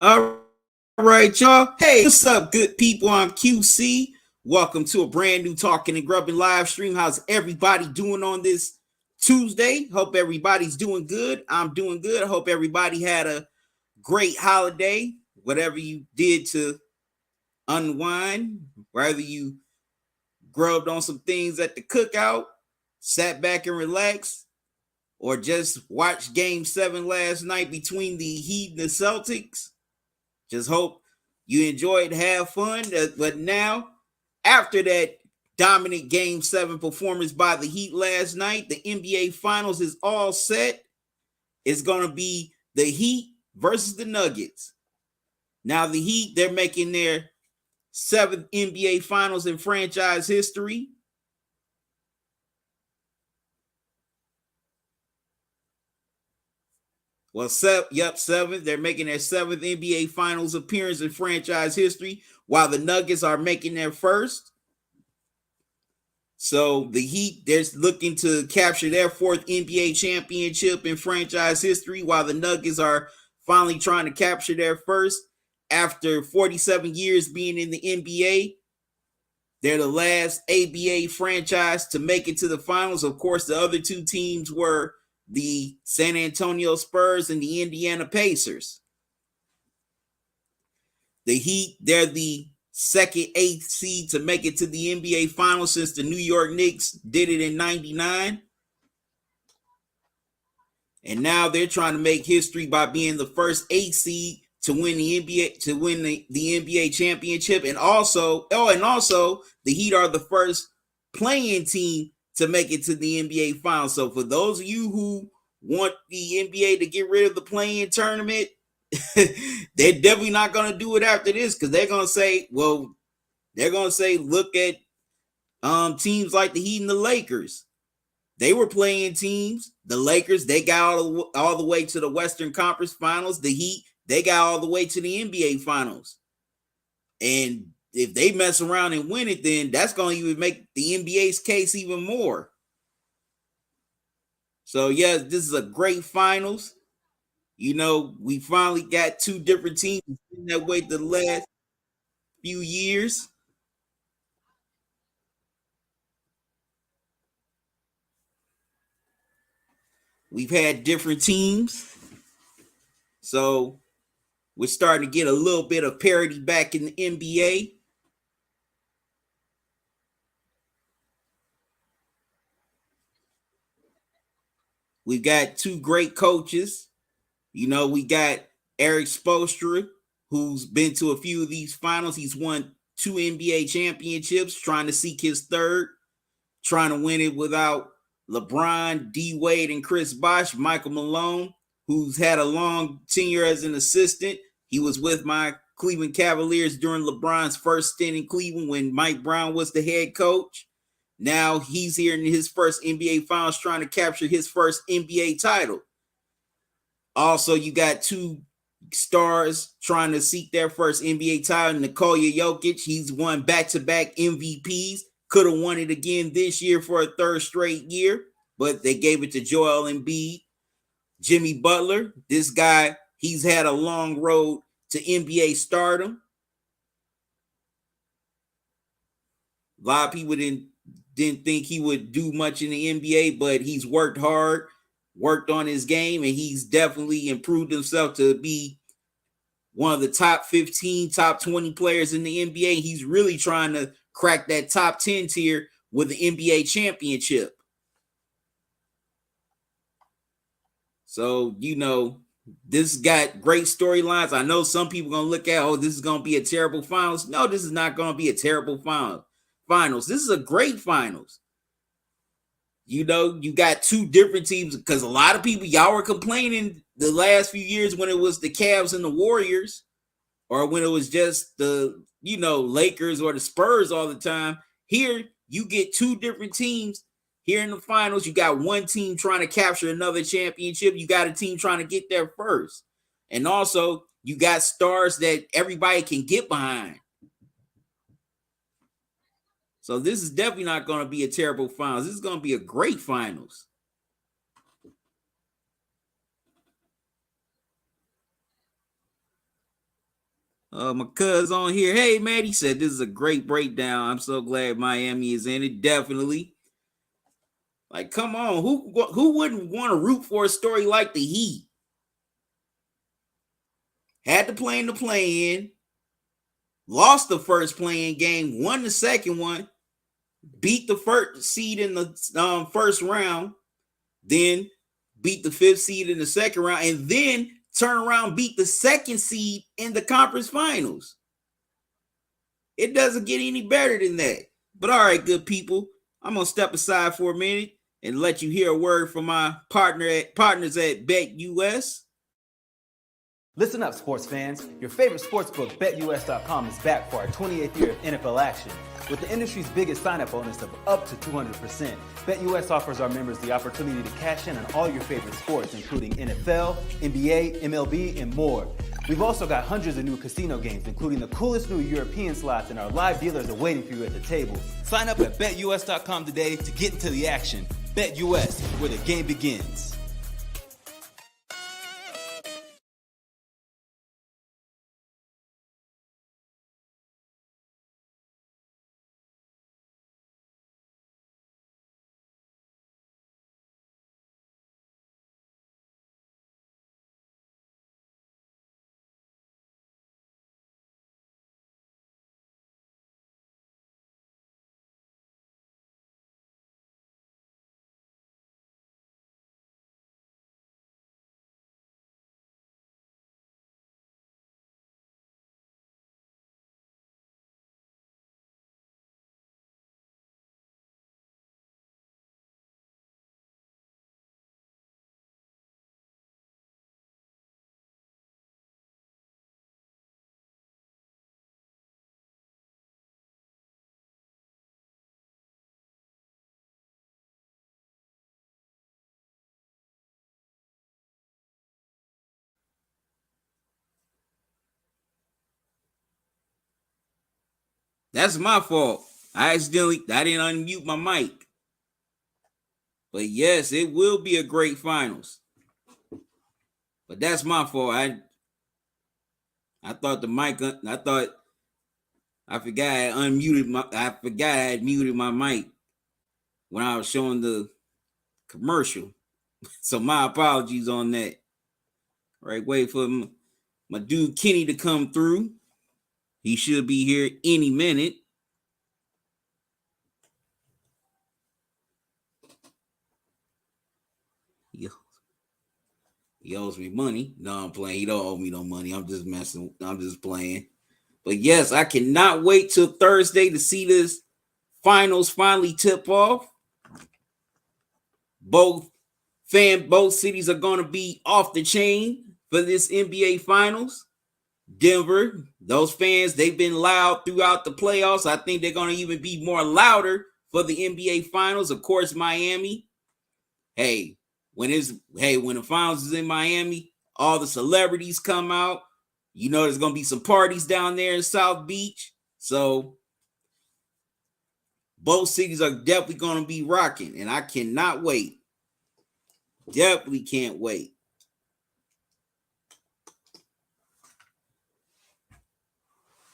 All right, y'all. Hey, what's up, good people? I'm QC. Welcome to a brand new Talkin and Grubbin live stream. How's everybody doing on this Tuesday? Hope everybody's doing good. I'm doing good. I hope everybody had a great holiday, whatever you did to unwind, whether you grubbed on some things at the cookout, sat back and relaxed, or just watched game 7 last night between the Heat and the Celtics. Just hope you enjoyed, have fun. But now, after that dominant Game 7 performance by the Heat last night, the NBA Finals is all set. It's going to be the Heat versus the Nuggets. Now, the Heat, they're making their 7th NBA Finals in franchise history. Well, seventh. They're making their 7th NBA Finals appearance in franchise history, while the Nuggets are making their first. So the Heat, they're looking to capture their 4th NBA championship in franchise history, while the Nuggets are finally trying to capture their first after 47 years being in the NBA. They're the last ABA franchise to make it to the finals. Of course, the other two teams were the San Antonio Spurs and the Indiana Pacers. The Heat, they're the second eighth seed to make it to the NBA Finals since the New York Knicks did it in 99. And now they're trying to make history by being the first eighth seed to win the NBA championship. And also the Heat are the first playing team to make it to the NBA Finals. So for those of you who want the NBA to get rid of the play-in tournament, they're definitely not going to do it after this, because they're going to say, look at teams like the Heat and the Lakers. They were playing teams. The Lakers, they got all the way to the Western Conference Finals. The Heat, they got all the way to the NBA Finals. And if they mess around and win it, then that's going to even make the NBA's case even more. So, yeah, this is a great finals. You know, we finally got two different teams in that way the last few years. We've had different teams. So we're starting to get a little bit of parity back in the NBA. We've got two great coaches. You know, we got Eric Spoelstra, who's been to a few of these finals. He's won 2 NBA championships, trying to seek his third, trying to win it without LeBron, D Wade, and Chris Bosh. Michael Malone, who's had a long tenure as an assistant. He was with my Cleveland Cavaliers during LeBron's first stint in Cleveland when Mike Brown was the head coach. Now he's here in his first NBA Finals trying to capture his first NBA title. Also, you got two stars trying to seek their first NBA title. Nikola Jokic, he's won back-to-back MVPs. Could have won it again this year for a third straight year, but they gave it to Joel Embiid. Jimmy Butler, this guy, he's had a long road to NBA stardom. A lot of people didn't think he would do much in the NBA, but he's worked hard, worked on his game, and he's definitely improved himself to be one of the top 15, top 20 players in the NBA. He's really trying to crack that top 10 tier with the NBA championship. So, you know, this got great storylines. I know some people are going to look at, this is going to be a terrible finals. No, this is not going to be a terrible finals. This is a great finals. You know, you got two different teams, because a lot of people, y'all were complaining the last few years when it was the Cavs and the Warriors, or when it was just the, Lakers or the Spurs all the time. Here, you get two different teams. Here in the finals, you got one team trying to capture another championship. You got a team trying to get there first. And also, you got stars that everybody can get behind. So this is definitely not going to be a terrible finals. This is going to be a great finals. My cuz on here. Hey, man, he said this is a great breakdown. I'm so glad Miami is in it. Definitely. Like, come on. Who wouldn't want to root for a story like the Heat? Had to play in the play-in. Lost the first play-in game. Won the second one. Beat the first seed in the first round. Then beat the fifth seed in the second round. And then turn around, beat the second seed in the conference finals. It doesn't get any better than that. But all right, good people, I'm gonna step aside for a minute and let you hear a word from my partners at BetUS. Listen up, sports fans. Your favorite sportsbook, BetUS.com, is back for our 28th year of NFL action. With the industry's biggest sign-up bonus of up to 200%, BetUS offers our members the opportunity to cash in on all your favorite sports, including NFL, NBA, MLB, and more. We've also got hundreds of new casino games, including the coolest new European slots, and our live dealers are waiting for you at the table. Sign up at BetUS.com today to get into the action. BetUS, where the game begins. That's my fault. I didn't unmute my mic. But yes, it will be a great finals. But that's my fault. I thought the mic. I forgot I had muted my mic when I was showing the commercial. So my apologies on that. Right, wait for my dude Kenny to come through. He should be here any minute. He owes me money. No, I'm playing. He don't owe me no money. I'm just messing. I'm just playing. But yes, I cannot wait till Thursday to see this finals finally tip off. Both cities are going to be off the chain for this NBA finals. Denver, those fans, they've been loud throughout the playoffs. I think they're going to even be more louder for the NBA finals. Of course, Miami. When the finals is in Miami, all the celebrities come out. You know, there's going to be some parties down there in South Beach. So both cities are definitely going to be rocking, and I cannot wait. Definitely can't wait.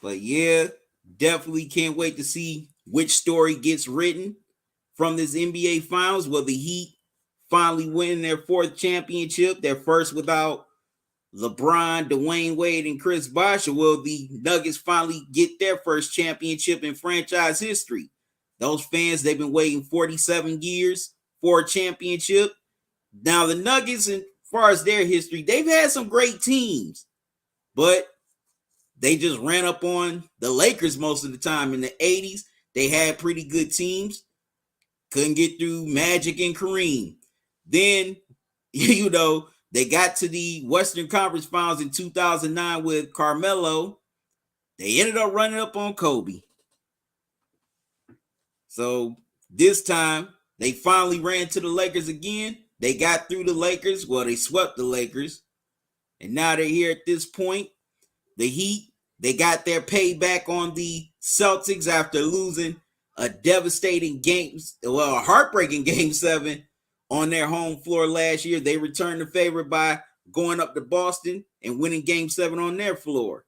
But yeah, definitely can't wait to see which story gets written from this NBA Finals. Will the Heat finally win their fourth championship, their first without LeBron, Dwayne Wade, and Chris Bosh? Or will the Nuggets finally get their first championship in franchise history? Those fans, they've been waiting 47 years for a championship. Now, the Nuggets, as far as their history, they've had some great teams, but they just ran up on the Lakers most of the time. In the 80s, they had pretty good teams. Couldn't get through Magic and Kareem. Then, they got to the Western Conference Finals in 2009 with Carmelo. They ended up running up on Kobe. So this time, they finally ran to the Lakers again. They got through the Lakers. Well, they swept the Lakers. And now they're here at this point. The Heat, they got their payback on the Celtics after losing a devastating a heartbreaking game 7 on their home floor last year. They returned the favor by going up to Boston and winning game 7 on their floor.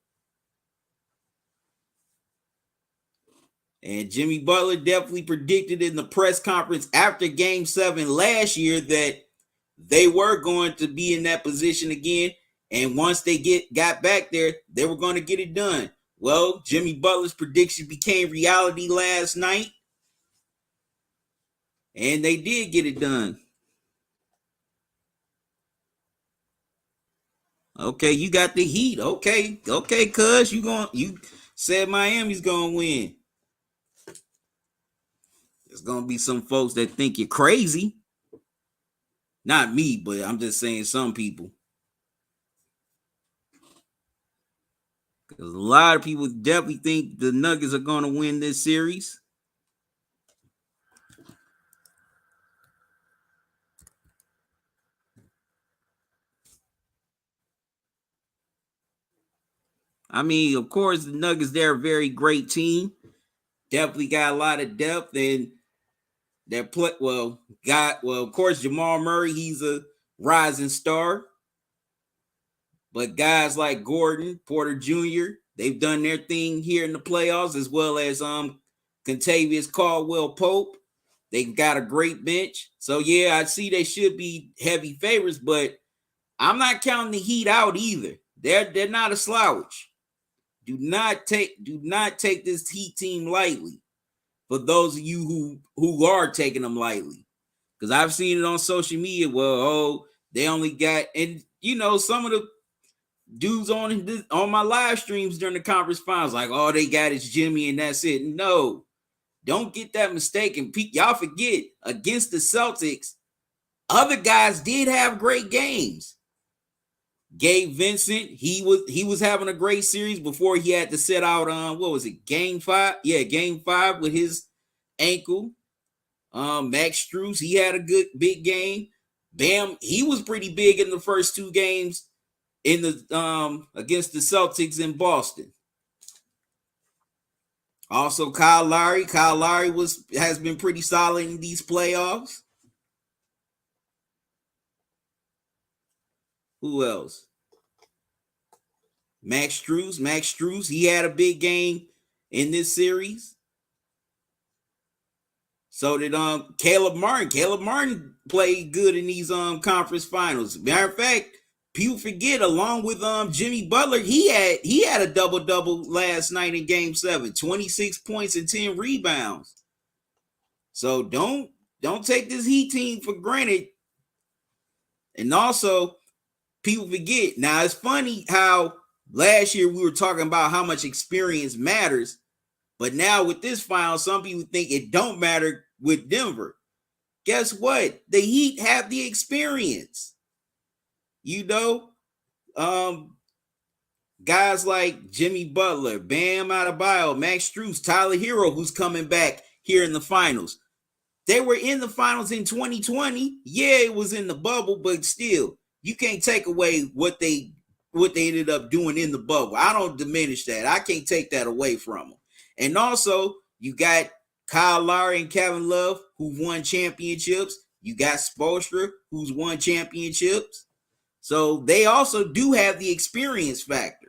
And Jimmy Butler definitely predicted in the press conference after Game 7 last year that they were going to be in that position again. And once they got back there, they were going to get it done. Well, Jimmy Butler's prediction became reality last night. And they did get it done. Okay, you got the Heat. Okay, cuz you said Miami's gonna win. There's gonna be some folks that think you're crazy. Not me, but I'm just saying some people. Because a lot of people definitely think the Nuggets are gonna win this series. I mean, of course, the Nuggets, they're a very great team. Definitely got a lot of depth, and they're of course, Jamal Murray, he's a rising star. But guys like Gordon, Porter Jr., they've done their thing here in the playoffs, as well as Contavious Caldwell-Pope. They've got a great bench. So yeah, I see they should be heavy favorites, but I'm not counting the Heat out either. They're not a slouch. Do not take this Heat team lightly. For those of you who are taking them lightly, because I've seen it on social media. Well, they only got, and some of the dudes on my live streams during the conference finals, like, all they got is Jimmy and that's it. No, don't get that mistaken. Y'all forget, against the Celtics, other guys did have great games. Gabe Vincent, he was having a great series before he had to sit out on what was it, Game 5? Yeah, Game 5 with his ankle. Max Strus, he had a good big game. Bam, he was pretty big in the first two games in the against the Celtics in Boston. Also, Kyle Lowry. Kyle Lowry has been pretty solid in these playoffs. Who else? Max Strus. Max Strus, he had a big game in this series. So did Caleb Martin. Caleb Martin played good in these conference finals. Matter of fact, people forget, along with Jimmy Butler, he had a double-double last night in Game 7, 26 points and 10 rebounds. So don't take this Heat team for granted. And also, people forget. Now, it's funny how last year we were talking about how much experience matters, but now with this final, some people think it don't matter with Denver. Guess what? The Heat have the experience. Guys like Jimmy Butler, Bam Adebayo, Max Strus, Tyler Hero, who's coming back here in the finals. They were in the finals in 2020. Yeah, it was in the bubble, but still, you can't take away what they ended up doing in the bubble. I don't diminish that. I can't take that away from them. And also, you got Kyle Lowry and Kevin Love, who've won championships. You got Spoelstra, who's won championships. So they also do have the experience factor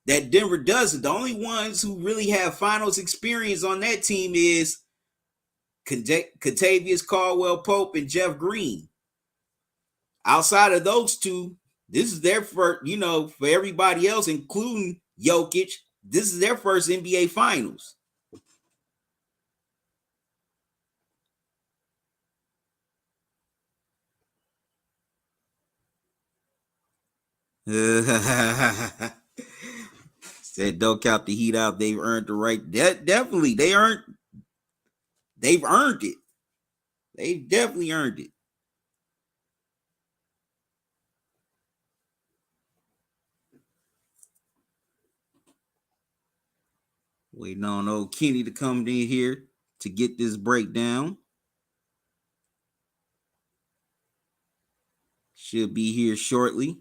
that Denver doesn't. The only ones who really have finals experience on that team is Contavious Caldwell-Pope and Jeff Green. Outside of those two, this is their first, for everybody else, including Jokic, this is their first NBA Finals. Said don't count the Heat out. They've earned the right. Definitely, they've earned it. They've definitely earned it. Waiting on old Kenny to come in here to get this breakdown. Should be here shortly.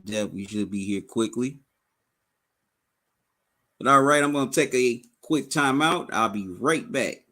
Definitely should be here quickly. But all right, I'm going to take a quick timeout. I'll be right back.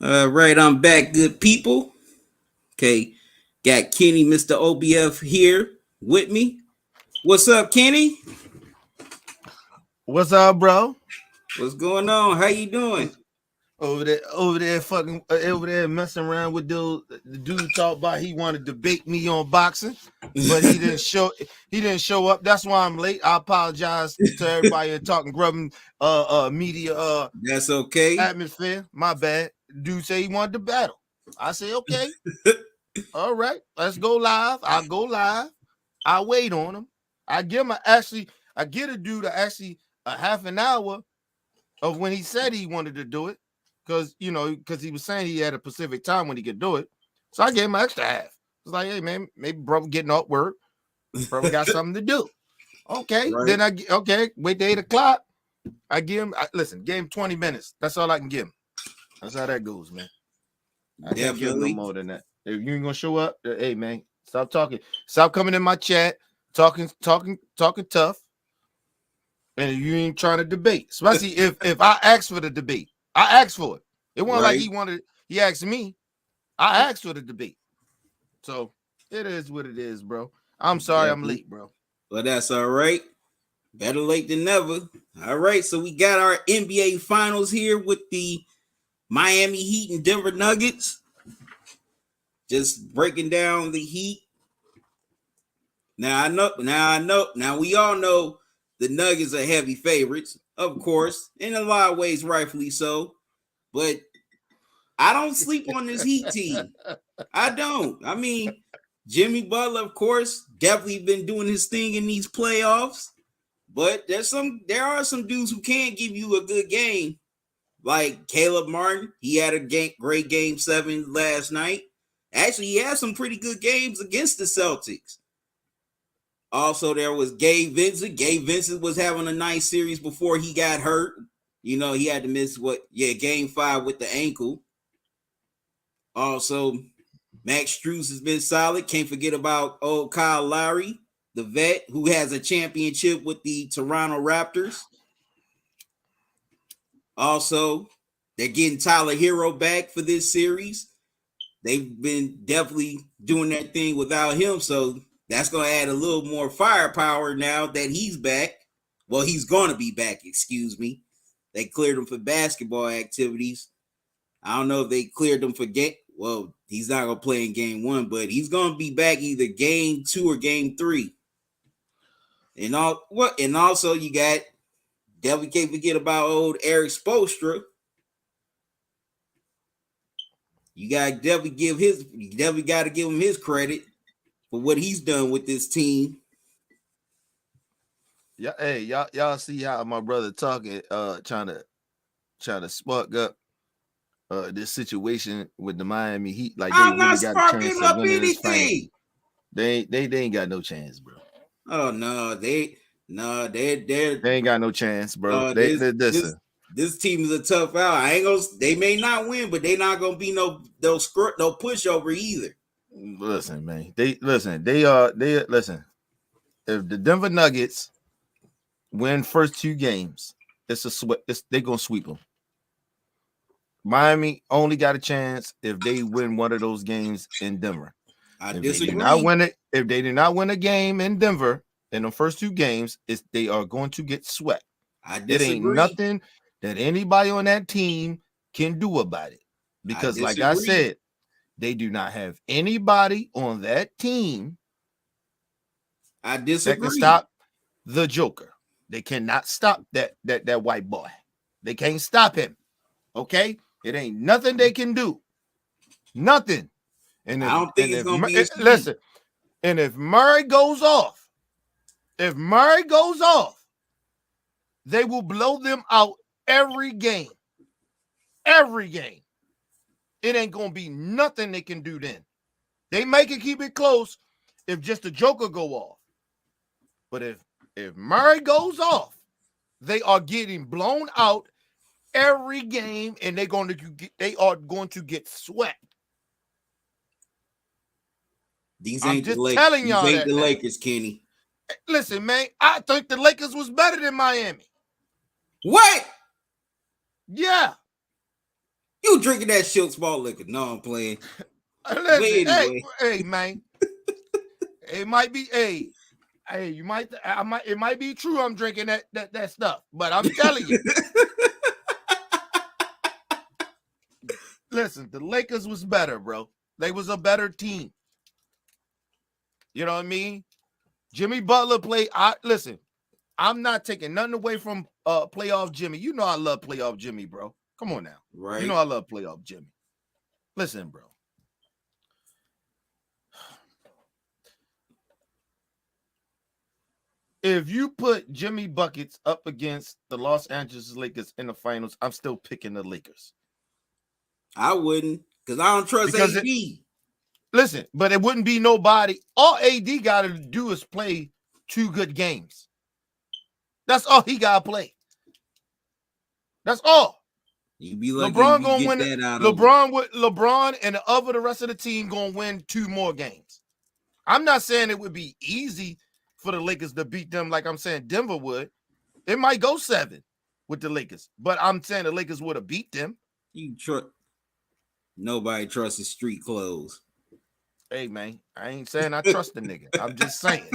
All right, I'm back, good people. Okay, got Kenny, Mr. OBF here with me. What's up, Kenny? What's up, bro? What's going on? How you doing? Over there, fucking over there messing around with the dude talked about he wanted to debate me on boxing, but he didn't show. He didn't show up. That's why I'm late. I apologize to everybody at Talkin Grubbin media That's okay. atmosphere. My bad. Dude say he wanted to battle. I say okay. All right, let's go live. I'll go live. I wait on him. I give him I get a dude actually a half an hour of when he said he wanted to do it, because he was saying he had a specific time when he could do it. So I gave him an extra half. It's like, hey man, maybe brother getting off work, brother got something to do. Okay, Right. Then wait to 8 o'clock. I give him gave him 20 minutes. That's all I can give him. That's how that goes, man. I can't give him no more than that. If you ain't gonna show up, hey man, stop talking. Stop coming in my chat, talking tough. And you ain't trying to debate, especially if I asked for the debate. I asked for it. It wasn't like he asked me. I asked for the debate. So it is what it is, bro. I'm sorry I'm late, bro. Well, that's all right. Better late than never. All right, so we got our NBA finals here with the Miami Heat and Denver Nuggets. Just breaking down the Heat. Now we all know the Nuggets are heavy favorites, of course, in a lot of ways, rightfully so. But I don't sleep on this Heat team. I don't. I mean, Jimmy Butler, of course, definitely been doing his thing in these playoffs. But there are some dudes who can give you a good game, like Caleb Martin. He had a great game 7 last night. Actually, he had some pretty good games against the Celtics. Also, there was Gabe Vincent. Gabe Vincent was having a nice series before he got hurt. You know, he had to miss game 5 with the ankle. Also, Max Strus has been solid. Can't forget about old Kyle Lowry, the vet who has a championship with the Toronto Raptors. Also, they're getting Tyler Hero back for this series. They've been definitely doing that thing without him, so that's going to add a little more firepower now that he's back. Well, he's going to be back, excuse me. They cleared him for basketball activities. I don't know if they cleared him for game. Well, he's not going to play in game 1, but he's going to be back either game 2 or game 3. And also you got, definitely can't forget about old Eric Spoelstra. You definitely got to give him his credit for what he's done with this team. Yeah, hey, y'all see how my brother talking, trying to spark up this situation with the Miami Heat, like they I'm really not got a chance sparking of up winning this final. anything. They ain't got no chance, bro. Oh no, they ain't got no chance, bro. This team is a tough out. They may not win, but they not gonna be no pushover either. Listen, man. They listen. If the Denver Nuggets win first 2 games, it's a sweep. They gonna sweep them. Miami only got a chance if they win one of those games in Denver. If they do not win it, if they do not win a game in Denver in the first 2 games, they are going to get swept. It ain't nothing that anybody on that team can do about it. Because like I said, they do not have anybody on that team that can stop the Joker. They cannot stop that white boy. They can't stop him. Okay? It ain't nothing they can do. Nothing. And I don't think it's gonna be listen. And if Murray goes off, they will blow them out every game. Every game. It ain't gonna be nothing they can do then. They make it keep it close if just the Joker go off. But if Murray goes off, they are getting blown out every game, and they are going to get swept. I'm just telling y'all that. The Lakers, Kenny. Listen, man, I think the Lakers was better than Miami. What? Yeah. You drinking that Schultz malt liquor. No, I'm playing. Listen, anyway. hey, man. It might be, hey, it might be true. I'm drinking that stuff, but I'm telling you. Listen, the Lakers was better, bro. They was a better team. You know what I mean? Jimmy Butler played. Listen, I'm not taking nothing away from playoff Jimmy. You know I love playoff Jimmy, bro. Come on now. Right. You know I love playoff Jimmy. Listen, bro. If you put Jimmy Buckets up against the Los Angeles Lakers in the finals, I'm still picking the Lakers. I wouldn't, because I don't trust AD. Listen, but it wouldn't be nobody. All AD got to do is play 2 good games. That's all he got to play. That's all. You be like LeBron gonna win. LeBron and the rest of the team gonna win 2 more games. I'm not saying it would be easy for the Lakers to beat them like I'm saying Denver would. It might go 7 with the Lakers, but I'm saying the Lakers would have beat them. Nobody trusts his street clothes. Hey, man, I ain't saying I trust the nigga. I'm just saying.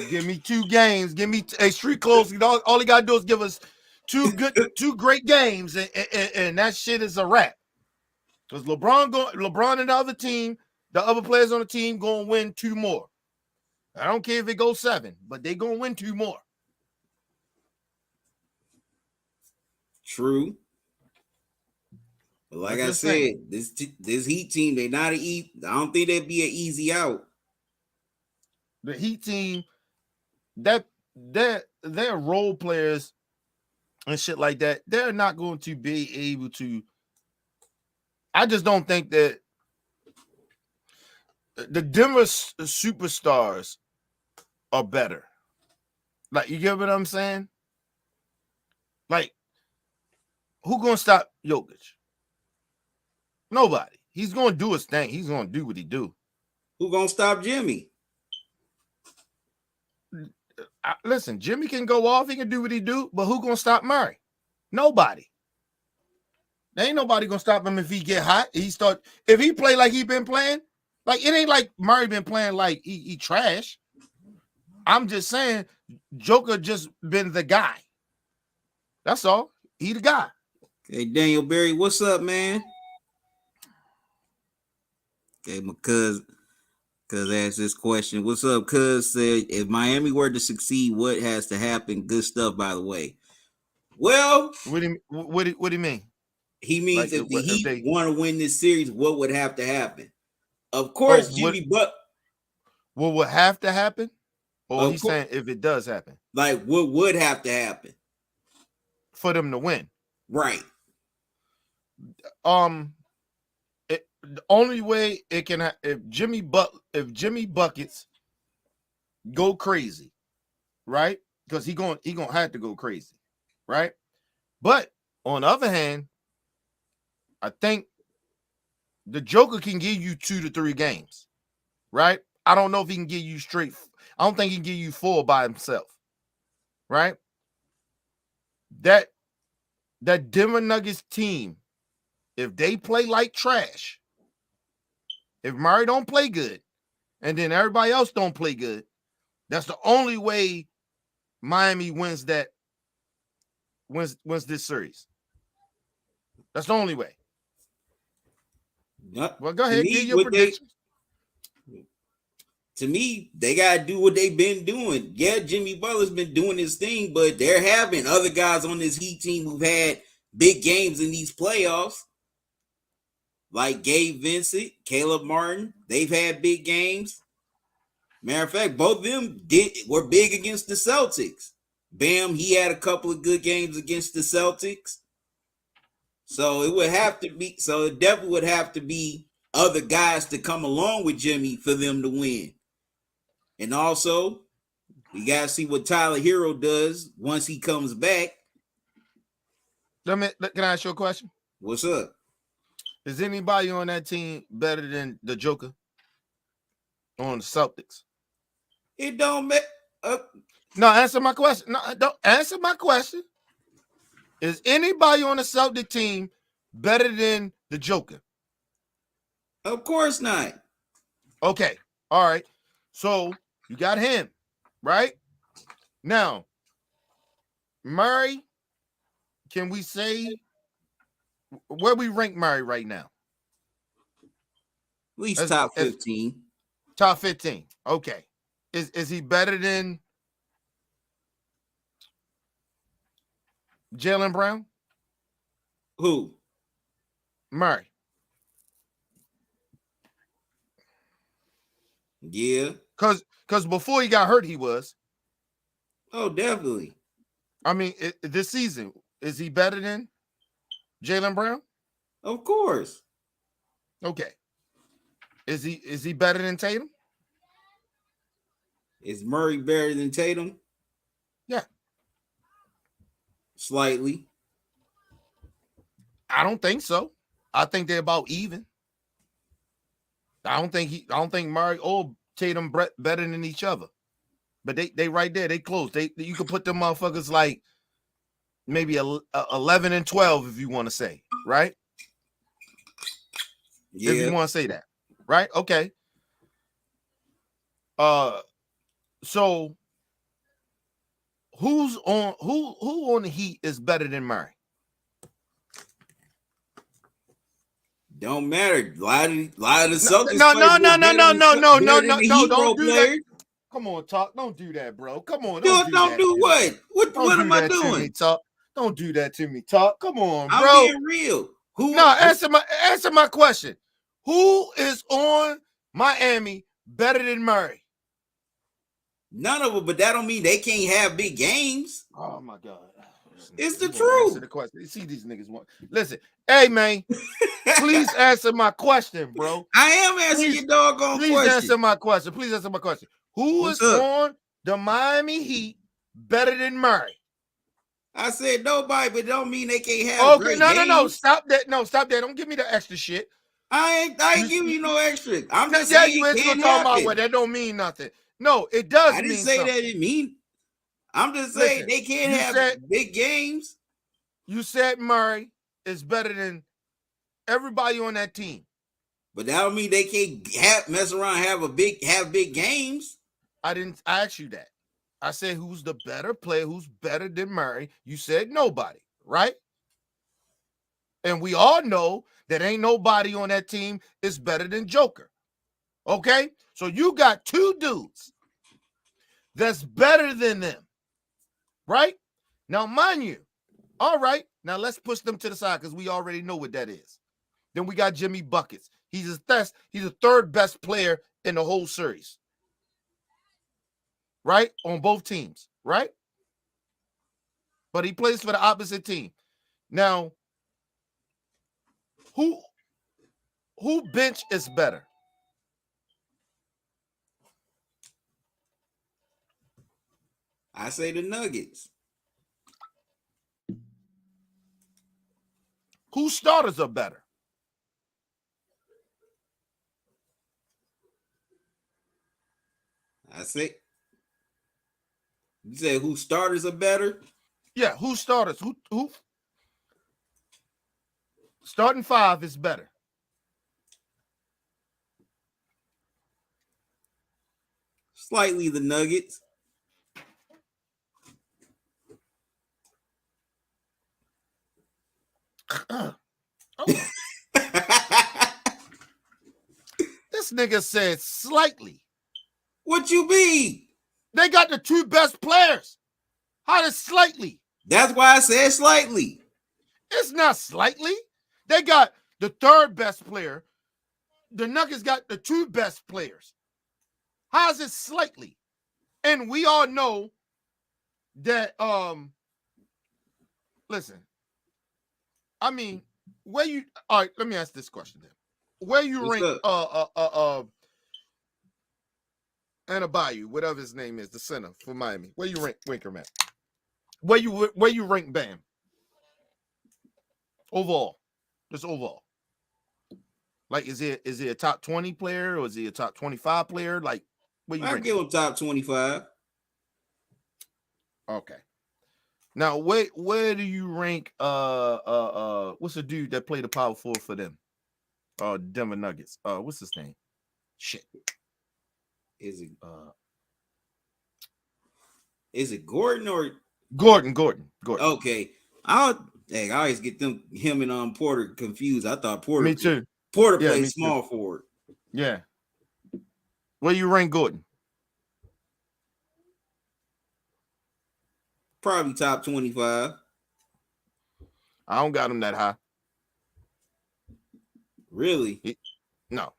Give me 2 games. Give me street clothes. All he got to do is give us 2 great games, and that shit is a wrap. Because LeBron and the other players on the team going to win 2 more. I don't care if it goes 7, but they going to win 2 more. True. But like I said, this Heat team, they not I don't think they'd be an easy out. The Heat team, they're role players and shit like that. They're not going to be able to. I just don't think that the Denver superstars are better. Like, you get what I'm saying? Like, who gonna stop Jokic? Nobody. He's gonna do his thing. He's gonna do what he do. Who gonna stop Jimmy? Listen, Jimmy can go off. He can do what he do. But who gonna stop Murray? Nobody. There ain't nobody gonna stop him if he get hot. If he play like he been playing. Like, it ain't like Murray been playing like he trash. I'm just saying, Joker just been the guy. That's all. He the guy. Okay, Daniel Berry, what's up, man? Okay, my cuz asked this question. What's up, cuz? Said, if Miami were to succeed, what has to happen? Good stuff, by the way. Well, what do you mean? He means like, if the Heat want to win this series, what would have to happen? Of course, Jimmy Butler. What would have to happen? Or he's saying if it does happen? Like, what would have to happen? For them to win. Right. The only way it can if Jimmy Buckets go crazy, right? Because he gonna have to go crazy, right? But on the other hand, I think the Joker can give you 2 to 3 games, right? I don't know if he can give you straight. I don't think he can give you 4 by himself, right? That Denver Nuggets team, if they play like trash, if Murray don't play good, and then everybody else don't play good, that's the only way Miami wins this series. That's the only way. Well, go ahead, give your prediction. To me, they got to do what they've been doing. Yeah, Jimmy Butler's been doing his thing, but there have been other guys on this Heat team who've had big games in these playoffs. Like Gabe Vincent, Caleb Martin, they've had big games. Matter of fact, both of them were big against the Celtics. Bam, he had a couple of good games against the Celtics. So it definitely would have to be other guys to come along with Jimmy for them to win. And also, we got to see what Tyler Hero does once he comes back. Can I ask you a question? What's up? Is anybody on that team better than the Joker on the Celtics? It don't matter. No, answer my question. No, don't answer my question. Is anybody on the Celtic team better than the Joker? Of course not. Okay. All right. So you got him, right? Now, Murray, can we say where we rank Murray right now? At least top 15. Top 15. Okay. Is he better than Jaylen Brown? Who? Murray. Yeah. Because before he got hurt, he was. Oh, definitely. I mean, this season, is he better than Jaylen Brown? Of course. Okay. Is he better than Tatum? Is Murray better than Tatum? Yeah. Slightly. I don't think so. I think they're about even. I don't think Murray or Tatum better than each other. But they right there. They close. You could put them motherfuckers like maybe 11 and 12 if you want to say, right? Yeah. If you want to say that. Right? Okay. So who on the Heat is better than Murray? Don't matter. A lot of the Celtics. No, don't do players. that. Come on, Talk. Don't do that, bro. Come on. Don't do what? What am I doing? Me, Talk. Don't do that to me, Talk. Come on, bro. I'm being real. Answer my question. Who is on Miami better than Murray? None of them, but that don't mean they can't have big games. Oh my God. It's the truth. Answer the question. You see these niggas want. Listen, hey man, please answer my question, bro. I am answering your doggone question. Please answer my question. Please answer my question. Who is on the Miami Heat better than Murray? I said nobody, but don't mean they can't have. Okay, no. Stop that. No, stop that. Don't give me the extra shit. I ain't giving you no extra. I'm just saying you ain't gonna talk about what that don't mean nothing. No, it does. I didn't mean say something. that it mean. I'm just saying they can't have big games. You said Murray is better than everybody on that team, but that don't mean they can't mess around have big games. I didn't ask you that. I said who's the better player, who's better than Murray. You said nobody, right? And we all know that ain't nobody on that team is better than Joker. Okay? So you got two dudes that's better than them, right? Now, mind you, all right, now let's push them to the side because we already know what that is. Then we got Jimmy Buckets. He's the third best player in the whole series, right? On both teams, right? But he plays for the opposite team. Now, who bench is better? I say the Nuggets. Who starters are better? I say. You said who starters are better? Yeah, who starters? Who starting five is better? Slightly the Nuggets. This nigga said slightly. What you mean? They got the two best players. How does slightly? That's why I said slightly. It's not slightly. They got the third best player. The Nuggets got the two best players. How is it slightly? And we all know that listen. I mean, where you all right, let me ask this question then. Where you rank Adebayo, whatever his name is, the center for Miami. Where you rank him at? Where you rank Bam? Overall. Just overall. Like, is he a top 20 player or is he a top 25 player? Like, where you rank? I give him top 25. Okay. Now, where do you rank what's the dude that played the power forward for them? Denver Nuggets. What's his name? Shit. Is it Gordon or Gordon? Okay. I always get him and Porter confused. I thought Porter. Me too. Porter played small forward. Yeah. Where you rank Gordon? Probably top 25. I don't got him that high. Really? No.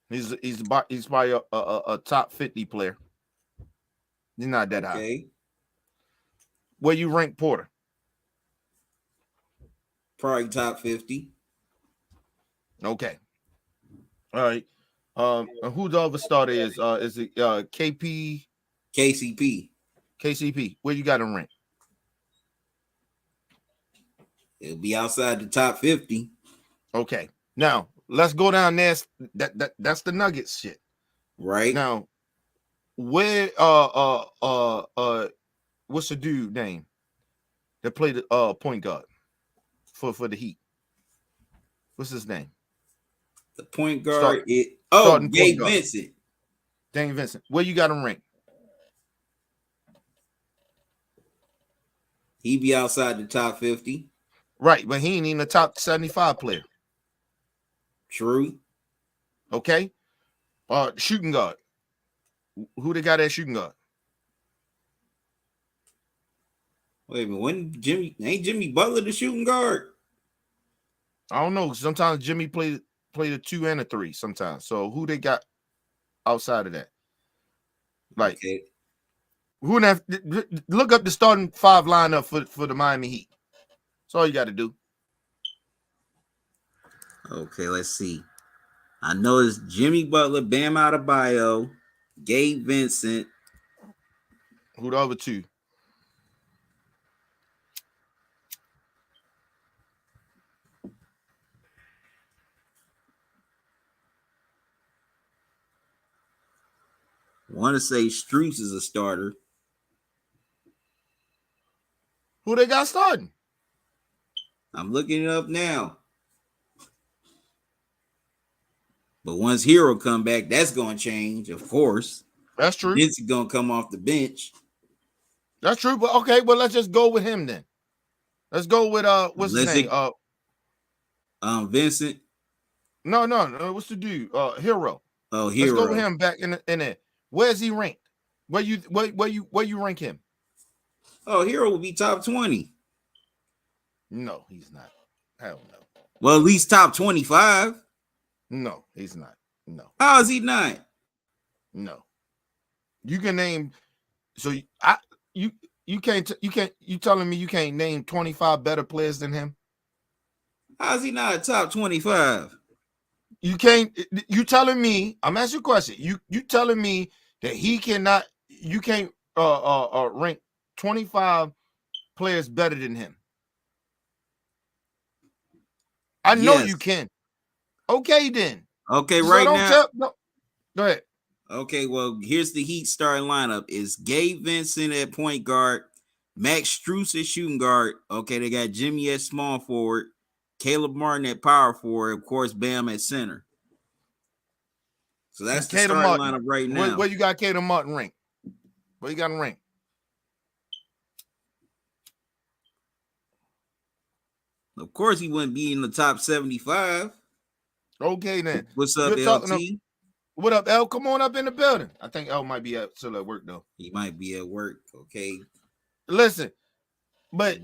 He's probably a top 50 player. He's not that high. Where you rank Porter? Probably top 50. Okay. All right. Who the other starter is? Is it KCP? KCP. Where you got him ranked? It'll be outside the top 50. Okay. Now let's go down there. That's the Nuggets shit. Right. Now, where what's the dude name that played the point guard for the Heat? What's his name? The point guard Gabe Vincent. Dane Vincent. Where you got him ranked? He be outside the top 50. Right, but he ain't even a top 75 player. True. Okay. Shooting guard. Who they got at shooting guard? Wait a minute. Ain't Jimmy Butler the shooting guard? I don't know. Sometimes Jimmy played a 2 and a 3 sometimes. So who they got outside of that? Like, okay. Who look up the starting 5 lineup for the Miami Heat. That's all you got to do. Okay, let's see. I know it's Jimmy Butler, Bam Adebayo, Gabe Vincent. Who the other two? I want to say Strus is a starter. Who they got starting? I'm looking it up now. But once Hero come back, that's going to change, of course. That's true. Vincent going to come off the bench. That's true. But okay, well, let's just go with him then. Let's go with what's his name? Vincent. No. What's the dude? Hero. Oh, Hero. Let's go with him back in there. Where's he ranked? Where you rank him? Oh, Hero will be top 20. No, he's not. Hell no. Well, at least top 25. No, he's not. No. How is he not? No. You can name. So you telling me you can't name 25 better players than him? How is he not a top 25? You can't. You telling me? I'm asking you a question. You telling me that he cannot? You can't rank 25 players better than him? I know you can. Okay, then. Okay, so right now. No. Go ahead. Okay, well, here's the Heat starting lineup. It's Gabe Vincent at point guard, Max Strus at shooting guard. Okay, they got Jimmy at small forward, Caleb Martin at power forward, of course, Bam at center. So that's the starting lineup right now. Where you got Caleb Martin ranked? Where you got him ranked? Of course, he wouldn't be in the top 75. Okay, then. What's up, LT? What up, L? Come on up in the building. I think L might be still at work, though. He might be at work, okay? Listen, but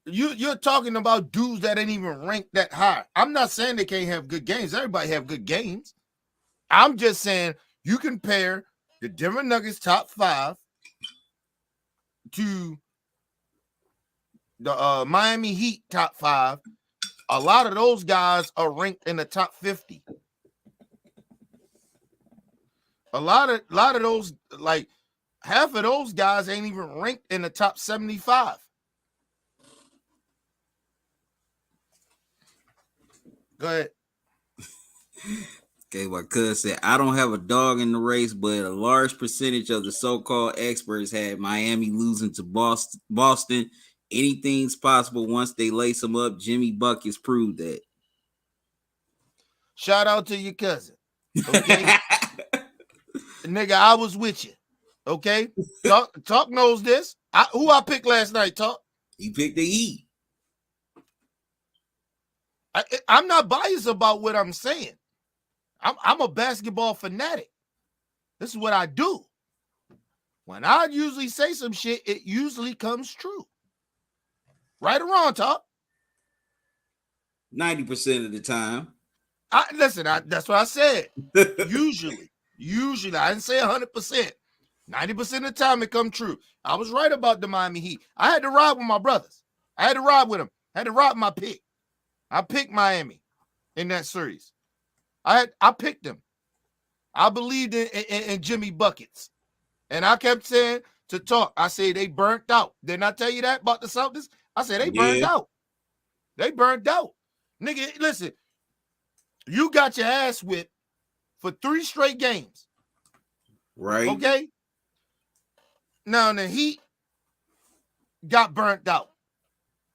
you're talking about dudes that ain't even ranked that high. I'm not saying they can't have good games. Everybody have good games. I'm just saying you compare the Denver Nuggets top 5 to the Miami Heat top 5. A lot of those guys are ranked in the top 50. A lot of those, like half of those guys ain't even ranked in the top 75. Go ahead. Okay, my cousin said, I don't have a dog in the race, but a large percentage of the so-called experts had Miami losing to Boston anything's possible once they lace them up. Jimmy Buckets proved that. Shout out to your cousin. Okay. Nigga, I was with you. Okay. Talk knows this. Who I picked last night, Talk? You picked the Heat. I'm not biased about what I'm saying. I'm a basketball fanatic. This is what I do. When I usually say some shit, it usually comes true. Right or wrong, Talk? 90% of the time. Listen, that's what I said. Usually, I didn't say 100%. 90% of the time it come true. I was right about the Miami Heat. I had to ride with my brothers. I had to ride with them. I had to ride my pick. I picked Miami in that series. I picked them. I believed in Jimmy Buckets. And I kept saying to Talk, I say they burnt out. Didn't I tell you that about the Celtics? I said they burned out. They burned out. Nigga, listen, you got your ass whipped for 3 straight games. Right. Okay? Now the Heat got burnt out.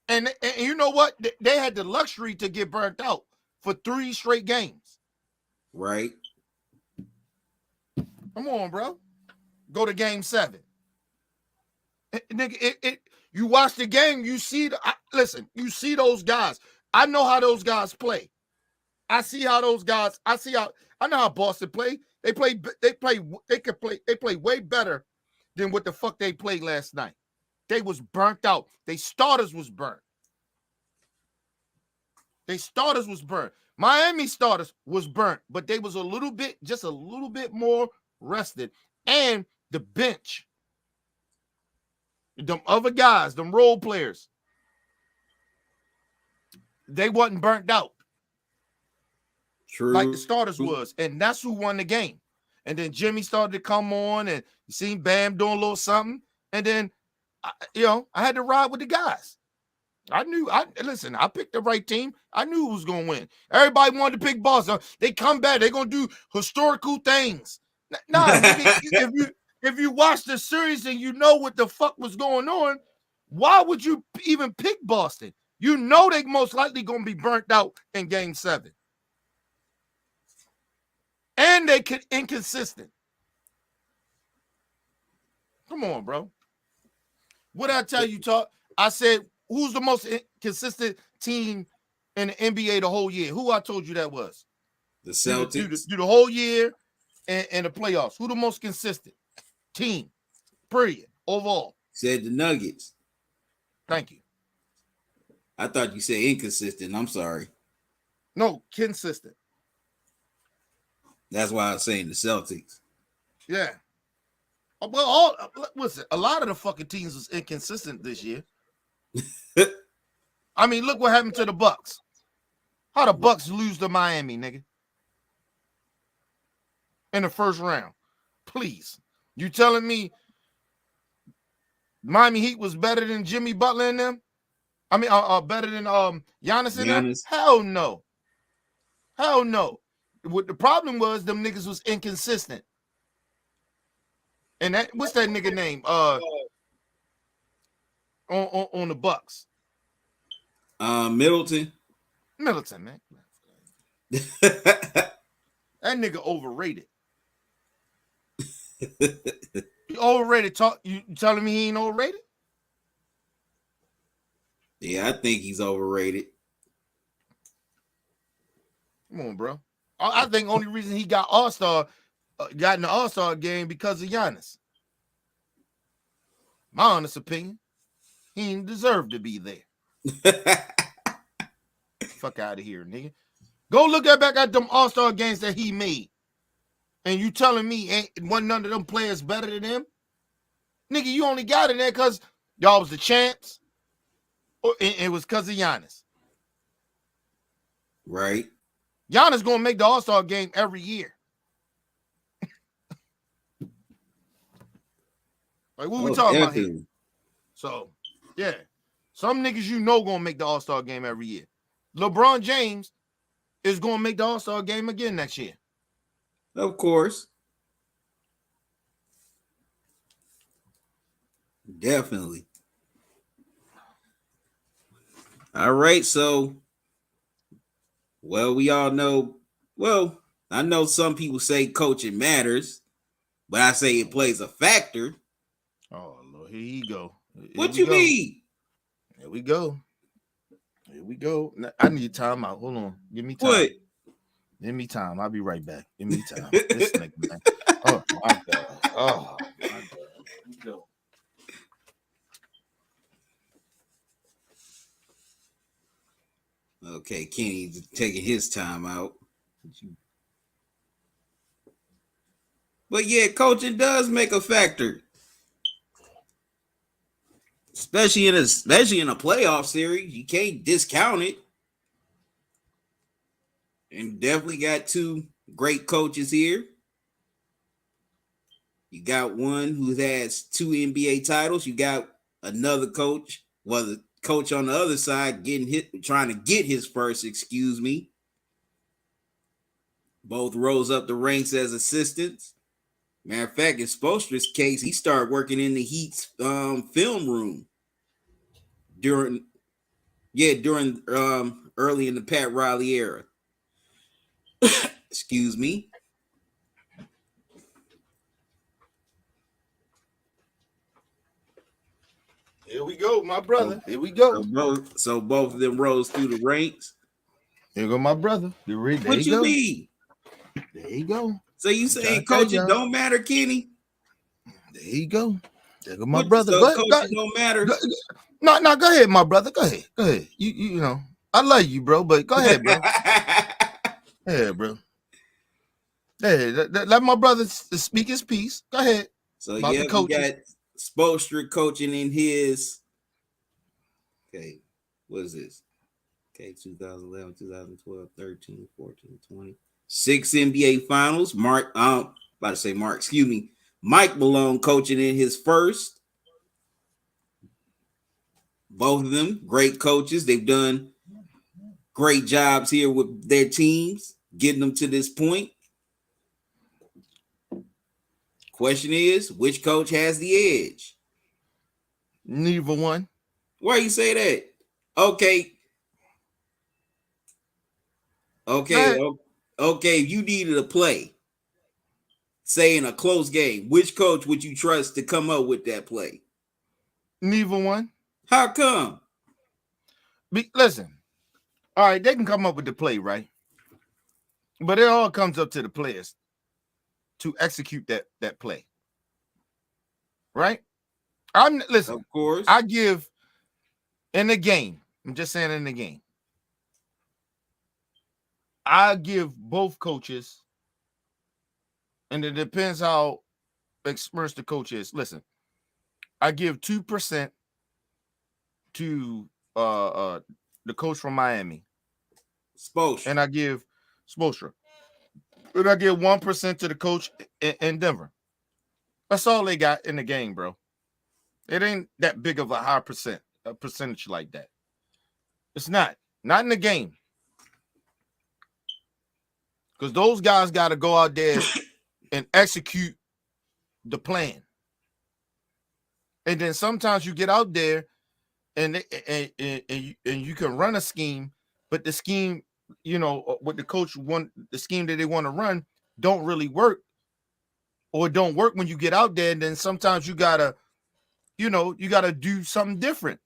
And you know what? They had the luxury to get burnt out for 3 straight games. Right. Come on, bro. Go to game 7. Nigga, you watch the game, you see listen, you see those guys. I know how those guys play. I know how Boston play. They play way better than what the fuck they played last night. They was burnt out. They starters was burnt. Miami starters was burnt, but they was just a little bit more rested. And the bench, them other guys, them role players, they wasn't burnt out. True. Like the starters was. And that's who won the game. And then Jimmy started to come on, and you seen Bam doing a little something. And then, I had to ride with the guys. I picked the right team. I knew who was going to win. Everybody wanted to pick Boston. They come back. They're going to do historical things. Nah, nigga, if you watch the series and you know what the fuck was going on, why would you even pick Boston? You know they most likely going to be burnt out in game 7. And they inconsistent. Come on, bro. What did I tell you, Talk? I said, who's the most consistent team in the NBA the whole year? Who I told you that was? The Celtics. Do the whole year and the playoffs. Who the most consistent team? Period. Overall. Said the Nuggets. Thank you. I thought you said inconsistent. I'm sorry. No, consistent. That's why I was saying the Celtics. Yeah. Well, a lot of the fucking teams was inconsistent this year. I mean, look what happened to the Bucks. How the Bucks lose to Miami, nigga? In the first round. Please. You telling me Miami Heat was better than Jimmy Butler and them? I mean, better than Giannis and them? Hell no. Hell no. What the problem was, them niggas was inconsistent. And what's that nigga name? On the Bucks. Middleton, man. That nigga overrated. He overrated. You telling me he ain't overrated? Yeah, I think he's overrated. Come on, bro. I think only reason he got got in the All-Star game because of Giannis. My honest opinion, he didn't deserve to be there. Fuck out of here, nigga. Go look back at them All-Star games that he made. And you telling me wasn't none of them players better than him? Nigga, you only got in there because y'all was the champs. Or it was because of Giannis. Right. Giannis gonna make the All-Star game every year. Like, what we talking about here? So, yeah. Some niggas you know gonna make the All-Star game every year. LeBron James is gonna make the All-Star game again next year. Of course. Definitely. All right, so we all know. Well, I know some people say coaching matters, but I say it plays a factor. Oh Lord, here you go. What you mean? Here we go. Here we go. I need time out. Hold on. Give me time. What? Give me time. I'll be right back. Give me time. This nigga, man. Oh my God. Oh my God. Here we go. Okay, Kenny's taking his time out. But yeah, coaching does make a factor. Especially in a playoff series. You can't discount it. And definitely got two great coaches here. You got one who has 2 NBA titles. You got another coach, well, the coach on the other side trying to get his first, excuse me. Both rose up the ranks as assistants. Matter of fact, in Spoelstra's case, he started working in the Heat's film room during early in the Pat Riley era. Excuse me. Here we go, my brother. Here we go. So both of them rose through the ranks. Here go my brother. What you mean? There you go. So you saying coaching don't matter, Kenny? There you go. There go my brother. So coaching don't matter. No, go ahead, my brother. Go ahead. You know, I love you, bro, but go ahead, bro. Yeah, bro. Hey, let my brother speak his piece. Go ahead. So yeah, we got Spoelstra coaching in his. Okay, what is this? Okay, 2011, 2012, 13, 14, 20. 6 NBA finals. Mike Malone coaching in his first. Both of them great coaches. They've done great jobs here with their teams, getting them to this point. Question is, which coach has the edge? Neither one. Why you say that? Okay. If you needed a play, say in a close game, which coach would you trust to come up with that play? Neither one. How come? Listen, all right, they can come up with the play, right? But it all comes up to the players to execute that play, right? Listen, of course, I give in the game. I'm just saying in the game. I give both coaches, and it depends how experienced the coach is. Listen, I give 2% to the coach from Miami, Spoelstra, and I give Spoelstra, and I give 1% to the coach in Denver. That's all they got in the game, bro. It ain't that big of a percentage like that. It's not in the game. Because those guys got to go out there and execute the plan. And then sometimes you get out there and you can run a scheme, but the scheme, you know, what the coach the scheme that they want to run don't really work, or don't work when you get out there. And then sometimes you gotta do something different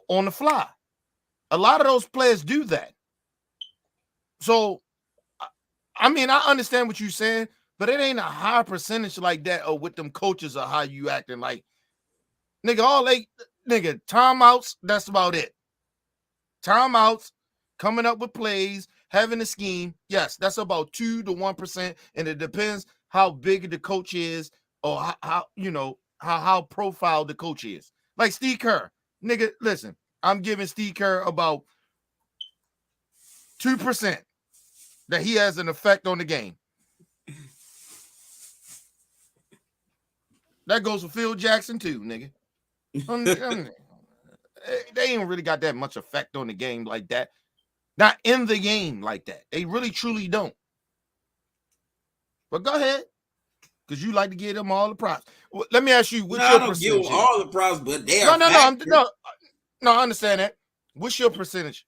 on the fly. A lot of those players do that. So, I mean, I understand what you're saying, but it ain't a high percentage like that or with them coaches or how you acting like. Nigga, timeouts, that's about it. Timeouts, coming up with plays, having a scheme, yes, that's about 2 to 1%, and it depends how big the coach is or how profiled the coach is. Like Steve Kerr. Nigga, listen, I'm giving Steve Kerr about 2% that he has an effect on the game. That goes for Phil Jackson too, nigga. They ain't really got that much effect on the game like that. Not in the game like that. They really, truly don't. But go ahead, because you like to give them all the props. Well, let me ask you, what's your percentage? I don't give them all the props, but they are no, I understand that. What's your percentage?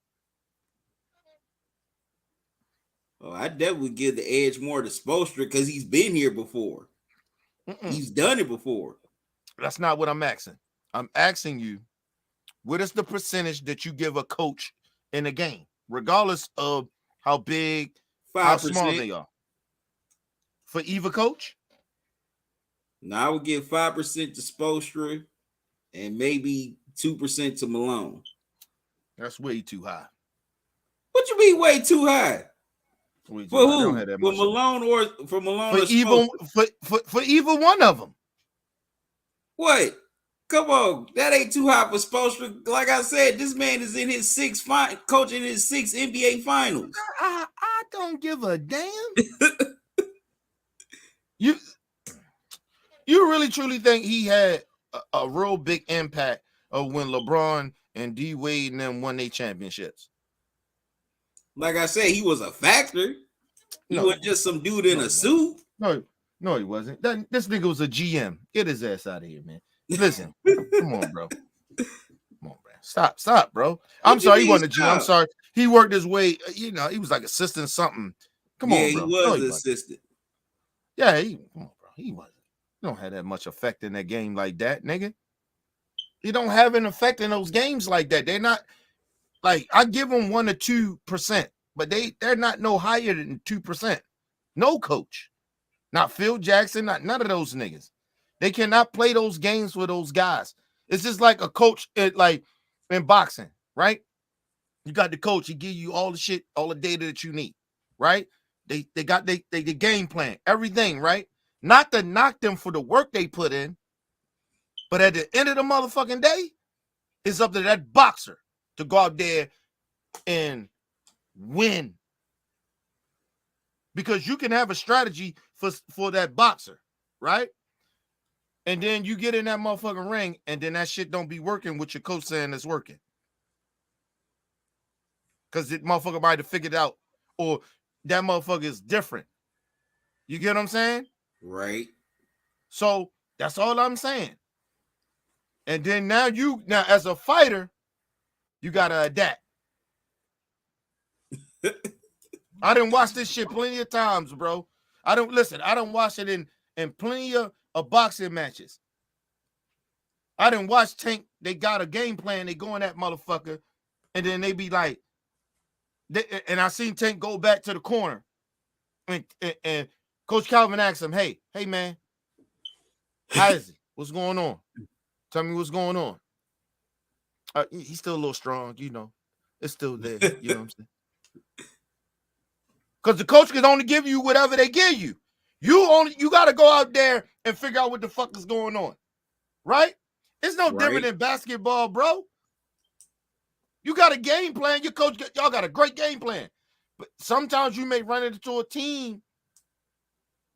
Oh, I definitely give the edge more to Spoelstra because he's been here before. He's done it before. That's not what I'm asking. I'm asking you, what is the percentage that you give a coach in a game, regardless of how big, 5%. How small they are? For either coach? Now I would give 5% to Spoelstra and maybe 2% to Malone. That's way too high. What you mean way too high? For who? For Malone or for Malone for either for either one of them. What? Come on, that ain't too high for Spoelstra. Like I said, this man is in his coaching his 6 NBA finals. I don't give a damn. You really truly think he had a real big impact of when LeBron and D Wade and them won their championships? Like I said, he was a factor. He wasn't just some dude in a suit. No, he wasn't. This nigga was a GM. Get his ass out of here, man. Listen, come on, bro. Come on, bro. Stop, bro. I'm sorry, he wasn't a GM. I'm sorry. He worked his way. He was like assistant something. Come on, bro. He was an assistant. Yeah, come on, bro. He wasn't. He don't have that much effect in that game like that, nigga. He don't have an effect in those games like that. They're not like, I give them 1 or 2%, but they're not no higher than 2%. No coach. Not Phil Jackson, not none of those niggas. They cannot play those games with those guys. It's just like a coach like in boxing, right? You got the coach, he give you all the shit, all the data that you need, right? They got the game plan, everything, right? Not to knock them for the work they put in, but at the end of the motherfucking day, it's up to that boxer to go out there and win. Because you can have a strategy for that boxer, right? And then you get in that motherfucking ring, and then that shit don't be working with your coach saying it's working. Because the motherfucker might have figured out, or that motherfucker is different. You get what I'm saying? Right. So that's all I'm saying. And then now as a fighter, you gotta adapt. I done watched this shit plenty of times, bro. I don't watch it in plenty of boxing matches. I done watch Tank. They got a game plan. They go in that motherfucker, and then they be like, and I seen Tank go back to the corner, and Coach Calvin asked him, "Hey, man, how is it? What's going on? Tell me what's going on." He's still a little strong, It's still there. You know what I'm saying? Because the coach can only give you whatever they give you. You got to go out there and figure out what the fuck is going on, right? It's no different than basketball, bro. You got a game plan. Your coach, y'all got a great game plan. But sometimes you may run into a team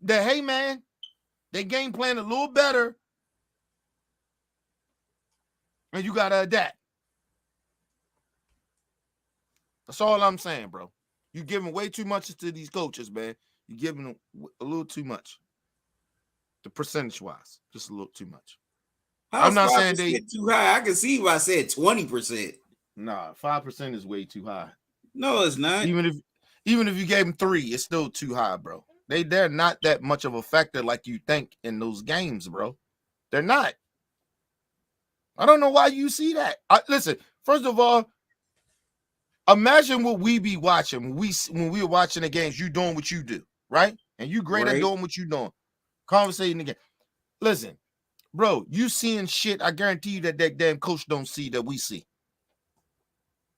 that, hey, man, they game plan a little better, and you got to adapt. That's all I'm saying, bro. You're giving way too much to these coaches, man. You're giving them a little too much. The percentage-wise, just a little too much. I'm not saying they too high. I can see why I said 20%. Nah, 5% is way too high. No, it's not. Even if you gave them 3, it's still too high, bro. They're not that much of a factor like you think in those games, bro. They're not. I don't know why you see that. Listen, first of all, imagine what we be watching when we were watching the games. You doing what you do, right? And you great at doing what you doing. Conversating again. Listen, bro, you seeing shit. I guarantee you that damn coach don't see that we see.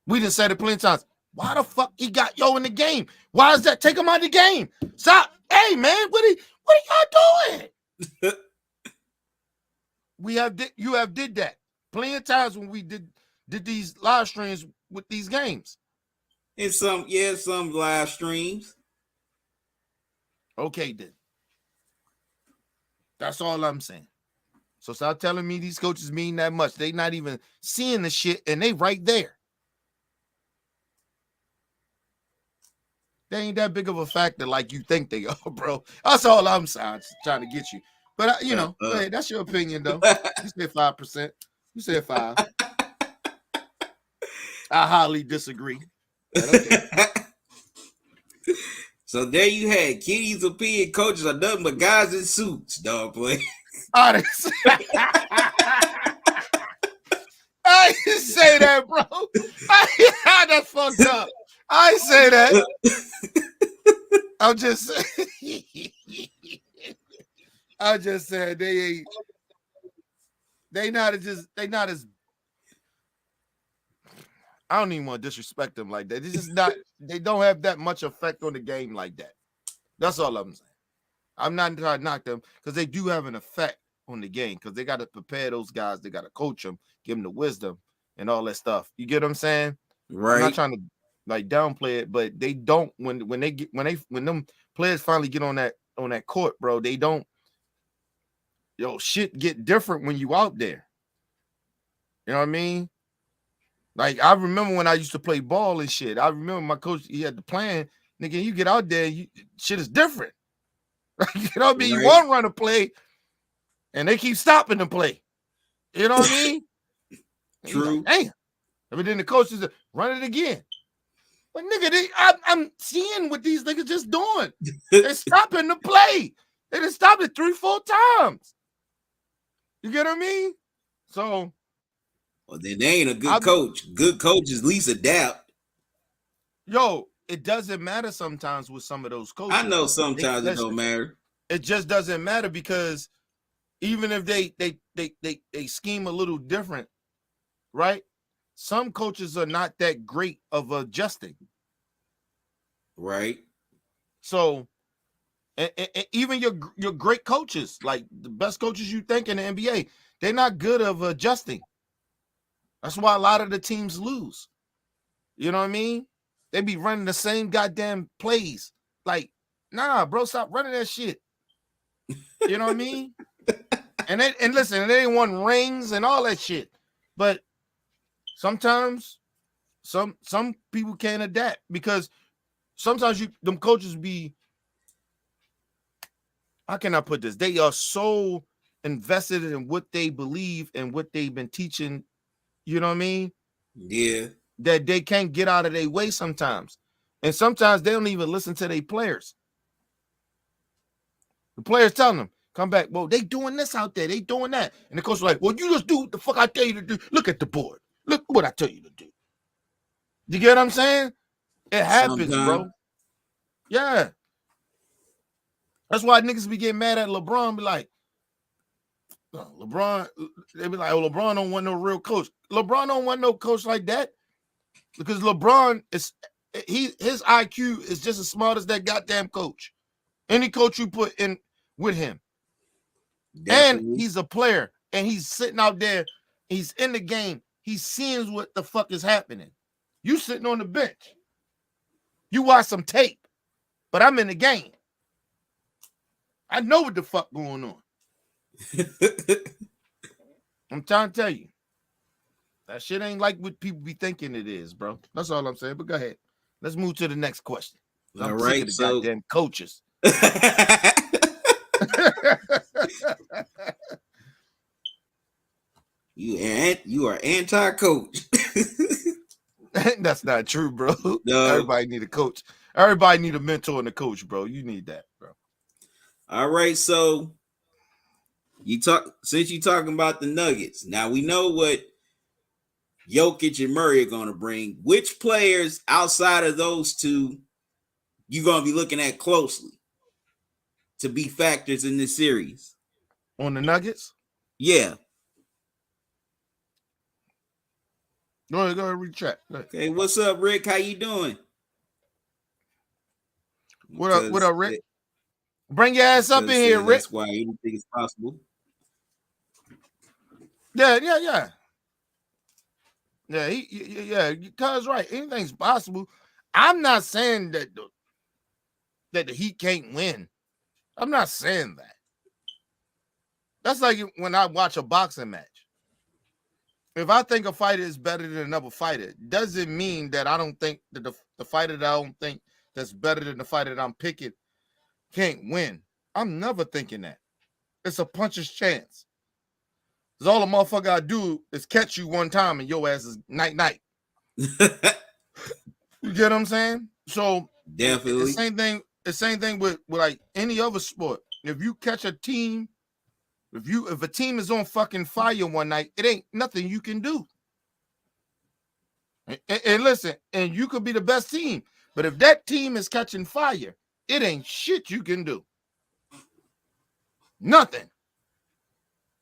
We done said it plenty of times. Why the fuck he got yo in the game? Why is that? Take him out of the game. Stop. Hey, man, what are y'all doing? You have did that plenty of times when we did these live streams with these games. And some live streams. Okay, then. That's all I'm saying. So stop telling me these coaches mean that much. They not even seeing the shit, and they right there. They ain't that big of a factor like you think they are, bro. That's all I'm saying. Trying to get you. But, hey, that's your opinion, though. You said 5%. You said 5. I highly disagree. But okay. So there you had Kitty's opinion. Coaches are nothing but guys in suits, dog play. I didn't say that, bro. That's fucked up. I ain't say that. I'm just saying they not as I don't even want to disrespect them like that. It's just not, they don't have that much effect on the game like that. That's all I'm saying. I'm not trying to knock them because they do have an effect on the game because they got to prepare those guys. They got to coach them, give them the wisdom and all that stuff. You get what I'm saying? Right. I'm not trying to like downplay it, but they don't when them players finally get on that court, bro, they don't, shit get different when you out there. You know what I mean? Like, I remember when I used to play ball and shit. I remember my coach, he had the plan. Nigga, you get out there, shit is different. You know what I mean? Right. You want to run a play, and they keep stopping the play. You know what I mean? True. Like, damn. But then the coach is run it again. But nigga, I'm seeing what these niggas just doing. They're stopping the play. They done stopped it 3-4 times. You get what I mean? So. Well, then they ain't a good coach. Good coaches at least adapt. Yo, it doesn't matter sometimes with some of those coaches. I know sometimes it don't matter. It just doesn't matter because even if they scheme a little different, right? Some coaches are not that great of adjusting. Right. So, and even your great coaches, like the best coaches you think in the NBA, they're not good of adjusting. That's why a lot of the teams lose. You know what I mean? They be running the same goddamn plays. Like, nah, bro, stop running that shit. You know what I mean? And listen, they ain't won rings and all that shit. But sometimes some people can't adapt because sometimes them coaches be, how can I put this? They are so invested in what they believe and what they've been teaching. You know what I mean? Yeah. That they can't get out of their way sometimes. And sometimes they don't even listen to their players. The players telling them, come back. Well, they doing this out there. They doing that. And the coach is like, well, you just do what the fuck I tell you to do. Look at the board. Look what I tell you to do. You get what I'm saying? It happens, bro. Yeah. That's why niggas be getting mad at LeBron. Be like, LeBron, they be like, oh, LeBron don't want no real coach. LeBron don't want no coach like that because LeBron his IQ is just as smart as that goddamn coach. Any coach you put in with him. Definitely. And he's a player and he's sitting out there. He's in the game. He's seeing what the fuck is happening. You sitting on the bench. You watch some tape, but I'm in the game. I know what the fuck going on. I'm trying to tell you. That shit ain't like what people be thinking it is, bro. That's all I'm saying. But go ahead. Let's move to the next question. I'm sick of the goddamn coaches. You are anti-coach. That's not true, bro. No. Everybody need a coach. Everybody need a mentor and a coach, bro. You need that, bro. All right, so since you're talking about the Nuggets, now we know what Jokic and Murray are going to bring. Which players outside of those two you're going to be looking at closely to be factors in this series? On the Nuggets? Yeah. Go ahead, retract. Okay, what's up, Rick? How you doing? What up, Rick? Bring your ass up in here, Rick. That's why anything is possible. Yeah. Yeah, cuz right. Anything's possible. I'm not saying that the Heat can't win. I'm not saying that. That's like when I watch a boxing match. If I think a fighter is better than another fighter, doesn't mean that I don't think that the fighter that I don't think that's better than the fighter that I'm picking can't win. I'm never thinking that. It's a puncher's chance. Because all a motherfucker I do is catch you one time and your ass is night-night. You get what I'm saying? So definitely the same thing. The same thing with like any other sport. If you catch a team, if a team is on fucking fire one night, it ain't nothing you can do. And listen, and you could be the best team, but if that team is catching fire, it ain't shit you can do. Nothing.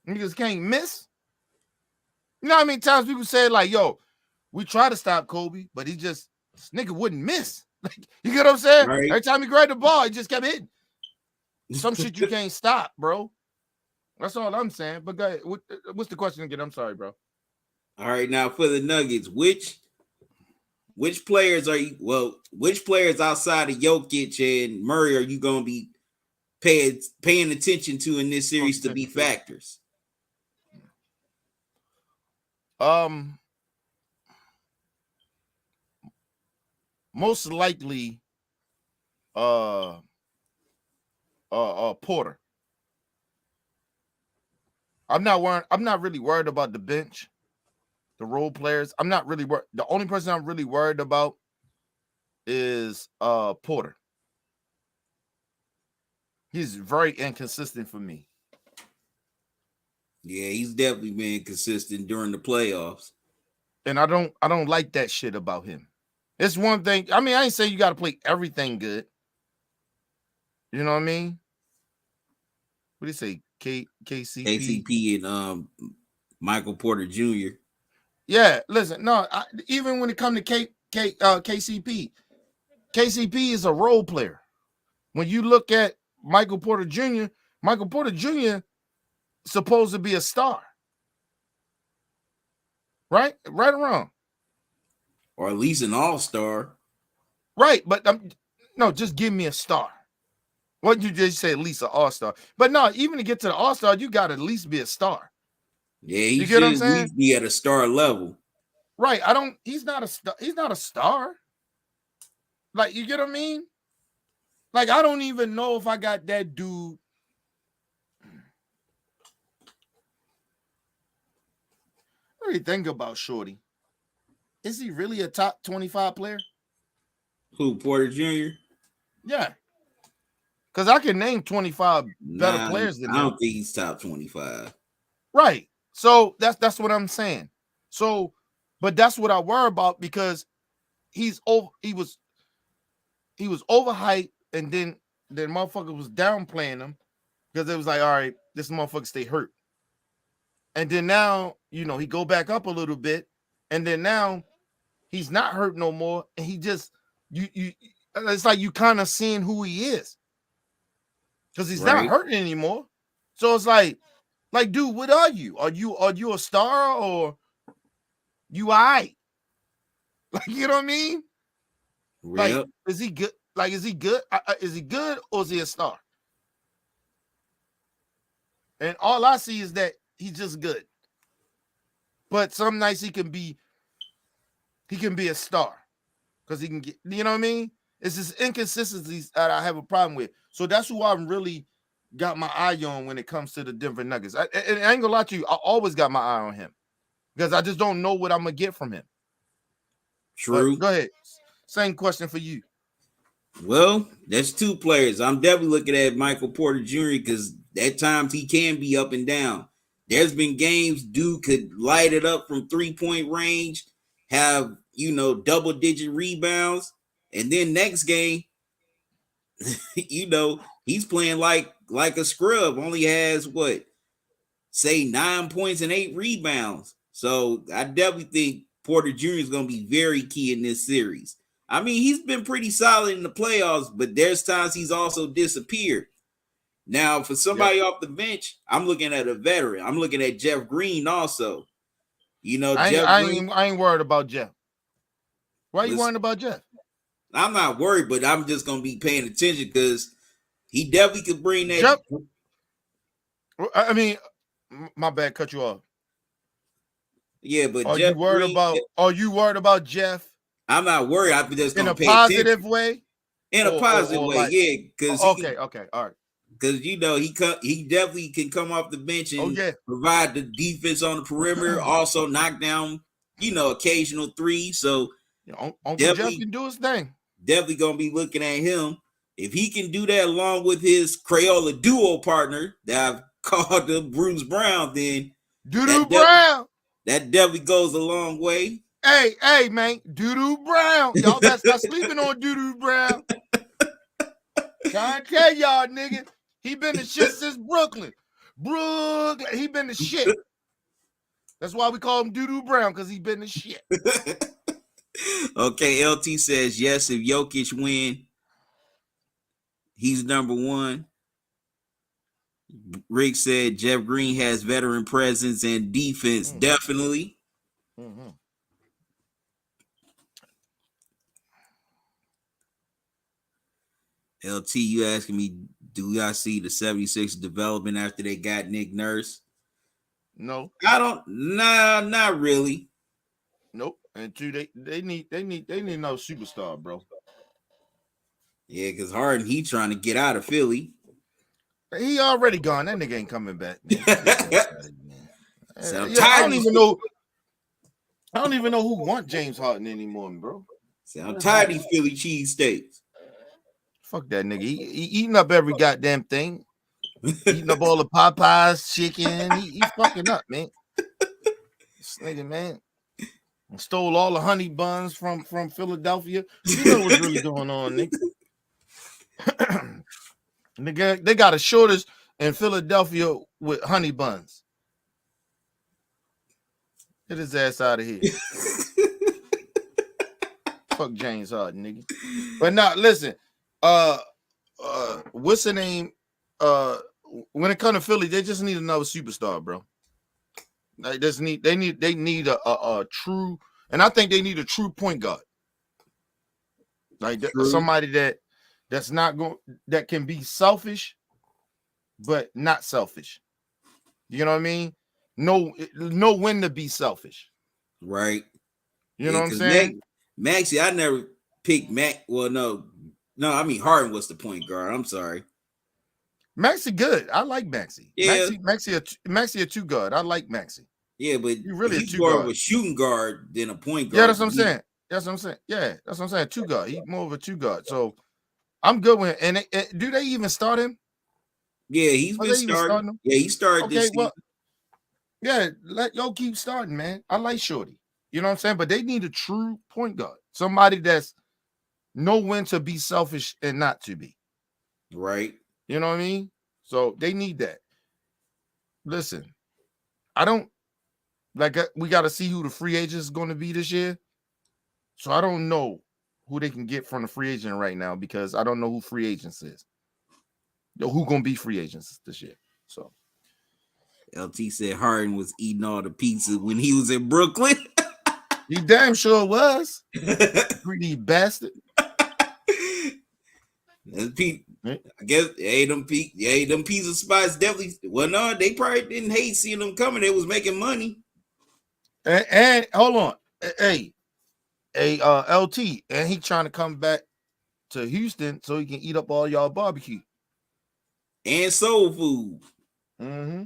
Niggas can't miss. You know how many times people say, like, yo, we try to stop Kobe, but this nigga wouldn't miss. Like, you get what I'm saying? right. Every time he grabbed the ball, he just kept hitting. Some shit you can't stop, bro. That's all I'm saying. But go ahead. What's the question again? I'm sorry, bro. All right, now for the Nuggets, which players which players outside of Jokic and Murray are you going to be paying attention to in this series to be factors? Most likely Porter. I'm not really worried about the bench, the role players. I'm not really worried. The only person I'm really worried about is Porter. He's very inconsistent for me. Yeah, he's definitely been consistent during the playoffs. And I don't like that shit about him. It's one thing. I mean, I ain't saying you got to play everything good. You know what I mean? What do you say? KCP? KCP and Michael Porter Jr. Yeah, listen, no, even when it comes to KCP, KCP is a role player. When you look at Michael Porter Jr., Michael Porter Jr. supposed to be a star. Right? Right or wrong? Or at least an all-star. Right, but no, just give me a star. What you just say, at least an all-star. But no, even to get to the all-star, you got to at least be a star. Yeah, he should at least be at a star level. Right. He's not a star. He's not a star. Like, you get what I mean? Like, I don't even know if I got that dude. What do you think about Shorty? Is he really a top 25 player? Who, Porter Jr.? Yeah. Because I can name 25 better players than him. I don't think he's top 25. Right. So that's what I'm saying. So, but that's what I worry about because he was overhyped, and then motherfucker was downplaying him because it was like, all right, this motherfucker stay hurt. And then now, he go back up a little bit, and then now he's not hurt no more, and he just it's like you kind of seeing who he is. Because he's not hurting anymore. So it's like, dude, what are you? Are you a star or you all right? Like, you know what I mean? Like, is he good? Like, is he good? Is he good or is he a star? And all I see is that he's just good. But some nights he can be a star because he can get, you know what I mean? It's just inconsistencies that I have a problem with. So that's who I'm really got my eye on when it comes to the Denver Nuggets. I ain't gonna lie to you, I always got my eye on him because I just don't know what I'm gonna get from him. True. But go ahead. Same question for you. Well, that's two players. I'm definitely looking at Michael Porter Jr. because at times he can be up and down. There's been games dude could light it up from 3-point range, have, double-digit rebounds, and then next game, he's playing like a scrub, only has 9 points and 8 rebounds. So I definitely think Porter Jr. is going to be very key in this series. I mean, he's been pretty solid in the playoffs, but there's times he's also disappeared. Now, for somebody off the bench, I'm looking at a veteran. I'm looking at Jeff Green also. I ain't worried about Jeff. Why are you worried about Jeff? I'm not worried, but I'm just going to be paying attention because he definitely could bring that. Jeff, I mean, my bad, cut you off. Yeah, but are you worried about Jeff? I'm not worried. I'm just in a positive way. In a positive way, yeah. Because okay, all right. Because he definitely can come off the bench and provide the defense on the perimeter. Also knock down occasional three. So Uncle Jeff can do his thing. Definitely gonna be looking at him. If he can do that along with his Crayola duo partner that I've called the Bruce Brown, then Doo-Doo Brown. That definitely goes a long way. Hey, man, Doo-Doo Brown. Y'all better stop sleeping on Doo-Doo Brown. Trying to tell y'all, nigga, he been the shit since Brooklyn. He been the shit. That's why we call him Doo-Doo Brown, because he been the shit. Okay, LT says yes. If Jokic win, he's number one. Rick said Jeff Green has veteran presence and defense. Definitely. Mm-hmm. LT, you asking me, do y'all see the 76 development after they got Nick Nurse? No. I don't. Nah, not really. Nope. And two, they need another superstar, bro. Yeah, because Harden, he trying to get out of Philly. He already gone. That nigga ain't coming back, man. So I don't even know. I don't even know who want James Harden anymore, bro. I'm tired of these Philly cheesesteaks. Fuck that nigga. He eating up every goddamn thing. Eating up all the Popeyes chicken. He fucking up, man. This nigga, man. Stole all the honey buns from Philadelphia. You know what's really going on, nigga. Nigga, they got a shortage in Philadelphia with honey buns. Get his ass out of here. Fuck James Harden, nigga. But now, listen. What's the name? When it comes to Philly, they just need another superstar, bro. They need a true, and I think they need a true point guard. Like somebody that's not going, that can be selfish, but not selfish. You know what I mean? Know when to be selfish. Right. You know what I'm saying? Maxie, I never picked Mac. Well, no, I mean Harden was the point guard. I'm sorry. Maxie good. I like Maxie. Yeah. Maxie a two guard. I like Maxie. Yeah, but you really he's more of a shooting guard than a point guard. Yeah, that's what I'm saying. That's what I'm saying. Yeah, that's what I'm saying. Two guard. He's more of a two guard. So I'm good with him. And do they even start him? Yeah, he's been starting him. Yeah, he started this season. Yeah, let y'all keep starting, man. I like Shorty. You know what I'm saying? But they need a true point guard. Somebody that's know when to be selfish and not to be. Right. You know what I mean? So they need that. Listen, we got to see who the free agent is going to be this year. So I don't know who they can get from the free agent right now because I don't know who free agents is. Who going to be free agents this year. So LT said Harden was eating all the pizza when he was in Brooklyn. He damn sure was. Greedy bastard. I guess them pizza spots definitely. Well, no, they probably didn't hate seeing them coming. They was making money. And hold on, LT, and he trying to come back to Houston so he can eat up all y'all barbecue and soul food. Mm-hmm.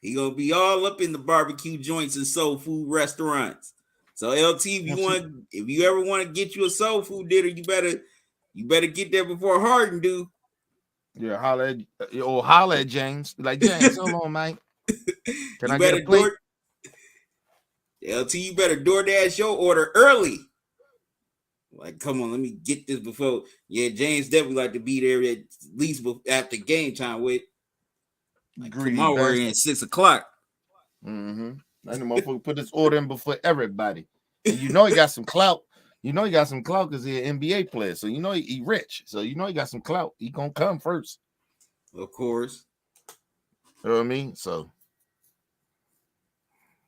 He gonna be all up in the barbecue joints and soul food restaurants. So LT, if you ever want to get you a soul food dinner, you better get there before Harden do. Yeah, holler at James. Like, James, hold on, Mike. Can I get a plate? LT, you better DoorDash your order early. Like, come on, let me get this before. Yeah, James definitely like to be there at least after game time with. Like, put my order in at 6 o'clock. Mm-hmm. That motherfucker put his order in before everybody. And you know he got some clout. You know he got some clout because he's an NBA player. So you know he rich. So you know he got some clout. He gonna come first. Of course. You know what I mean? So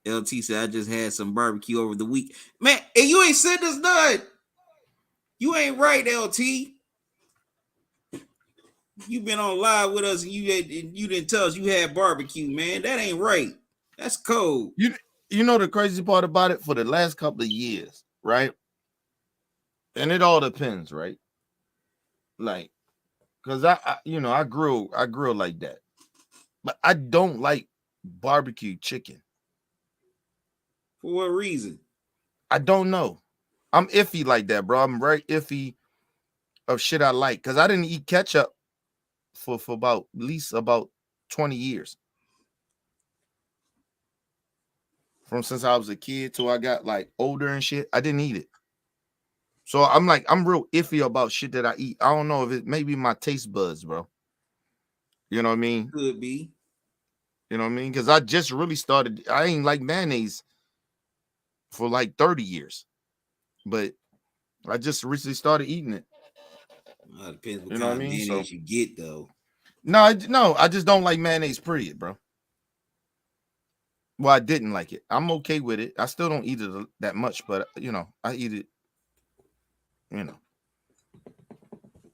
LT said, I just had some barbecue over the week. Man, and you ain't sent us none. You ain't right, LT. You been on live with us and you didn't tell us you had barbecue, man. That ain't right. That's cold. You know the crazy part about it, for the last couple of years, right? And it all depends, right? Like, because I grill like that. But I don't like barbecue chicken. For what reason? I don't know. I'm iffy like that, bro. I'm very iffy of shit I like because I didn't eat ketchup for about at least about 20 years. From since I was a kid till I got like older and shit, I didn't eat it. So I'm real iffy about shit that I eat. I don't know if it maybe my taste buds, bro. You know what I mean? Could be. You know what I mean? Because I just really started. I ain't like mayonnaise for like 30 years, but I just recently started eating it. Depends what You know what I kind of mean? So mayonnaise you get, though. no, I just don't like mayonnaise. Period, bro. Well, I didn't like it. I'm okay with it. I still don't eat it that much, but you know, I eat it. You know.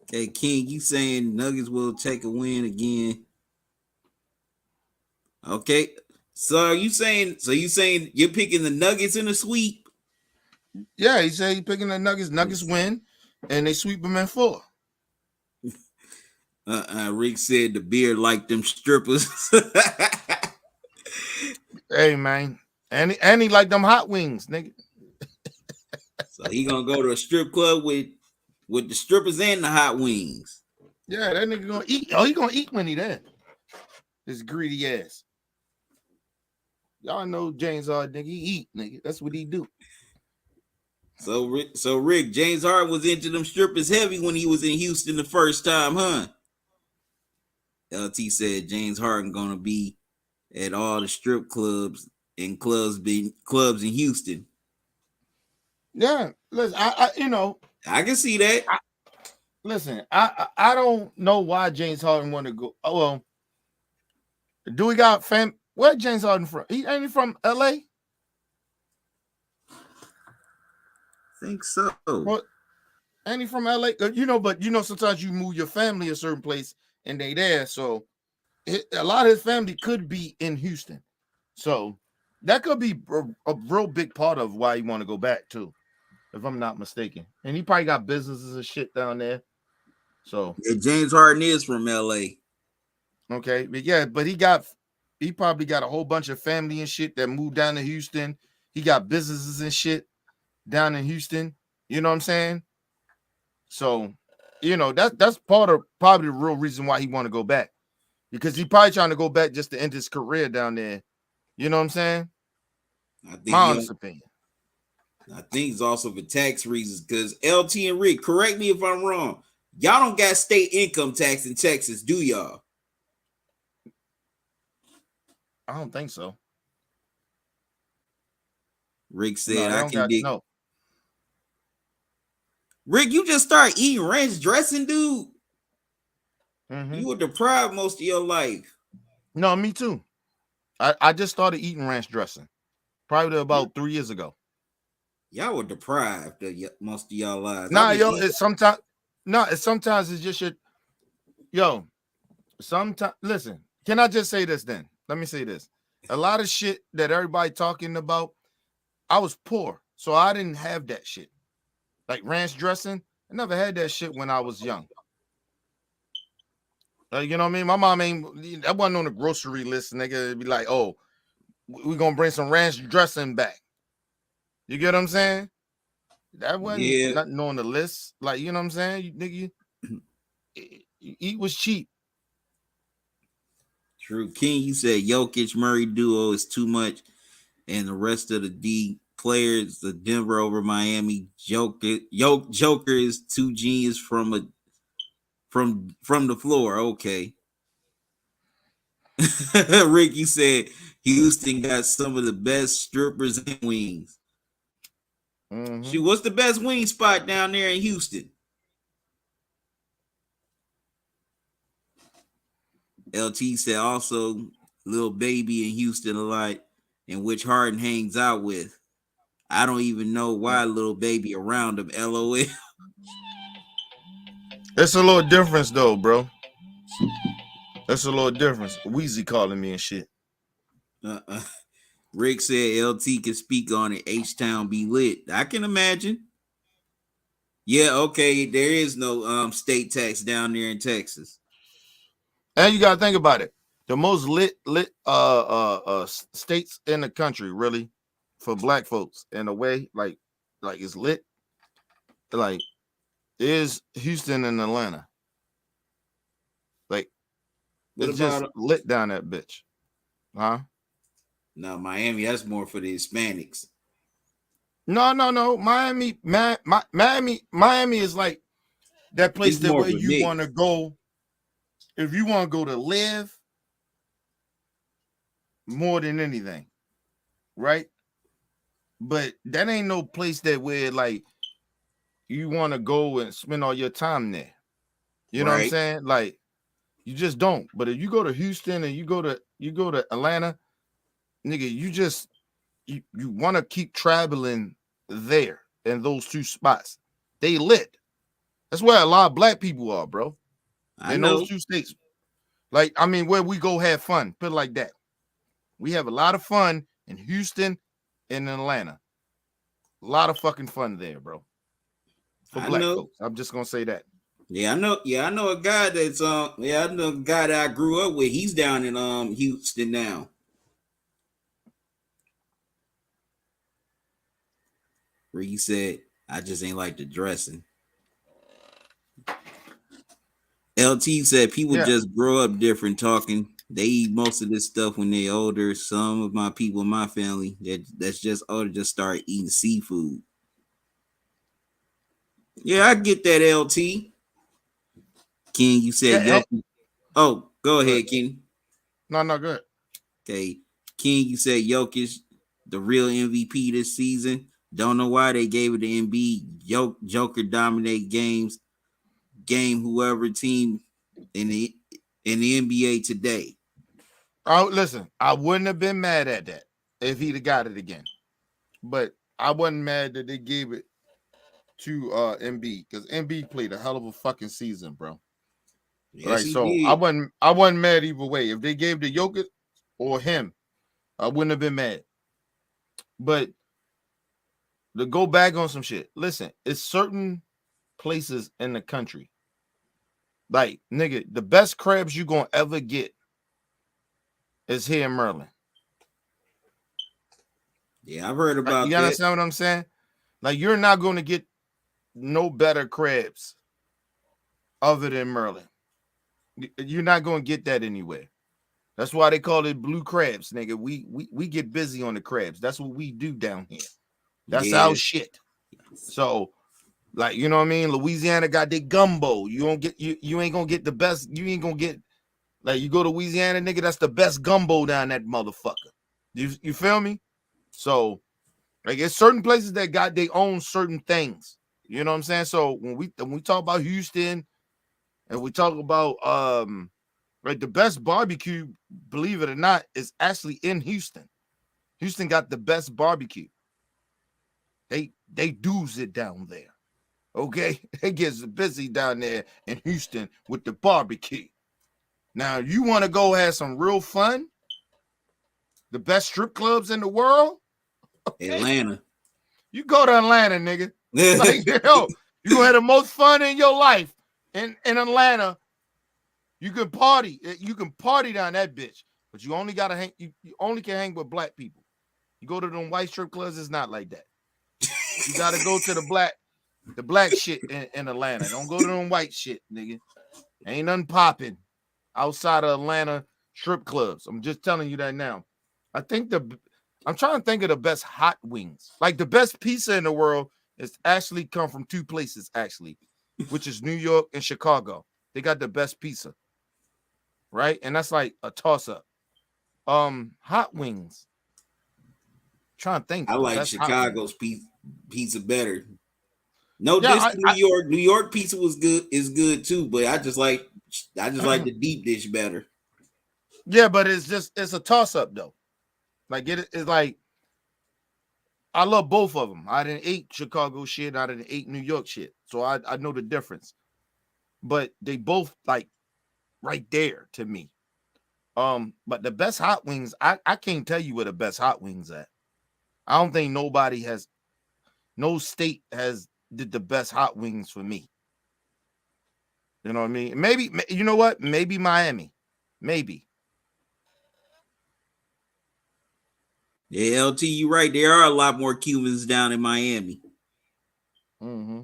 Hey, King, you saying Nuggets will take a win again? Okay. So you saying you're picking the Nuggets in a sweep? Yeah, he said he's picking the Nuggets. Nuggets win, and they sweep them in 4. Rick said the beard like them strippers. Hey man, and he like them hot wings, nigga. So he gonna go to a strip club with the strippers and the hot wings. Yeah, that nigga gonna eat. Oh, he gonna eat when he there. His greedy ass. Y'all know James Harden, nigga. He eat, nigga. That's what he do. So Rick, James Harden was into them strippers heavy when he was in Houston the first time, huh? LT said James Harden gonna be at all the strip clubs and clubs in Houston. Yeah, listen, I you know, I can see that. Listen, I don't know why James Harden want to go. Oh well, do we got fam? Where James Harden from? Ain't he from LA? Think so. Well, ain't he from LA? You know, but you know, sometimes you move your family a certain place and they there. So a lot of his family could be in Houston. So that could be a real big part of why he want to go back too, if I'm not mistaken. And he probably got businesses and shit down there. So yeah, James Harden is from LA. Okay, but yeah, but he probably got a whole bunch of family and shit that moved down to Houston. He got businesses and shit down in Houston. You know what I'm saying? So, you know, that's part of probably the real reason why he want to go back. Because he probably trying to go back just to end his career down there. You know what I'm saying? My honest opinion. I think it's also for tax reasons because LT and Rick, correct me if I'm wrong. Y'all don't got state income tax in Texas, do y'all? I don't think so. Rick said, no, I can dig. No. Rick, you just start eating ranch dressing, dude. Mm-hmm. You were deprived most of your life. No, me too. I just started eating ranch dressing probably about 3 years ago. Y'all were deprived of most of y'all lives. Nah, yo, it's sometimes it's just your sometimes listen, can I just say this then? Let me say this. A lot of shit that everybody talking about, I was poor, so I didn't have that shit. Like ranch dressing, I never had that shit when I was young. You know what I mean? My mom that wasn't on the grocery list, nigga. It'd be like, oh, we're gonna bring some ranch dressing back. You get what I'm saying? That wasn't nothing on the list. Like, you know what I'm saying? Nigga, eat was cheap. True. King, you said Jokic Murray duo is too much, and the rest of the D players, the Denver over Miami, Joker is too genius from the floor. Okay. Ricky said Houston got some of the best strippers and wings. Mm-hmm. What's the best wing spot down there in Houston? LT said also Lil Baby in Houston a lot, and which Harden hangs out with. I don't even know why Lil Baby around him. LOL. It's a little difference though, bro. That's a little difference. Weezy calling me and shit. Rick said LT can speak on it. H-Town be lit. I can imagine. Yeah, okay. There is no state tax down there in Texas. And you gotta think about it. The most lit states in the country, really, for black folks in a way, like like it's lit. Like, is Houston and Atlanta. Like, what it's just about lit down that bitch. Huh? no Miami? That's more for the Hispanics. No. Miami is like that place It's that more where of a you want to mix. go. If you want to go to live more than anything, right? But that ain't no place that where like you want to go and spend all your time there. You know what I'm Right. saying? Like, you just don't. But if you go to Houston and you go to Atlanta, nigga, you want to keep traveling there in those two spots. They lit. That's where a lot of black people are, bro. I In those know. two states. Like, I mean, where we go have fun. Put it like that. We have a lot of fun in Houston and in Atlanta. A lot of fucking fun there, bro. For I black know. folks. I'm just gonna say that. Yeah, I know. Yeah, I know a guy that's I know a guy that I grew up with. He's down in Houston now. Where he said, I just ain't like the dressing. LT said people Yeah. just grow up different talking. They eat most of this stuff when they're older. Some of my people in my family that's just older just start eating seafood. Yeah, I get that, LT. King, you said Yeah. Jokic. Oh, go Good. ahead, King. No, good. Okay. King, you said Jokic, the real MVP this season. Don't know why they gave it to Embiid. Joker dominate games. Game whoever team in the NBA today. Oh, listen, I wouldn't have been mad at that if he'd have got it again. But I wasn't mad that they gave it to Embiid because Embiid played a hell of a fucking season, bro. Yes, Right. he So did. I wasn't mad either way. If they gave the Jokic or him, I wouldn't have been mad. But to go back on some shit, listen, it's certain places in the country. Like, nigga, the best crabs you gonna ever get is here in Maryland. Yeah, I've heard Like, about you that. understand what I'm saying? Like, you're not gonna get no better crabs other than Maryland. You're not gonna get that anywhere. That's why they call it blue crabs, nigga. We get busy on the crabs. That's what we do down here. That's our Yeah. shit. So, like, you know what I mean? Louisiana got their gumbo. You don't get you ain't gonna get the best. You ain't gonna get like you go to Louisiana, nigga. That's the best gumbo down that motherfucker. You feel me? So, like, it's certain places that got their own certain things. You know what I'm saying? So when we talk about Houston and we talk about like the best barbecue, believe it or not, is actually in Houston. Houston got the best barbecue. They do's it down there. Okay, it gets busy down there in Houston with the barbecue. Now, you want to go have some real fun? The best strip clubs in the world? Okay. Atlanta. You go to Atlanta, nigga. Like, yo, you gonna have the most fun in your life in Atlanta. You can party. You can party down that bitch, but you only gotta hang. You only can hang with black people. You go to them white strip clubs, it's not like that. You gotta go to the black shit in Atlanta. Don't go to them white shit, nigga. Ain't nothing popping outside of Atlanta strip clubs. I'm just telling you that now. I'm trying to think of the best hot wings. Like, the best pizza in the world is actually come from two places, actually, which is New York and Chicago. They got the best pizza, right? And that's like a toss-up. Hot wings. Trying to think I the like best hot wings. Chicago's pizza better. No Yeah, diss to New York. New York pizza is good too, but I just like the deep dish better. yeah, but it's a toss-up though. Like, it's like I love both of them. I didn't eat Chicago shit. I didn't eat New York shit. So I know the difference. But they both like right there to me. But the best hot wings, I can't tell you where the best hot wings at. I don't think no state has did the best hot wings for me. You know what I mean? Maybe, you know what? Maybe Miami. Maybe. Yeah, LT, you right. There are a lot more Cubans down in Miami. Mm-hmm.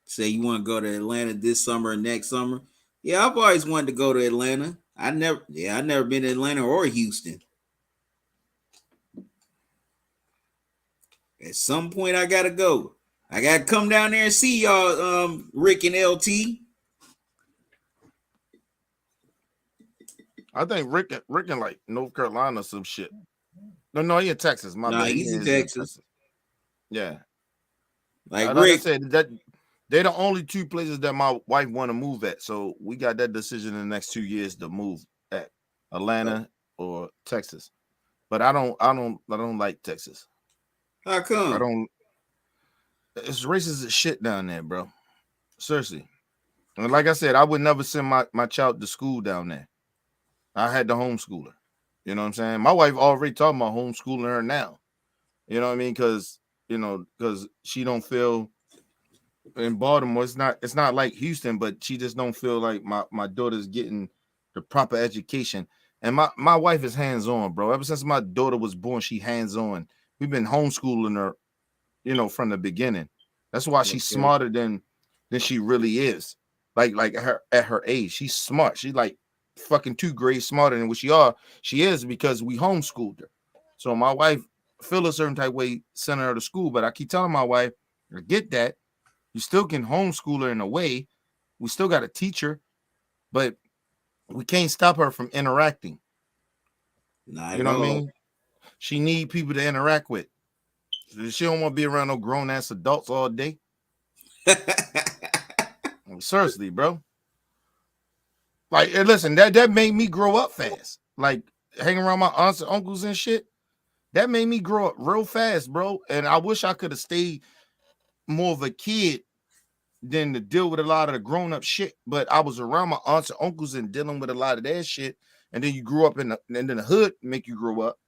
Say you want to go to Atlanta this summer or next summer. Yeah, I've always wanted to go to Atlanta. I never been to Atlanta or Houston. At some point, I gotta go. I gotta come down there and see y'all, Rick and LT. I think Rick in like North Carolina or some shit. No, he in Texas. My Nah, bad. he's He in is in Texas. Texas. Yeah. Like Like I Rick, said, that they're the only two places that my wife want to move at. So we got that decision in the next 2 years to move at Atlanta or Texas. But I don't like Texas. how I come? don't. It's racist as shit down there, bro. Seriously. And like I said, I would never send my child to school down there. I had to homeschool her. You know what I'm saying? My wife already talking about homeschooling her now. You know what I mean? Because she don't feel in Baltimore. It's not like Houston, but she just don't feel like my daughter's getting the proper education. And my wife is hands on, bro. Ever since my daughter was born, she hands on. We've been homeschooling her, from the beginning. That's why she's Okay. smarter than she really is. Like her at her age, she's smart. She's like fucking 2 grades smarter than what she is because we homeschooled her. So my wife feel a certain type way sending her to school, but I keep telling my wife, I get that. You still can homeschool her in a way. We still got to teach her, but we can't stop her from interacting. Not You at know what I all. mean? She need people to interact with. She don't want to be around no grown ass adults all day. Seriously, bro. Like, and listen, that made me grow up fast. Like hanging around my aunts and uncles and shit. That made me grow up real fast, bro. And I wish I could have stayed more of a kid than to deal with a lot of the grown-up shit. But I was around my aunts and uncles and dealing with a lot of that shit. And then you grew up and then the hood make you grow up.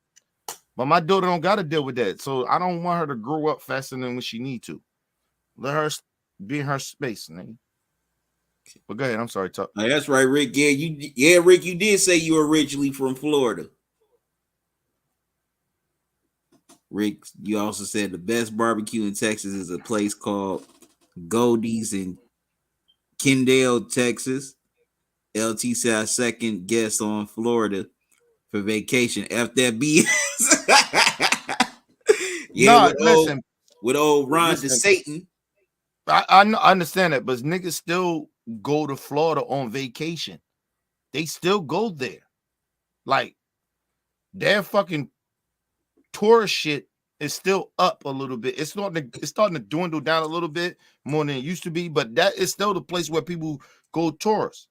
But my daughter don't got to deal with that. So I don't want her to grow up faster than when she need to. Let her be in her space, nigga. But go ahead. I'm sorry, talk. Oh, that's right, Rick. Yeah, Rick, you did say you were originally from Florida. Rick, you also said the best barbecue in Texas is a place called Goldie's in Kendall, Texas. LT said I second guest on Florida for vacation. F that BS. Yeah, Nah, listen, with old Ron listen. DeSatan. I understand that, but niggas still go to Florida on vacation. They still go there. Like their fucking tourist shit is still up a little bit. It's starting to dwindle down a little bit more than it used to be, but that is still the place where people go tourists.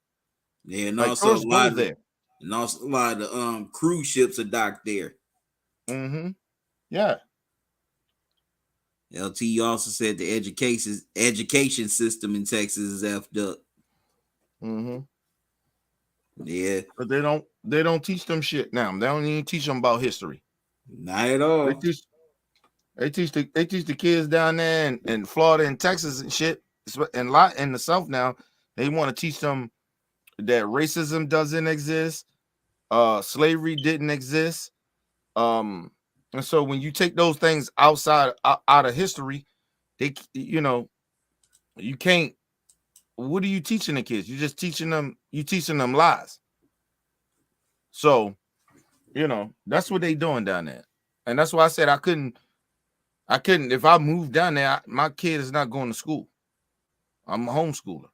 Yeah, and Like also tourists go there. a lot of cruise ships are docked there. Mm-hmm. Yeah. LT also said the education system in Texas is effed up. Mm-hmm. Yeah, But they don't teach them shit now. They don't even teach them about history. not at They all. teach the kids down there in Florida and Texas and shit. And a lot in the South now, they want to teach them that racism doesn't exist, slavery didn't exist. And so when you take those things out of history, you can't. What are you teaching the kids? You're just teaching them lies. So that's what they doing down there, and that's why I said I couldn't. If I moved down there, my kid is not going to school. I'm a homeschooler.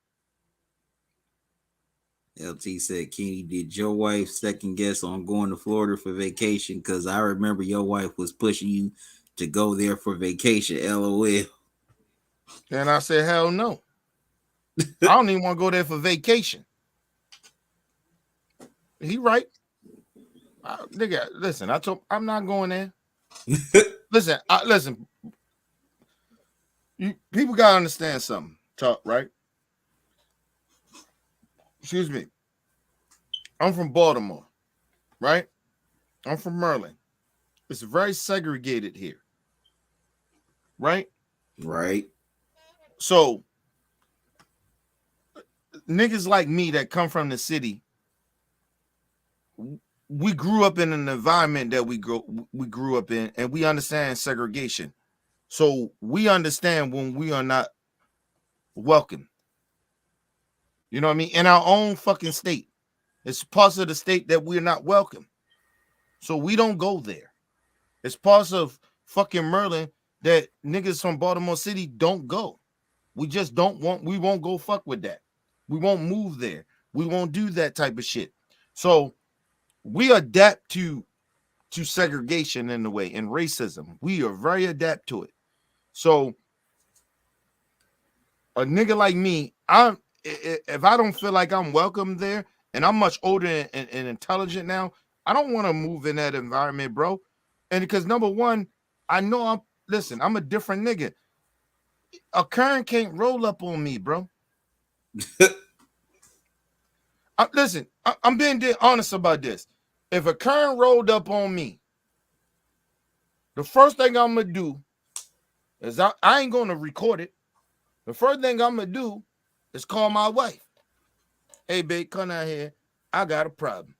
LT said, Kenny, did your wife second guess on going to Florida for vacation? Because I remember your wife was pushing you to go there for vacation. LOL. And I said, hell no. I don't even want to go there for vacation. He right. Nigga, listen, I'm not going there. Listen. People gotta understand something. Talk, right? Excuse me. I'm from Baltimore, right? I'm from Maryland. It's very segregated here, right? Right. So niggas like me that come from the city, we grew up in an environment that we grew up in, and we understand segregation. So we understand when we are not welcome. You know what I mean? In our own fucking state. It's parts of the state that we're not welcome. So we don't go there. It's parts of fucking Maryland that niggas from Baltimore City don't go. We just we won't go fuck with that. We won't move there. We won't do that type of shit. So we adapt to segregation in a way, and racism. We are very adept to it. So a nigga like me, if I don't feel like I'm welcome there, and I'm much older and intelligent now, I don't want to move in that environment, bro. And because number one, I know I'm a different nigga. A Kern can't roll up on me, bro. Listen, I'm being honest about this. If a Kern rolled up on me, the first thing I'm gonna do is I ain't gonna record it. The first thing I'm gonna do is call my wife. Hey, babe, come out here. I got a problem.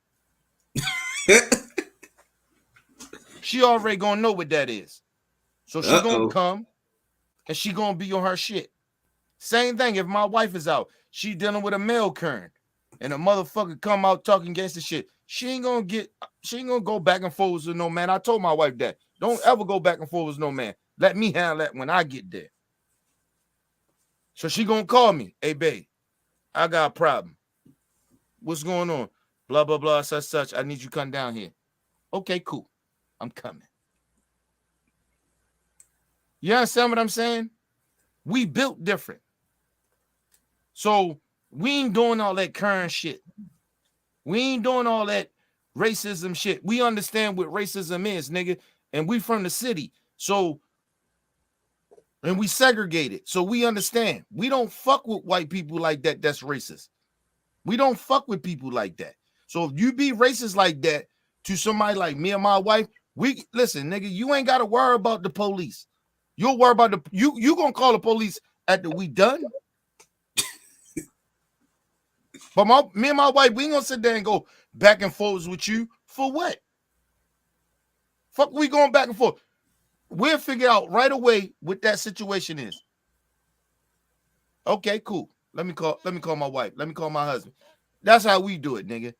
She already gonna know what that is. So she gonna come and she gonna be on her shit. Same thing if my wife is out. She dealing with a male Kern and a motherfucker come out talking gangster shit. She ain't gonna go back and forth with no man. I told my wife that. Don't ever go back and forth with no man. Let me handle that when I get there. So she gonna call me. Hey, babe, I got a problem. What's going on? Blah, blah, blah, such. I need you to come down here. Okay, cool. I'm coming. You understand what I'm saying? We built different. So we ain't doing all that current shit. We ain't doing all that racism shit. We understand what racism is, nigga. And we from the city. So, and we segregated. So we understand. We don't fuck with white people like that. That's racist. We don't fuck with people like that. So if you be racist like that to somebody like me and my wife, listen, nigga, you ain't got to worry about the police. You'll worry about you gonna call the police after we done. But me and my wife, we ain't gonna sit there and go back and forth with you for what? Fuck, we going back and forth. We'll figure out right away what that situation is. Okay, cool. Let me call my wife. Let me call my husband. That's how we do it, nigga.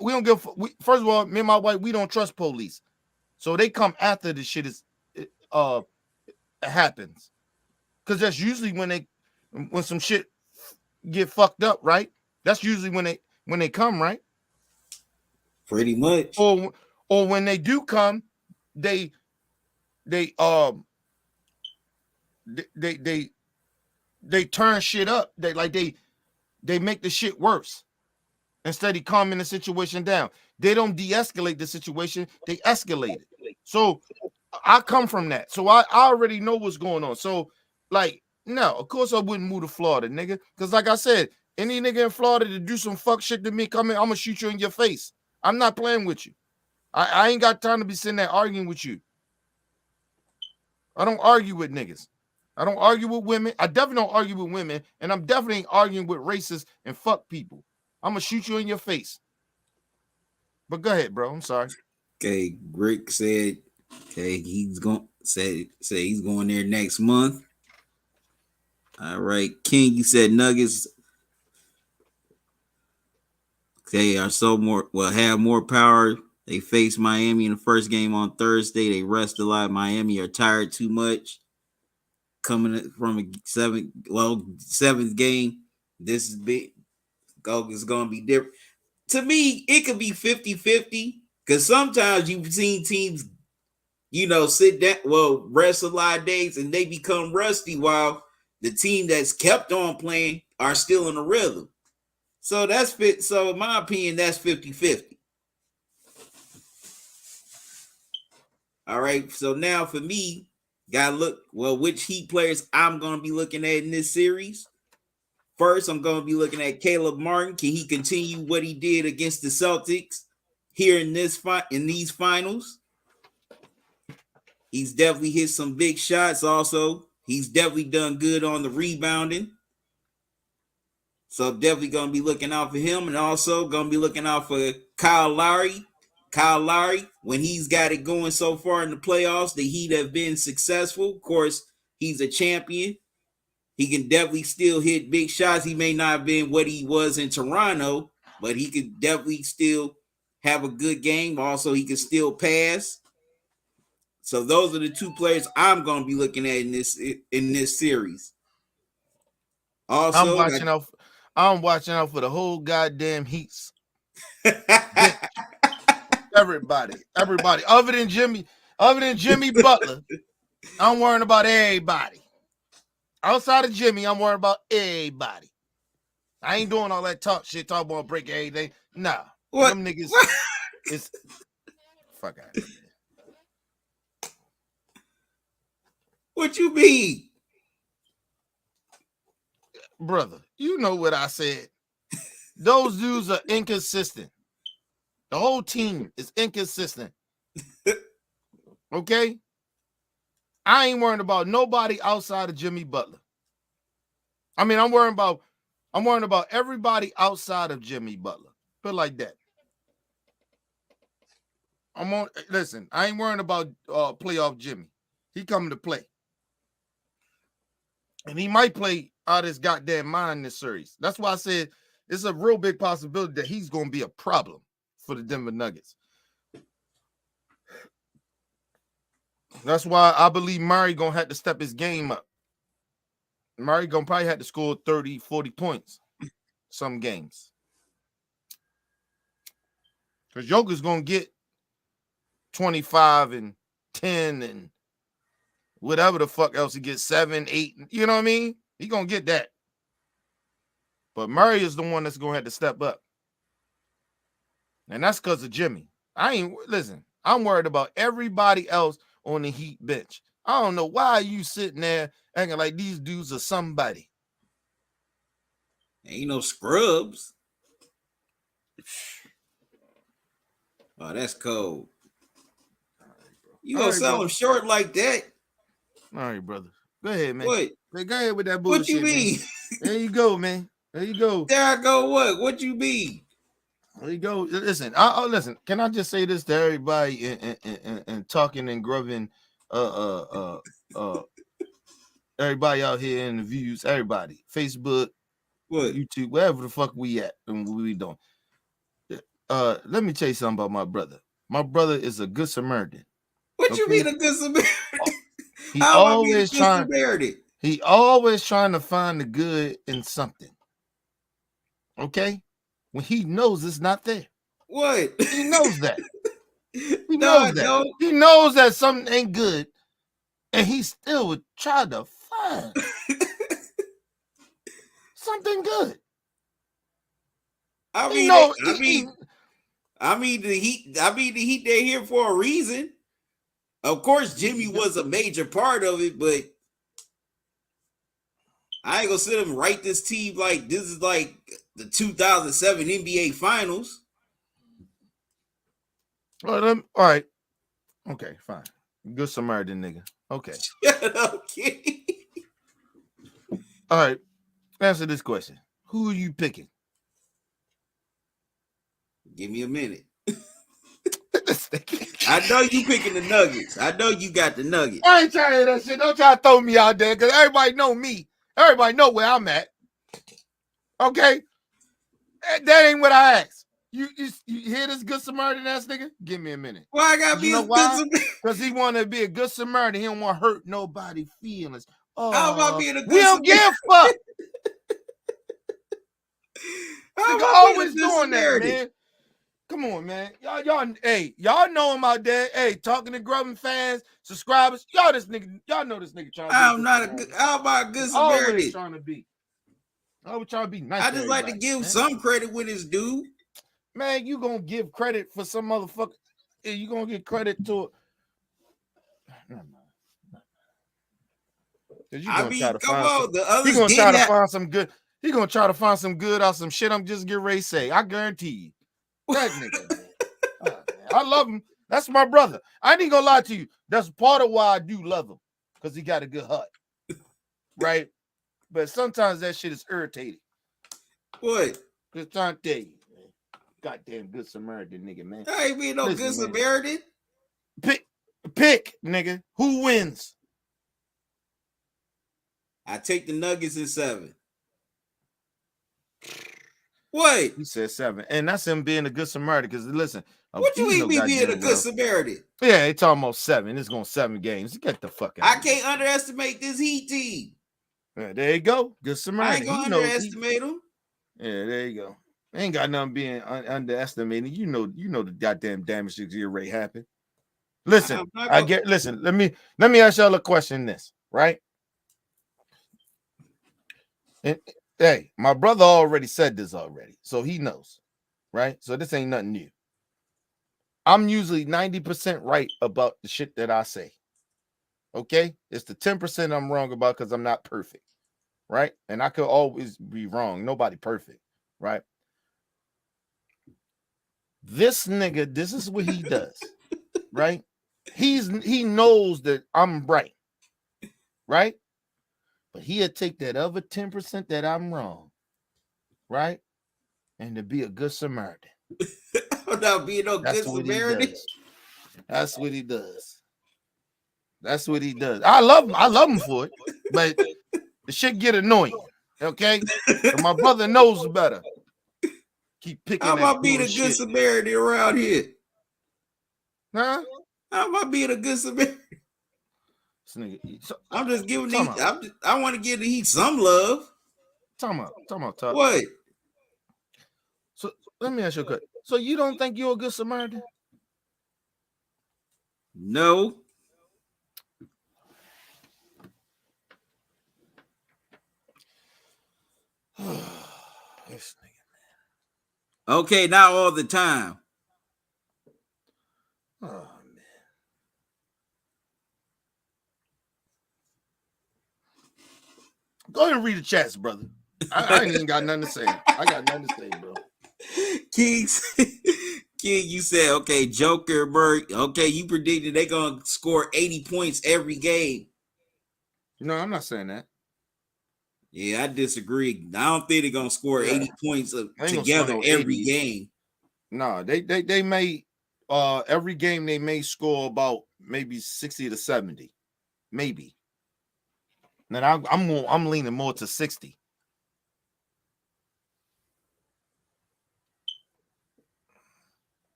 We don't give. First of all, me and my wife, we don't trust police, so they come after the shit happens, because that's usually when some shit get fucked up, right? That's usually when they come, right? Pretty much. Or when they do come, they turn shit up. They make the shit worse instead of calming the situation down. They don't de-escalate the situation, they escalate it. So I come from that. So I already know what's going on. So, like, no, of course I wouldn't move to Florida, nigga. Because like I said, any nigga in Florida to do some fuck shit to me, come in, I'm gonna shoot you in your face. I'm not playing with you. I ain't got time to be sitting there arguing with you. I don't argue with niggas. I don't argue with women. I definitely don't argue with women. And I'm definitely arguing with racists and fuck people. I'm gonna shoot you in your face. But go ahead, bro. I'm sorry. Okay, Rick said, okay, he's going say he's going there next month. All right, King, you said Nuggets. They are have more power. They face Miami in the first game on Thursday. They rest a lot. Miami are tired too much. Coming from a seventh game, this is big. It's going to be different. To me, it could be 50-50 because sometimes you've seen teams, sit down, rest a lot of days and they become rusty while the team that's kept on playing are still in the rhythm. So that's fit. So in my opinion, that's 50-50. All right. So now for me, gotta look which Heat players I'm gonna be looking at in this series. First, I'm gonna be looking at Caleb Martin. Can he continue what he did against the Celtics here in these finals? He's definitely hit some big shots. Also, he's definitely done good on the rebounding. So definitely going to be looking out for him, and also going to be looking out for Kyle Lowry. Kyle Lowry, when he's got it going so far in the playoffs, the Heat have been successful. Of course, he's a champion. He can definitely still hit big shots. He may not have been what he was in Toronto, but he could definitely still have a good game. Also, he can still pass. So those are the two players I'm going to be looking at in this series. Also, I'm watching out for the whole goddamn Heats. Everybody. Other than Jimmy Butler, I'm worrying about everybody. Outside of Jimmy, I'm worried about everybody. I ain't doing all that talk about break everything. Nah. What? Them niggas is fuck out of here. What you mean? Brother, you know what I said. Those dudes are inconsistent. The whole team is inconsistent. Okay? I ain't worrying about nobody outside of Jimmy Butler. I mean, I'm worrying about everybody outside of Jimmy Butler. Put it like that. Listen, I ain't worrying about playoff Jimmy. He coming to play. And he might play out his goddamn mind this series. That's why I said it's a real big possibility that he's going to be a problem for the Denver Nuggets. That's why I believe Murray going to have to step his game up. Murray going to probably have to score 30, 40 points some games. Because Joker's going to get 25 and 10 and whatever the fuck else he gets, 7, 8. You know what I mean? He going to get that. But Murray is the one that's going to have to step up. And that's because of Jimmy. I'm worried about everybody else on the Heat bench. I don't know why you sitting there acting like these dudes are somebody. Ain't no scrubs. Oh, that's cold. You gonna sell them short like that? All right, brother. Go ahead, man. What? Go ahead with that bullshit. What you mean? Man. There you go, man. There you go. There I go. What you mean? There you go. Listen, listen. Can I just say this to everybody and Talkin and Grubbin, everybody out here in the views, everybody, Facebook, YouTube, wherever the fuck we at and what we doing. Let me tell you something about my brother. My brother is a good Samaritan. What you mean a good Samaritan? He always trying to find the good in something. Okay? When he knows it's not there. What? He knows that. He knows that. No. He knows that something ain't good, and he still would try to find something good. I mean, the Heat. They're here for a reason. Of course, Jimmy was a major part of it, but I ain't gonna sit him write this team like this is like the 2007 NBA Finals. All right. Okay, fine. Good Samaritan nigga. Okay. Shut up, kid. All right. Answer this question. Who are you picking? Give me a minute. I know you picking the Nuggets. I know you got the Nuggets. I ain't trying to hear that shit. Don't try to throw me out there because everybody know me. Everybody know where I'm at. Okay? That ain't what I asked. You hear this good Samaritan ass nigga? Give me a minute. Why I gotta be a good Samaritan? Because he want to be a good Samaritan. He don't want to hurt nobody's feelings. Oh, how about being a good we don't give a fuck. Nigga always doing that, man. Come on, man. Y'all know him out there. Hey, Talking to Grubbin fans, subscribers. Y'all know this nigga trying to be. I'm not a good. How about a good Samaritan? Always trying to be. I was trying to be nice. I just like to give some credit with his due. Man, you gonna give credit for some motherfucker. You gonna give credit to it. I mean, come on. The others he gonna try to find some good. He gonna try to find some good out some shit I'm just getting ready to say. I guarantee you. That nigga. I love him. That's my brother. I ain't gonna lie to you. That's part of why I do love him. Because he got a good heart. Right? But sometimes that shit is irritating. What? Just trying to tell you. goddamn Good Samaritan, nigga, man. I ain't being no Good Samaritan. Pick, nigga. Who wins? I take the Nuggets in 7. What? He said 7. And that's him being a Good Samaritan. Because listen, what you mean me being a Good Samaritan? Yeah, it's almost 7. It's going 7 games. Get the fuck out. I can't underestimate this Heat team. Yeah, there you go. Good Samaritan. I ain't gonna underestimate him. Yeah, there you go. Ain't got nothing being underestimated. You know the goddamn damage that already happened. Listen, listen. Let me ask y'all a question. This right? And hey, my brother already said this already, so he knows, right? So this ain't nothing new. I'm usually 90% right about the shit that I say. Okay, it's the 10% I'm wrong about because I'm not perfect, right? And I could always be wrong. Nobody perfect, right? This nigga, this is what he does, right? He knows that I'm right, right? But he'll take that other 10% that I'm wrong, right? And to be a good Samaritan. Without being no Good Samaritan. That's what he does. That's what he does. I love him for it, but the shit get annoying. Okay, but my brother knows better. Keep picking. How about being a Good Samaritan around here? Huh? How about being a Good Samaritan? I'm just giving these. I want to give the Heat some love. Talk about. What? So let me ask you a question. So you don't think you're a Good Samaritan? No. This nigga, man. Okay, not all the time. Oh man. Go ahead and read the chats, brother. I ain't even got nothing to say. I got nothing to say, bro. King, you said, okay, Joker, Bird. Okay, you predicted they're going to score 80 points every game. No, I'm not saying that. Yeah, I disagree. I don't think they're going to score 80 points together every game. No, they may, every game they may score about maybe 60 to 70. Maybe. Then I'm leaning more to 60.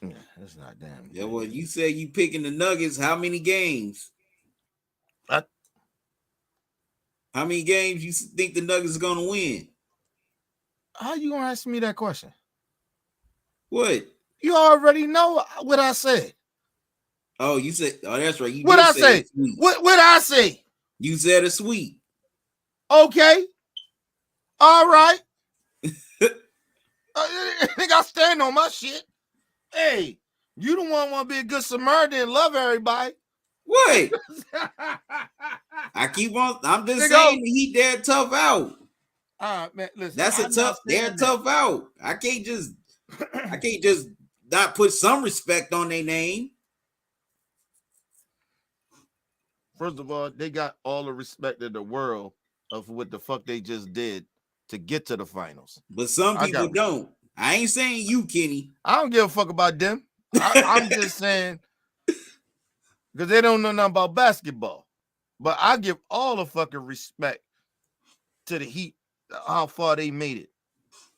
Yeah, that's not damn. Yeah, well, you said you picking the Nuggets. How many games? How many games you think the Nuggets are going to win? How you going to ask me that question? What? You already know what I said. Oh, you said, oh, that's right. You what I say? What I say? You said a sweep. Okay. All right. I think I stand on my shit. Hey, you don't want to be a good Samaritan and love everybody. What? I keep on. I'm just saying the Heat, they're tough out. Man, listen. That's a tough. They're tough out. I can't just not put some respect on their name. First of all, they got all the respect in the world of what the fuck they just did to get to the finals. But some people don't. I ain't saying you, Kenny. I don't give a fuck about them. I'm just saying because they don't know nothing about basketball. But I give all the fucking respect to the Heat, how far they made it.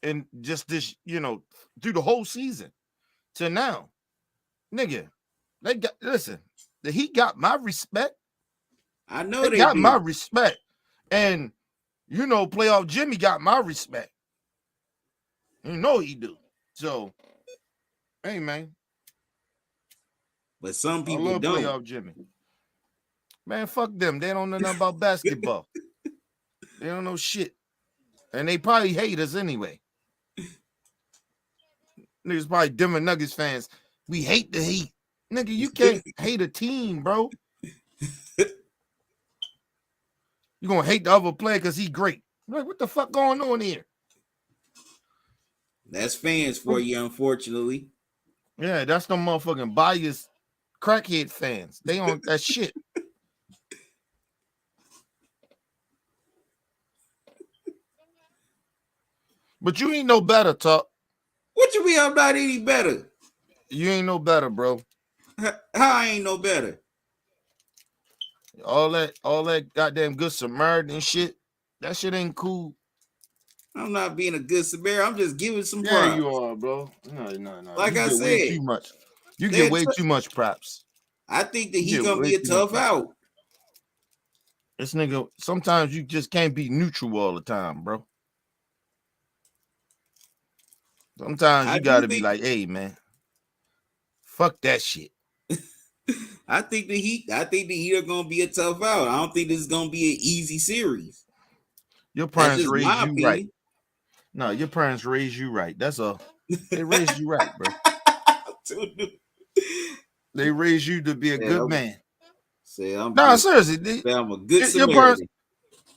And just this, through the whole season to now. Nigga, listen, the Heat got my respect. I know they got do. my respect. And, playoff Jimmy got my respect. You know he do. So, hey, man. But some people don't. Playoff Jimmy. Man, fuck them. They don't know nothing about basketball. They don't know shit. And they probably hate us anyway. Niggas probably Denver Nuggets fans. We hate the Heat. Nigga, you can't hate a team, bro. You're going to hate the other player because he's great. Like, what the fuck going on here? That's fans for you, unfortunately. Yeah, that's no motherfucking biased crackhead fans. They on that shit. But you ain't no better, Talk. What you mean I'm not any better? You ain't no better, bro. How I ain't no better? All that goddamn good Samaritan shit, that shit ain't cool. I'm not being a good Samaritan. I'm just giving some Yeah, props. you are, bro. No. Like you I get said, way too much. You get way too much props. I think that he's gonna be a tough out. This nigga, sometimes you just can't be neutral all the time, bro. Sometimes you gotta be like, hey, man, fuck that shit. I think the Heat are gonna be a tough out. I don't think this is gonna be an easy series. Your parents raised you right. No, your parents raised you right. They raised you right, bro. They raised you to be a good man. Seriously. I'm a good Samaritan.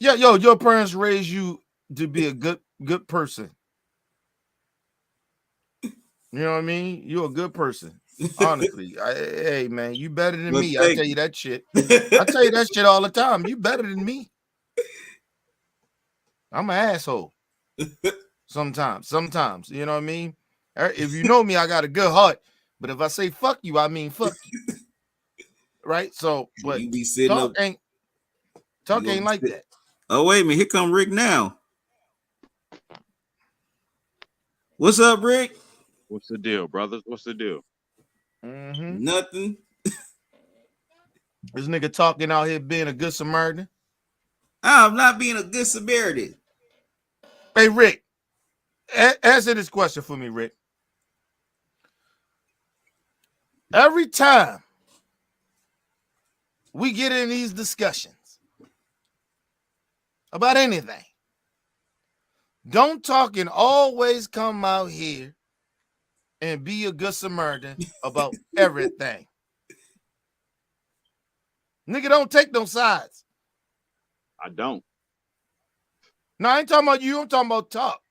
Your parents raised you to be a good person. You know what I mean? You're a good person. Honestly. Hey, man, you better than me. I tell you that shit. I tell you that shit all the time. You better than me. I'm an asshole. Sometimes. You know what I mean? If you know me, I got a good heart. But if I say fuck you, I mean fuck you. Right? So, but you be sitting Talk ain't like that. Oh, wait a minute. Here come Rick now. What's up, Rick? What's the deal, brothers? What's the deal? Mm-hmm. Nothing. This nigga talking out here being a good Samaritan. I'm not being a good Samaritan. Hey, Rick, answer this question for me, Rick. Every time we get in these discussions about anything, don't Talkin always come out here and be a good Samaritan about everything. Nigga, don't take no sides. I don't. No, I ain't talking about you. I'm talking about Talk.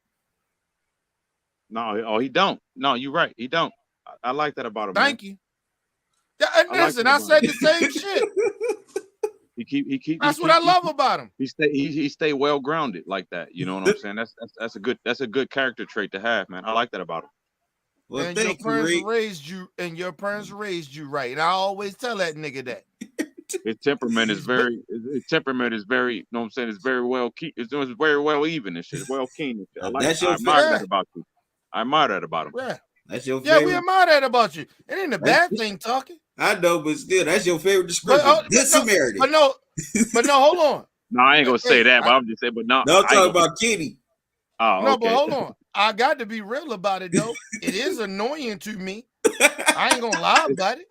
No, he don't. No, you're right. He don't. I like that about him. Thank you. Yeah, and listen, I said the same shit. He keep. That's what I love about him. He stay well grounded like that. You know what I'm saying? That's a good character trait to have, man. I like that about him. Well, and your parents raised you right, and I always tell that nigga that. His temperament is very. You know what I'm saying? It's very well it's very well even and shit. It's well keen and shit. I admire that about you. I admire that about him. Yeah. That's your favorite. Yeah, we admire that about you. It ain't a bad thing, Talking. I know, but still, that's your favorite description. Good Samaritan. But no, hold on. No, I ain't gonna say that, but I'm just saying, but no. Don't talk about Kenny. Oh, no, okay. But hold on. I got to be real about it, though. It is annoying to me. I ain't gonna lie about it.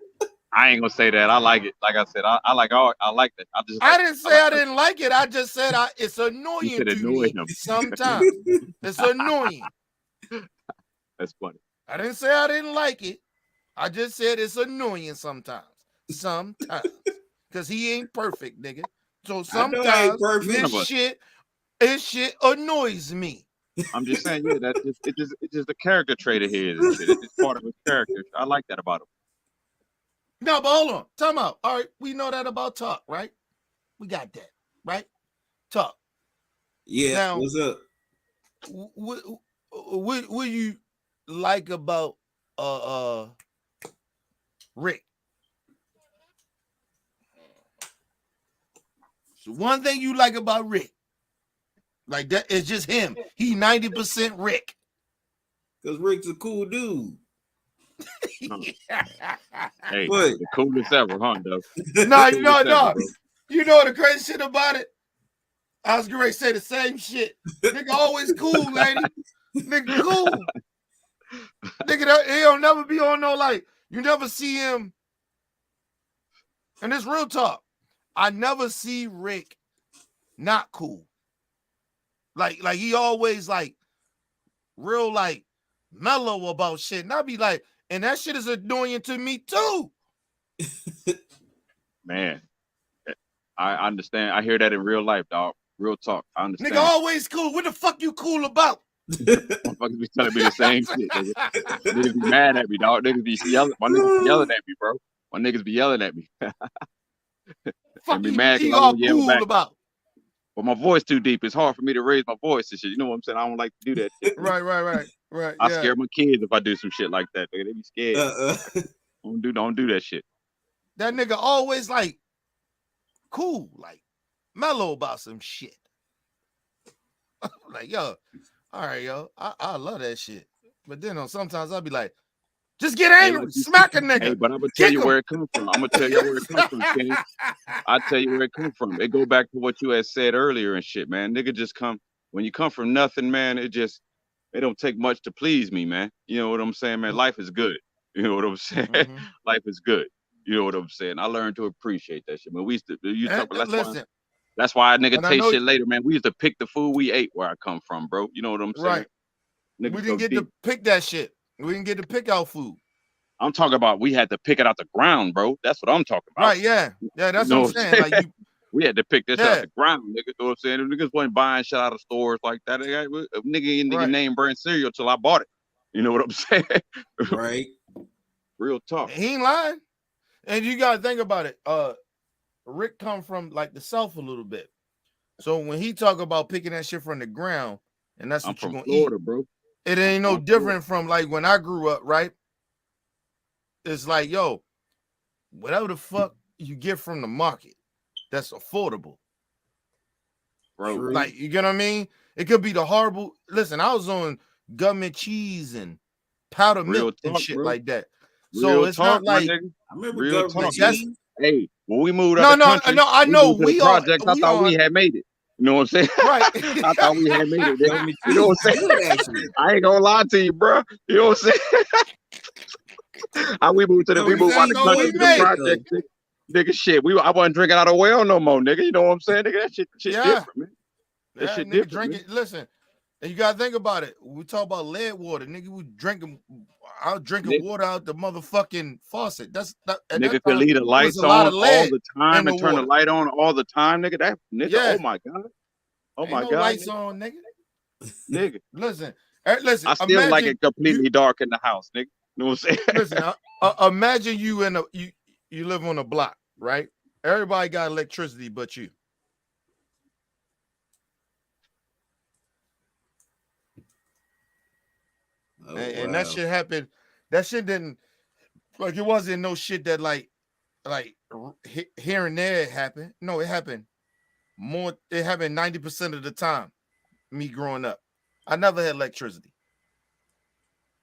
I ain't gonna say that. I like it. Like I said, I like that. I didn't say I didn't like it. I just said it's annoying to me sometimes. It's annoying. That's funny. I didn't say I didn't like it. I just said it's annoying sometimes. Because he ain't perfect, nigga. So sometimes this shit annoys me. I'm just saying, yeah, it's just a character trait of his and shit. It's just part of his character. I like that about him. No, but hold on. Time out. All right, we know that about Talk, right? We got that, right? Talk. Yeah. Now, what's up? What you like about Rick? So one thing you like about Rick, like that, is just him. He 90% Rick. Because Rick's a cool dude. Hey, the coolest ever, huh, Doug? No. You know the crazy shit about it? I was going to say the same shit. Nigga always cool, lady. Nigga cool. Nigga, he'll never be on no, like, you never see him. And it's real talk. I never see Rick not cool. Like he always, like, real, like, mellow about shit. And I be like, and that shit is annoying to me too. Man, I understand. I hear that in real life, dog. Real talk. I understand. Nigga always cool. What the fuck you cool about? Motherfuckers be telling me the same shit, nigga. Niggas be mad at me, dog. Niggas be yelling. My niggas be yelling at me, bro. My niggas be yelling at me. Fuck be mad because I won't yell back. About? but my voice too deep. It's hard for me to raise my voice and shit. You know what I'm saying? I don't like to do that shit. Right. I scare my kids if I do some shit like that. They be scared. Don't do that shit. That nigga always like cool, like mellow about some shit. Like, yo, all right, yo, I love that shit. But then sometimes I'll be like, just get angry, smack a nigga. Hey, but I'm gonna tell you where it comes from. I'm gonna tell you where it comes from, Kenny. I'll tell you where it comes from. It go back to what you had said earlier and shit, man. Nigga just come when you come from nothing, man. It don't take much to please me, man. You know what I'm saying, man? Life is good. You know what I'm saying? Mm-hmm. Life is good. You know what I'm saying? I learned to appreciate that shit, man. We used to that's why a nigga taste shit later, man. We used to pick the food we ate where I come from, bro. You know what I'm saying? Right. We didn't get to pick that shit. We didn't get to pick our food. I'm talking about we had to pick it out the ground, bro. That's what I'm talking about. Right, yeah. Yeah, that's what I'm saying. Like we had to pick this out the ground, nigga. You know what I'm saying? Niggas wasn't buying shit out of stores like that. A nigga in the name brand cereal till I bought it. You know what I'm saying? Right. Real talk. He ain't lying. And you gotta think about it. Rick come from like the South a little bit. So when he talk about picking that shit from the ground, and that's what you're gonna Florida, eat, bro. It ain't no different from like when I grew up, right? It's like, yo, whatever the fuck you get from the market, that's affordable. Bro, like, you get what I mean? It could be the horrible. Listen, I was on government cheese and powdered milk and shit like that. So it's not like I remember government cheese. Hey, when we moved out the country, I know we are. I thought we had made it. You know what I'm saying? Right. I thought we had made it. You know what I'm saying? I ain't gonna lie to you, bro. You know what I'm saying? We moved out the country to the project, nigga. Shit, I wasn't drinking out of well no more, nigga. You know what I'm saying, nigga? That shit different, man. That shit different. Drinking. Listen, and you gotta think about it. We talk about lead water, nigga. I was drinking water out the motherfucking faucet. Nigga could leave the lights on all the time and turn the light on all the time, nigga. Oh my god. Oh my god. Lights on, nigga. Nigga. Listen. I still like it completely dark in the house, nigga. You know what I'm saying? Listen, imagine you you live on a block, right? Everybody got electricity but you. And that shit happened. That shit didn't, like, it wasn't no shit that like here and there it happened. No, it happened more. It happened 90% of the time. Me growing up, I never had electricity.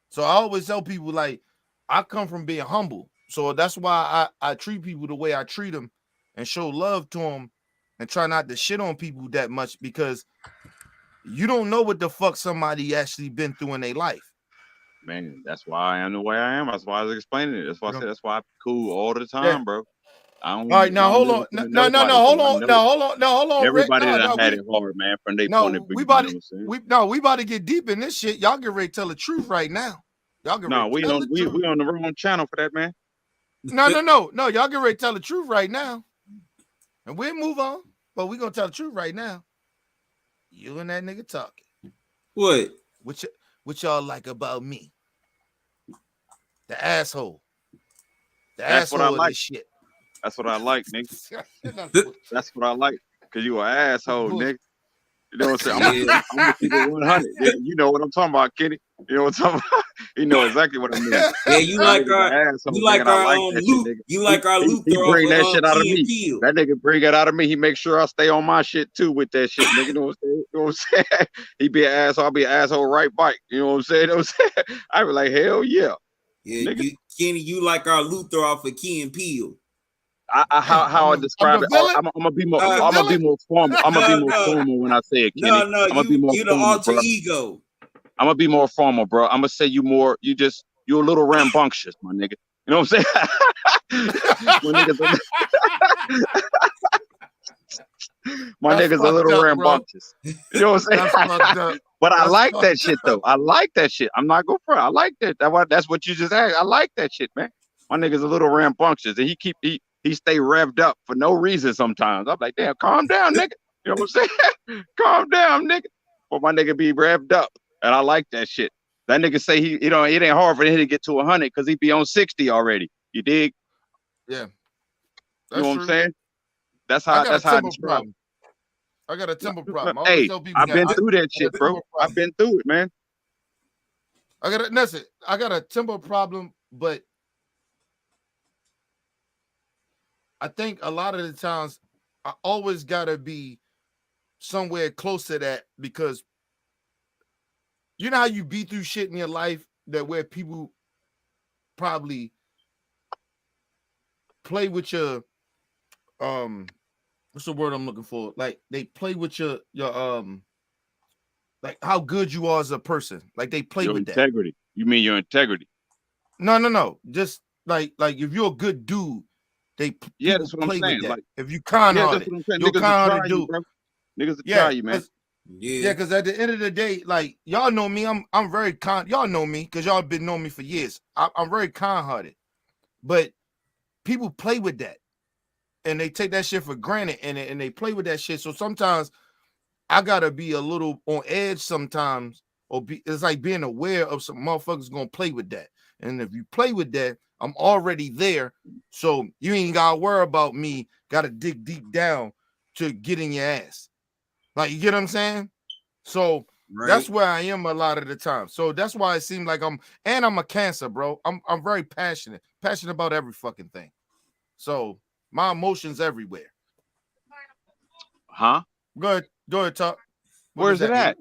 So I always tell people, like, I come from being humble. So that's why I treat people the way I treat them and show love to them and try not to shit on people that much, because you don't know what the fuck somebody actually been through in their life. Man, that's why I am the way I am. That's why I was explaining it. That's why I said that's why I'm cool all the time, bro. All right, now hold on. No, hold on. Everybody that had it hard, man, from their point of view. We about to get deep in this shit. Y'all get ready to tell the truth right now. Y'all get ready to tell the truth. We on the wrong channel for that, man. No. Y'all get ready to tell the truth right now. And we'll move on. But we're gonna tell the truth right now. You and that nigga talking. What? What y'all like about me? The asshole. That's what I like. Shit. That's what I like, nigga. That's what I like. Cause you an asshole, nigga. You know what I'm saying? I'm gonna keep it 100. You know what I'm talking about, Kenny. You know what I'm talking about? You know exactly what I mean. Yeah, you like our Luke. You like our Luke. He bring that shit out of me. That nigga bring it out of me. He make sure I stay on my shit too with that shit, nigga. You know what I'm saying? He be an asshole. I'll be an asshole right back. You know what I'm saying? You know what I'm saying? I be like, hell yeah. Yeah, Kenny, you like our Luther off of Key and Peele. How I describe it. I'm gonna be more formal. I'm gonna be more formal when I say it, Kenny. I'm gonna be more you the alter ego. I'm gonna be more formal, bro. I'm gonna say you more. You're a little rambunctious, my nigga. You know what I'm saying? My nigga's a little rambunctious. You know what I'm saying? But I like that shit though. I like that shit. I'm not gonna front. I like that. That's what you just asked. I like that shit, man. My nigga's a little rambunctious, and he stay revved up for no reason sometimes. I'm like, damn, calm down, nigga. You know what I'm saying? Calm down, nigga. But my nigga be revved up, and I like that shit. That nigga say it ain't hard for him to get to 100 because he be on 60 already. You dig? Yeah. You know what I'm saying? That's how I describe it. I got a temper problem. I Hey, I've been through that shit, bro. I've been through it, man. I got a temper problem, but I think a lot of the times I always gotta be somewhere close to that, because you know how you be through shit in your life that where people probably play with your what's the word I'm looking for? Like they play with your like how good you are as a person. Like they play Your with integrity. that. You mean your integrity? No. Just like if you're a good dude, Yeah, people that's what I'm play with saying. that. Like, If you kind-hearted, that's what I'm saying. you're a Niggas will try kind-hearted you, dude. bro. Niggas will try you, man. Yeah, because at the end of the day, like y'all know me, I'm very kind. Y'all know me because y'all been knowing me for years. I'm very kind-hearted, but people play with that and they take that shit for granted, and they play with that shit. So sometimes I gotta be a little on edge sometimes, it's like being aware of some motherfuckers gonna play with that. And if you play with that, I'm already there. So you ain't gotta worry about me, gotta dig deep down to get in your ass. Like, you get what I'm saying? So that's where I am a lot of the time. So that's why it seems like I'm a Cancer, bro. I'm very passionate about every fucking thing. So my emotions everywhere. Huh? Go ahead, talk. Where's it at?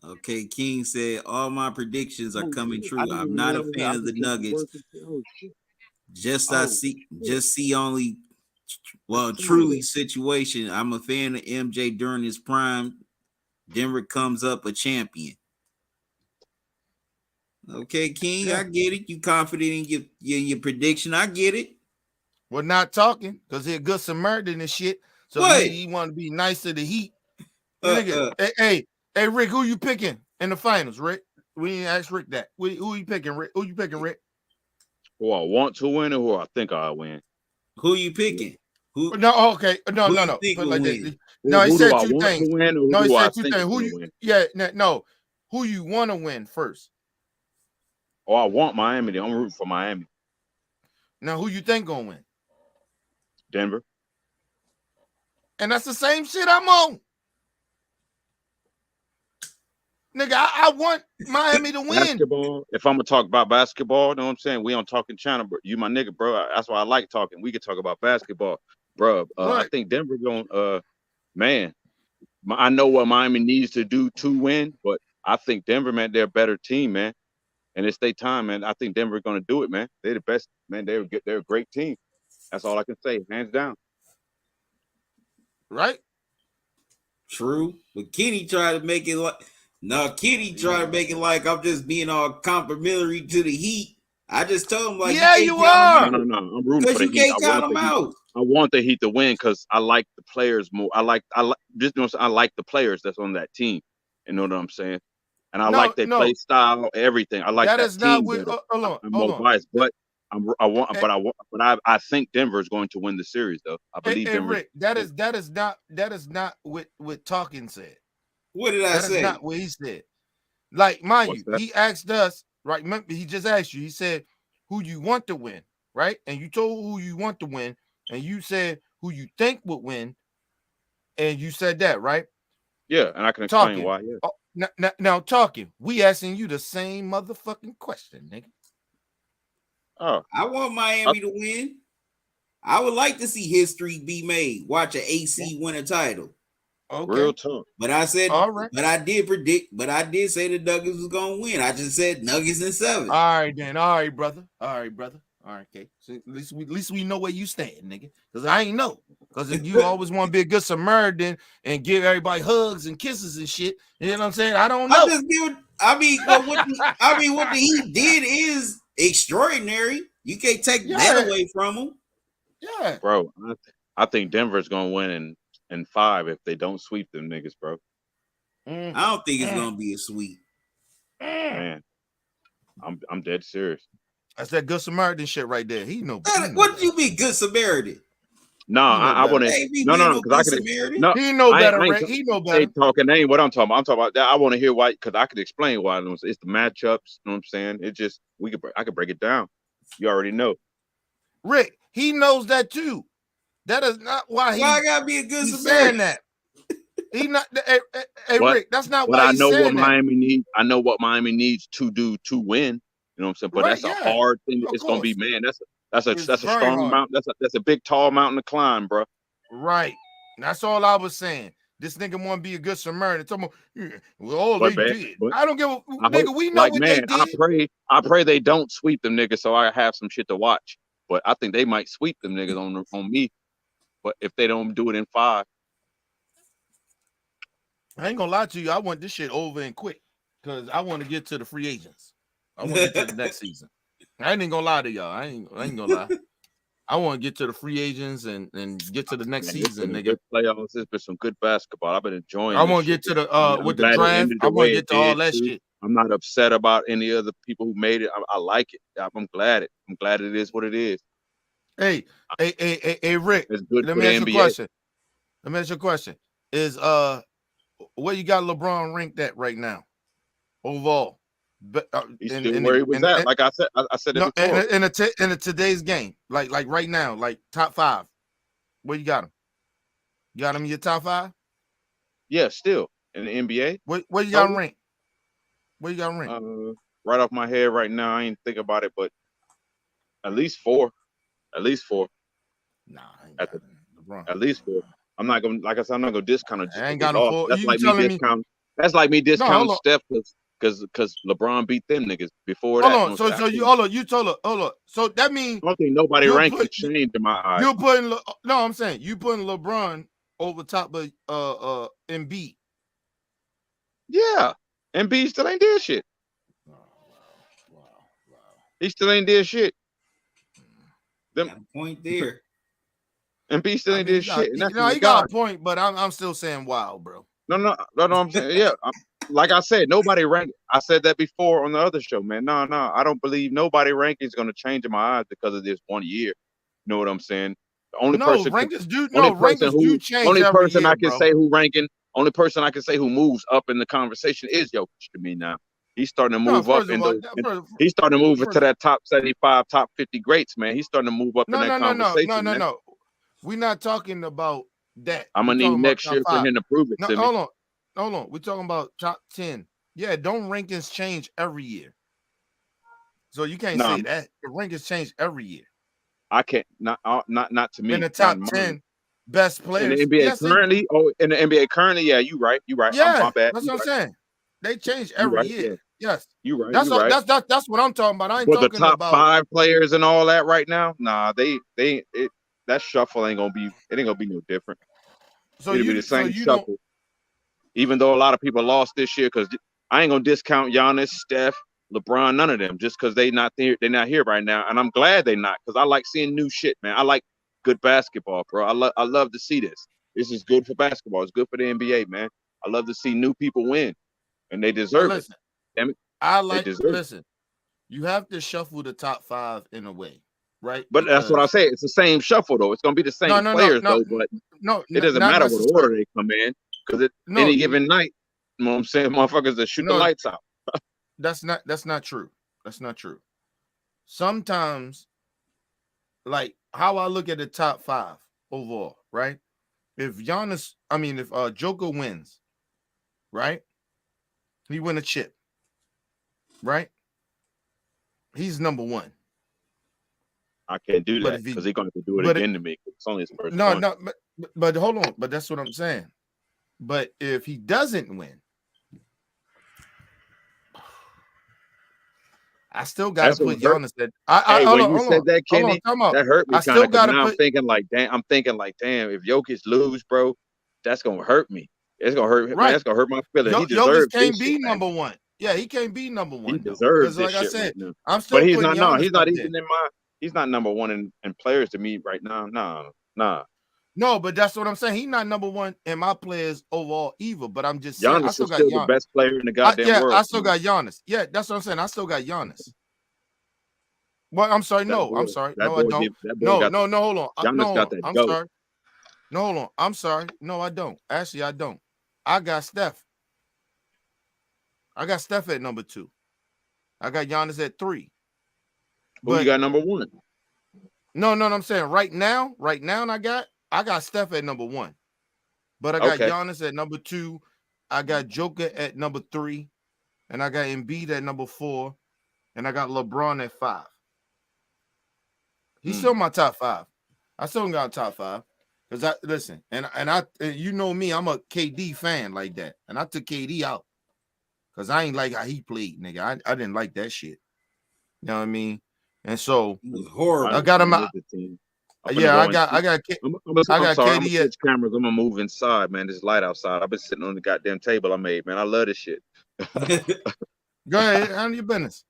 Okay, King said all my predictions are coming true. I'm not a fan of the Nuggets. Just see only truly situation. I'm a fan of MJ during his prime. Denver comes up a champion. Okay, King, I get it. You confident in your prediction. I get it. We're not talking because he's a good Samaritan and shit. So he want to be nice to the Heat. Hey, Rick, who you picking in the finals, Rick? We didn't ask Rick that. Who you picking, Rick? Who you picking, Rick? Who I want to win or who I think I'll win? Who you picking? Who? No, okay. No. Put it like that. No, he said two things. No, he said two things. Who you win? Yeah, no. Who you want to win first? Oh, I want Miami. I'm rooting for Miami. Now, who you think gonna win? Denver. And that's the same shit I'm on. Nigga, I want Miami to win. Basketball. If I'm gonna talk about basketball, you know what I'm saying? We on Talking channel, bro. You my nigga, bro. That's why I like talking. We can talk about basketball, bro. I think Denver going. Man, I know what Miami needs to do to win, but I think Denver, man, they're a better team, man. And it's their time, man. I think Denver gonna do it, man. They're the best, man. They're a great team. That's all I can say, hands down. Right? True, but Kenny tried to make it like. No, Kitty tried to make it like I'm just being all complimentary to the Heat. I just told him like, yeah, you are. No, I'm rooting for the Heat. I want the Heat to win because I like the players more. I like the players that's on that team. You know what I'm saying? And I like their play style, everything. I like that is team. Not with, hold on, I'm more biased, but I think Denver is going to win the series, though. I believe Denver. Rick, that is not what Talkin said. What did I say? That is not what he said. Like, mind you, he asked us, right? Remember, he just asked you. He said, who you want to win, right? And you told who you want to win, and you said who you think would win, and you said that, right? Yeah, and I can explain why. Yeah. Now, Talking, we asking you the same motherfucking question, nigga. Oh, I want Miami to win. I would like to see history be made. Watch an AC win a title. Okay. Real talk. But I said, all right. But I did predict, but I did say the Nuggets was gonna win. I just said Nuggets in 7. All right, then. All right, brother. All right, okay. So at least we know where you stand, nigga. Because I ain't know. Because you always want to be a good Samaritan and give everybody hugs and kisses and shit. You know what I'm saying? I don't know. What the Heat did is extraordinary. You can't take that away from them. Yeah, bro. I think Denver's gonna win in 5 if they don't sweep them niggas, bro. I don't think it's gonna be a sweep. Man, I'm dead serious. That's that good Samaritan shit right there. He know. What do you mean, good Samaritan? No, I want to. No, because I could. No, he know better. He know better. Talking ain't what I'm talking about. I'm talking about that. I want to hear why, because I could explain why. It's the matchups. You know what I'm saying? It just I could break it down. You already know. Rick, he knows that too. That is not why I gotta be a good Samaritan. Saying that. He not. Hey Rick, that's not but why I he's know what saying that. Miami needs. I know what Miami needs to do to win. You know what I'm saying? But Right, that's a hard thing. of It's gonna be, course. man. That's a very strong hard. mountain. That's a big tall mountain to climb, bro. Right. That's all I was saying. This nigga want to be a good Samaritan. Talking about, well, all they did. I don't give a nigga. We know what they did. I pray they don't sweep them niggas, so I have some shit to watch. But I think they might sweep them niggas on me. But if they don't do it in 5, I ain't gonna lie to you. I want this shit over and quick because I want to get to the free agents. I want to get to the next season. I ain't gonna lie to y'all. I ain't gonna lie. I want to get to the free agents and get to the next season, nigga. Good playoffs. There's been some good basketball. I've been enjoying. I want to get to the with the draft. I want to get to all that shit. I'm not upset about any other people who made it. I like it. I'm glad it is what it is. Hey, Rick. Let me ask you a question. Is where you got LeBron ranked at right now? Overall. But he's still where he was at. Like I said it before. In today's game, like right now, like top 5. Where you got him? You got him in your top 5? Yeah, still in the NBA. Where you got him ranked? Where you got him ranked? Right off my head right now, I ain't think about it, but at least 4. At least 4. Nah, I ain't got LeBron. At least 4. I'm not gonna, like I said, I'm not gonna discount it. I ain't got no 4. That's like me discounting Steph because LeBron beat them niggas before that. Hold on. You told her. So that means I don't think nobody ranked the change in my eyes. I'm saying you putting LeBron over top of Embiid. Yeah. Embiid still ain't did shit. Wow. He still ain't did shit. Got a point there. Embiid still ain't did shit. He got a point, but I'm still saying wow, bro. No, I'm saying, yeah. Like I said, nobody ranked. I said that before on the other show, man. No, I don't believe nobody ranking is going to change in my eyes because of this 1 year. You know what I'm saying? The only person rankings do change. Only every person year, I can bro. say who ranking. Only person I can say who moves up in the conversation is Jokic to me now. He's starting to move up he's starting to move into that top 75, top 50 greats, man. He's starting to move up in that conversation. No. We're not talking about that. I'm gonna need next year for him to prove it to me. Hold on. We're talking about top 10. Yeah, don't rankings change every year. So you can't say that. The rankings change every year. I can't not to me. In the top 10 best players. In the NBA currently, in the NBA currently, yeah, you right. Yeah, my bad. That's what I'm saying. They change every year. Yeah. Yes. You right. That's what I'm talking about. I ain't talking about the top 5 players and all that right now. Nah, that shuffle ain't gonna be no different. It'll be the same shuffle. Even though a lot of people lost this year, because I ain't gonna discount Giannis, Steph, LeBron, none of them, just because they're not here right now. And I'm glad they're not, because I like seeing new shit, man. I like good basketball, bro. I love to see this. This is good for basketball. It's good for the NBA, man. I love to see new people win, and they deserve it. Damn it. Listen. You have to shuffle the top 5 in a way, right? But that's what I say. It's the same shuffle, though. It's gonna be the same players, though. But it doesn't matter what order they come in, because any given night, you know what I'm saying, motherfuckers that shoot the lights out. That's not true. That's not true. Sometimes, like how I look at the top 5 overall, right? If Joker wins, right? He win a chip, right? He's number 1. I can't do that because he's going to do it again to me. It's only his first one. No, but hold on. But that's what I'm saying. But if he doesn't win, I still got to put Giannis that. When you said that, Kenny, that hurt me. I still got to put. I'm thinking like, damn, if Jokic lose, bro, that's gonna hurt me. It's gonna hurt. Right. Man, that's gonna hurt my feelings. He deserves. Jokic can't be number 1. Yeah, he can't be number 1. He deserves this like shit. I said, right I'm still. But he's not. No, he's not even in my. He's not number 1 in players to me right now. Nah. No, but that's what I'm saying. He's not number 1 in my players overall either. But I'm just saying, Giannis I still got still Giannis. the best player in the goddamn world. I still got Giannis. Yeah, that's what I'm saying. I still got Giannis. Well, I'm sorry. I'm sorry. No, I don't. No, hold on. I'm sorry. No, hold on. I'm sorry. No, I don't. Actually, I don't. I got Steph. I got Steph at number 2. I got Giannis at 3. Who you got number 1? No, I'm saying right now, I got Steph at number 1. But I got Giannis at number 2. I got Joker at number 3. And I got Embiid at number 4. And I got LeBron at 5. He's still my top 5. I still got top 5. Because you know me, I'm a KD fan like that. And I took KD out. Because I ain't like how he played, nigga. I didn't like that shit. You know what I mean? And so it was horrible. I got him out. Yeah, I got I'm KD. switch cameras. I'm gonna move inside, man. This light outside. I've been sitting on the goddamn table I made, man. I love this shit. Go ahead, handle your business.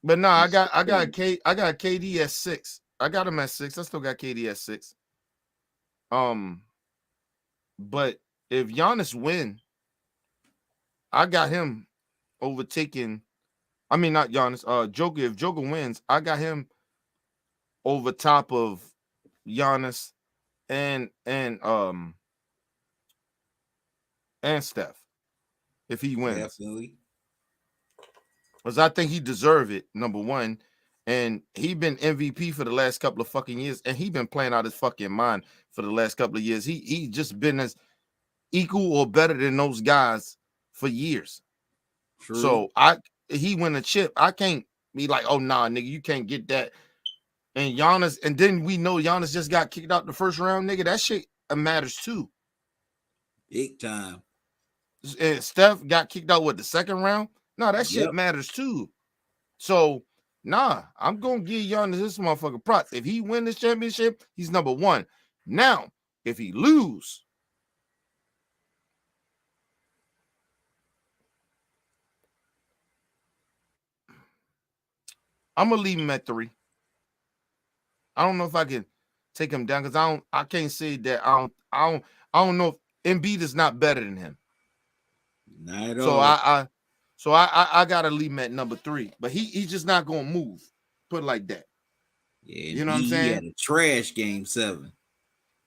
But no, I got KD at 6. I got him at 6. I still got KD at 6. But if Giannis win, I got him overtaking. I mean, not Giannis. Joker. If Joker wins, I got him over top of Giannis and Steph. If he wins, definitely. Because I think he deserve it. Number one, and he been MVP for the last couple of fucking years, and he been playing out his fucking mind for the last couple of years. He just been as equal or better than those guys for years. True. So he win a chip. I can't be like, oh nah, nigga, you can't get that. And Giannis, and then we know Giannis just got kicked out the first round, nigga. That shit matters too. Big time. And Steph got kicked out with the second round. No, that shit matters too. So, nah, I'm gonna give Giannis this motherfucker props. If he win this championship, he's number 1. Now, if he lose, I'm gonna leave him at 3. I don't know if I can take him down because I can't say that I don't know if Embiid is not better than him. Not at all. So I gotta leave him at number 3, but he's just not gonna move. Put it like that. Yeah, you know what I'm saying? He had a trash game 7.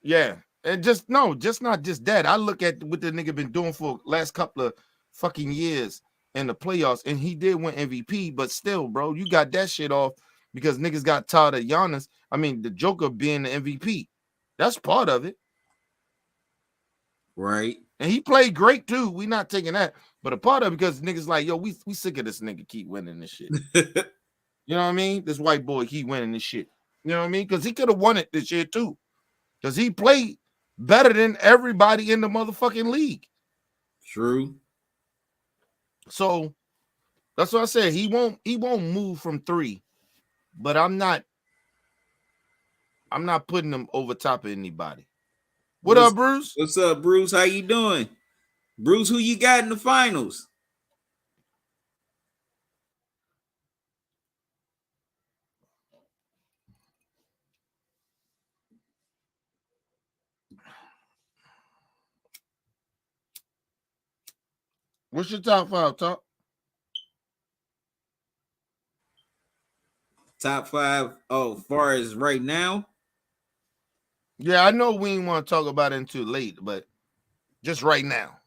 Yeah, and just not just that. I look at what the nigga been doing for last couple of fucking years in the playoffs, and he did win MVP, but still, bro, you got that shit off because niggas got tired of Giannis. I mean, the Joker being the MVP. That's part of it. Right. And he played great too. We not taking that. But a part of it because niggas like, yo, we sick of this nigga keep winning this shit. You know what I mean? This white boy keep winning this shit. You know what I mean? Because he could have won it this year too. Because he played better than everybody in the motherfucking league. True. So that's what I said. He won't move from 3. But I'm not putting him over top of anybody. What up, Bruce? What's up, Bruce? How you doing? Bruce, who you got in the finals? What's your top 5, Top? Top 5, as far as right now? Yeah, I know we ain't want to talk about it until late, but just right now.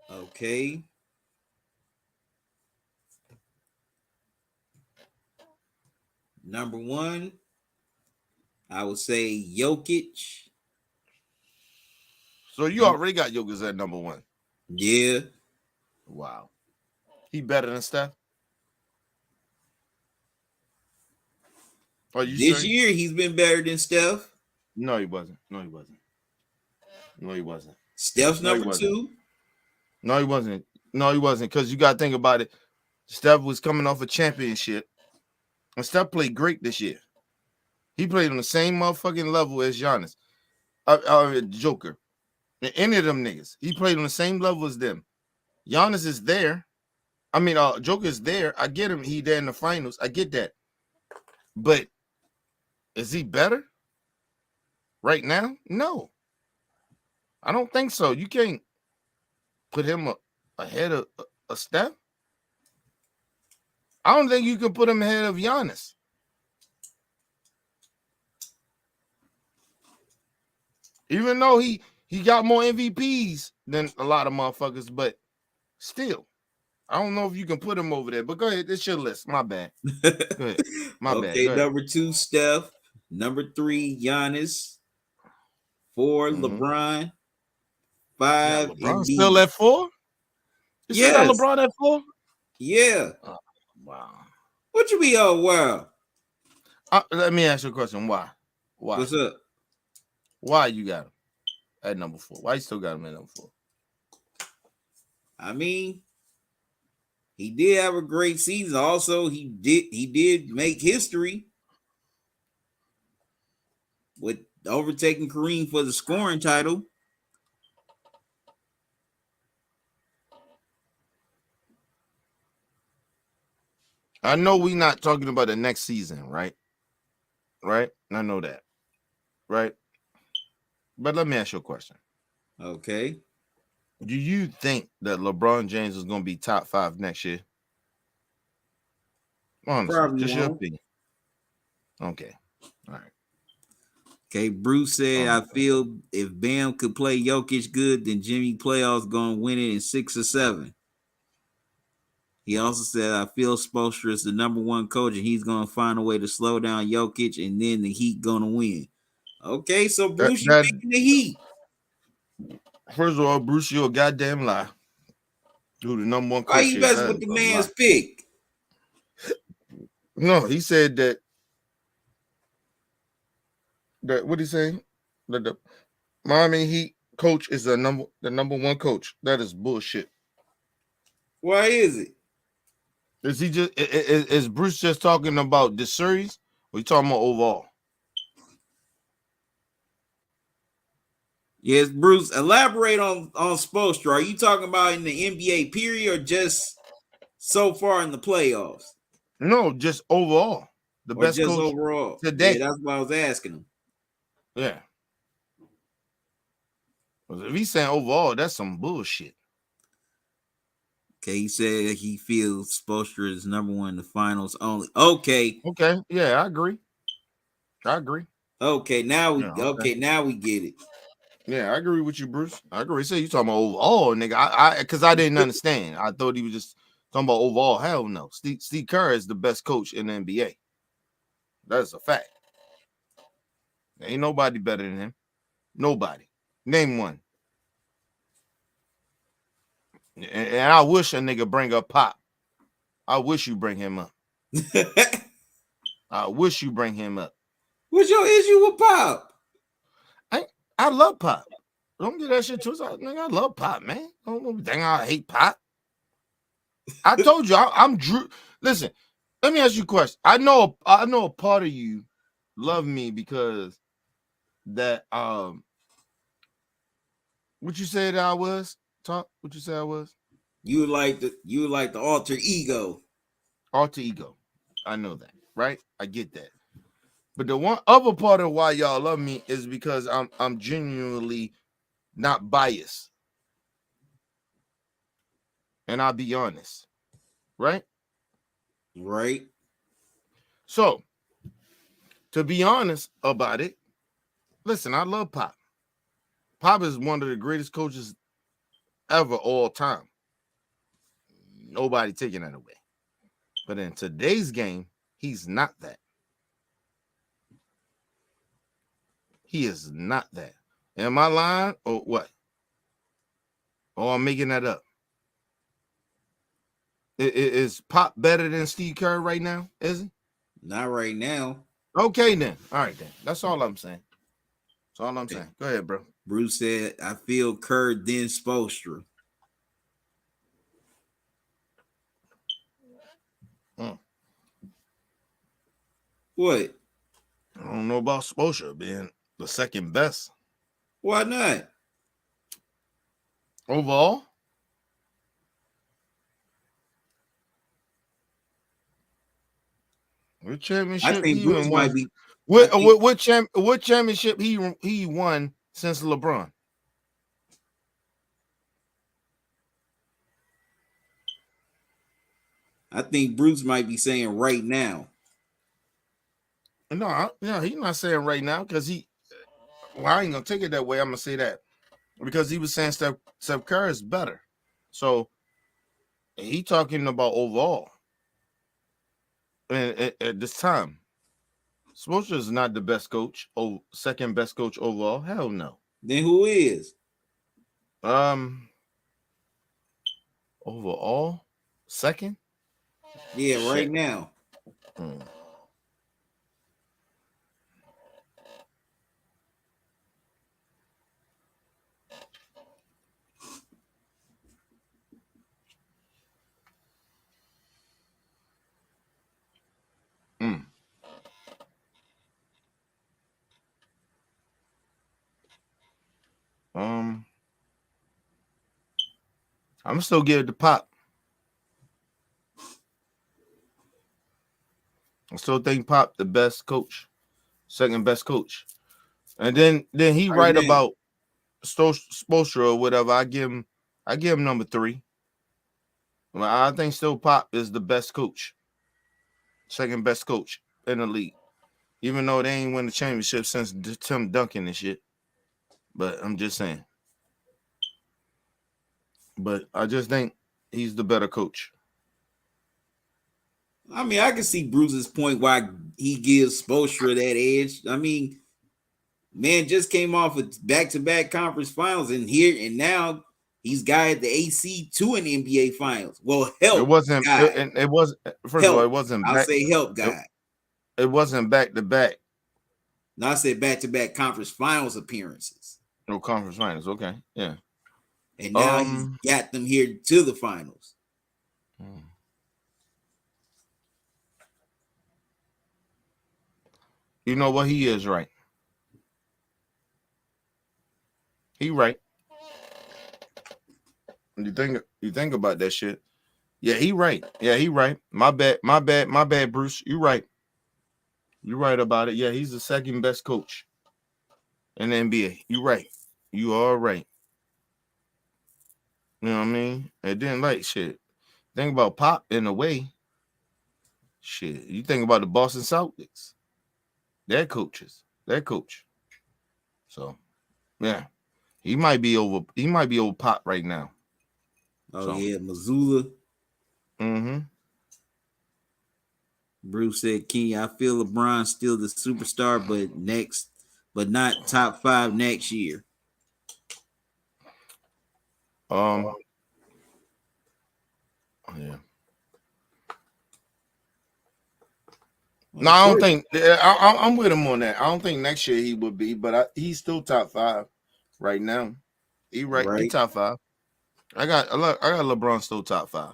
Okay. Number 1, I would say Jokic. So you already got Jokic at number 1. Yeah. Wow. He better than Steph? This year he's been better than Steph. No, he wasn't. Steph's number 2. No, he wasn't. Because you got to think about it. Steph was coming off a championship. And Steph played great this year. He played on the same motherfucking level as Giannis. Joker. And any of them niggas. He played on the same level as them. Giannis is there. I mean, Joker is there. I get him. He there in the finals. I get that. But is he better right now? No. I don't think so. You can't put him ahead of Steph. I don't think you can put him ahead of Giannis. Even though he got more MVPs than a lot of motherfuckers, but still, I don't know if you can put him over there. But go ahead, it's your list. My bad. Go ahead. My bad. Okay, number 2, Steph. Number 3, Giannis. 4 LeBron, 5 LeBron Embiid. Still at 4? You still got LeBron at 4? Yeah. Oh, wow. What you be? Oh, wow. Let me ask you a question. Why? What's up? Why you got him at number 4? Why you still got him at number 4? I mean, he did have a great season. Also, he did make history with overtaking Kareem for the scoring title. I know we're not talking about the next season, right? Right? I know that. Right? But let me ask you a question. Okay. Do you think that LeBron James is going to be top 5 next year? Honestly, Probably just your won't. opinion. Okay. All right. Okay, Bruce said, I feel if Bam could play Jokic good, then Jimmy playoffs going to win it in 6 or 7. He also said, I feel Spoelstra is the number 1 coach, and he's going to find a way to slow down Jokic, and then the Heat going to win. Okay, so Bruce, you picking the Heat. First of all, Bruce, you're a goddamn lie. Who the number 1 coach Why you is? messing with the man's pick? No, he said that what did he say? That the Miami Heat coach is the number 1 coach. That is bullshit. Why is it? Is Bruce just talking about this series? Or you talking about overall? Yes, Bruce, elaborate on Spoelstra. Are you talking about in the NBA period or just so far in the playoffs? No, just overall. The best just coach overall today. Yeah, that's what I was asking him. Yeah. If he's saying overall, that's some bullshit. Okay, he said he feels Spoelstra is number 1 in the finals only. Okay. Okay. Yeah, I agree. Okay, now we now we get it. Yeah, I agree with you, Bruce. I agree. So you talking about overall, nigga? Because I didn't understand. I thought he was just talking about overall. Hell no. Steve Kerr is the best coach in the NBA. That's a fact. There ain't nobody better than him. Nobody. Name one. And I wish a nigga bring up Pop. I wish you bring him up. I wish you bring him up. What's your issue with Pop? I love Pop. Don't get that shit twisted. Nigga, I love Pop, man. Don't think I hate Pop. I told you, I'm Drew. Listen, let me ask you a question. I know a part of you love me because that what you said I was? Talk. What you say I was? You like the alter ego. Alter ego. I know that, right? I get that. But the one other part of why y'all love me is because I'm genuinely not biased. And I'll be honest. Right? Right. So, to be honest about it, listen, I love Pop. Pop is one of the greatest coaches ever all time. Nobody taking that away. But in today's game, he's not that. He is not that. Am I lying or what? Or I'm making that up? Is Pop better than Steve Kerr right now? Is he? Not right now. Okay, then. All right, then. That's all I'm saying. That's all I'm saying. Go ahead, bro. Bruce said, I feel Kerr, then Spoelstra. What? I don't know about Spoelstra being the second best. Why not? Overall? What championship? I think Bruce might be. What championship he won since LeBron? I think Bruce might be saying right now. No, he's not saying right now because I ain't gonna take it that way. I'm gonna say that because he was saying Steph Curry is better. So he talking about overall. And at this time, Spoelstra is not the best coach, second best coach overall. Hell no. Then who is? Overall, second. Yeah, shit. Right now. Hmm. I'm still give it to Pop. I still think Pop the best coach, second best coach, and then he right about Spoelstra or whatever. I give him number 3. I think still Pop is the best coach, second best coach in the league, even though they ain't win the championship since Tim Duncan and shit. But I'm just saying. But I just think he's the better coach. I mean, I can see Bruce's point why he gives Spoelstra that edge. I mean, man just came off of back-to-back conference finals, and now he's guided the AC to an NBA finals. Well, help. It wasn't. It was first help. of all, it wasn't. I'll say help guy. It wasn't back-to-back. No, I said back-to-back conference finals appearances. No conference finals. Okay, yeah. And now he's got them here to the finals. You know what? He is right. He right. You think about that shit. Yeah, he right. Yeah, he right. My bad, Bruce. You right. You right about it. Yeah, he's the second best coach in the NBA. You right. You are right. You know what I mean? It didn't like shit. Think about Pop in a way. Shit. You think about the Boston Celtics. Their coaches. Their coach. So yeah. He might be over Pop right now. Oh, so. Yeah, Missoula. Mm-hmm. Bruce said, King, I feel LeBron's still the superstar, but not top 5 next year. Yeah. No, I don't think I'm with him on that. I don't think next year he would be, but he's still top 5 right now. He top 5. I got LeBron still top 5.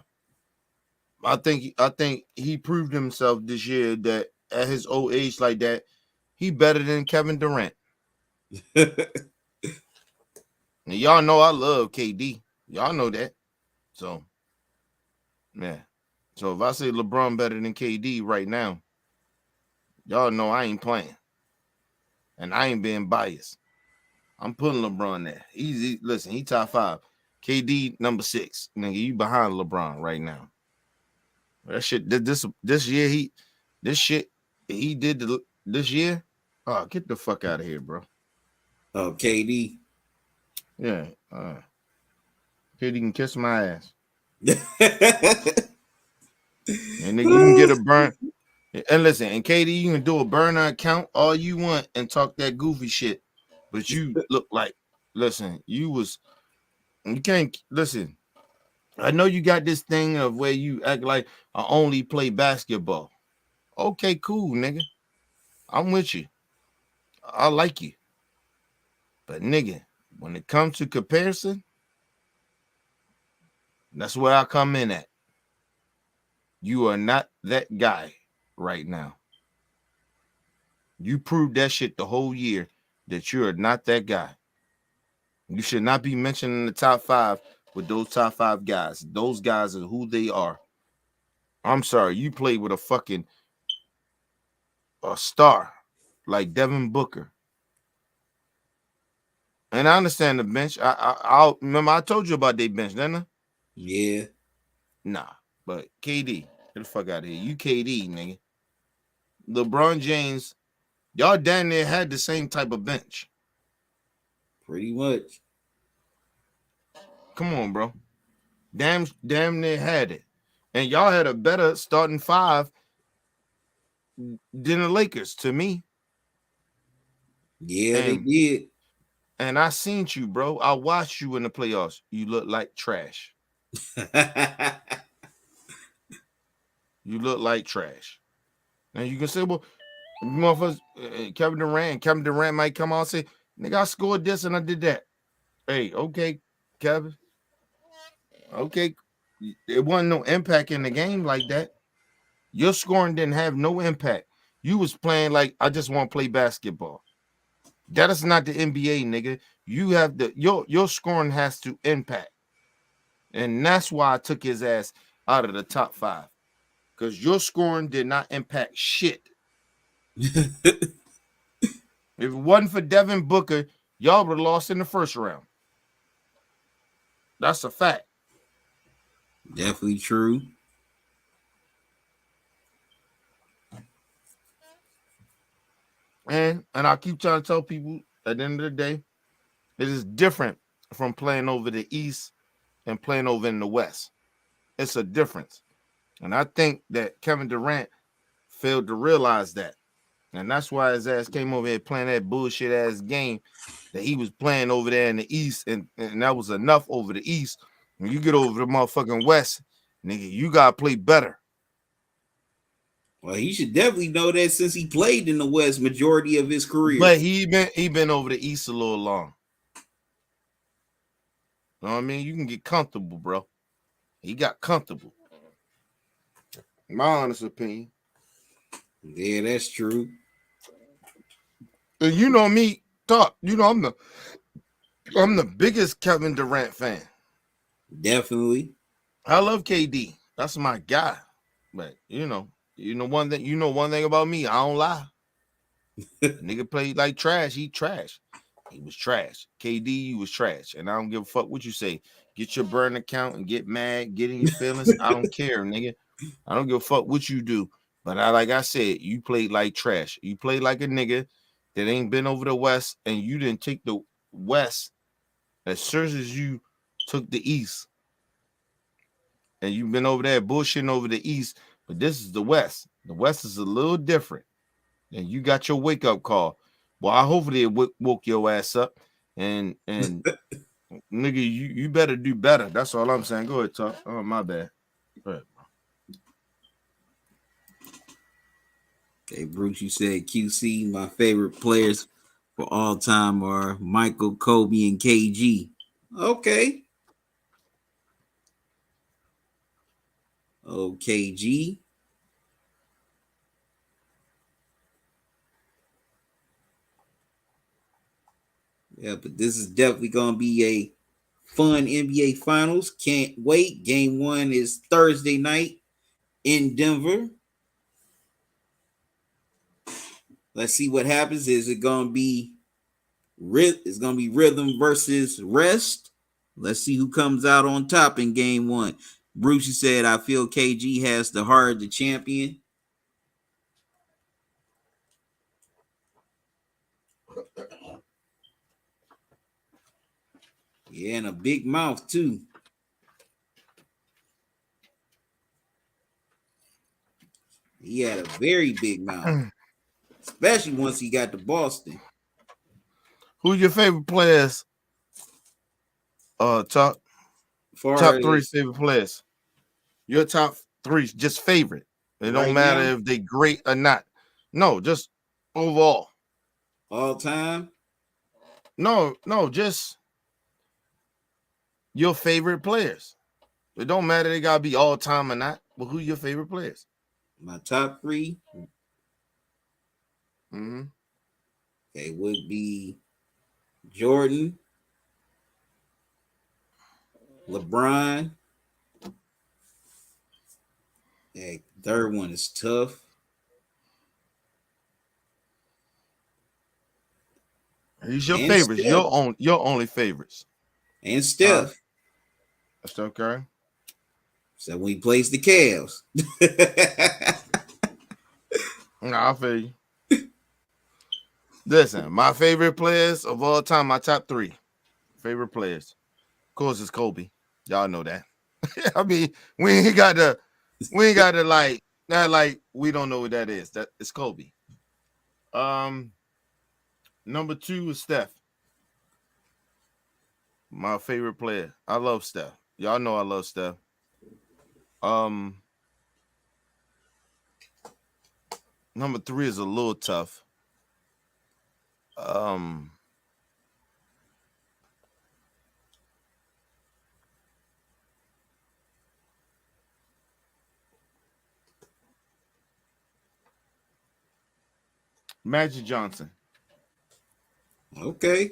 I think he proved himself this year that at his old age like that, he better than Kevin Durant. Y'all know I love KD. Y'all know that. So, yeah. So if I say LeBron better than KD right now, y'all know I ain't playing. And I ain't being biased. I'm putting LeBron there. Listen, he top 5. KD number 6. Nigga, you behind LeBron right now. That shit, this year he did this year. Oh, get the fuck out of here, bro. Oh, KD. Yeah. KD can kiss my ass. And nigga, you can get a burn. And listen, and KD, you can do a burner account all you want and talk that goofy shit. But you look like, listen, you can't, listen. I know you got this thing of where you act like I only play basketball. Okay, cool, nigga. I'm with you. I like you. But nigga, when it comes to comparison, that's where I come in at. You are not that guy right now. You proved that shit the whole year that you are not that guy. You should not be mentioned in the top 5 with those top 5 guys. Those guys are who they are. I'm sorry, you played with a star like Devin Booker. And I understand the bench. I'll remember I told you about their bench, didn't I? Yeah. Nah, but KD, get the fuck out of here. You KD, nigga. LeBron James, y'all damn near had the same type of bench. Pretty much. Come on, bro. Damn near had it. And y'all had a better starting 5 than the Lakers to me. Yeah, they did. And I seen you, bro. I watched you in the playoffs. You look like trash. You look like trash. And you can say, well, motherfuckers, Kevin Durant might come out and say, nigga, I scored this and I did that. Hey, okay, Kevin. Okay. It wasn't no impact in the game like that. Your scoring didn't have no impact. You was playing like I just want to play basketball. That is not the NBA, nigga. You have your scoring has to impact. And that's why I took his ass out of the top 5. Because your scoring did not impact shit. If it wasn't for Devin Booker, y'all would have lost in the first round. That's a fact. Definitely true. And I keep trying to tell people at the end of the day, it is different from playing over the East and playing over in the West. It's a difference. And I think that Kevin Durant failed to realize that. And that's why his ass came over here playing that bullshit ass game that he was playing over there in the East. And that was enough over the East. When you get over the motherfucking West, nigga, you got to play better. Well, he should definitely know that since he played in the West majority of his career. But he been over the East a little long. You know what I mean? You can get comfortable, bro. He got comfortable. My honest opinion. Yeah, that's true. And you know me, talk. You know I'm the biggest Kevin Durant fan. Definitely. I love KD. That's my guy. But you know one thing about me, I don't lie. Nigga played like trash. He trash. He was trash. KD was trash. And I don't give a fuck what you say. Get your burn account and get mad, get in your feelings. I don't care, nigga. I don't give a fuck what you do. But like I said, you played like trash. You played like a nigga that ain't been over the West, and you didn't take the West as soon as you took the East. And you've been over there bullshitting over the East, but this is the West. The West is a little different. And you got your wake-up call. Well, I hopefully it woke your ass up. And nigga, you better do better. That's all I'm saying. Go ahead, talk. Oh, my bad. Go ahead. Okay, Bruce, you said QC, my favorite players for all time are Michael, Kobe, and KG. Okay. OKG. Yeah, but this is definitely going to be a fun NBA Finals. Can't wait. Game 1 is Thursday night in Denver. Let's see what happens. Is it going to be rhythm versus rest? Let's see who comes out on top in game 1. Brucey said, I feel KG has the heart of the champion. Yeah, and a big mouth, too. He had a very big mouth, especially once he got to Boston. Who's your favorite players? Top 3 favorite players. Your top 3, just favorite. It don't matter if they great or not. No, just overall. All time? No, just your favorite players. It don't matter they gotta be all time or not. But who your favorite players? My top 3. Mm-hmm. Okay, would be Jordan, LeBron. Hey, third one is tough. He's your favorites. Steph. Your only favorites. And Steph. That's okay. So when he plays the Cavs. I feel you. Listen, my favorite players of all time, my top 3 favorite players. Of course, it's Kobe. Y'all know that. I mean, we ain't got to like we don't know what that is. That it's Kobe. Number 2 is Steph. My favorite player. I love Steph. Y'all know I love Steph. Number 3 is a little tough. Magic Johnson. Okay.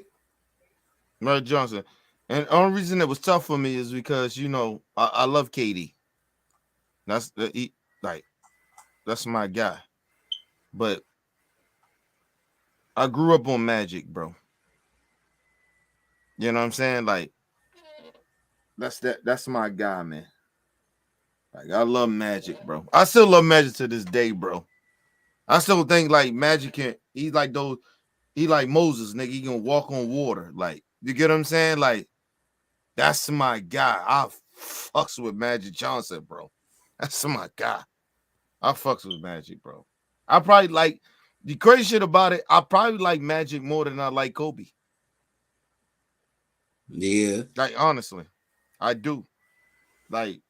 Magic Johnson. And the only reason it was tough for me is because, you know, I love KD. That's that's my guy. But I grew up on Magic, bro. You know what I'm saying? Like, that's my guy, man. Like, I love Magic, bro. I still love Magic to this day, bro. I still think like Magic he's like those, he like Moses, nigga. He can walk on water. Like, you get what I'm saying? Like, that's my guy. I fucks with Magic Johnson, bro. That's my guy. I fucks with Magic, bro. I probably like the crazy shit about it. I probably like Magic more than I like Kobe. Yeah. Like, honestly, I do. Like,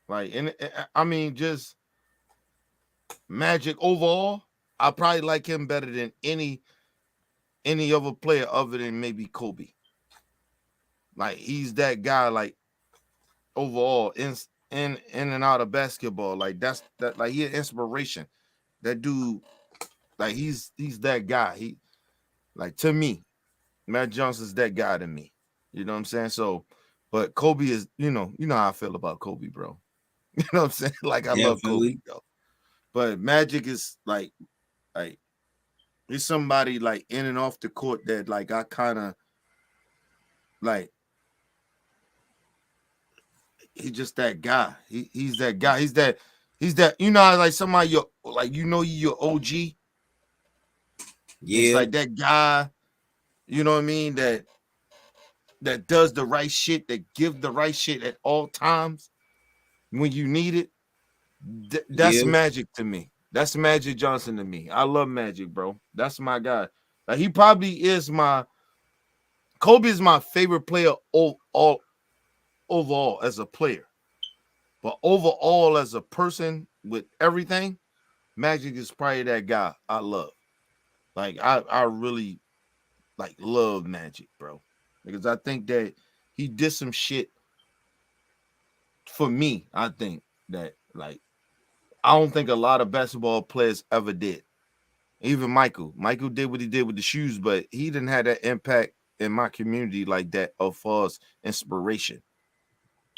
and I mean, just Magic overall, I probably like him better than any other player other than maybe Kobe. Like, he's that guy, like, overall in and out of basketball. Like, that's that, like, he an inspiration. That dude, like, he's that guy. He, like, to me, Matt Johnson's that guy to me. You know what I'm saying? So, but Kobe is, you know how I feel about Kobe, bro. You know what I'm saying? Like, I love Kobe, though. But Magic is like he's somebody like in and off the court that like I kind of like. He's just that guy. He's that guy. He's that. You know, like somebody you're like, you know, you're OG. Yeah, it's like that guy. You know what I mean? That does the right shit. That gives the right shit at all times when you need it. That's Magic to me. That's Magic Johnson to me. I love Magic, bro. That's my guy. Like, he probably is Kobe is my favorite player overall as a player. But overall as a person with everything, Magic is probably that guy I love. Like, I really like love Magic, bro. Because I think that he did some shit for me. I think that, like, I don't think a lot of basketball players ever did. Even Michael did what he did with the shoes, but he didn't have that impact in my community like that of false inspiration.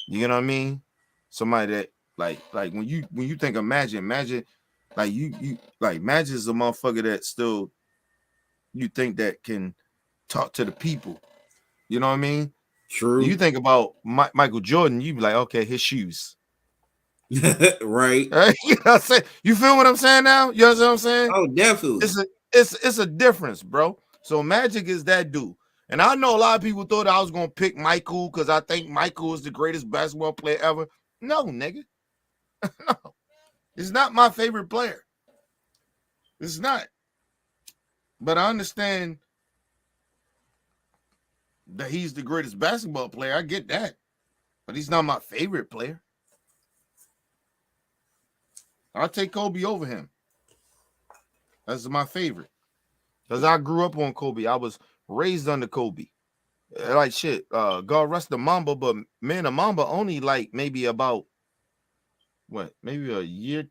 You know what I mean? Somebody that like when you think of Magic, like you like Magic is a motherfucker that still you think that can talk to the people. You know what I mean? True. You think about Michael Jordan, you be like, okay, his shoes. Right. You know what I'm saying? You feel what I'm saying now? You know what I'm saying? Oh, definitely. It's a difference, bro. So Magic is that dude. And I know a lot of people thought I was gonna pick Michael because I think Michael is the greatest basketball player ever. No, nigga. No. It's not my favorite player. It's not. But I understand that he's the greatest basketball player. I get that. But he's not my favorite player. I'll take Kobe over him. That's my favorite. Because I grew up on Kobe. I was raised under Kobe. Like, shit, God rest the Mamba, but man, the Mamba only like maybe about maybe a year,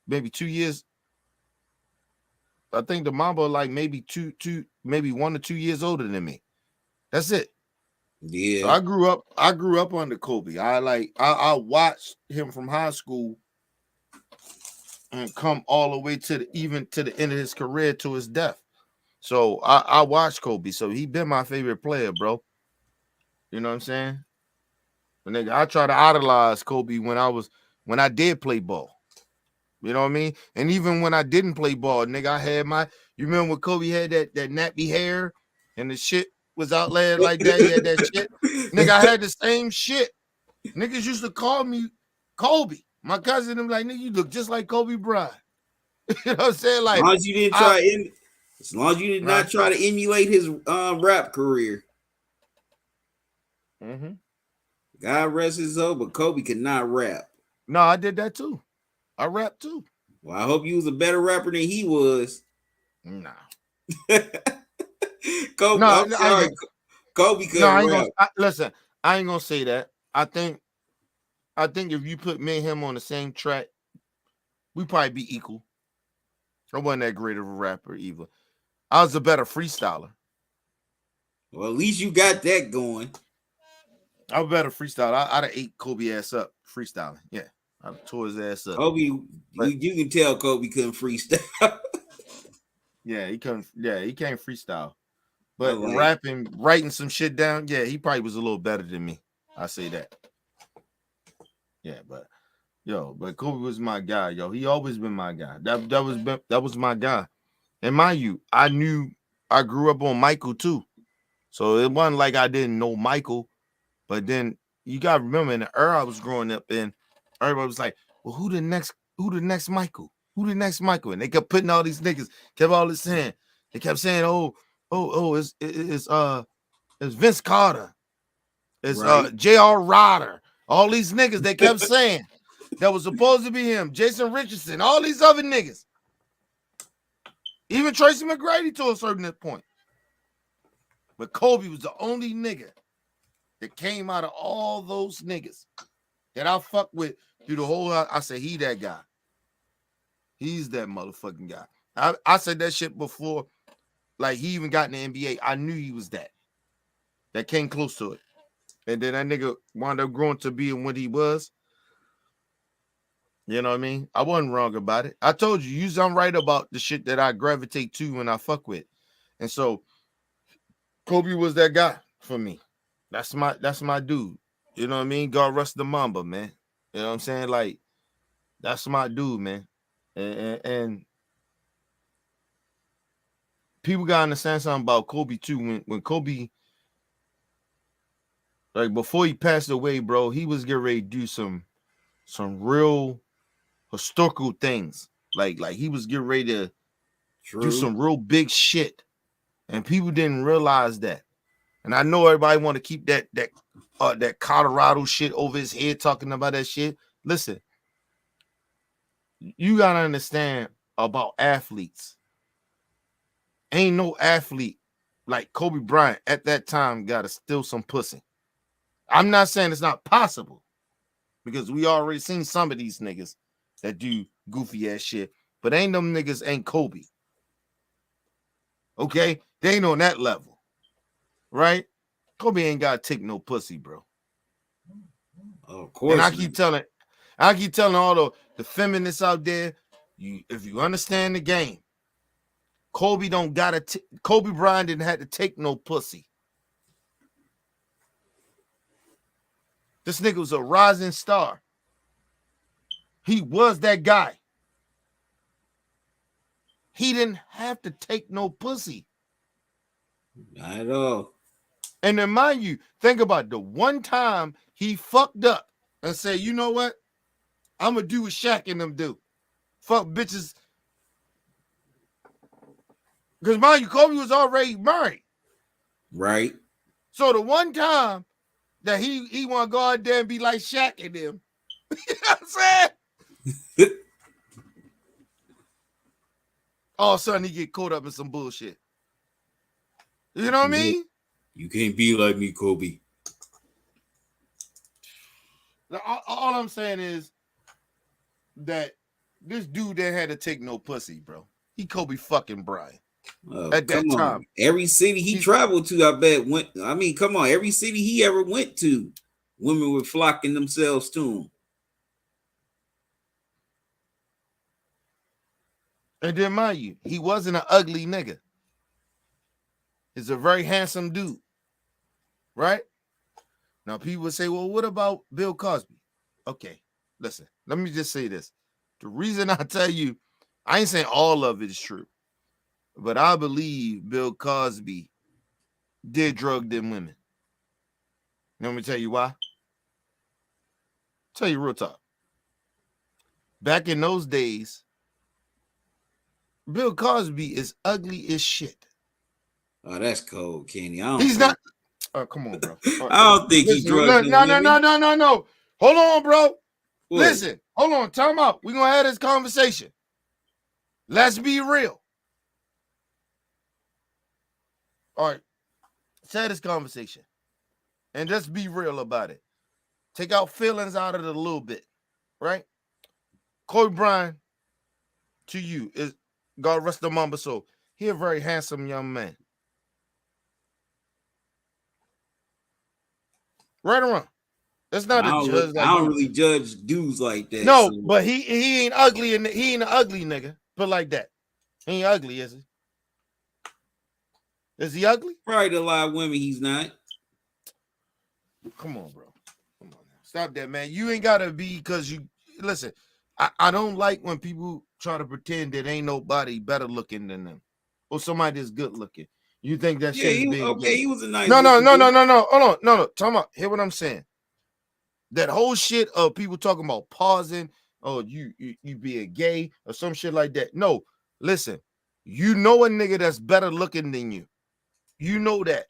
maybe 2 years. I think the Mamba like maybe maybe 1 or 2 years older than me. That's it. Yeah. So I grew up under Kobe. I watched him from high school and come all the way to the end of his career to his death. So I watched Kobe. So he been my favorite player, bro. You know what I'm saying? But nigga, I try to idolize Kobe when I did play ball. You know what I mean? And even when I didn't play ball, nigga, I had you remember when Kobe had that nappy hair and the shit was out there like that? He had that shit. Nigga, I had the same shit. Niggas used to call me Kobe. My cousin, them like, nigga, you look just like Kobe Bryant. You know what I'm saying? Like, as long as you didn't try as long as you did not try to emulate his rap career. Mm-hmm. God rest his soul, but Kobe could not rap. No, I did that too. I rap too. Well, I hope you was a better rapper than he was. Nah. Kobe, No, I'm sorry. Kobe couldn't I ain't rap. listen, I ain't gonna say that. I think if you put me and him on the same track, we probably be equal. I wasn't that great of a rapper either. I was a better freestyler. Well, at least you got that going. I was a better freestyler. I'd have ate Kobe ass up freestyling. Yeah. I'd have tore his ass up. Kobe, you can tell Kobe couldn't freestyle. Yeah, he couldn't. Yeah, he can't freestyle. But rapping, writing some shit down, yeah, he probably was a little better than me. I say that. Yeah, but Kobe was my guy, yo. He always been my guy. That was my guy. And mind you, I grew up on Michael too. So it wasn't like I didn't know Michael. But then you gotta remember in the era I was growing up in, everybody was like, well, who the next Michael? Who the next Michael? And they kept putting all these niggas, kept all this saying. They kept saying, it's Vince Carter. It's J.R. Rodder. All these niggas they kept saying that was supposed to be him. Jason Richardson, all these other niggas. Even Tracy McGrady to a certain point. But Kobe was the only nigga that came out of all those niggas that I fuck with through the whole. I said, he that guy. He's that motherfucking guy. I said that shit before. Like, he even got in the NBA. I knew he was that. That came close to it. And then that nigga wound up growing to being what he was. You know what I mean? I wasn't wrong about it. I told you, I'm right about the shit that I gravitate to when I fuck with. And so Kobe was that guy for me. That's my dude. You know what I mean? God rest the Mamba, man. You know what I'm saying? Like, that's my dude, man. And people gotta understand something about Kobe too. When Kobe, like, before he passed away, bro, he was getting ready to do some real historical things. Like he was getting ready to do some real big shit. And people didn't realize that. And I know everybody want to keep that Colorado shit over his head talking about that shit. Listen, you gotta understand about athletes. Ain't no athlete like Kobe Bryant at that time gotta steal some pussy. I'm not saying it's not possible, because we already seen some of these niggas that do goofy ass shit, but ain't them niggas ain't Kobe. Okay? They ain't on that level. Right? Kobe ain't gotta take no pussy, bro. Of course. And I keep telling all the feminists out there, if you understand the game, Kobe Bryant didn't have to take no pussy. This nigga was a rising star. He was that guy. He didn't have to take no pussy. Not at all. And then, mind you, think about the one time he fucked up and said, you know what? I'm going to do what Shaq and them do. Fuck bitches. Because, mind you, Kobe was already married. Right. So the one time that he want to go out there and be like Shaq and them, you know what I'm saying? All of a sudden he get caught up in some bullshit. You know what I mean? You can't be like me, Kobe. All I'm saying is that this dude didn't have to take no pussy, bro. He Kobe fucking Bryant. At that time. Every city he traveled to, I bet come on, every city he ever went to, women were flocking themselves to him. And then, mind you, he wasn't an ugly nigga. He's a very handsome dude. Right? Now, people would say, well, what about Bill Cosby? Okay, listen, let me just say this. The reason I tell you, I ain't saying all of it is true, but I believe Bill Cosby did drug them women. Let me tell you why. Tell you real talk. Back in those days, Bill Cosby is ugly as shit. Oh, that's cold, Kenny. Come on, bro. I don't think he drugged No. Hold on, bro. What? Listen, hold on. Time out. We're gonna have this conversation. Let's be real. All right. Let's have this conversation. And let's be real about it. Take out feelings out of it a little bit, right? Kobe Bryant, to you, is God rest the mamba soul. He a very handsome young man. Right or wrong? That's not a judge. I don't really judge dudes like that. No, so. But he ain't ugly, and he ain't an ugly nigga. Put like that. He ain't ugly, is he? Is he ugly? Probably to a lot of women, he's not. Come on, bro. Come on. Stop that, man. You ain't gotta be because you listen. I don't like when people try to pretend that ain't nobody better looking than them, or somebody that's good looking. You think that shit is being okay? He was a nice. No. Hold on. No. Talk about. Hear what I'm saying. That whole shit of people talking about pausing, or you being gay or some shit like that. No, listen. You know a nigga that's better looking than you. You know that.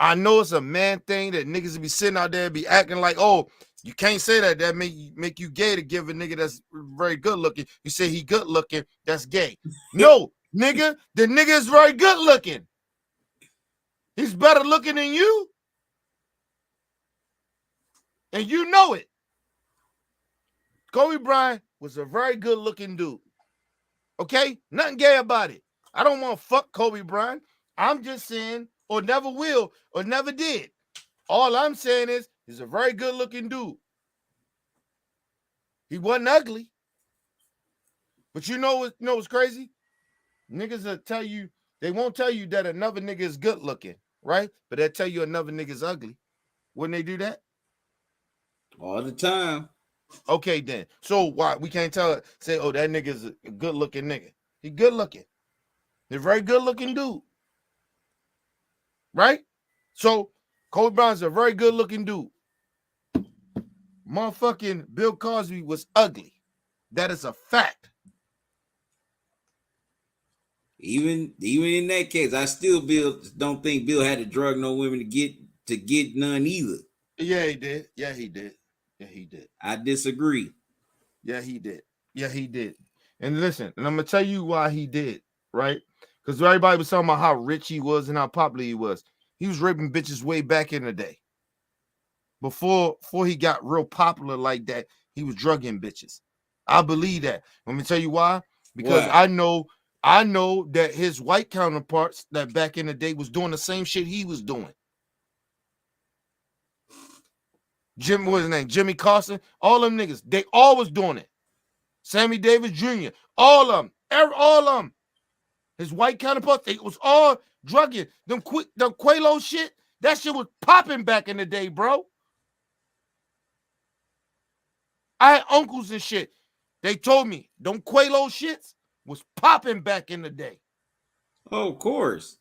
I know it's a man thing that niggas be sitting out there be acting like, oh, you can't say that. That make you gay to give a nigga that's very good looking. You say he good looking, that's gay. No, nigga, the nigga is very good looking. He's better looking than you. And you know it. Kobe Bryant was a very good looking dude. Okay? Nothing gay about it. I don't want to fuck Kobe Bryant. I'm just saying, or never will, or never did. All I'm saying is, he's a very good looking dude. He wasn't ugly. But you know what's crazy? Niggas will tell you, they won't tell you that another nigga is good looking, right? But they'll tell you another nigga's ugly. Wouldn't they do that? All the time. Okay, then. So why we can't say, oh, that nigga's a good looking nigga. He good looking. He's a very good looking dude. Right? So Kobe Bryant's a very good looking dude. Motherfucking Bill Cosby was ugly. That is a fact. Even in that case, I still don't think Bill had to drug no women to get none either. Yeah, he did. I disagree. Yeah, he did. And listen, and I'm gonna tell you why he did, right? Because everybody was talking about how rich he was and how popular he was. He was raping bitches way back in the day. Before he got real popular like that, he was drugging bitches. I believe that. Let me tell you why. Because I know that his white counterparts that back in the day was doing the same shit he was doing. What was his name? Jimmy Carson. All them niggas, they all was doing it. Sammy Davis Jr. All of them. His white counterparts, they was all drugging. Them Quelo shit, that shit was popping back in the day, bro. I had uncles and shit. They told me them Quelo shits was popping back in the day. Oh, of course.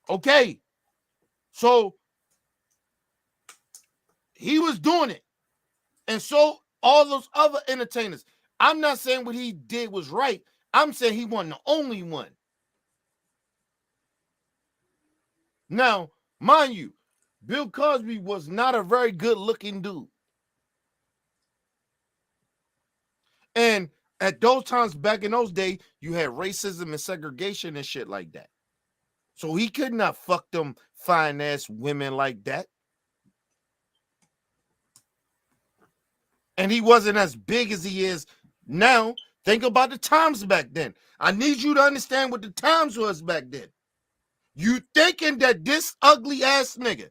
Okay. So he was doing it. And so all those other entertainers. I'm not saying what he did was right. I'm saying he wasn't the only one. Now, mind you, Bill Cosby was not a very good looking dude. And at those times, back in those days, you had racism and segregation and shit like that. So he could not fuck them fine ass women like that. And he wasn't as big as he is now. Think about the times back then. I need you to understand what the times was back then. You thinking that this ugly ass nigga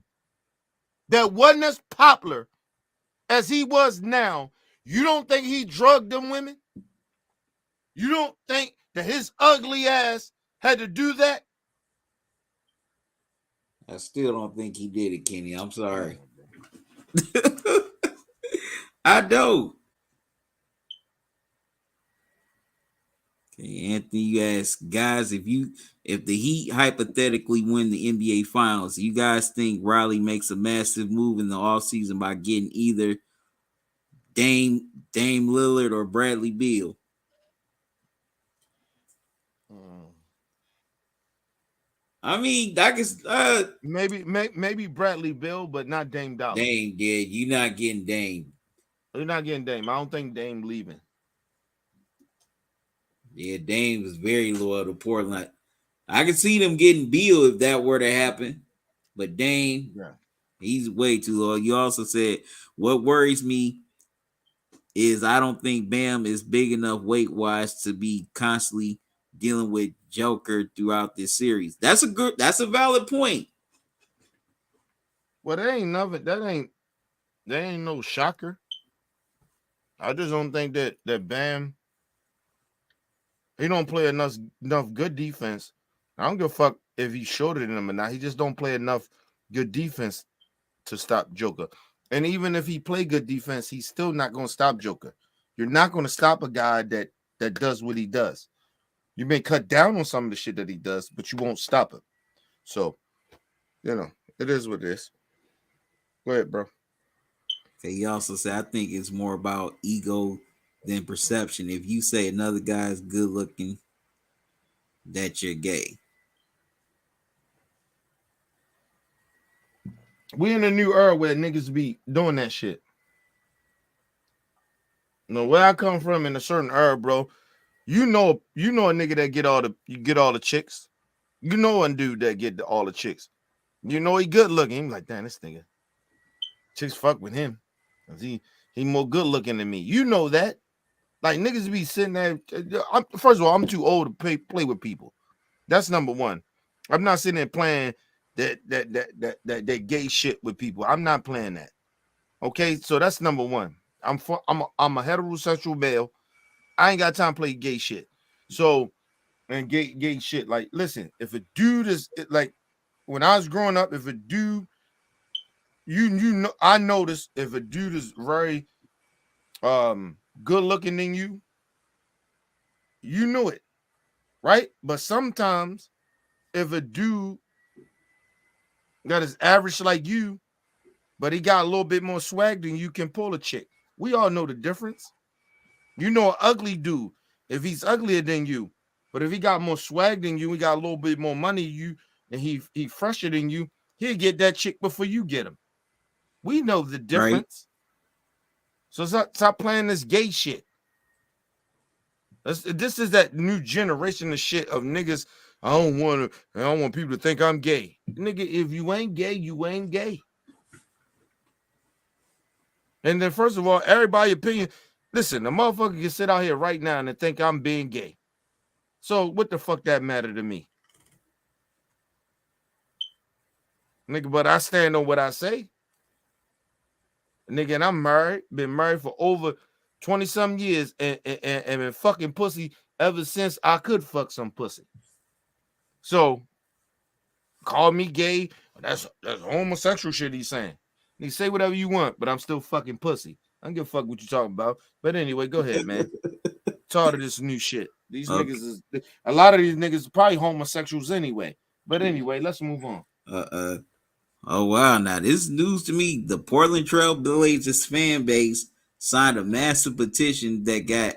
that wasn't as popular as he was now, you don't think he drugged them women? You don't think that his ugly ass had to do that? I still don't think he did it, Kenny. I'm sorry. I don't. Okay, Anthony, you ask guys, if the Heat hypothetically win the NBA Finals, you guys think Riley makes a massive move in the offseason by getting either Dame Lillard or Bradley Beal? I mean, I guess maybe Bradley Bill, but not Dame Dollar. Dame did. You're not getting Dame. You're not getting Dame. I don't think Dame leaving. Yeah, Dame was very loyal to Portland. I could see them getting Beal if that were to happen, but Dame, he's way too loyal. You also said what worries me is I don't think Bam is big enough weight wise to be constantly dealing with Joker throughout this series. That's a valid point. Well, that ain't no shocker. I just don't think that Bam, he don't play enough good defense. I don't give a fuck if he's shorter than him or not. He just don't play enough good defense to stop Joker. And even if he play good defense, he's still not going to stop Joker. You're not going to stop a guy that does what he does. You may cut down on some of the shit that he does, but you won't stop him. So, it is what it is. Go ahead, bro. Okay, he also said, I think it's more about ego than perception. If you say another guy's good looking, that you're gay. We in a new era where niggas be doing that shit. Where I come from in a certain era, bro, you know a nigga that get all the chicks. You know a dude that get all the chicks. You know he good looking. He's like, damn, this nigga. Chicks fuck with him. He more good looking than me. You know that. Like niggas be sitting there. First of all, I'm too old to play with people. That's number one. I'm not sitting there playing that gay shit with people. I'm not playing that. Okay, so that's number one. I'm a heterosexual male. I ain't got time to play gay shit. So and gay shit. Like, listen, if a dude is like when I was growing up, if a dude, you know, I noticed if a dude is very good looking than you, you know it, right? But sometimes if a dude that is average like you, but he got a little bit more swag than you, can pull a chick. We all know the difference. You know, an ugly dude, if he's uglier than you, but if he got more swag than you, he got a little bit more money than you, and he fresher than you, he'll get that chick before you get him. We know the difference. Right. So stop playing this gay shit. This is that new generation of shit of niggas. I don't want people to think I'm gay. Nigga, if you ain't gay, you ain't gay. And then first of all, everybody's opinion. Listen, the motherfucker can sit out here right now and think I'm being gay. So what the fuck that matter to me? Nigga, but I stand on what I say. Nigga, and I'm married, been married for over 20-some years and been fucking pussy ever since I could fuck some pussy. So call me gay. That's homosexual shit he's saying. You say whatever you want, but I'm still fucking pussy. I don't give a fuck what you talking about. But anyway, go ahead, man. Tired of this new shit. These niggas is a lot of these niggas are probably homosexuals anyway. But anyway, let's move on. Oh wow! Now this is news to me. The Portland Trail Blazers fan base signed a massive petition that got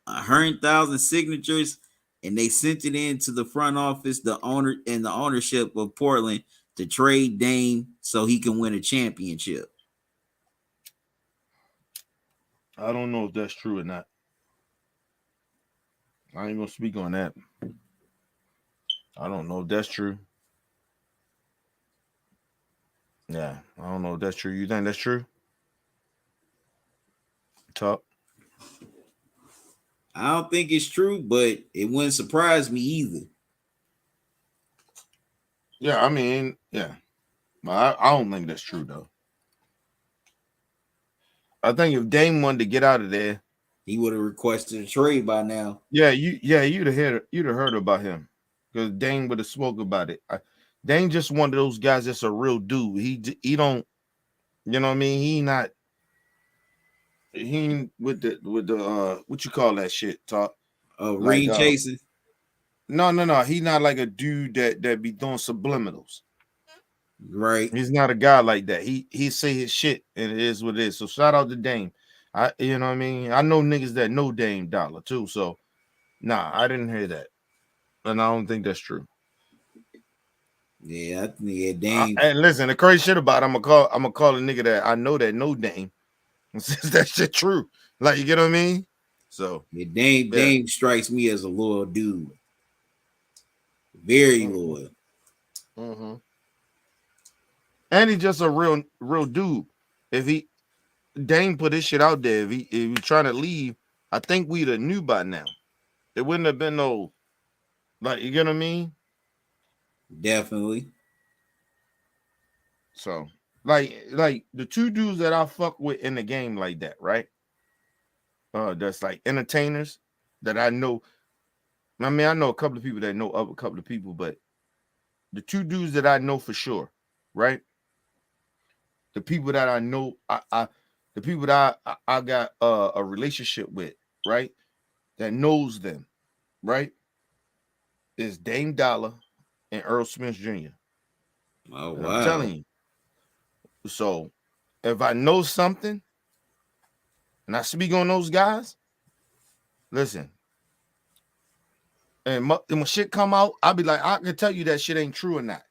100,000 signatures, and they sent it in to the front office, the owner, and the ownership of Portland to trade Dame so he can win a championship. I don't know if that's true or not. I ain't gonna speak on that. I don't know if that's true. Yeah, I don't know if that's true. You think that's true? Talk. I don't think it's true, but it wouldn't surprise me either. Yeah, I mean, yeah. I don't think that's true though. I think if Dame wanted to get out of there, he would have requested a trade by now. Yeah, you'd have heard about him because Dame would have spoke about it. Dame just one of those guys that's a real dude. He don't, you know what I mean? He with the what you call that shit? Talk. Ring chasing. No. He not like a dude that be doing subliminals. Right. He's not a guy like that. He say his shit and it is what it is. So shout out to Dame. You know what I mean? I know niggas that know Dame Dollar too. So nah, I didn't hear that. And I don't think that's true. Yeah, Dame. And listen, the crazy shit about it, I'm gonna call a nigga that I know that know Dame. Since that shit true. Like, you get what I mean? So yeah, Dame strikes me as a loyal dude. Very loyal. Mm-hmm. And he's just a real dude. If Dame put his shit out there, if he trying to leave, I think we'd have knew by now. It wouldn't have been no, like, you get what I mean? Definitely. So, like the two dudes that I fuck with in the game like that, right? That's like entertainers that I know. I mean, I know a couple of people that know a couple of people, but the two dudes that I know for sure, right? The people that I know, the people that I got a relationship with, right? That knows them, right? Is Dame Dollar and Earl Smith Jr. Oh, And I'm wow. telling you, so if I know something and I speak on those guys, listen, and when shit come out, I'll be like, I can tell you that shit ain't true or not.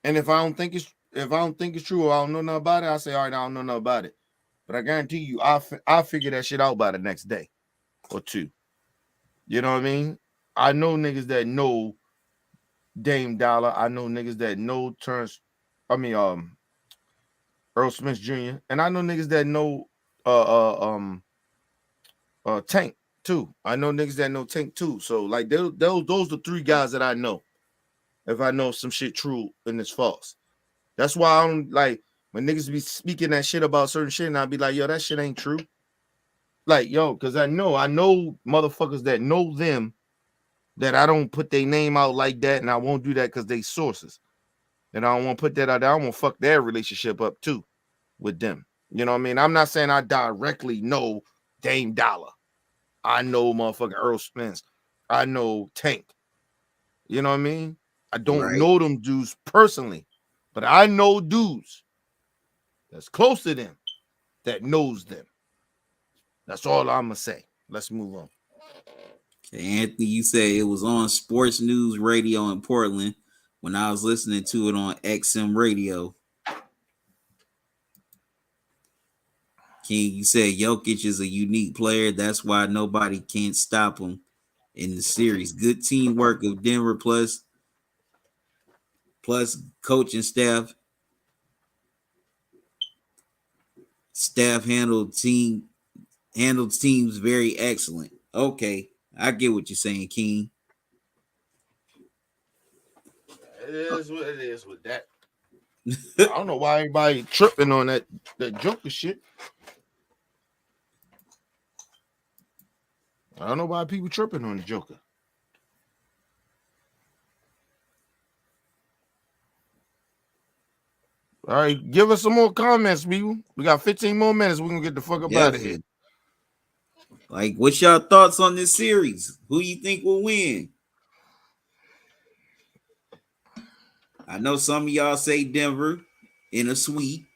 And if I don't think it's true or I don't know nothing about it, I say, all right, I don't know nothing about it. But I guarantee you, I'll figure that shit out by the next day or two. You know what I mean? I know niggas that know Dame Dollar. I know niggas that know Earl Smith Jr. And I know niggas that know Tank too. I know niggas that know Tank too. So like those the three guys that I know. If I know some shit true and it's false. That's why I don't like when niggas be speaking that shit about certain shit, and I'll be like, yo, that shit ain't true. Like, yo, because I know motherfuckers that know them that I don't put their name out like that, and I won't do that because they sources. And I don't want to put that out there. I want to fuck their relationship up too with them. You know what I mean? I'm not saying I directly know Dame Dollar. I know motherfucking Earl Spence. I know Tank. You know what I mean? I don't Right. know them dudes personally, but I know dudes that's close to them that knows them. That's all I'm gonna say. Let's move on. Okay, Anthony, you said it was on sports news radio in Portland when I was listening to it on XM radio. King, you said Jokic is a unique player. That's why nobody can't stop him in the series. Good teamwork of Denver plus coaching staff. Staff handled teams very excellent. Okay, I get what you're saying, King. It is what it is with that. I don't know why everybody tripping on that Joker shit. I don't know why people tripping on the Joker. All right, give us some more comments, people. We got 15 more minutes. We're gonna get the fuck up out of here. Like, what's your thoughts on this series? Who you think will win? I know some of y'all say Denver in a sweep.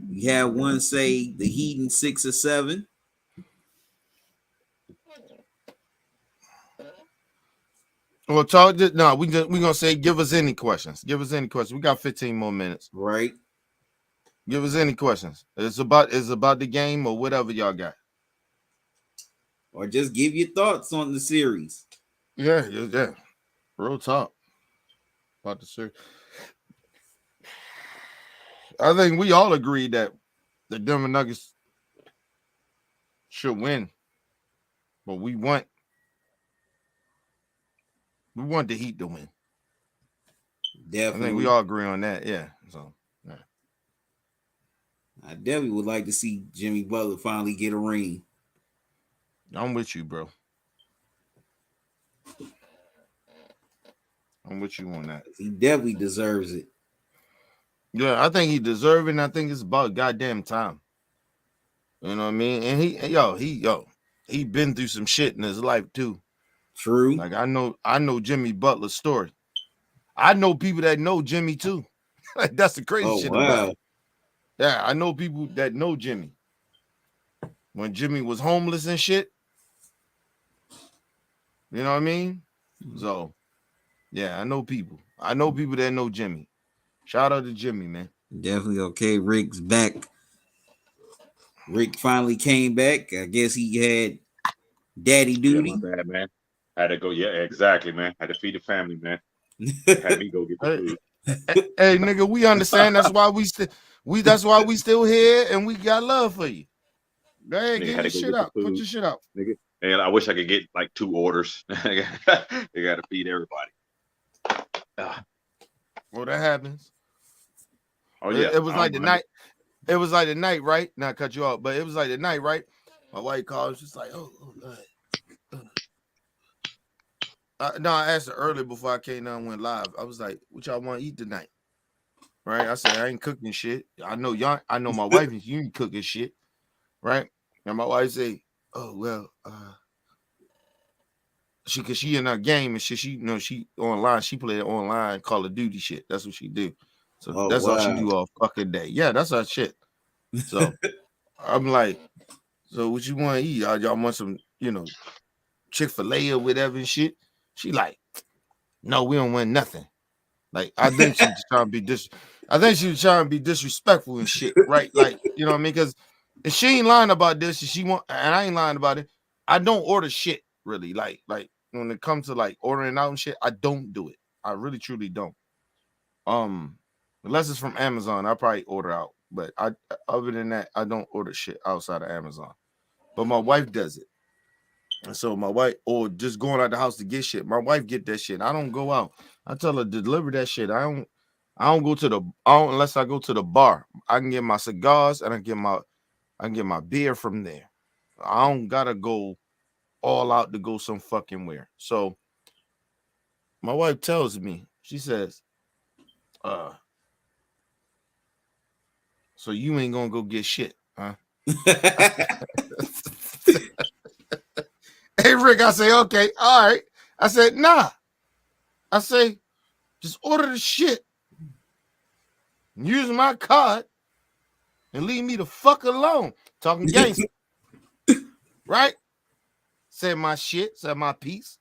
You have one say the Heat in 6 or 7. Well, talk. No, we gonna say give us any questions. Give us any questions. We got 15 more minutes. Right. Give us any questions. It's about the game or whatever y'all got. Or just give your thoughts on the series. Yeah. Real talk about the series. I think we all agree that the Denver Nuggets should win, but we want the Heat to win. Definitely. I think we all agree on that. Yeah. So, yeah. I definitely would like to see Jimmy Butler finally get a ring. I'm with you, bro. I'm with you on that. He definitely deserves it. Yeah, I think he deserves it, and I think it's about goddamn time. You know what I mean? And he been through some shit in his life too. True. Like I know Jimmy Butler's story. I know people that know Jimmy too. Like that's the crazy shit about it. Yeah, I know people that know Jimmy. When Jimmy was homeless and shit. You know what I mean? So, yeah, I know people. I know people that know Jimmy. Shout out to Jimmy, man. Definitely okay. Rick's back. Rick finally came back. I guess he had daddy duty. Yeah, my bad, man. Had to go. Yeah, exactly, man. Had to feed the family, man. Had me go get the food. Hey, nigga, we understand. That's why we still here, and we got love for you. Go ahead, get your shit out. Put your shit out, nigga. And I wish I could get like 2 orders. They got to feed everybody. Well, that happens. Oh yeah, it was like the night. It was like the night, right? Not cut you off, but it was like the night, right? My wife called. She's like, no, I asked her earlier before I came down and went live. I was like, what y'all want to eat tonight? Right? I said, I ain't cooking shit. I know y'all, I know my wife is you ain't cooking shit. Right? And my wife say, oh, well, she in her game and shit. She she online, she play online Call of Duty shit. That's what she do. So that's all she do all fucking day. Yeah, that's her shit. So I'm like, so what you want to eat? Y'all want some, Chick-fil-A or whatever and shit? She like, no, we don't want nothing. Like, I think she was trying to be disrespectful and shit, right? Like, you know what I mean? Because if she ain't lying about this, and I ain't lying about it, I don't order shit really. Like when it comes to like ordering out and shit, I don't do it. I really truly don't. Unless it's from Amazon, I probably order out. But other than that, I don't order shit outside of Amazon. But my wife does it. And so my wife, or just going out the house to get shit. My wife get that shit. I don't go out. I tell her to deliver that shit. I don't go to unless I go to the bar. I can get my cigars and I can get my beer from there. I don't gotta go all out to go some fucking where. So my wife tells me, she says, so you ain't gonna go get shit, huh? Hey, Rick, I say, okay, all right. I said, nah. I say, just order the shit, use my card, and leave me the fuck alone. Talking gangster. Right? Said my shit, said my piece.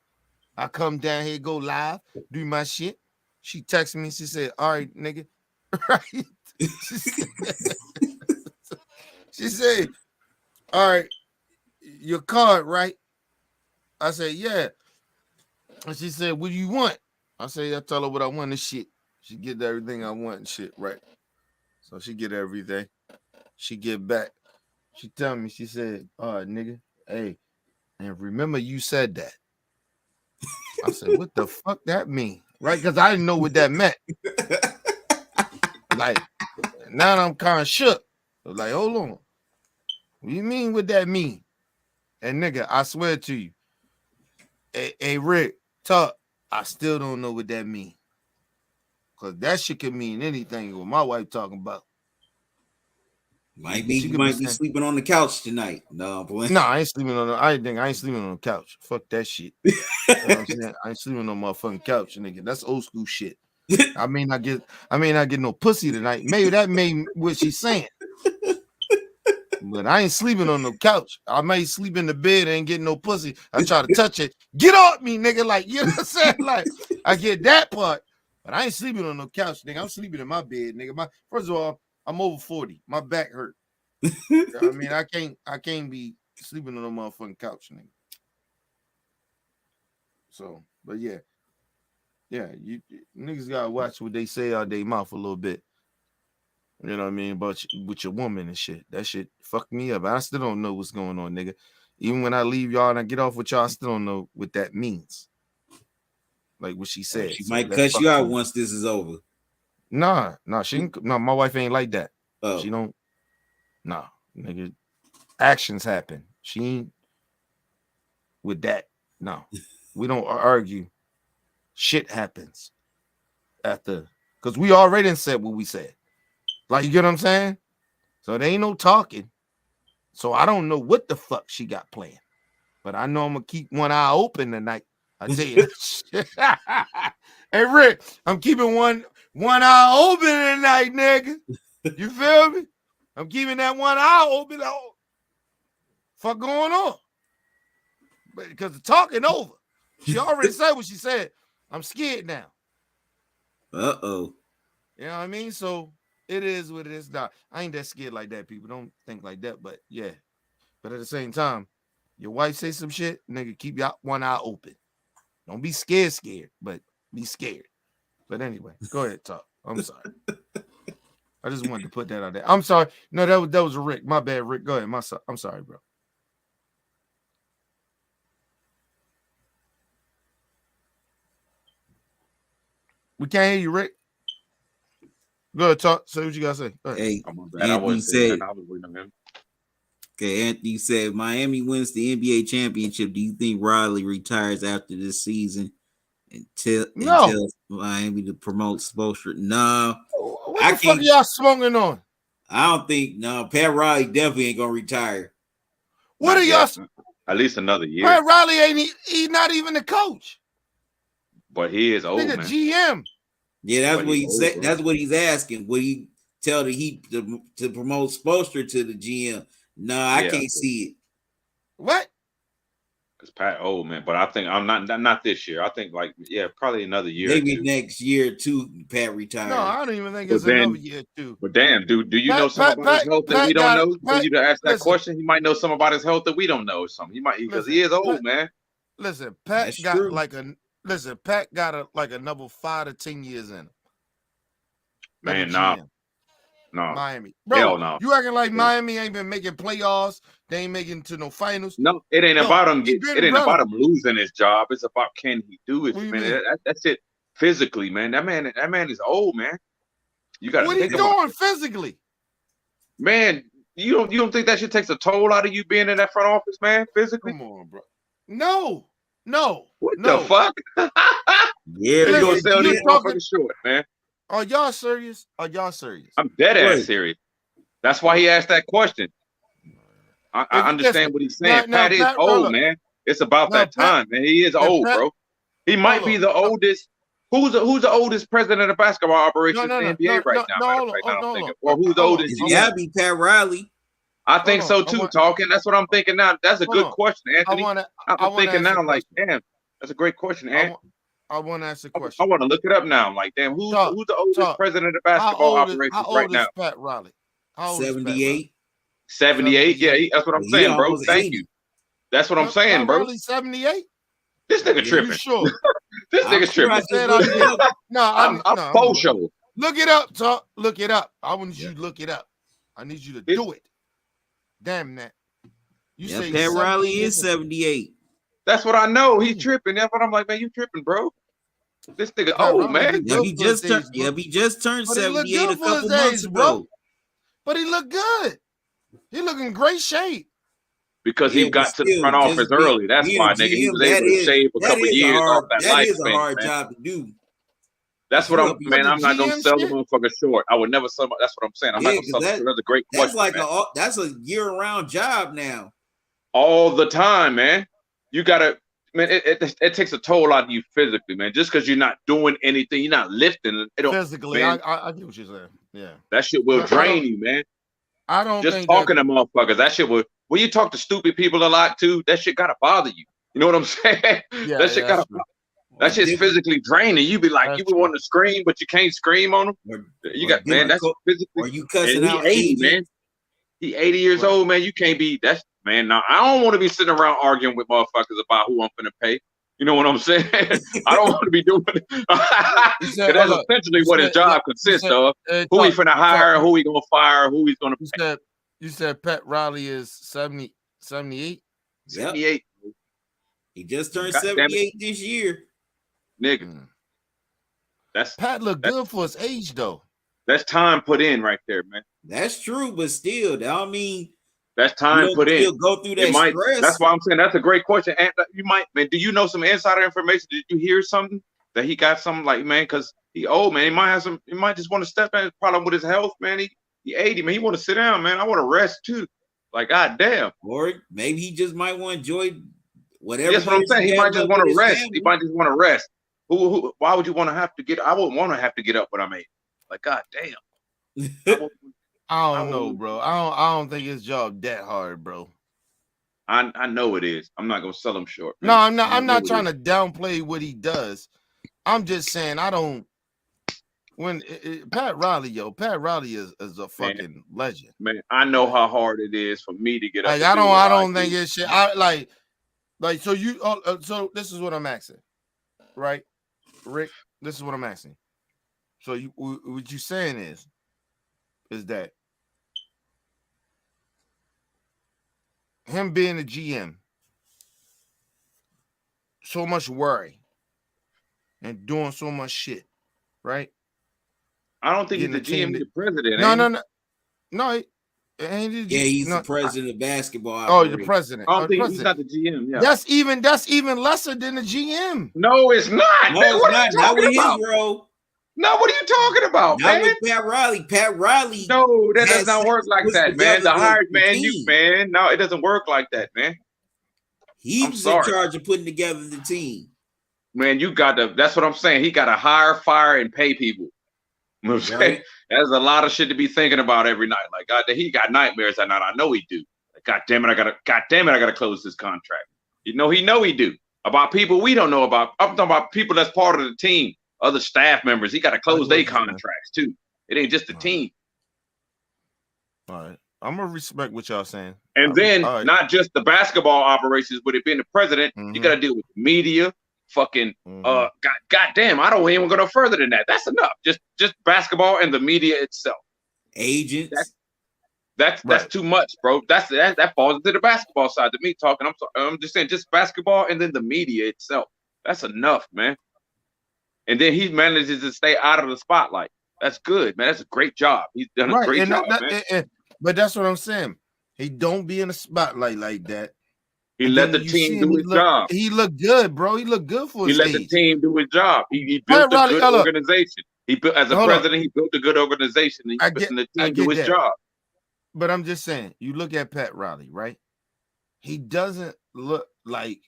I come down here, go live, do my shit. She texted me, she said, all right, nigga. Right? She said, all right, your card, right? I said, yeah. And she said, what do you want? I said, I tell her what I want and shit. She get everything I want and shit, right? So she get everything. She get back. She tell me, she said, all right, nigga, hey, and remember you said that. I said, what the fuck that mean? Right? Because I didn't know what that meant. Like, now I'm kind of shook. I was like, hold on. What do you mean what that mean? And nigga, I swear to you, hey Rick, talk. I still don't know what that mean. Because that shit can mean anything what my wife talking about. You might be sleeping on the couch tonight. No, boy. No, I ain't sleeping on I ain't sleeping on the couch. Fuck that shit. You know what I'm saying? I ain't sleeping on my fucking couch, nigga. That's old school shit. I may not get no pussy tonight. Maybe that may what she's saying. But I ain't sleeping on no couch. I may sleep in the bed and ain't getting no pussy. I try to touch it. Get off me, nigga. Like, you know what I'm saying? Like, I get that part. But I ain't sleeping on no couch, nigga. I'm sleeping in my bed, nigga. First of all, I'm over 40. My back hurt. I mean, I can't be sleeping on no motherfucking couch, nigga. So, but yeah, you niggas gotta watch what they say out their mouth a little bit. You know what I mean? But with your woman and shit, that shit fucked me up. I still don't know what's going on, nigga. Even when I leave y'all and I get off with y'all, I still don't know what that means. Like what she said. She might cuss you out once this is over. Nah, my wife ain't like that. Oh. She don't. Nah, nigga. Actions happen. She ain't with that. No, we don't argue. Shit happens after, because we already said what we said. Like, you get what I'm saying? So there ain't no talking. So I don't know what the fuck she got planned. But I know I'm going to keep one eye open tonight. I tell you that. Hey, Rick, I'm keeping one eye open tonight, nigga. You feel me? I'm keeping that one eye open. Fuck going on? Because the talking over. She already said what she said. I'm scared now. Uh-oh. You know what I mean? So it is what it is. Now, I ain't that scared like that. People don't think like that, but yeah. But at the same time, your wife say some shit, nigga, keep your one eye open. Don't be scared, but be scared. But anyway, go ahead, talk. I'm sorry. I just wanted to put that out there. I'm sorry. No, that was Rick. My bad, Rick. Go ahead. I'm sorry, bro. We can't hear you, Rick. Go ahead, talk. Say what you gotta say. Hey, Anthony said. I was waiting on him. Okay, Anthony said Miami wins the NBA championship. Do you think Riley retires after this season until Miami to promote Spoelstra? No. What the fuck are y'all smoking on? I don't think Pat Riley definitely ain't gonna retire. What are y'all? At least another year. Pat Riley ain't he's not even the coach. But he is old, man. GM. Yeah, that's what he said. That's what he's asking. Would he tell the Heat to promote Spoelstra to the GM? No, I can't see it. What? Because Pat old, man. But I think I'm not this year. I think probably another year. Maybe next year too. Pat retires. No, I don't even think it's another year too. But damn, do you know something about his health that we don't know? For you to ask that question, he might know something about his health that we don't know. Or something. He might because he is old, man. Listen, Pat got Pat got another 5 to 10 years in him. Man, no. Miami. Bro, hell no. You acting like Miami ain't been making playoffs. They ain't making to no finals. No, it ain't about him. It ain't about him losing his job. It's about can he do it, man. That's it. Physically, man. That man is old, man. You got. What are you doing physically? Man, you don't think that shit takes a toll out of you being in that front office, man? Physically. Come on, bro. No. What the fuck? Yeah, you gonna sell these motherfuckers short, man. Are y'all serious? I'm dead ass serious. That's why he asked that question. I understand what he's saying. Pat is old, man. It's about that time, man. He is old, bro. He might be the oldest. Who's the oldest president of basketball operations in the NBA right now? Or who's the oldest? It's gotta be Pat Riley. I think so too, Talkin. That's what I'm thinking now. That's a good question, Anthony. I'm thinking now, like, damn, that's a great question, Anthony. I want to ask a question. I want to look it up now. I'm like, damn, who's the oldest president of basketball operations right now? Pat Riley? 78. 78? Yeah, that's what I'm saying, bro. Thank you. That's what I'm saying, bro. 78? This nigga tripping. You sure? This nigga's tripping. I'm faux show. Look it up, Talk. Look it up. I want you to look it up. I need you to do it. Damn that. You say Pat Riley is 78. That's what I know. He's tripping. That's what I'm like, man. You tripping, bro? This nigga old, man. Yeah, he just turned 78 a couple months ago. But he looked good. He look in great shape. Because he got to the front office early. That's why, nigga. He was able to shave a couple years off that lifespan. That is a hard job to do. That's what I'm not gonna sell the motherfucker short. I would never sell. That's what I'm saying. I'm not gonna sell him. That's a great question. That's a year-round job now. All the time, man. You gotta, man. It takes a toll out of you physically, man. Just because you're not doing anything, you're not lifting. It don't physically. Man, I get what you're saying. Yeah, that shit will drain you, man. I don't just talking to motherfuckers. That shit will. When you talk to stupid people a lot too, that shit gotta bother you. You know what I'm saying? Yeah, that shit gotta. That shit's physically draining. You be like, you would want to scream, but you can't scream on them. Man, that's physically. Are you cussing out? He 80, man. He 80 years old, man. You can't be. That's man. Now I don't want to be sitting around arguing with motherfuckers about who I'm finna pay. You know what I'm saying? I don't want to be doing it. That's essentially what his job consists of. Who he finna hire, who he gonna fire, who he's gonna pay. You said Pat Riley is 78? 78. He just turned 78 this year. Nigga. Pat look good for his age, though. That's time put in right there, man. That's true, but still, I mean, that's time put in. Go through that stress. That's why I'm saying that's a great question. And you might, man. Do you know some insider information? Did you hear something that he got something like, man? Because he old, man. He might have some. He might just want to step in. Problem with his health, man. He 80, man. He want to sit down, man. I want to rest too. Like, goddamn. Or maybe he just might want to enjoy whatever. That's what I'm saying. He might just want to rest. He might just want to rest. Who? Why would you want to have to get? I wouldn't want to have to get up when I'm 80. Like, goddamn. I don't know, bro. I don't think his job that hard, bro. I know it is. I'm not gonna sell him short. Man. No, I'm not trying to downplay what he does. I'm just saying I don't when Pat Riley is a fucking legend. Man, I know how hard it is for me to get up. Like, I don't think it's shit. I like so you. So this is what I'm asking, right, Rick? This is what I'm asking. So what you saying is that him being a GM, so much worry and doing so much shit, right? I don't think he's the GM, he's the president. No. He's the president of basketball. Oh, the president. I don't think he's not the GM. Yeah, that's even lesser than the GM. No, it's not. No, it's not. Not with his role. No, what are you talking about, not man? With Pat Riley. Pat Riley. No, that does not work like that, man. The hired man, no, it doesn't work like that, man. He's in charge of putting together the team. Man, you got to. That's what I'm saying. He got to hire, fire, and pay people. You know what I'm saying? There's a lot of shit to be thinking about every night. Like, God, he got nightmares that night. I know he do. Like, God damn it, I gotta close this contract. He know he do. About people we don't know about. I'm talking about people that's part of the team, other staff members. He got to close their contracts too. It ain't just the team. All right. I'm gonna respect what y'all saying. And then not just the basketball operations, but it being the president, you gotta deal with the media. Fucking goddamn, I don't even go no further than that. That's enough. Just basketball and the media itself. Agents. That's too much, bro. That falls into the basketball side to me talking. I'm just saying just basketball and then the media itself. That's enough, man. And then he manages to stay out of the spotlight. That's good, man. That's a great job. He's done a great job, man. But that's what I'm saying. He don't be in the spotlight like that. He let the team do his job. He looked good, bro. He looked good for his age. He let the team do his job. He built a good organization. He built as a president. He built a good organization. He's letting the team do his job. But I'm just saying, you look at Pat Riley, right? He doesn't look like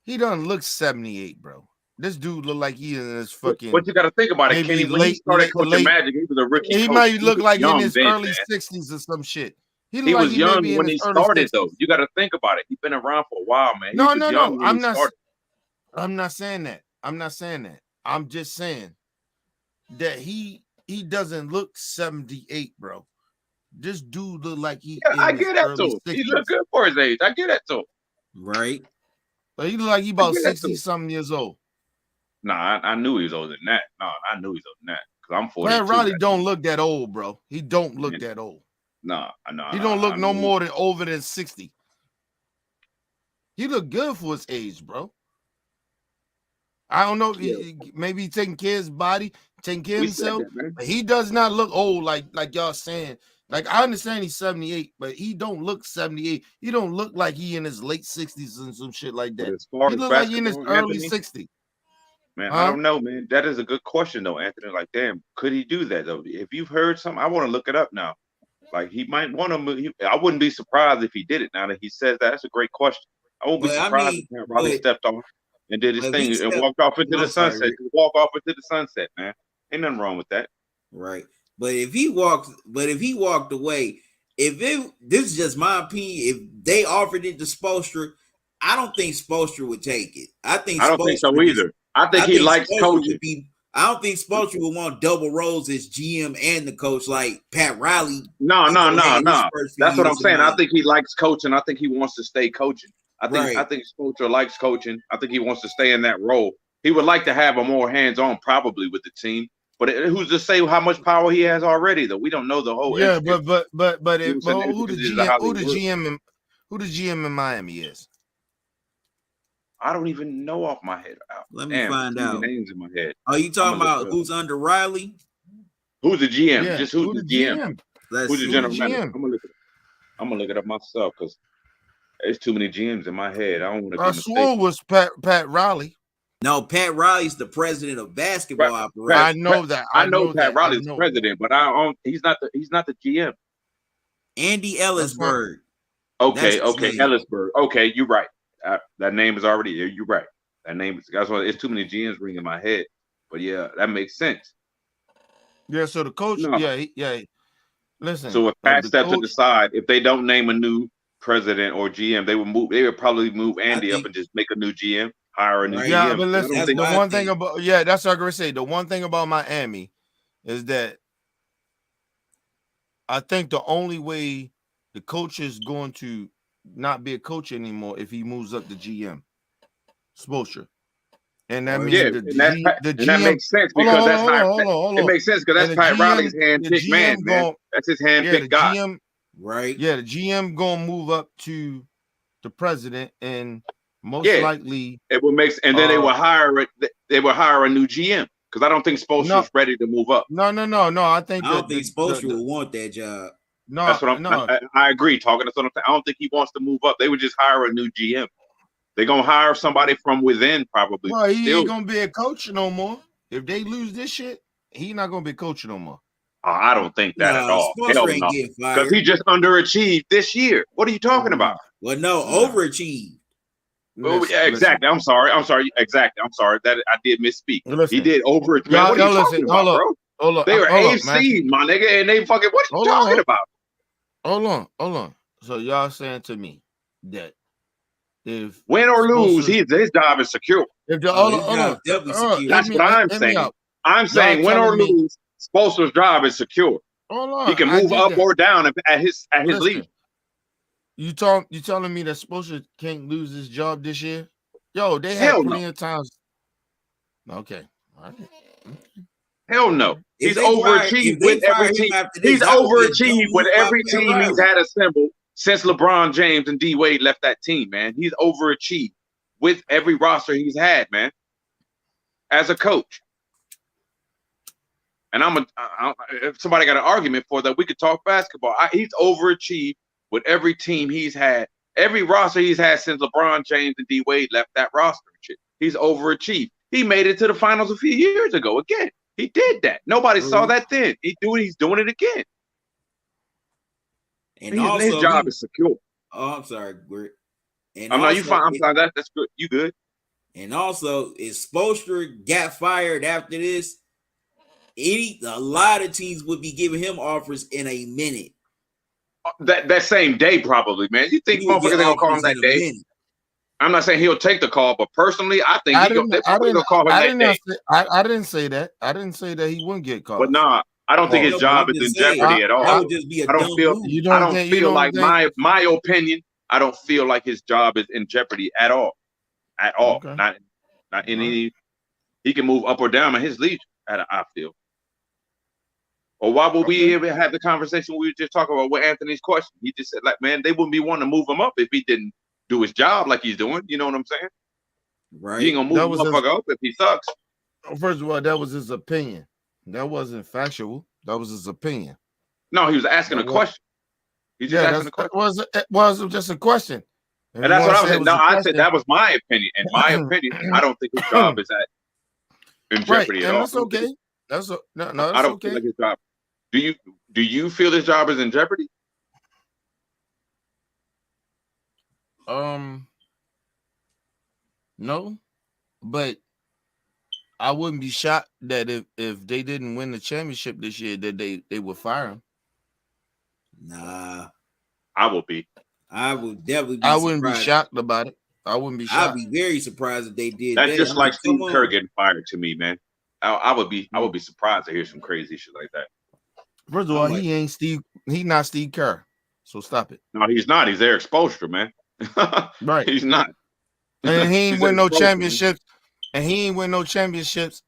he doesn't look 78, bro. This dude look like he in his fucking. But you got to think about it, Kenny. When he started coaching Magic, he was a rookie. He might look like in his early 60s or some shit. He was young when he started, though. You got to think about it. He's been around for a while, man. No. I'm not saying that. I'm just saying that he doesn't look 78, bro. This dude look like he. Yeah, I get that too. He look good for his age. I get that too. Right. But he look like he about 60-something years old. Nah, I knew he was older than that. No, I knew he was older than that because I'm 42. Pat Riley don't look that old, bro. He don't look that old. No. He don't look no more than over than 60. He look good for his age, bro. I don't know. Maybe he's taking care of his body, taking care of himself. But he does not look old like y'all saying. Like, I understand he's 78, but he don't look 78. He don't look like he in his late 60s and some shit like that. He look like he in his early 60s. Man, I don't know, man. That is a good question, though, Anthony. Like, damn, could he do that, though? If you've heard something, I want to look it up now. Like, he might want to move. I wouldn't be surprised if he did it now that he says that. That's a great question. I won't be surprised if Riley stepped off and did his thing and walked off into the sunset. Walk off into the sunset, man. Ain't nothing wrong with that. Right. But if he walked away, this is just my opinion. If they offered it to Spoelstra, I don't think Spoelstra would take it. I don't think so either. I think he likes coaching. I don't think Spoelstra would want double roles as GM and the coach like Pat Riley. No. That's what I'm saying. I think he likes coaching. I think he wants to stay coaching. I think Spoelstra likes coaching. I think he wants to stay in that role. He would like to have a more hands-on probably with the team. But who's to say how much power he has already? Though we don't know the whole. Yeah, but who the GM in Miami is? I don't even know off my head. Let me find out. Names in my head. Are you talking about who's under Riley? Who's the GM? Yeah, just who's the GM? Who's the general manager? I'm gonna look it up myself because there's too many GMs in my head. I don't want to. I swore it was Pat Riley. No, Pat Riley's the president of basketball operations. I know that. I know Pat Riley's the president, but he's not the GM. Andy Ellisberg. Okay, Ellisberg. Okay, you're right. That name is already there. You're right. That name is. That's why it's too many GMs ringing in my head. But yeah, that makes sense. Yeah. So the coach. No. Yeah. Listen. So if Pat steps to the side, if they don't name a new president or GM, they would probably move Andy up and just make a new GM. hire a new GM. Yeah, but listen, the one thing about that's what I'm gonna say. The one thing about Miami is that I think the only way the coach is going to not be a coach anymore if he moves up the GM, Spoelstra. And that means the GM. That makes sense because it makes sense because that's Pat Riley's handpicked man. That's his handpicked guy. GM, right? Yeah, the GM gonna move up to the president, and most likely it will make. And then they will hire a new GM because I don't think Spoelstra's ready to move up. No. I don't think Spoelstra will want that job. No, that's what I agree. Talking to something, I don't think he wants to move up. They would just hire a new GM. They're gonna hire somebody from within, probably. Well, he ain't gonna be a coach no more. If they lose this shit, he's not gonna be a coach no more. I don't think that at all. Hell no. Because he just underachieved this year. What are you talking about? Well, no, overachieved. Oh, yeah, exactly. I'm sorry. Exactly. I'm sorry that I did misspeak. He did overachieve. What are you talking about, bro? Hold on. They were AFC, my nigga, and they fucking. What are you talking about? Hold on. So y'all saying to me that if win or lose, his job is secure. If definitely secure. That's what I'm saying. I'm saying win or lose, Spoelstra's job is secure. He can move up or down at his leisure. You telling me that Spoelstra can't lose his job this year? Yo, they had plenty of times. Okay. All right. Hell no. He's overachieved with every team. He's overachieved with every team he's had assembled since LeBron James and D Wade left that team, man. He's overachieved with every roster he's had, man, as a coach. And if somebody got an argument for that, we could talk basketball. He's overachieved with every team he's had, every roster he's had since LeBron James and D Wade left that roster. He's overachieved. He made it to the finals a few years ago. Again, he did that. Nobody saw that then. He's doing it again. And his job is secure. Oh, I'm sorry, Greg. And I'm not you fine. I'm sorry. That's good. You good? And also, if Spoelstra got fired after this, a lot of teams would be giving him offers in a minute. That same day, probably, man. You think motherfuckers ain't gonna call him that day? Minute. I'm not saying he'll take the call, but personally, I think they're gonna call him that day. I didn't say that. I didn't say that he wouldn't get called. But nah, I don't think his job is in jeopardy at all. That would just be a dumb move. My opinion. I don't feel like his job is in jeopardy at all. At all. Okay. Not in any. He can move up or down at his leisure. I feel. Or why would we ever have the conversation we were just talking about with Anthony's question? He just said, like, man, they wouldn't be wanting to move him up if he didn't do his job like he's doing. You know what I'm saying? Right. He ain't gonna move the motherfucker up if he sucks. First of all, that was his opinion. That wasn't factual. That was his opinion. No, he was asking a question. He just asking a question. It was just a question. And that's what I was saying. No, I said that was my opinion. In my opinion, I don't think his job is in jeopardy at all. That's okay. That's I don't feel like his job. Do you feel his job is in jeopardy? No, but I wouldn't be shocked that if they didn't win the championship this year, that they would fire him. Nah, I will be. I would definitely. I wouldn't be shocked about it. I wouldn't be shocked. I'd be very surprised if they did. That's just like Steve Kerr getting fired to me, man. I would be surprised to hear some crazy shit like that. First of all, he ain't Steve. He's not Steve Kerr. So stop it. No, he's not. He's Eric Spoelstra, man. Right. He's not. And he ain't win no championships. And he ain't win no championships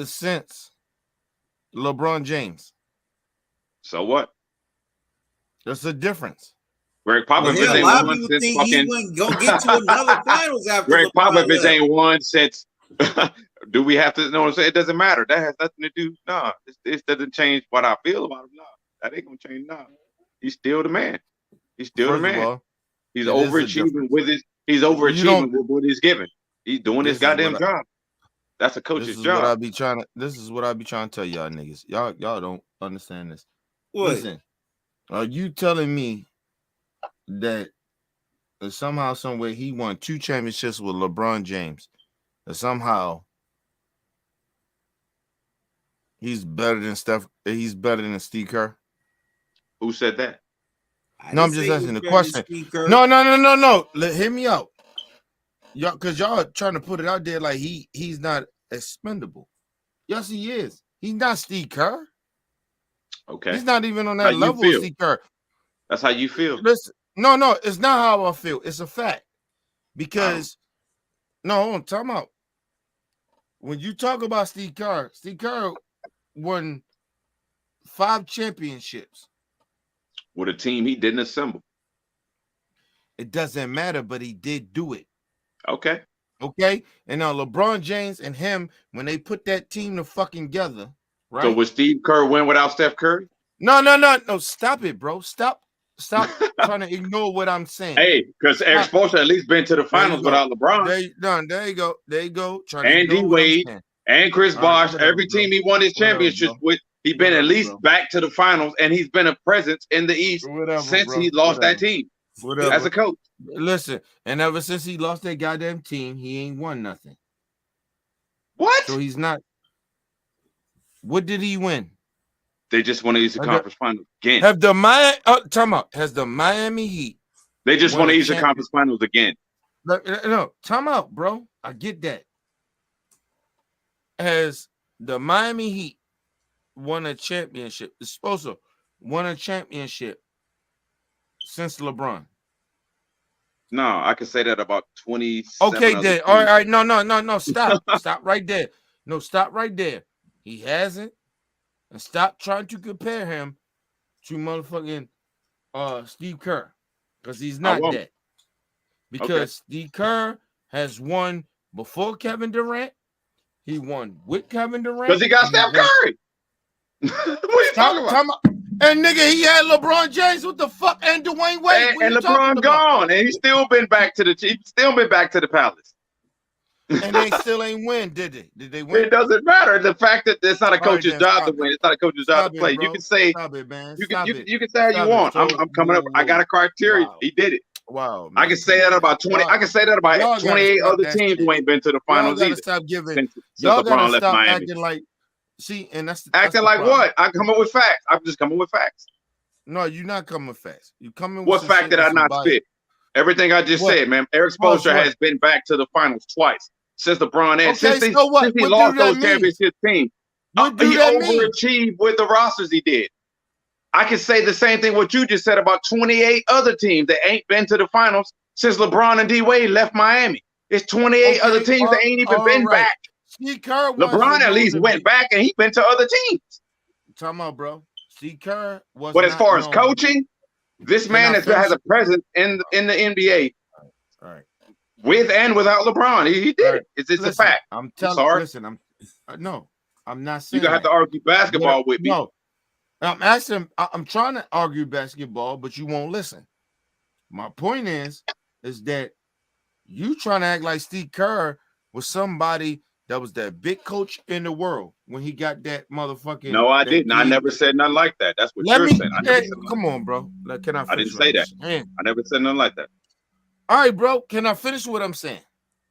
since LeBron James. So what? There's a difference. Greg Popovich ain't won since fucking. He wasn't gonna get to another finals after. Greg Popovich ain't won since. Do we have to know what I'm saying? It doesn't matter. That has nothing to do. No, this doesn't change what I feel about him. No, that ain't gonna change. No, he's still the man. He's still the man. He's overachieving with his. He's overachieving with what he's given. He's doing his goddamn job. That's a coach's job. This is what I be trying to tell y'all niggas. Y'all don't understand this. What? Listen, are you telling me that somehow, some way, he won 2 championships with LeBron James, and somehow he's better than Steph? He's better than Steve Kerr? Who said that? No, I'm just asking the question. No. Hear me out. y'all, because y'all trying to put it out there like he's not expendable. Yes, he is. He's not Steve Kerr. Okay. He's not even on that level of Steve Kerr. That's how you feel. Listen, no, it's not how I feel. It's a fact. Because no, time out. When you talk about Steve Kerr won 5 championships with a team he didn't assemble. It doesn't matter, but he did do it. Okay. And now LeBron James and him, when they put that team to fucking together, right? So would Steve Kerr win without Steph Curry? No. Stop it, bro. Stop trying to ignore what I'm saying. Hey, because Eric Spoelstra at least been to the finals without LeBron. There you go. And D Wade and Chris Bosh. Every team he won his championships with, he's been at least back to the finals, and he's been a presence in the East since he lost that team. As a coach. Listen, and ever since he lost that goddamn team, he ain't won nothing. What? So he's not. What did he win? They just won the Eastern Conference Finals again. Has the Miami Heat? They just won the Eastern Conference Finals again. No, time out, bro. I get that. Has the Miami Heat won a championship? The Spoelstra won a championship since LeBron? No, I can say that about 20. Okay, then. All right. No. Stop. Stop right there. No, stop right there. He hasn't. And stop trying to compare him to motherfucking Steve Kerr. Because he's not that. Because Steve Kerr has won before Kevin Durant. He won with Kevin Durant. Because he got Steph Curry. What are you talking about? And nigga, he had LeBron James. What the fuck? And Dwayne Wade. And LeBron gone. And he's still been back to the Palace. And they still ain't win, did they? Did they win? It doesn't matter. The fact that it's not a coach's job to win. It's not a coach's job to play. You can say you can say how you want. I'm coming up. I got a criteria. Wow. He did it. Wow. Man. I can say that about 20. I can say that about 28 other teams who ain't been to the finals either. Stop giving. Since y'all LeBron left stop Miami. Acting like. See, and that's acting like what? I come up with facts. I'm just coming with facts. No, you're not coming with facts. You coming. What fact did I not spit? Everything I just said, man. Eric Spoelstra has been back to the finals twice since LeBron and since he lost those championship teams. He overachieved with the rosters he did. I can say the same thing what you just said about 28 other teams that ain't been to the finals since LeBron and D Wade left Miami. It's 28 other teams that ain't even been back. LeBron at least went back and he been to other teams. Talking about, bro. Steve Kerr was. But as far as coaching, this man has a presence in the NBA. All right. With and without LeBron, he did it. It's a fact. I'm sorry. Listen, I'm not saying you're gonna have to argue basketball with me. No, I'm trying to argue basketball, but you won't listen. My point is that you trying to act like Steve Kerr was somebody that was that big coach in the world when he got that motherfucking. No, I didn't. I never said nothing like that. That's what you're saying. Come on, bro. Can I didn't say that. I never said nothing like that. All right, bro. Can I finish what I'm saying?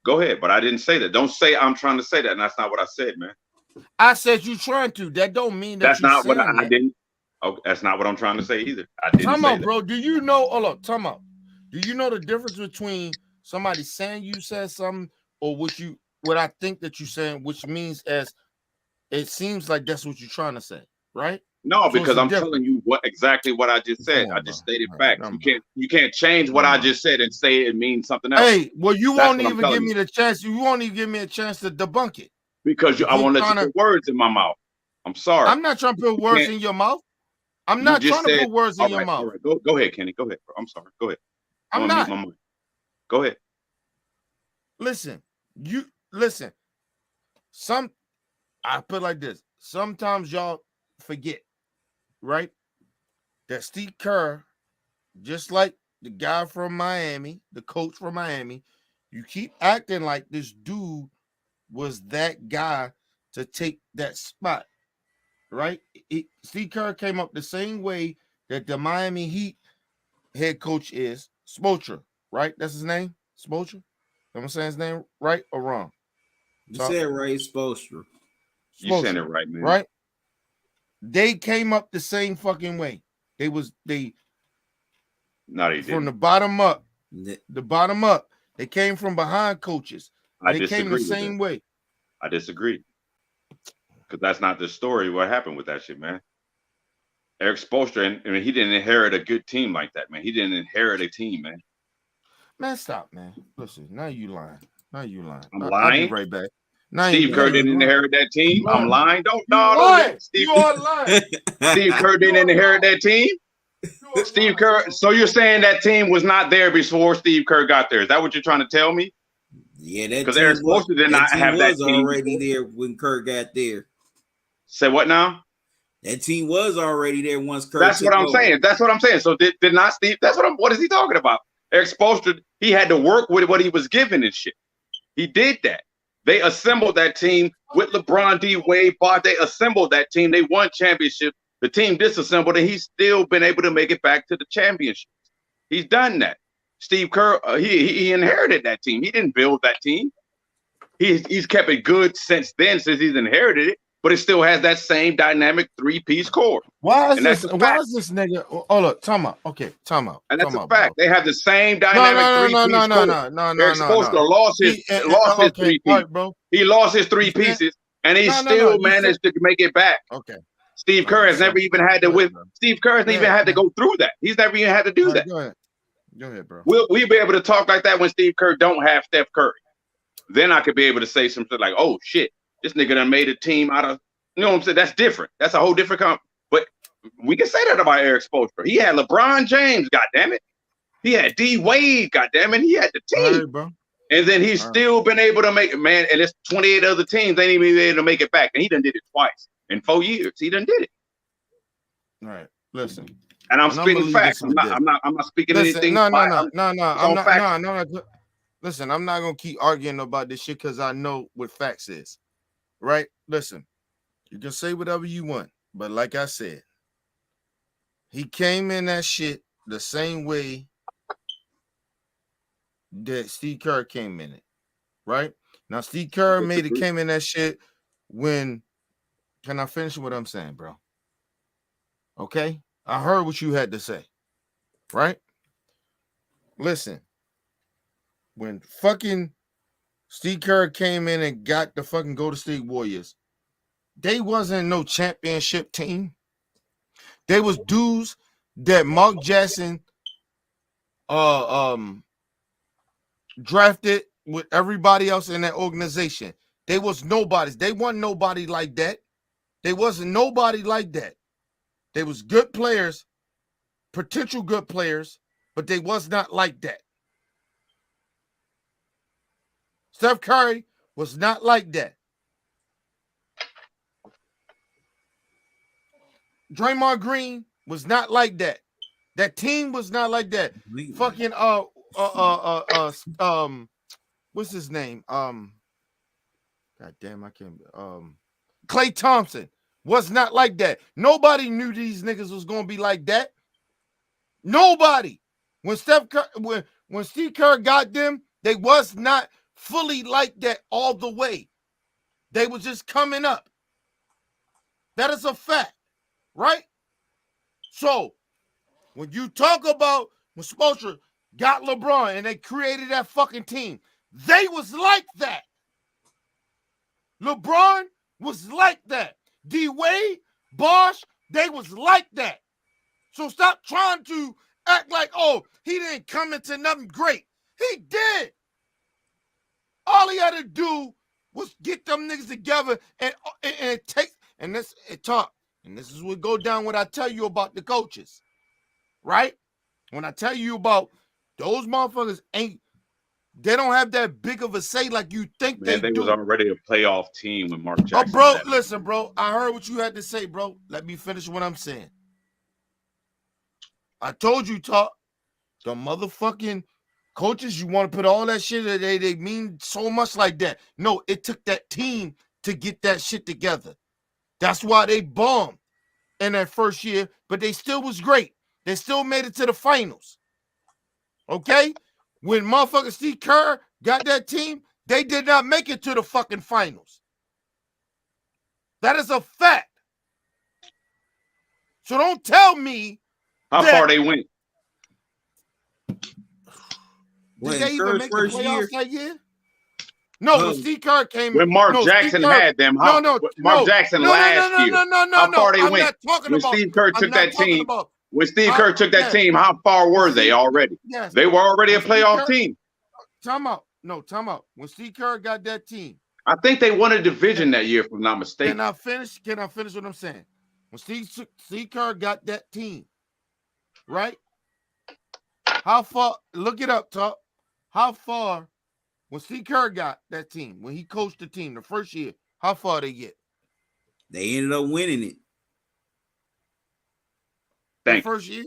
Go ahead, but I didn't say that. Don't say I'm trying to say that, and that's not what I said, man. I said you trying to. That don't mean that. That's not what I didn't. Okay, that's not what I'm trying to say either. I didn't say that. Bro. Do you know? Hold on, time out. Do you know the difference between somebody saying you said something or what I think that you're saying, which means as it seems like that's what you're trying to say, right? No, because I'm telling you exactly what I just said. I just stated facts. You can't change what I just said and say it means something else. Hey, well, you won't even give me the chance. You won't even give me a chance to debunk it. Because I won't let you put words in my mouth. I'm sorry. I'm not trying to put words in your mouth. I'm not trying to put words in your mouth. All right. Go ahead, Kenny. Go ahead, bro. I'm sorry. Go ahead. I'm not. Go ahead. Listen. I put it like this. Sometimes y'all forget, right? That Steve Kerr, just like the guy from Miami, the coach from Miami, you keep acting like this dude was that guy to take that spot, right? Steve Kerr came up the same way that the Miami Heat head coach is Spoelstra, right? That's his name, Spoelstra. Am I saying his name right or wrong? You said right, Spoelstra. You said it right, man. Right? They came up the same fucking way. They No, they didn't. From the bottom up. The bottom up. They came from behind coaches. They came the same way. I disagree. Because that's not the story. What happened with that shit, man? Eric Spoelstra, I mean, he didn't inherit a good team like that, man. He didn't inherit a team, man. Man, stop, man. Listen, now you lying. I'm lying. I'll be right back. Now Steve Kerr didn't inherit that team. I'm lying. Don't. You are lying. Steve Kerr didn't inherit that team. Steve Kerr. So you're saying that team was not there before Steve Kerr got there? Is that what you're trying to tell me? Yeah, that because Eric Spoelstra did not have that team already there when Kerr got there. Say what now? That team was already there once Kerr. That's what I'm saying. That's what I'm saying. So did not Steve? What is he talking about? Eric Spoelstra, he had to work with what he was given and shit. He did that. They assembled that team with LeBron, D. Wade, Bosh. They assembled that team. They won championship. The team disassembled, and he's still been able to make it back to the championships. He's done that. Steve Kerr, he inherited that team. He didn't build that team. He's kept it good since then, since he's inherited it. But it still has that same dynamic three-piece core. Why is this nigga? Oh look, time out. Okay, time out. And that's a fact. Bro. They have the same dynamic three-piece core. No. Eric Spoelstra lost his three pieces. Bro. He lost his three pieces, and he still managed to make it back. Okay. Steve Kerr has never even had to Steve Kerr hasn't even had to go through that. He's never even had to do that. Go ahead, bro. We'll be able to talk like that when Steve Kerr don't have Steph Curry. Then I could be able to say something like, "Oh shit, this nigga done made a team out of." You know what I'm saying? That's different. That's a whole different But we can say that about Eric Spoelstra. He had LeBron James, goddammit. He had D Wade, goddammit. He had the team. Right, bro. And then he's still been able to make it, man. And it's 28 other teams ain't even been able to make it back. And he done did it twice in 4 years. He done did it. All right. Listen. And I'm speaking facts. I'm not speaking anything. No. I'm not. Listen, I'm not gonna keep arguing about this shit because I know what facts is. Right? Listen, you can say whatever you want, but like I said, he came in that shit the same way that Steve Kerr came in it. Right? Now, Steve Kerr came in that shit when. Can I finish what I'm saying, bro? Okay? I heard what you had to say. Right? Listen. When fucking Steve Kerr came in and got the fucking Golden State Warriors, they wasn't no championship team. They was dudes that Mark Jackson drafted with everybody else in that organization. They was nobodies. They wasn't nobody like that. They wasn't nobody like that. They was good players, potential good players, but they was not like that. Steph Curry was not like that. Draymond Green was not like that. That team was not like that. Fucking what's his name? God damn, I can't. Klay Thompson was not like that. Nobody knew these niggas was gonna be like that. Nobody. When Steve Kerr got them, they was not fully like that all the way. They was just coming up. That is a fact, right? So, when you talk about when Spoelstra got LeBron and they created that fucking team, they was like that. LeBron was like that. D. Wade, Bosh, they was like that. So stop trying to act like, oh, he didn't come into nothing great. He did. All he had to do was get them niggas together and take, and this it talk. And this is what go down when I tell you about the coaches, right? When I tell you about those motherfuckers they don't have that big of a say like you think they do. They was already a playoff team with Mark Jackson. Oh, bro, listen, bro. I heard what you had to say, bro. Let me finish what I'm saying. I told you, talk. The motherfucking coaches, you want to put all that shit, they mean so much like that. No, it took that team to get that shit together. That's why they bombed in that first year, but they still was great. They still made it to the finals. Okay? When motherfucker Steve Kerr got that team, they did not make it to the fucking finals. That is a fact. So don't tell me how far they went. Did they even make the playoffs that year? No, when Steve Kerr came. When Mark Jackson had them. Mark Jackson last year. How far they went? When Steve Kerr took that team. When Steve Kerr took that team, how far were they already? Yes. They were already a playoff team. Time out. No, time out. When Steve Kerr got that team. I think they won a division that year, if I'm not mistaken. Can I finish what I'm saying? When Steve Kerr got that team, right? How far? Look it up, Talk. How far? When Steve Kerr got that team, when he coached the team the first year, how far they get? They ended up winning it. The first year?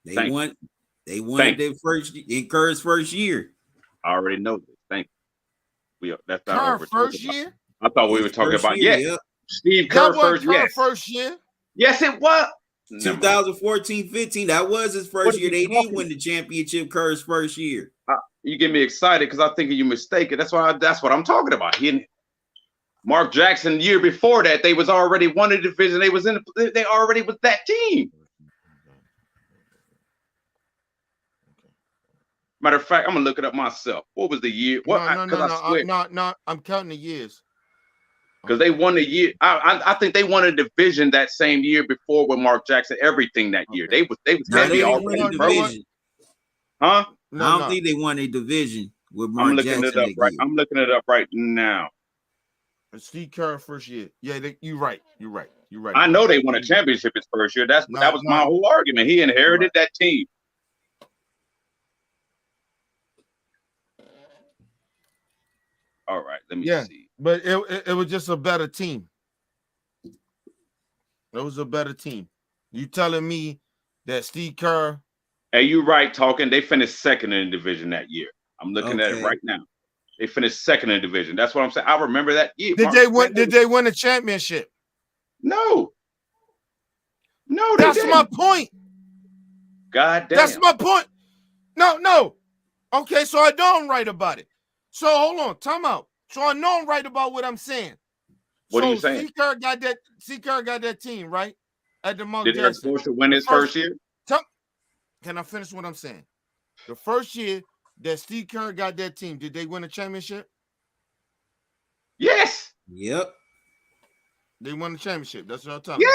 They won their first in Kerr's first year. I already know this. Thank you. That's not Kerr over. First year? I thought we were talking about Steve Kerr first year. Yes, it was. 2014-15. That was his first year. They did win the championship. Kerr's first year. You get me excited because I think you're mistaken. That's what I'm talking about. Mark Jackson, the year before that, they was already won the division. They already was that team. Matter of fact, I'm gonna look it up myself. What was the year? No. I'm counting the years. Because they won the year. I think they won a division that same year before with Mark Jackson. Everything that year. They was heavy already. Division. Huh? I don't think they won a division with Mark Jackson. I'm looking it up right now. Steve Kerr first year. Yeah, you're right. I know they won a championship his first year. That was my whole argument. He inherited that team. All right, let me see. But it was just a better team. It was a better team. You telling me that Steve Kerr? Hey, you right, Talkin. They finished second in the division that year. I'm looking at it right now. They finished second in the division. That's what I'm saying. I remember that year. Did they win a championship? No. That's my point. God damn. That's my point. No. Okay, so I know I'm right about it. So hold on, time out. So I know I'm right about what I'm saying. What are you saying? Steve Kerr got that team, right? At the Mark Jackson. Did Eric Spoelstra win his first year? Can I finish what I'm saying? The first year that Steve Kerr got that team, did they win a championship? Yes. Yep. They won the championship. That's what I'm talking about.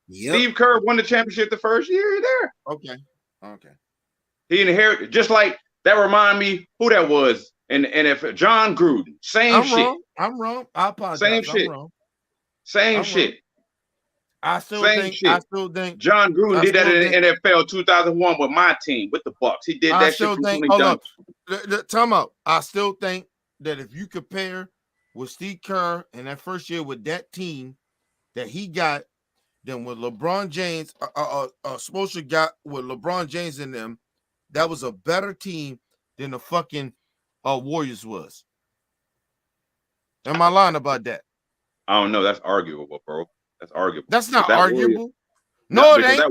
Yes. Steve Kerr won the championship the first year there. Okay. He inherited, just like that remind me who that was. And if John Gruden, same shit. I'm wrong. I apologize. Same shit. Same shit. I still think John Gruden did that in the NFL 2001 with my team, with the Bucks. He did that shit. Time out. I still think that if you compare with Steve Kerr in that first year with that team that he got, then with LeBron James, Spoelstra got with LeBron James in them, that was a better team than the fucking Warriors was. Am I lying about that? I don't know. That's arguable, bro. That's arguable. That's not arguable. No, it ain't.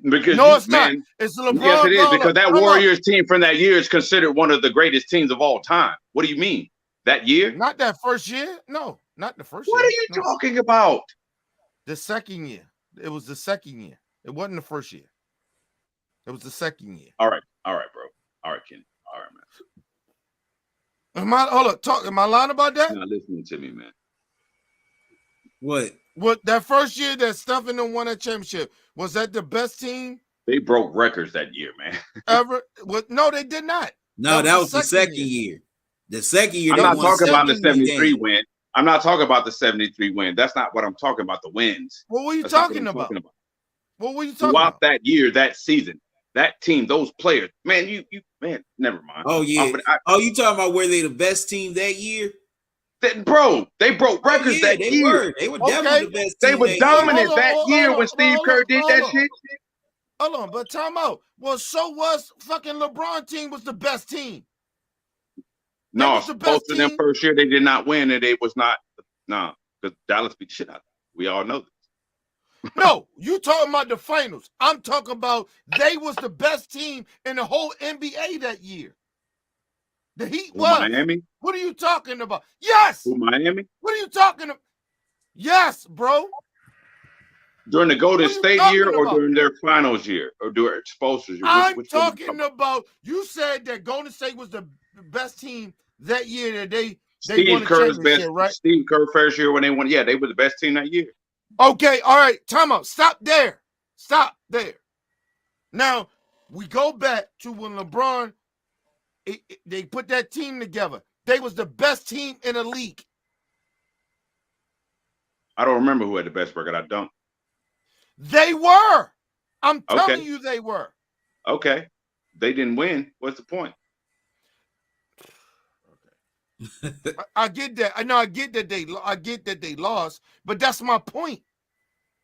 It's not. It's LeBron. Yes, it is, because that Warriors team from that year is considered one of the greatest teams of all time. What do you mean? That year? Not that first year. No, not the first year. What are you talking about? The second year. It was the second year. It wasn't the first year. It was the second year. All right, bro. All right, Kenny. All right, man. Am I lying about that? You're not listening to me, man. What that first year that Stephen won that championship, was that the best team? They broke records that year, man. Ever? No, they did not. No, that was the second year. The second year. I'm not talking about the 73 win. I'm not talking about the 73 win. That's not what I'm talking about. The wins. What were you talking about? What were you talking about? Throughout that year, that season, that team, those players, man, man, never mind. Oh yeah. You talking about were they the best team that year? Bro, they broke records that year. They were definitely the best team. They were dominant that year when Steve Kerr did that shit. Hold on, but time out. Well, so was fucking LeBron team was the best team. No, both of them first year they did not win, and they was not. No, because Dallas beat shit out of them. We all know this. No, you talking about the finals. I'm talking about they was the best team in the whole NBA that year. The Heat was. Miami? What are you talking about? Yes. Miami? What are you talking about? Yes, bro. During the Golden State year or during their finals year or during Exposure's year? I'm talking about, you said that Golden State was the best team that year that they won a championship, right? Steve Kerr first year when they won. Yeah, they were the best team that year. Okay, all right, time out. Stop there. Now, we go back to when LeBron, they put that team together. They was the best team in the league. I don't remember who had the best record. I don't. They were. I'm telling you they were. Okay. They didn't win. What's the point? I get that. I know. I get that they lost, but that's my point.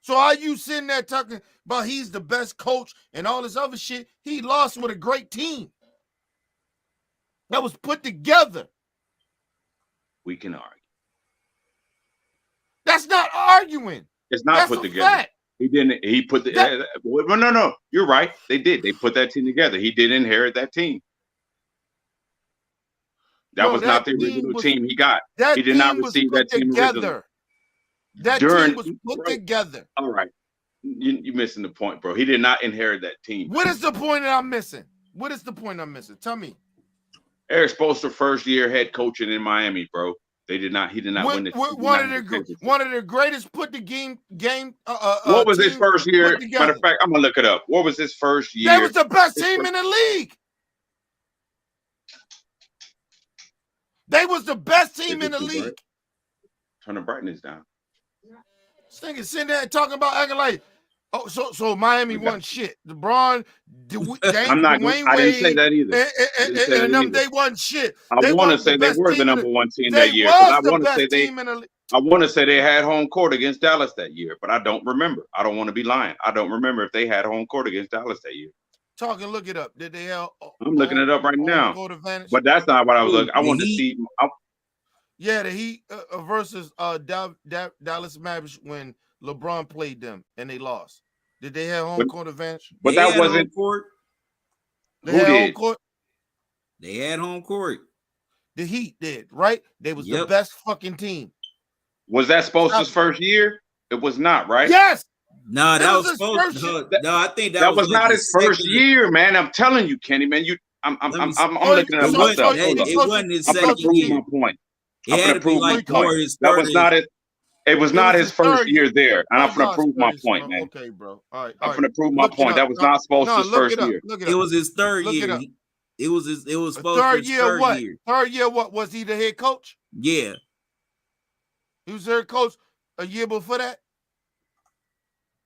So are you sitting there talking about he's the best coach and all this other shit? He lost with a great team that was put together. We can argue. That's not arguing. It's not put together. Fact. He didn't. He put the. No. You're right. They did. They put that team together. He did inherit that team. That was not the original team he got. He did not receive that team originally. That team was put together. All right. You're missing the point, bro. He did not inherit that team. What is the point that I'm missing? Tell me. Eric Spoelstra first year head coaching in Miami, bro. He did not win the one of the greatest put the game. What was his first year? Matter of fact, I'm gonna look it up. What was his first year? They was the best team in the league. They was the best team in the league. Turn the brightness down. This thing is sitting there talking about acting like, so Miami won shit. LeBron, I didn't say that either. And they won shit. I want to say they were the number one team that year. I want to say they had home court against Dallas that year, but I don't remember. I don't want to be lying. I don't remember if they had home court against Dallas that year. Talking, look it up. Did they have? I'm looking it up right now. But that's not what I was looking. I wanted to see. Yeah, the Heat versus Dallas Mavericks when LeBron played them and they lost. Did they have home court advantage? But that wasn't court. They had home court. They had home court. The Heat did, right? They was the best fucking team. Was that Spoelstra's first year? It was not, right? Yes. No, that was supposed to. No, I think that was not his first year, man. I'm telling you, Kenny, man. I'm looking at myself. It wasn't his second year. My point. It had to be like more his that was not it. It was not his first year there, and I'm gonna prove my point, man. Okay, bro. All right. I'm gonna prove my point. That was not Spoelstra's first year. It was his third year. It was supposed to be his third year. Third year, what was he the head coach? Yeah, he was the head coach a year before that.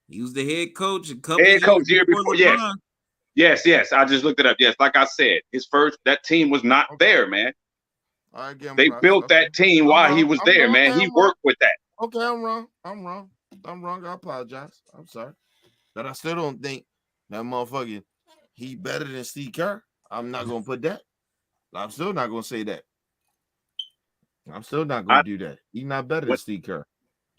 He was the head coach a couple year before. Yes. I just looked it up. Yes, like I said, that team was not there, man. They built that team while he was there, man. He worked with that. Okay, I'm wrong. I apologize. I'm sorry. But I still don't think that motherfucker, he better than Steve Kerr. I'm not going to put that. I'm still not going to say that. I'm still not going to do that. He's not better than Steve Kerr.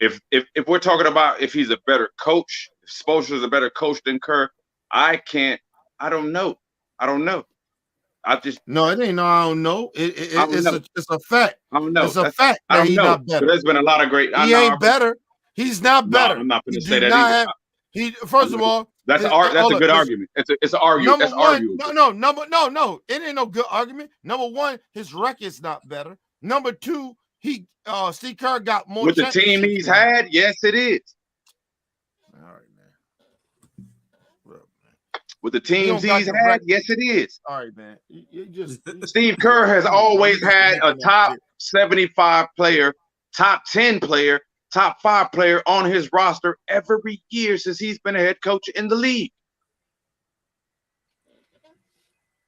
If we're talking about if he's a better coach, if Spoelstra is a better coach than Kerr, I don't know. I just no, it ain't no. I don't know. It's a fact. I don't know. It's a fact that he's not better. There's been a lot of great. He ain't better. He's not better. No, I'm not going to say that either. First of all, that's a good argument. It's an argument. That's arguable. No. It ain't no good argument. Number one, his record's not better. Number two, Steve Kerr got more with the team he's had. Yes, it is. All right, man. With the teams he's had, yes, it is. All right, man. Steve Kerr has always had a top 75 player, top 10 player, top 5 player on his roster every year since he's been a head coach in the league.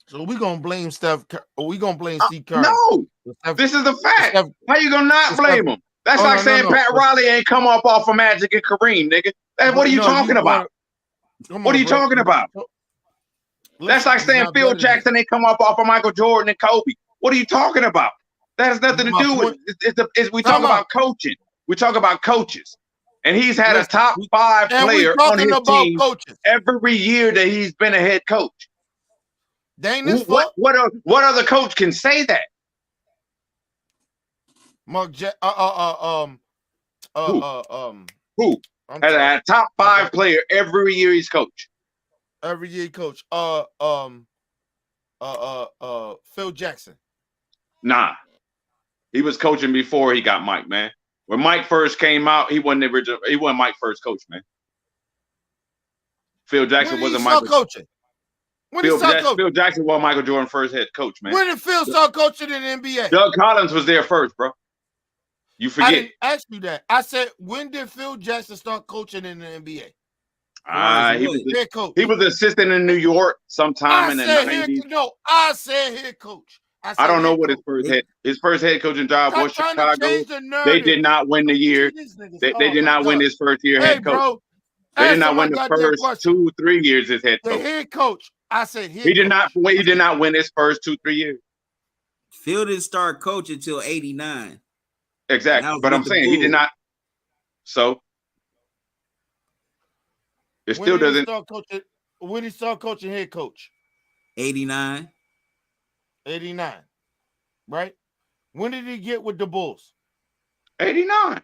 So we're gonna blame Steve Kerr. No, this is a fact. How you gonna not blame him? That's like saying Pat Riley ain't come up off of Magic and Kareem, nigga. What are you talking about? What are you talking about? That's like saying Phil Jackson ain't come up off of Michael Jordan and Kobe. What are you talking about? That has nothing to do with we talk about coaching. We talk about coaches. And he's had a top 5 player on his team every year that he's been a head coach. What other coach can say that? Mark Who? As a top 5 player every year he's coached. Every year he coach. Phil Jackson. Nah. He was coaching before he got Mike, man. When Mike first came out, he wasn't Mike's first coach, man. Phil Jackson wasn't Michael coaching. Phil Jackson was Michael Jordan's first head coach, man. When did Phil start coaching in the NBA? Doug Collins was there first, bro. You forget. I didn't ask you that. I said, when did Phil Jackson start coaching in the NBA? He was assistant in New York sometime in the 90s. I said head coach. I don't know what his first head coaching job was. Chicago. They did not win the year. They did not win his first year head coach. Bro, they did not win the first 2-3 years as head coach. The head coach. I said he did not win his first 2-3 years. Phil didn't start coaching until 89. Exactly. But I'm saying he did not. So it still doesn't. When he started coaching head coach? 89. 89. Right? When did he get with the Bulls? 89.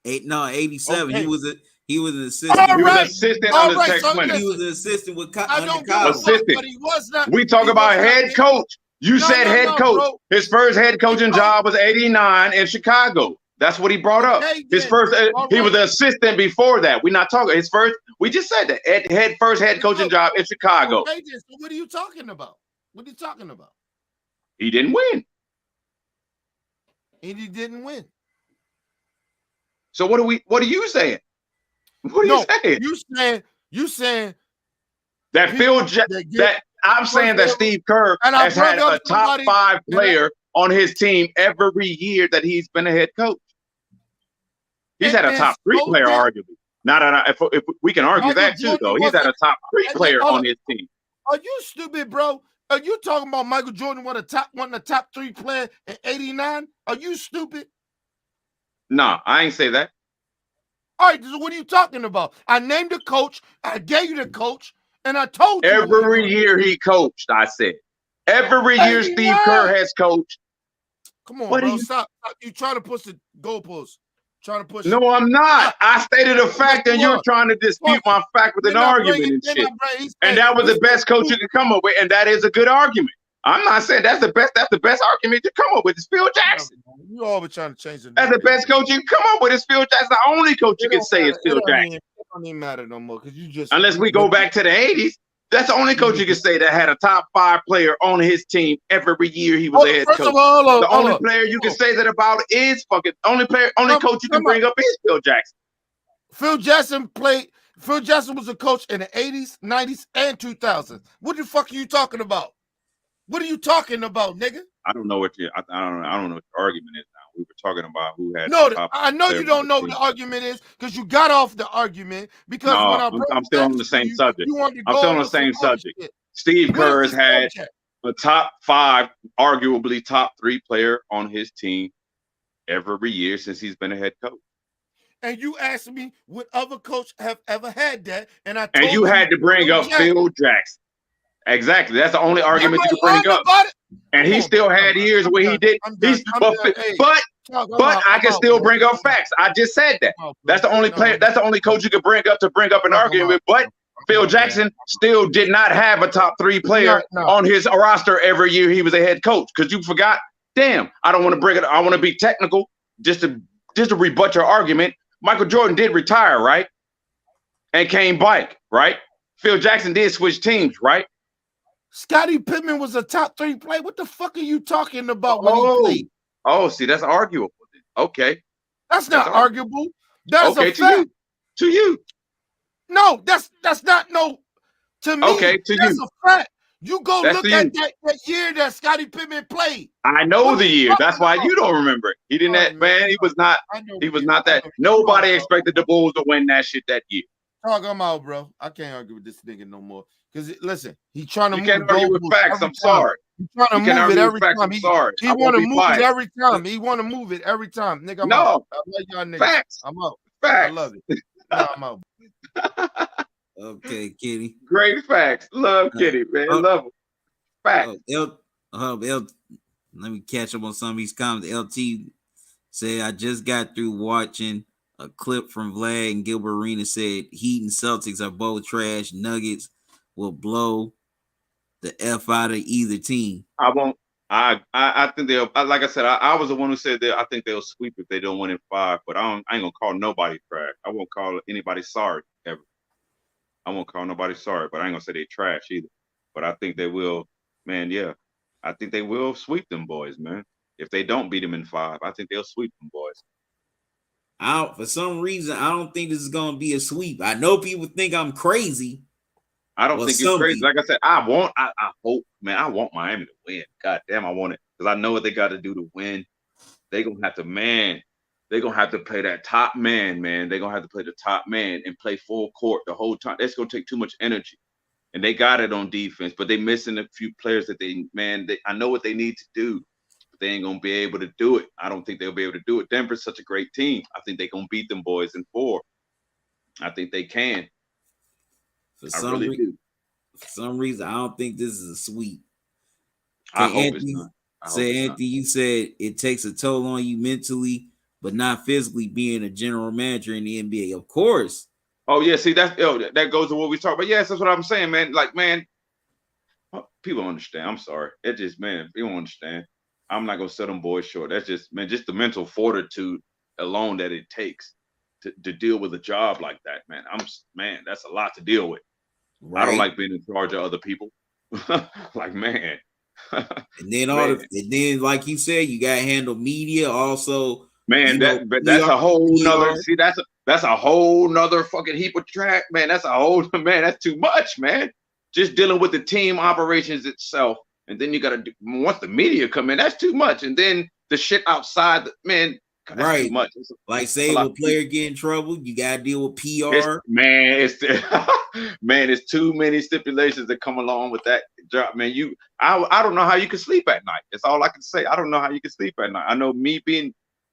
87. Okay. He was an assistant. He was an assistant on the Tex Winter. He was an assistant with assistant. But he was not. We talk about head coach. You said head coach. Bro. His first head coaching job was 89 in Chicago. That's what he brought up. His first, he was an assistant before that. We're not talking his first. We just said that first head coaching job in Chicago. Okay, so what are you talking about? What are you talking about? He didn't win. And he didn't win. So what are you saying? What are you saying? You saying that I'm saying that Steve Kerr has had a top 5 player on his team every year that he's been a head coach. He's had a top 3 player, arguably. If we can argue that too, though. He's had a top 3 player on his team. Are you stupid, bro? Are you talking about Michael Jordan was the top 3 player in 89? Are you stupid? No, I ain't say that. All right, so what are you talking about? I named the coach, I gave you the coach, and I told you. Every year he coached, I said. Every year Steve Kerr has coached. Come on, bro. Stop. You trying to push the goalpost. Trying to push. No, I'm not. I stated a fact, and you're trying to dispute my fact with an argument and shit. And that was the best coach you could come up with, and that is a good argument. I'm not saying that's the best. That's the best argument to come up with. Is Phil Jackson. You always trying to change the. That's the best coach you can come up with. Is Phil Jackson. The only coach you can say is Phil Jackson. It don't even matter no more because you just. Unless we go back to the 80s. That's the only coach you can say that had a top 5 player on his team every year he was a head coach. The only player you can say that about is only coach you can bring up is Phil Jackson. Phil Jackson was a coach in the 80s, 90s, and 2000s. What the fuck are you talking about? What are you talking about, nigga? I don't know what I don't know what the argument is now. We were talking about who had I know you don't know what the argument is because you got off the argument because I'm still on the same subject. I'm still on the same subject. Steve Kerr has had a top 5, arguably top 3 player on his team every year since he's been a head coach. And you asked me what other coach have ever had that, and you had to bring up Phil Jackson. Exactly. That's the only argument you can bring up. And he still had years where he did. But I can still bring up facts. I just said that. That's the only player. That's the only coach you can bring up an argument. But Phil Jackson still did not have a top 3 player on his roster every year he was a head coach. Because you forgot. Damn, I don't want to bring it. I want to be technical just to rebut your argument. Michael Jordan did retire, right? And came back, right? Phil Jackson did switch teams, right? Scottie Pippen was a top 3 player. What the fuck are you talking about when he played? Oh, see, that's arguable. Okay. That's not arguable. That's okay, a fact. To you. No, that's not no to me. Okay, to that's you. A fact. You go look at that year that Scottie Pippen played. I know the year. That's why you don't remember it. He didn't man. He was not that. Nobody expected the Bulls to win that shit that year. I'm out, bro. I can't argue with this nigga no more. Because listen, he's trying to move. You can't argue with facts. I'm sorry. He's trying to move it every time. He want to move it every time. He want to move it every time. Nigga, I'm out. I love y'all niggas. Facts. I'm out. Facts. I love it. No, I'm out. Okay, Kitty. Great facts. Love Kitty, man. Love him. Facts. Let me catch up on some of these comments. LT said, I just got through watching a clip from Vlad and Gilbert Arenas said Heat and Celtics are both trash. Nuggets will blow the F out of either team. I won't. I think they'll. Like I said, I was the one who said that I think they'll sweep if they don't win in 5. But I ain't gonna call nobody trash. I won't call anybody sorry ever. I won't call nobody sorry, but I ain't gonna say they trash either. But I think they will, man. Yeah, I think they will sweep them boys, man. If they don't beat them in 5, I think they'll sweep them boys. For some reason, I don't think this is gonna be a sweep. I know people think I'm crazy. I don't think you're crazy. Like I said, I hope, man, I want Miami to win. God damn, I want it. Because I know what they got to do to win. They're going to have to, they're going to have to play that top man. They're going to have to play the top man and play full court the whole time. That's going to take too much energy. And they got it on defense, but they're missing a few players that I know what they need to do. But they ain't going to be able to do it. I don't think they'll be able to do it. Denver's such a great team. I think they're going to beat them boys in 4. I think they can. For some reason, I don't think this is a sweep. I hope it's not. Anthony, you said it takes a toll on you mentally, but not physically being a general manager in the NBA. Of course. Oh, yeah. See, that goes to what we talk about. Yes, that's what I'm saying, man. Like, man, people don't understand. I'm sorry. It just, man, people don't understand. I'm not going to sell them boys short. That's just, man, just the mental fortitude alone that it takes to deal with a job like that, man. Man, that's a lot to deal with. Right. I don't like being in charge of other people. Like, man. And then like you said, you gotta handle media also. Man, that's a whole nother. See, that's a whole nother fucking heap of track, man. That's too much, man. Just dealing with the team operations itself, and then you gotta do once the media come in, that's too much. And then the shit outside, man. That's right, too much. Like say if a player get in trouble, you gotta deal with PR. It's too many stipulations that come along with that job, man. I don't know how you can sleep at night. That's all I can say. I don't know how you can sleep at night. I know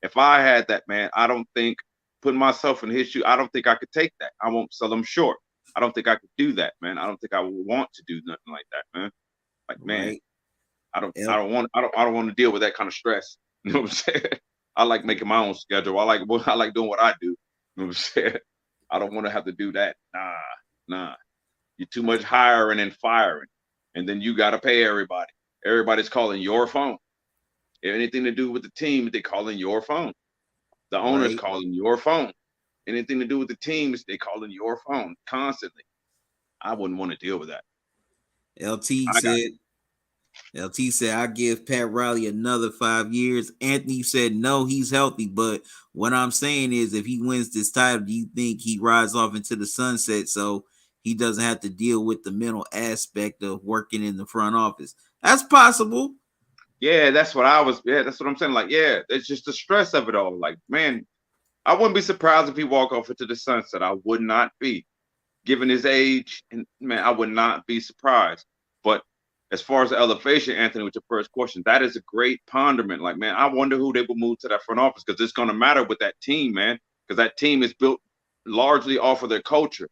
if I had that, man, I don't think putting myself in his shoes, I don't think I could take that. I won't sell them short. I don't think I could do that, man. I don't think I would want to do nothing like that, man. Like, man, I don't want to deal with that kind of stress. You know what I'm saying? I like making my own schedule. I like doing what I do. You know what I'm saying? I don't want to have to do that. Nah. You're too much hiring and firing. And then you got to pay everybody. Everybody's calling your phone. If anything to do with the team, they're calling your phone. The owner's calling your phone. Anything to do with the teams, they're calling your phone constantly. I wouldn't want to deal with that. LT said, I give Pat Riley another 5 years. Anthony said, no, he's healthy. But what I'm saying is, if he wins this title, do you think he rides off into the sunset so he doesn't have to deal with the mental aspect of working in the front office? That's possible. Yeah, that's what I'm saying. Like, yeah, it's just the stress of it all. Like, man, I wouldn't be surprised if he walk off into the sunset. I would not be. Given his age, and man, I would not be surprised. But as far as the elevation, Anthony, with your first question, that is a great ponderment. Like, man, I wonder who they will move to that front office, because it's going to matter with that team, man, because that team is built largely off of their culture.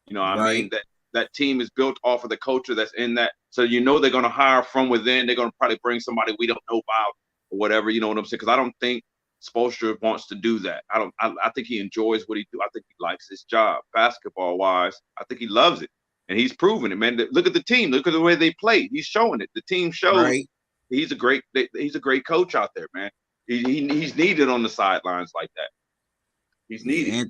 You know, I mean, that team is built off of the culture that's in that. So, they're going to hire from within. They're going to probably bring somebody we don't know about or whatever. You know what I'm saying? Because I don't think Spoelstra wants to do that. I think he enjoys what he do. I think he likes his job, basketball wise. I think he loves it. And he's proven it, man. Look at the team. Look at the way they played. He's showing it. The team shows he's a great coach out there, man. He's needed on the sidelines like that. He's needed.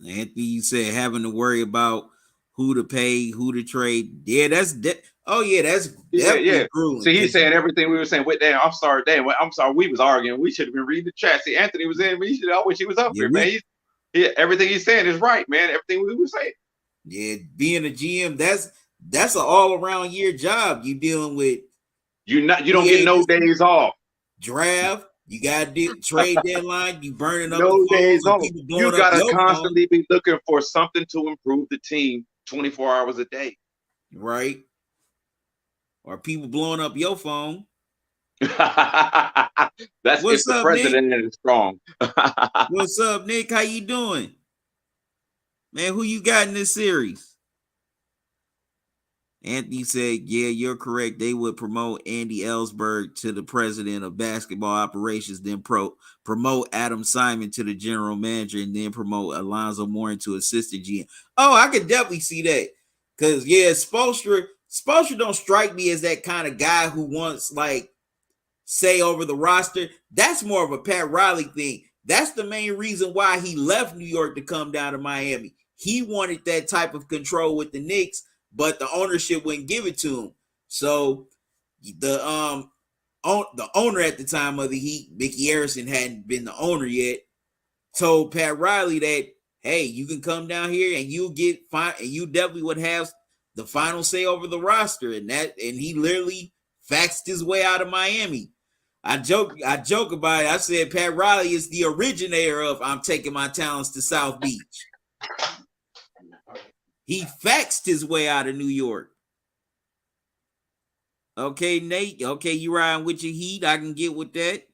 Anthony, you said having to worry about who to pay, who to trade. Yeah, that's definitely grueling. See, he's saying everything we were saying. Wait, Dan, I'm sorry. We was arguing. We should have been reading the chat. See, Anthony was in. I wish he was up here, man. Everything he's saying is right, man. Everything we were saying. Yeah, being a GM, that's an all-around year job. You dealing with you don't get no days off. Draft, you got trade deadline. You burning up no days off. You gotta constantly be looking for something to improve the team 24 hours a day. Right. Or people blowing up your phone. That's what's the up, president Nick? Is strong. What's up, Nick? How you doing? Man, who you got in this series? Anthony said, yeah, you're correct. They would promote Andy Ellsberg to the president of basketball operations, then promote Adam Simon to the general manager, and then promote Alonzo Mourning to assistant GM. Oh, I could definitely see that. Because, yeah, Spoelstra don't strike me as that kind of guy who wants, like, say over the roster. That's more of a Pat Riley thing. That's the main reason why he left New York to come down to Miami. He wanted that type of control with the Knicks, but the ownership wouldn't give it to him. So the owner at the time of the Heat, Mickey Harrison, hadn't been the owner yet, told Pat Riley that, hey, you can come down here and you'll get fine, and you definitely would have the final say over the roster. And he literally faxed his way out of Miami. I joke about it. I said Pat Riley is the originator of I'm taking my talents to South Beach. He faxed his way out of New York. Okay, Nate. Okay, you riding with your Heat. I can get with that.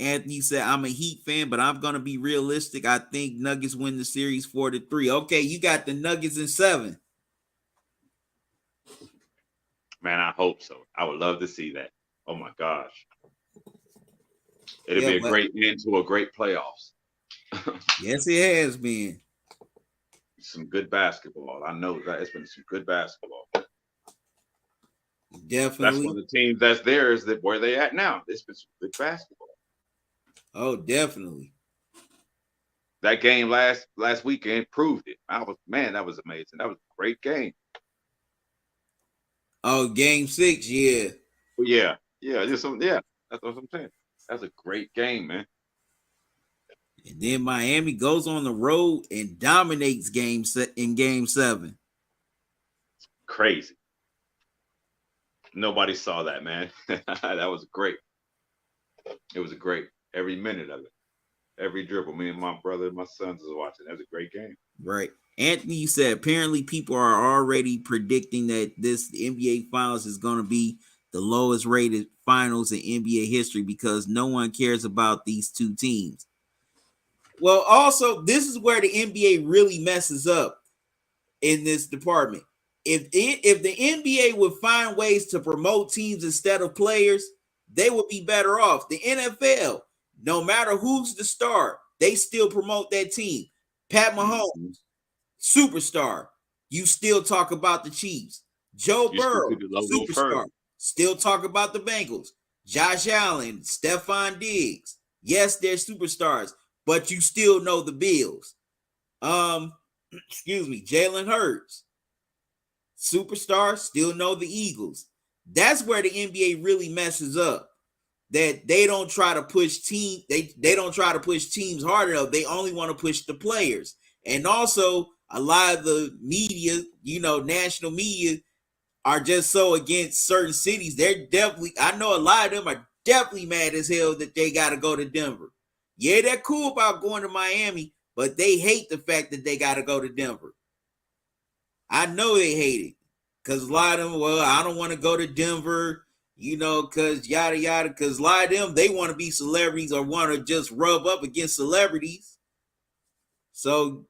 Anthony said, I'm a Heat fan, but I'm going to be realistic. I think Nuggets win the series 4-3. Okay, you got the Nuggets in 7. Man, I hope so. I would love to see that. Oh, my gosh. It'll be a great end to a great playoffs. Yes, it has been. Some good basketball. I know that it's been some good basketball. Definitely. That's one of the teams that's there is that where they at now. It's been some good basketball. Oh, definitely. That game last weekend proved it. That was amazing. That was a great game. Oh, game 6, yeah. Yeah. That's what I'm saying. That's a great game, man. And then Miami goes on the road and dominates game 7. Crazy. Nobody saw that, man. That was great. It was a great every minute of it. Every dribble. Me and my brother and my sons was watching. That was a great game. Right. Anthony said apparently people are already predicting that this NBA Finals is going to be the lowest rated finals in NBA history because no one cares about these two teams. Well, also, this is where the NBA really messes up in this department. If the NBA would find ways to promote teams instead of players, they would be better off. The NFL, no matter who's the star, they still promote that team. Pat Mahomes, superstar. You still talk about the Chiefs. Joe Burrow, superstar. Still talk about the Bengals. Josh Allen, Stephon Diggs. Yes, they're superstars, but you still know the Bills. Jalen Hurts, superstar, still know the Eagles. That's where the NBA really messes up. That they don't try to push teams hard enough. They only want to push the players. And also, a lot of the media, national media, are just so against certain cities. I know a lot of them are definitely mad as hell that they got to go to Denver. Yeah, they're cool about going to Miami, but they hate the fact that they got to go to Denver. I know they hate it because a lot of them, I don't want to go to Denver, because yada, yada, because a lot of them, they want to be celebrities or want to just rub up against celebrities. So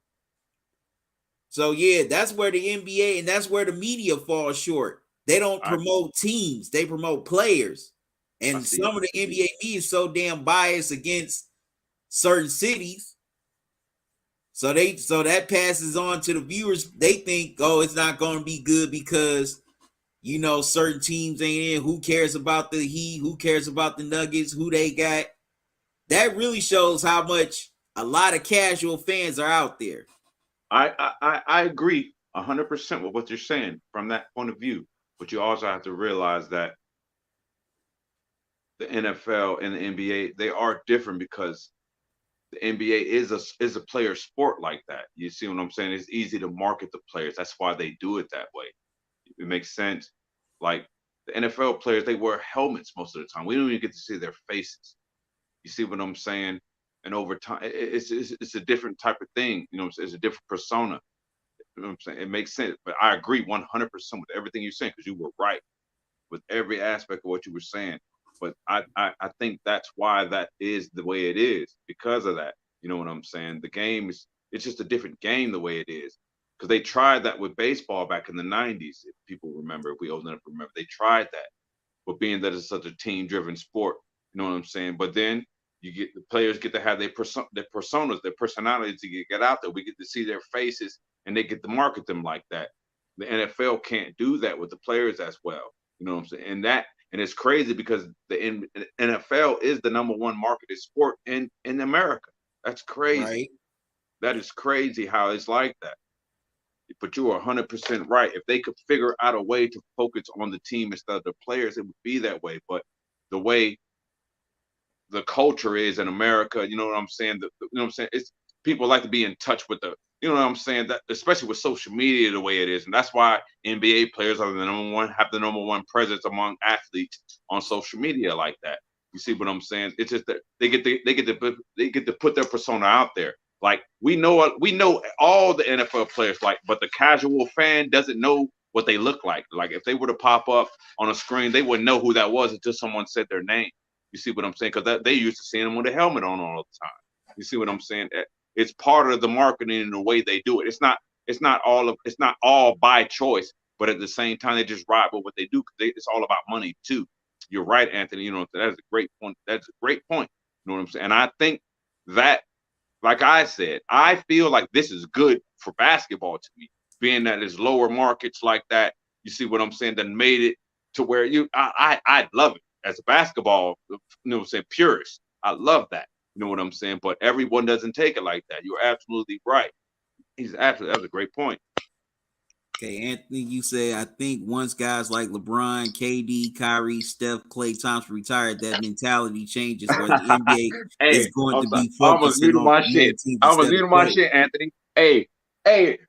yeah, that's where the NBA and that's where the media falls short. They don't promote teams, they promote players. And some of the NBA media is so damn biased against certain cities. So that passes on to the viewers. They think, it's not going to be good because, certain teams ain't in. Who cares about the Heat? Who cares about the Nuggets? Who they got? That really shows how much a lot of casual fans are out there. I agree 100% with what you're saying from that point of view. But you also have to realize that the NFL and the NBA, they are different because the NBA is a player sport like that. You see what I'm saying? It's easy to market the players. That's why they do it that way. It makes sense. Like the NFL players, they wear helmets most of the time. We don't even get to see their faces. You see what I'm saying? And over time, it's a different type of thing. It's a different persona. You know what I'm saying? It makes sense. But I agree 100% with everything you're saying because you were right with every aspect of what you were saying. But I think that's why that is the way it is because of that. You know what I'm saying? The game it's just a different game the way it is. because they tried that with baseball back in the 90s. If people remember, if we old enough to remember, they tried that. But being that it's such a team-driven sport, you know what I'm saying? But then the players get to have their personas, their personalities to get out there. We get to see their faces, and they get to market them like that. The NFL can't do that with the players as well. You know what I'm saying? And it's crazy because the NFL is the #1 marketed sport in America. That's crazy. Right. That is crazy how it's like that. But you are 100% right. If they could figure out a way to focus on the team instead of the players, it would be that way. But the way the culture is in America, you know what I'm saying? You know what I'm saying? It's people like to be in touch with you know what I'm saying? That especially with social media the way it is, and that's why NBA players are the have the #1 presence among athletes on social media like that. You see what I'm saying? It's just that they get to put their persona out there. Like we know all the NFL players, but the casual fan doesn't know what they look like. Like if they were to pop up on a screen, they wouldn't know who that was until someone said their name. You see what I'm saying? Because they used to seeing them with a helmet on all the time. You see what I'm saying? It's part of the marketing and the way they do it. It's not all by choice, but at the same time they just ride with what they do because it's all about money too. You're right, Anthony. You know that's a great point. That's a great point. You know what I'm saying? And I think that, like I said, I feel like this is good for basketball to me, being that it's lower markets like that. You see what I'm saying? That made it to where I love it as a basketball, you know what I'm saying, purist. I love that. You know what I'm saying? But everyone doesn't take it like that. You're absolutely right. That was a great point. Okay, Anthony, you say, I think once guys like LeBron, KD, Kyrie, Steph, Klay Thompson retired, that mentality changes where the NBA is going to be focusing on my shit. I was muting my shit, Anthony. Hey,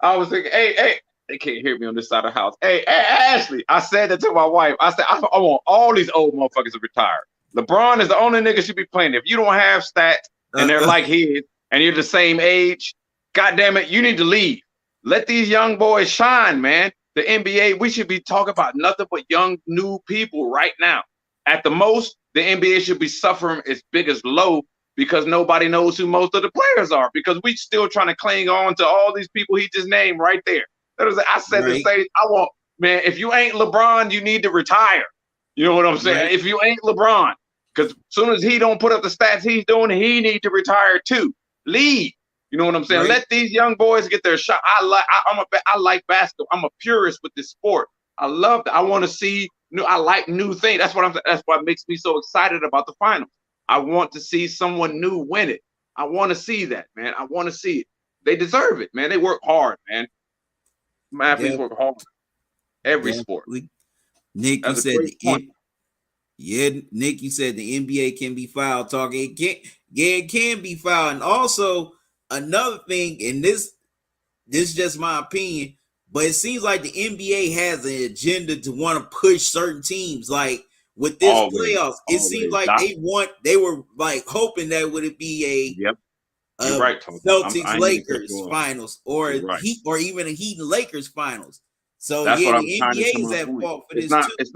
I was thinking, hey, they can't hear me on this side of the house. Hey, Ashley, I said that to my wife. I said, I want all these old motherfuckers to retire. LeBron is the only nigga should be playing. If you don't have stats and they're like his and you're the same age, God damn it, you need to leave. Let these young boys shine, man. The NBA, we should be talking about nothing but young, new people right now. At the most, the NBA should be suffering its biggest low because nobody knows who most of the players are because we still trying to cling on to all these people he just named right there. I said the same. Man, if you ain't LeBron, you need to retire. You know what I'm saying? Right. If you ain't LeBron, because as soon as he don't put up the stats he's doing, he need to retire too. Leave. You know what I'm saying? Right. Let these young boys get their shot. I like basketball. I'm a purist with this sport. I love that. I want to see new. I like new things. That's what makes me so excited about the finals. I want to see someone new win it. I want to see that, man. I want to see it. They deserve it, man. They work hard, man. Athletes work hard. Every sport. Nick, you said Nick, you said the NBA can be fouled. Talking, it can be fouled, and also another thing, and this is just my opinion, but it seems like the NBA has an agenda to want to push certain teams. Like with this playoffs, it seems like they were like hoping that would it be a right, Celtics Lakers finals or Heat or even a Heat and Lakers finals. So that's the NBA is at fault for this too. It's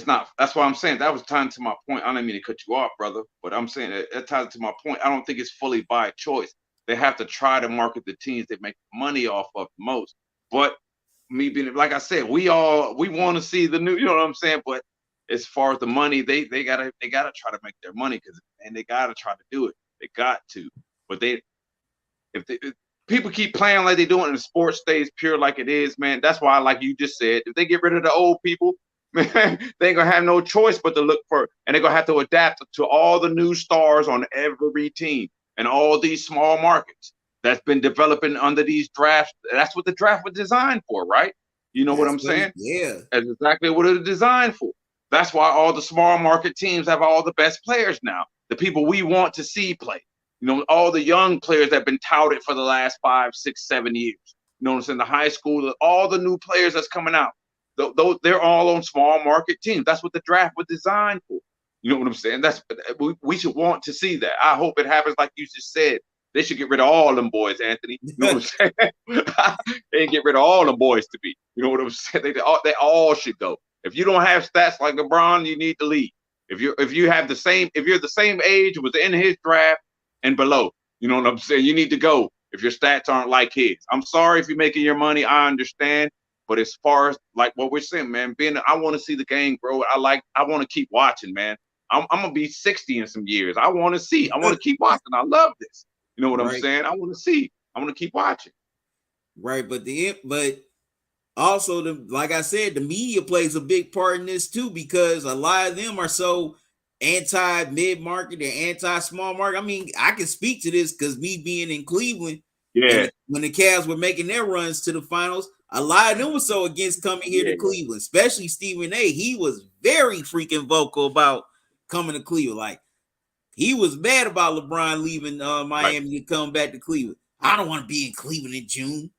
not. That's what I'm saying. That was tying to my point. I didn't mean to cut you off, brother, but I'm saying that ties to my point. I don't think it's fully by choice. They have to try to market the teams that make money off of the most. But me being, like I said, we want to see the new, you know what I'm saying? But as far as the money, they gotta try to make their money and they gotta try to do it. They got to. But if people keep playing like they do it and the sport stays pure like it is, man, that's why, like you just said, if they get rid of the old people, man, they ain't gonna have no choice but to look for, and they're gonna have to adapt to all the new stars on every team and all these small markets that's been developing under these drafts. That's what the draft was designed for, right? You know what I'm saying? Yeah. That's exactly what it was designed for. That's why all the small market teams have all the best players now, the people we want to see play. You know, all the young players that have been touted for the last 5, 6, 7 years. You know what I'm saying? The high school, all the new players that's coming out. They're all on small market teams. That's what the draft was designed for. You know what I'm saying? We should want to see that. I hope it happens like you just said. They should get rid of all them boys, Anthony. You know what I'm saying? They get rid of all them boys to be. You know what I'm saying? They all should go. If you don't have stats like LeBron, you need to leave. If you're the same age, was in his draft and below, you know what I'm saying? You need to go. if your stats aren't like his. I'm sorry if you're making your money. I understand. But as far as like what we're saying, man, I want to see the game, bro. I want to keep watching, man. I'm gonna be 60 in some years. I want to see. I want to keep watching. I love this. You know what I'm saying? I want to see. I want to keep watching. Right, but also like I said, the media plays a big part in this too, because a lot of them are so anti mid-market and anti small market. I mean, I can speak to this because me being in Cleveland, and when the Cavs were making their runs to the finals, a lot of them were so against coming here to Cleveland, especially Stephen A. He was very freaking vocal about coming to Cleveland. Like, he was mad about LeBron leaving Miami to come back to Cleveland. I don't want to be in Cleveland in June.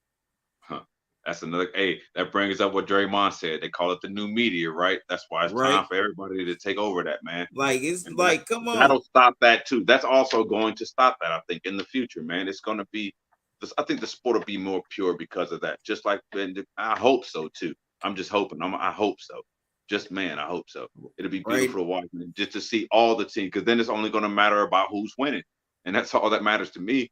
That's another. Hey, that brings up what Draymond said. They call it the new media, right? That's why it's time for everybody to take over that, man. Like, it's and like, come on. That'll stop that too. That's also going to stop that, I think, in the future, man. It's going to be. I think the sport will be more pure because of that. Just like, I hope so too. I'm just hoping. I hope so. Just man, I hope so. It'll be beautiful to watch, just to see all the teams, because then it's only going to matter about who's winning, and that's all that matters to me.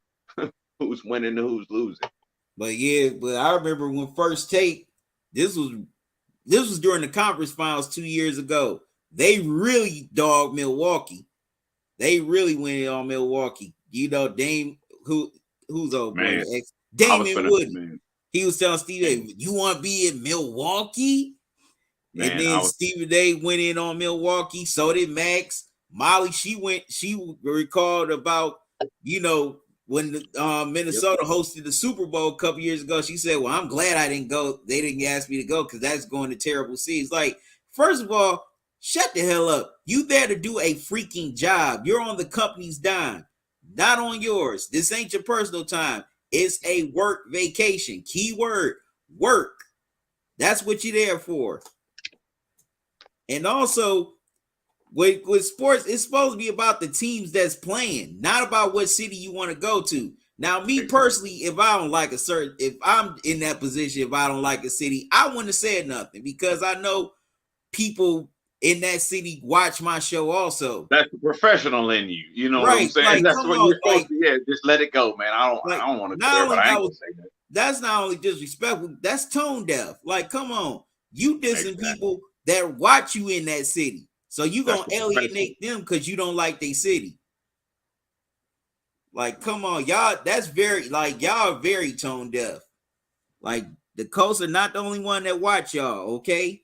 Who's winning and who's losing. But yeah, but I remember when First Take, this was during the conference finals 2 years ago. They really dogged Milwaukee. They really went on Milwaukee. You know, who's old boy? Damon Woody. He was telling Steve A, you want to be in Milwaukee? Man, and then Stephen A went in on Milwaukee. So did Max. Molly, she recalled about, you know, when Minnesota hosted the Super Bowl a couple years ago. She said, well, I'm glad I didn't go. They didn't ask me to go because that's going to terrible seas. Like, first of all, shut the hell up. You there to do a freaking job. You're on the company's dime, not on yours. This ain't your personal time. It's a work vacation. Keyword, work. That's what you're there for. And also, with sports, it's supposed to be about the teams that's playing, not about what city you want to go to. Now, me personally, if I'm in that position, if I don't like a city, I wouldn't have said nothing, because I know people in that city watch my show also. That's the professional in you. You know what I'm saying? Like, that's what you're supposed to. Yeah, just let it go, man. I don't want to go there, but I ain't gonna say that. That's not only disrespectful, that's tone deaf. Like, come on. You dissing people that watch you in that city. So you gonna alienate them because you don't like their city. Like, come on, y'all. That's y'all are very tone deaf. Like, the Colts are not the only one that watch y'all, okay?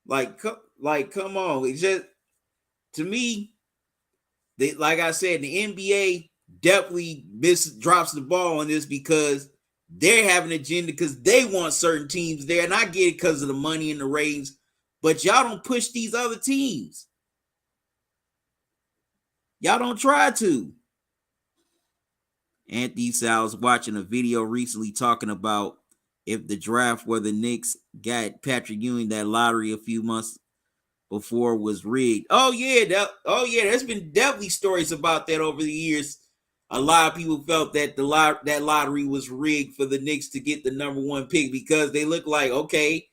Like, come on. It's just, to me, like I said, the NBA definitely drops the ball on this, because they're having an agenda because they want certain teams there. And I get it because of the money and the ratings. But y'all don't push these other teams. Y'all don't try to. Anthony Sal was watching a video recently talking about if the draft where the Knicks got Patrick Ewing, that lottery a few months before, was rigged. Oh yeah, there's been definitely stories about that over the years. A lot of people felt that that lottery was rigged for the Knicks to get the number one pick, because they look like, okay,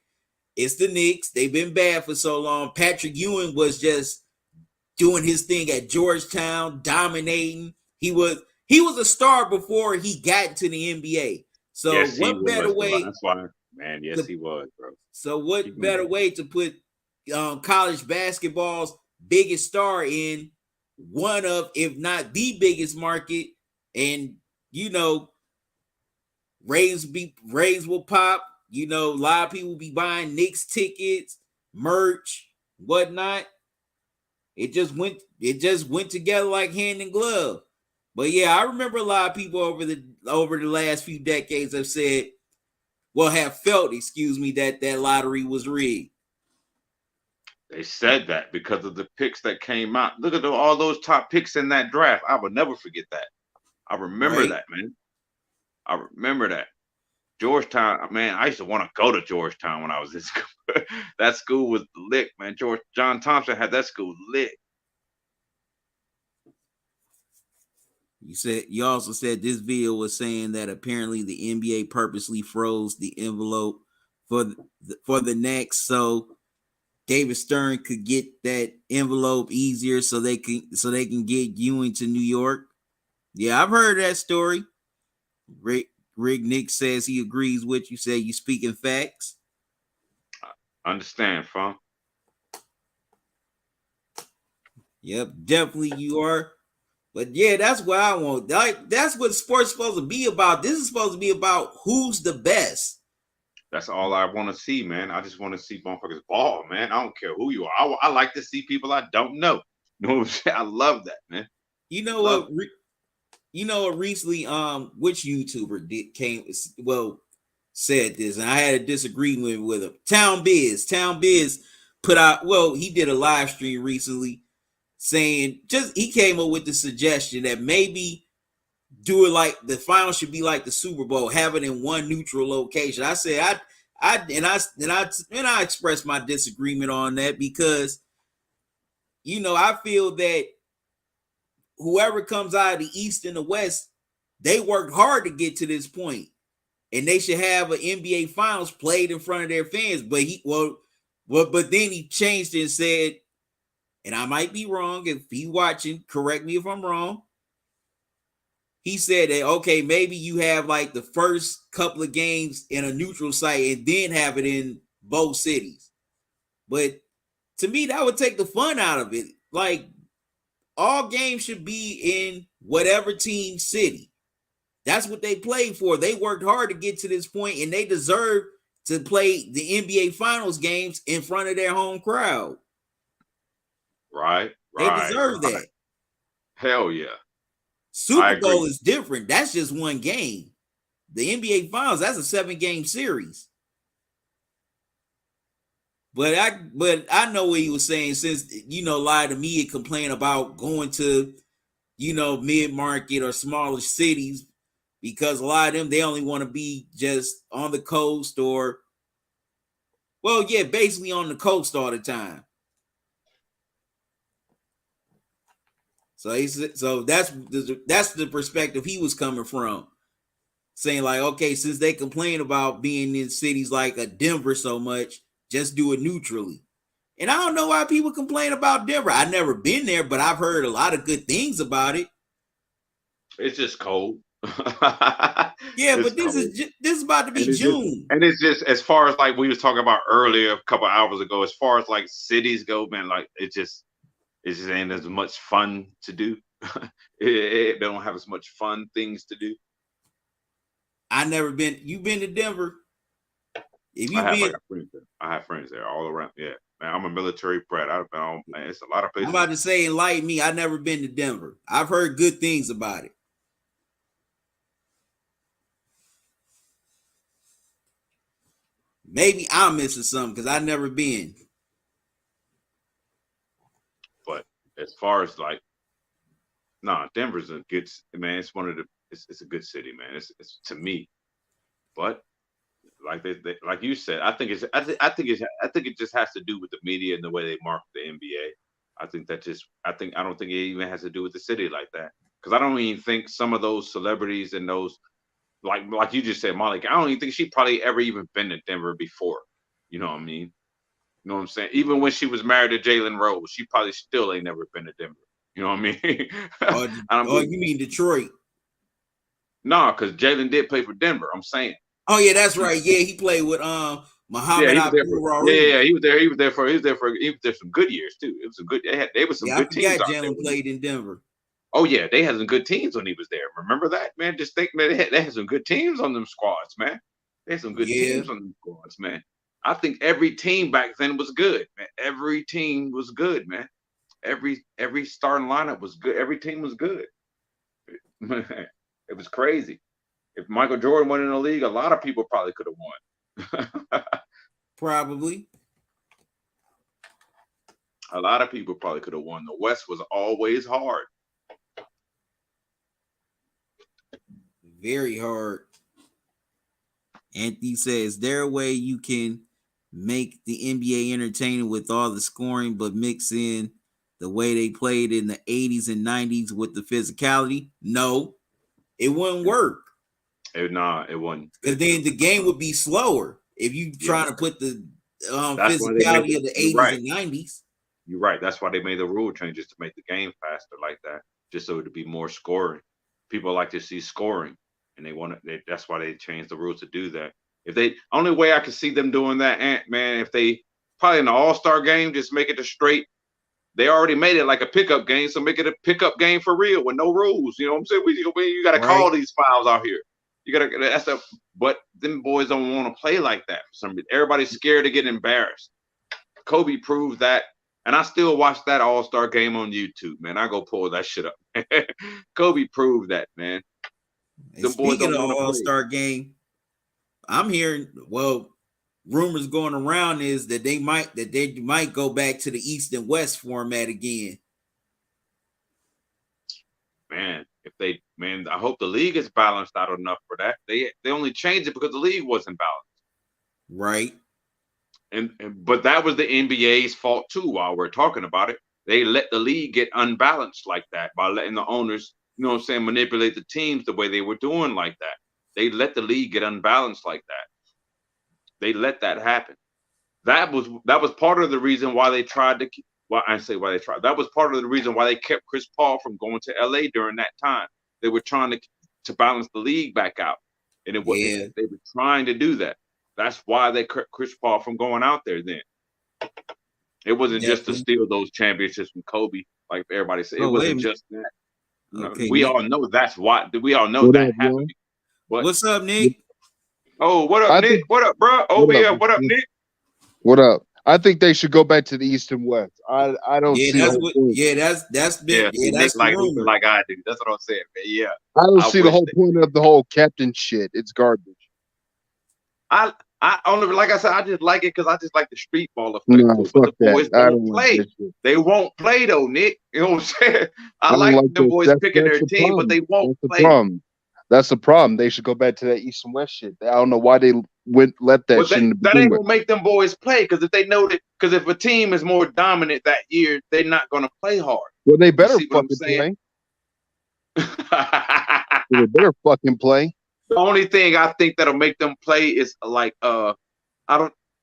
it's the Knicks. They've been bad for so long. Patrick Ewing was just doing his thing at Georgetown, dominating. He was a star before he got to the NBA. So yes, what better way? That's why, man. Yes, he was, bro. So what better way to put college basketball's biggest star in one of, if not the biggest market, and you know, Rays will pop. You know, a lot of people be buying Knicks tickets, merch, whatnot. It just went together like hand in glove. But yeah, I remember a lot of people over the last few decades have felt, that lottery was rigged. They said that because of the picks that came out. Look at all those top picks in that draft. I will never forget that. I remember that, man. I remember that. Georgetown, man, I used to want to go to Georgetown when I was in school. That school was lit, man. John Thompson had that school lit. You also said this video was saying that apparently the NBA purposely froze the envelope for the next, so David Stern could get that envelope easier, so they can get Ewing to New York. Yeah, I've heard that story. Rick Nick says he agrees with you. Say you speaking facts. Understand, fam. Yep, definitely you are. But yeah, that's what I want. Like, that's what sports supposed to be about. This is supposed to be about who's the best. That's all I want to see, man. I just want to see motherfuckers ball, man. I don't care who you are. I like to see people I don't know. You know what I'm saying? I love that, man. You know what? You know what? Recently, which YouTuber said this, and I had a disagreement with him. Town Biz put out. Well, he did a live stream recently saying he came up with the suggestion that maybe do it like the final should be like the Super Bowl, have it in one neutral location. I said I expressed my disagreement on that because I feel that whoever comes out of the East and the West, they worked hard to get to this point, and they should have an NBA Finals played in front of their fans. But but then he changed it and said, and I might be wrong. If he watching, correct me if I'm wrong. He said that, okay, maybe you have like the first couple of games in a neutral site and then have it in both cities. But to me, that would take the fun out of it. Like, all games should be in whatever team city. That's what they played for. They worked hard to get to this point, and they deserve to play the NBA Finals games in front of their home crowd. Right. They deserve that. Hell yeah. Super Bowl is different. That's just one game. The NBA Finals, that's a 7-game series. But I know what he was saying, since a lot of the media complain about going to mid-market or smaller cities, because a lot of them, they only want to be just on the coast basically on the coast all the time. So that's the perspective he was coming from, saying like, okay, since they complain about being in cities like a Denver so much, just do it neutrally. And I don't know why people complain about Denver. I've never been there, but I've heard a lot of good things about it. It's just cold. Yeah, but this is about to be June. And it's just, as far as like we was talking about earlier a couple hours ago, as far as like cities go, man, like it just ain't as much fun to do. They don't have as much fun things to do. I never been. You've been to Denver? I have friends there all around. Yeah, man, I'm a military brat. I've been on. Man, it's a lot of places. I'm about to say, enlighten me. I've never been to Denver. I've heard good things about it. Maybe I'm missing something because I've never been. But as far as like, Denver's a good man. It's one of the. It's a good city, man. It's to me, but like like you said, I think it just has to do with the media and the way they market the NBA. I don't think it even has to do with the city like that, because I don't even think some of those celebrities and those like you just said, Molly, I don't even think she probably ever even been to Denver before. You know what I mean? You know what I'm saying? Even when she was married to Jalen Rose, she probably still ain't never been to Denver. You know what I mean? You mean Detroit? No, because Jalen did play for Denver. I'm saying. Oh yeah, that's right. Yeah, he played with Muhammad Abdul-Rahman. Yeah, he was there for some good years too. It was some good. They was some good teams. Jalen played in Denver. Oh yeah, they had some good teams when he was there. Remember that, man? Just think, man, they had some good teams on them squads, man. They had some good teams on them squads, man. I think every team back then was good, man. Every team was good, man. Every starting lineup was good. Every team was good. It was crazy. If Michael Jordan went in the league, a lot of people probably could have won. Probably. A lot of people probably could have won. The West was always hard. Very hard. Anthony says, is there a way you can make the NBA entertaining with all the scoring, but mix in the way they played in the 80s and 90s with the physicality? No, it wouldn't work. It wouldn't. Because then the game would be slower if you trying to put the physicality of the 80s and 90s. You're right. That's why they made the rule changes, to make the game faster like that, just so it would be more scoring. people like to see scoring, and that's why they changed the rules to do that. If they only way I could see them doing that, man, if they probably in the All-Star game, just make it a straight. They already made it like a pickup game, so make it a pickup game for real with no rules. You know what I'm saying? You got to call these fouls out here. You got to. But them boys don't want to play like that for some reason. Everybody's scared to get embarrassed. Kobe proved that, and I still watch that All-Star game on YouTube, man. I go pull that shit up. Kobe proved that, man. Them boys don't want to play. All-Star game, I'm hearing rumors going around is that they might go back to the East and West format again. Man, I hope the league is balanced out enough for that. They only changed it because the league wasn't balanced. Right. But that was the NBA's fault too. While we're talking about it, they let the league get unbalanced like that by letting the owners, you know what I'm saying, manipulate the teams the way they were doing like that. They let the league get unbalanced like that. They let that happen. That was part of the reason why they tried to. Well, I say why they tried. That was part of the reason why they kept Chris Paul from going to LA during that time. They were trying to balance the league back out, and they were trying to do that. That's why they kept Chris Paul from going out there. Then it wasn't just to steal those championships from Kobe, like everybody said. It wasn't just that. Okay, we all know that's why. We all know that happened. But what's up, Nick? Oh, what up, Nick? What up, bro? Oh, yeah, what up, Nick? What up? I think they should go back to the East and West. I don't see. That's been that's like I do. That's what I'm saying, man. Yeah, I don't see the whole point of the whole captain shit. It's garbage. I only, like I said, I just like it because I just like the street ball effect. No, but the boys won't play. They won't play though, Nick. You know what I'm saying? I like the boys picking their team, but they won't play. That's the problem. They should go back to that East and West shit. I don't know why they let that shit. That ain't gonna make them boys play because if they know that, because if a team is more dominant that year, they're not gonna play hard. Well, they better fucking play. They better fucking play. The only thing I think that'll make them play is like Talkin.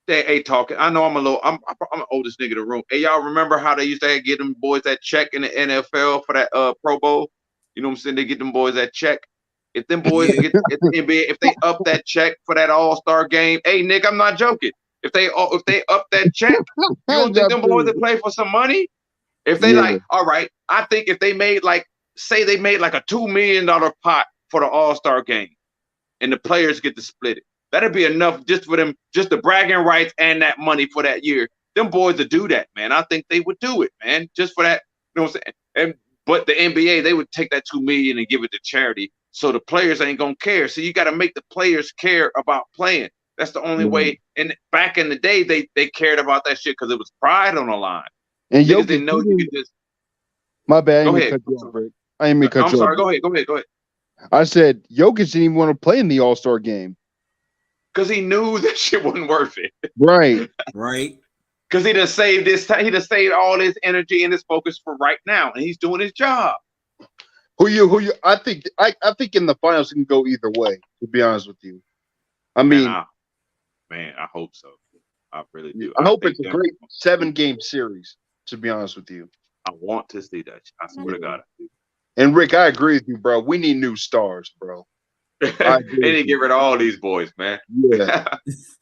I know I'm the oldest nigga in the room. Hey, y'all remember how they used to get them boys that check in the NFL for that Pro Bowl? You know what I'm saying? They get them boys that check. If them boys get at the NBA, if they up that check for that All-Star game, hey Nick, I'm not joking. If they up that check, you don't think them boys that play for some money? If they all right, I think if they made say they made like a $2 million pot for the All-Star game, and the players get to split it, that'd be enough just for them, just the bragging rights and that money for that year. Them boys would do that, man. I think they would do it, man, just for that. You know what I'm saying? But the NBA, they would take that $2 million and give it to charity. So the players ain't gonna care. So you got to make the players care about playing. That's the only way. And back in the day, they cared about that shit because it was pride on the line. And Jokic didn't know you could just. My bad. Go ahead. I ain't mean to cut you off. I'm sorry. Go ahead. I said Jokic didn't even want to play in the All-Star game because he knew that shit wasn't worth it. Right. Because he done saved this time. He done saved all his energy and his focus for right now, and he's doing his job. Who you? I think in the finals it can go either way. To be honest with you, I mean, I hope so. I really do. I hope it's a great 7-game series. To be honest with you, I want to see that. I swear to God, I do. And Rick, I agree with you, bro. We need new stars, bro. They need to get rid of all these boys, man. Yeah.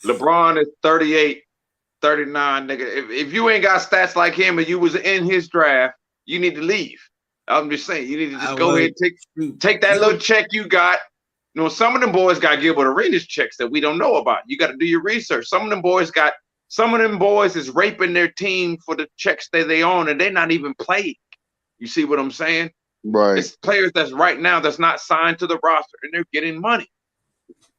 LeBron is 38, 39, nigga. If you ain't got stats like him and you was in his draft, you need to leave. I'm just saying, you need to just go ahead and take that little check you got. You know, some of them boys got Gilbert Arenas checks that we don't know about. You got to do your research. Some of them boys is raping their team for the checks that they own, and they're not even playing. You see what I'm saying? Right. It's players that's right now that's not signed to the roster, and they're getting money.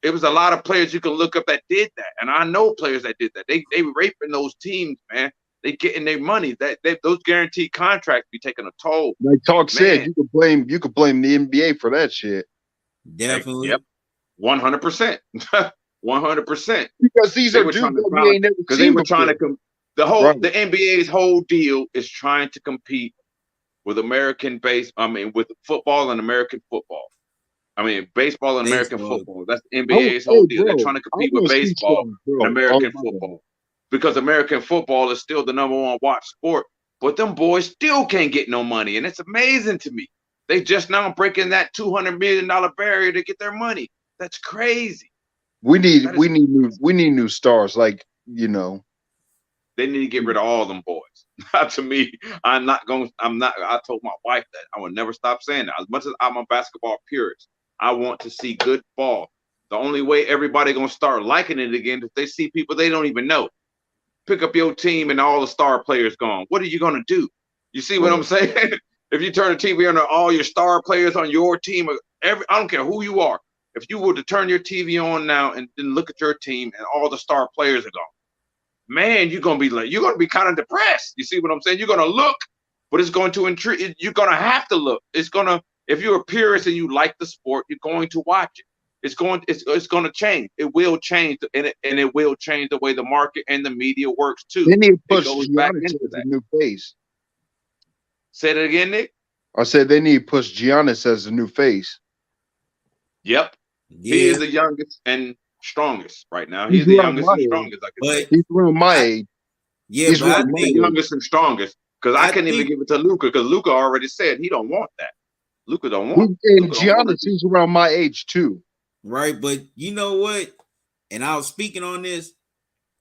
It was a lot of players you can look up that did that, and I know players that did that. They raping those teams, man. They getting their money. Those guaranteed contracts be taking a toll. Like Talk said, you could blame the NBA for that shit. Definitely. Yep. 100%. 100%. Because these are dudes that we ain't never seen. Because they were trying to the NBA's whole deal is trying to compete with with football and American football. Baseball and American football. That's the NBA's whole deal. They're trying to compete with baseball and American football. Because American football is still the #1 watch sport, but them boys still can't get no money, and it's amazing to me. They just now breaking that $200 million barrier to get their money. That's crazy. We need new stars. Like, you know, they need to get rid of all them boys. To me, I told my wife that I will never stop saying that. As much as I'm a basketball purist, I want to see good ball. The only way everybody gonna start liking it again is if they see people they don't even know. Pick up your team and all the star players gone. What are you gonna do? You see what I'm saying? If you turn the TV on, all your star players on your team, I don't care who you are. If you were to turn your TV on now and then look at your team and all the star players are gone, man, you're gonna be kind of depressed. You see what I'm saying? You're gonna look, but it's going to intrigue. You're gonna have to look. If you're a purist and you like the sport, you're going to watch it. It's going to change. It will change, and it will change the way the market and the media works too. They need to push Giannis as a new face. Say that again, Nick. I said they need to push Giannis as a new face. Yep, he is the youngest and strongest right now. He's the youngest and strongest. He's around my age. Yeah, he's the youngest and strongest. Because I couldn't even give it to Luka, because Luka already said he don't want that. Luka don't want. And Giannis, he's around my age too. Right, but you know what? And I was speaking on this.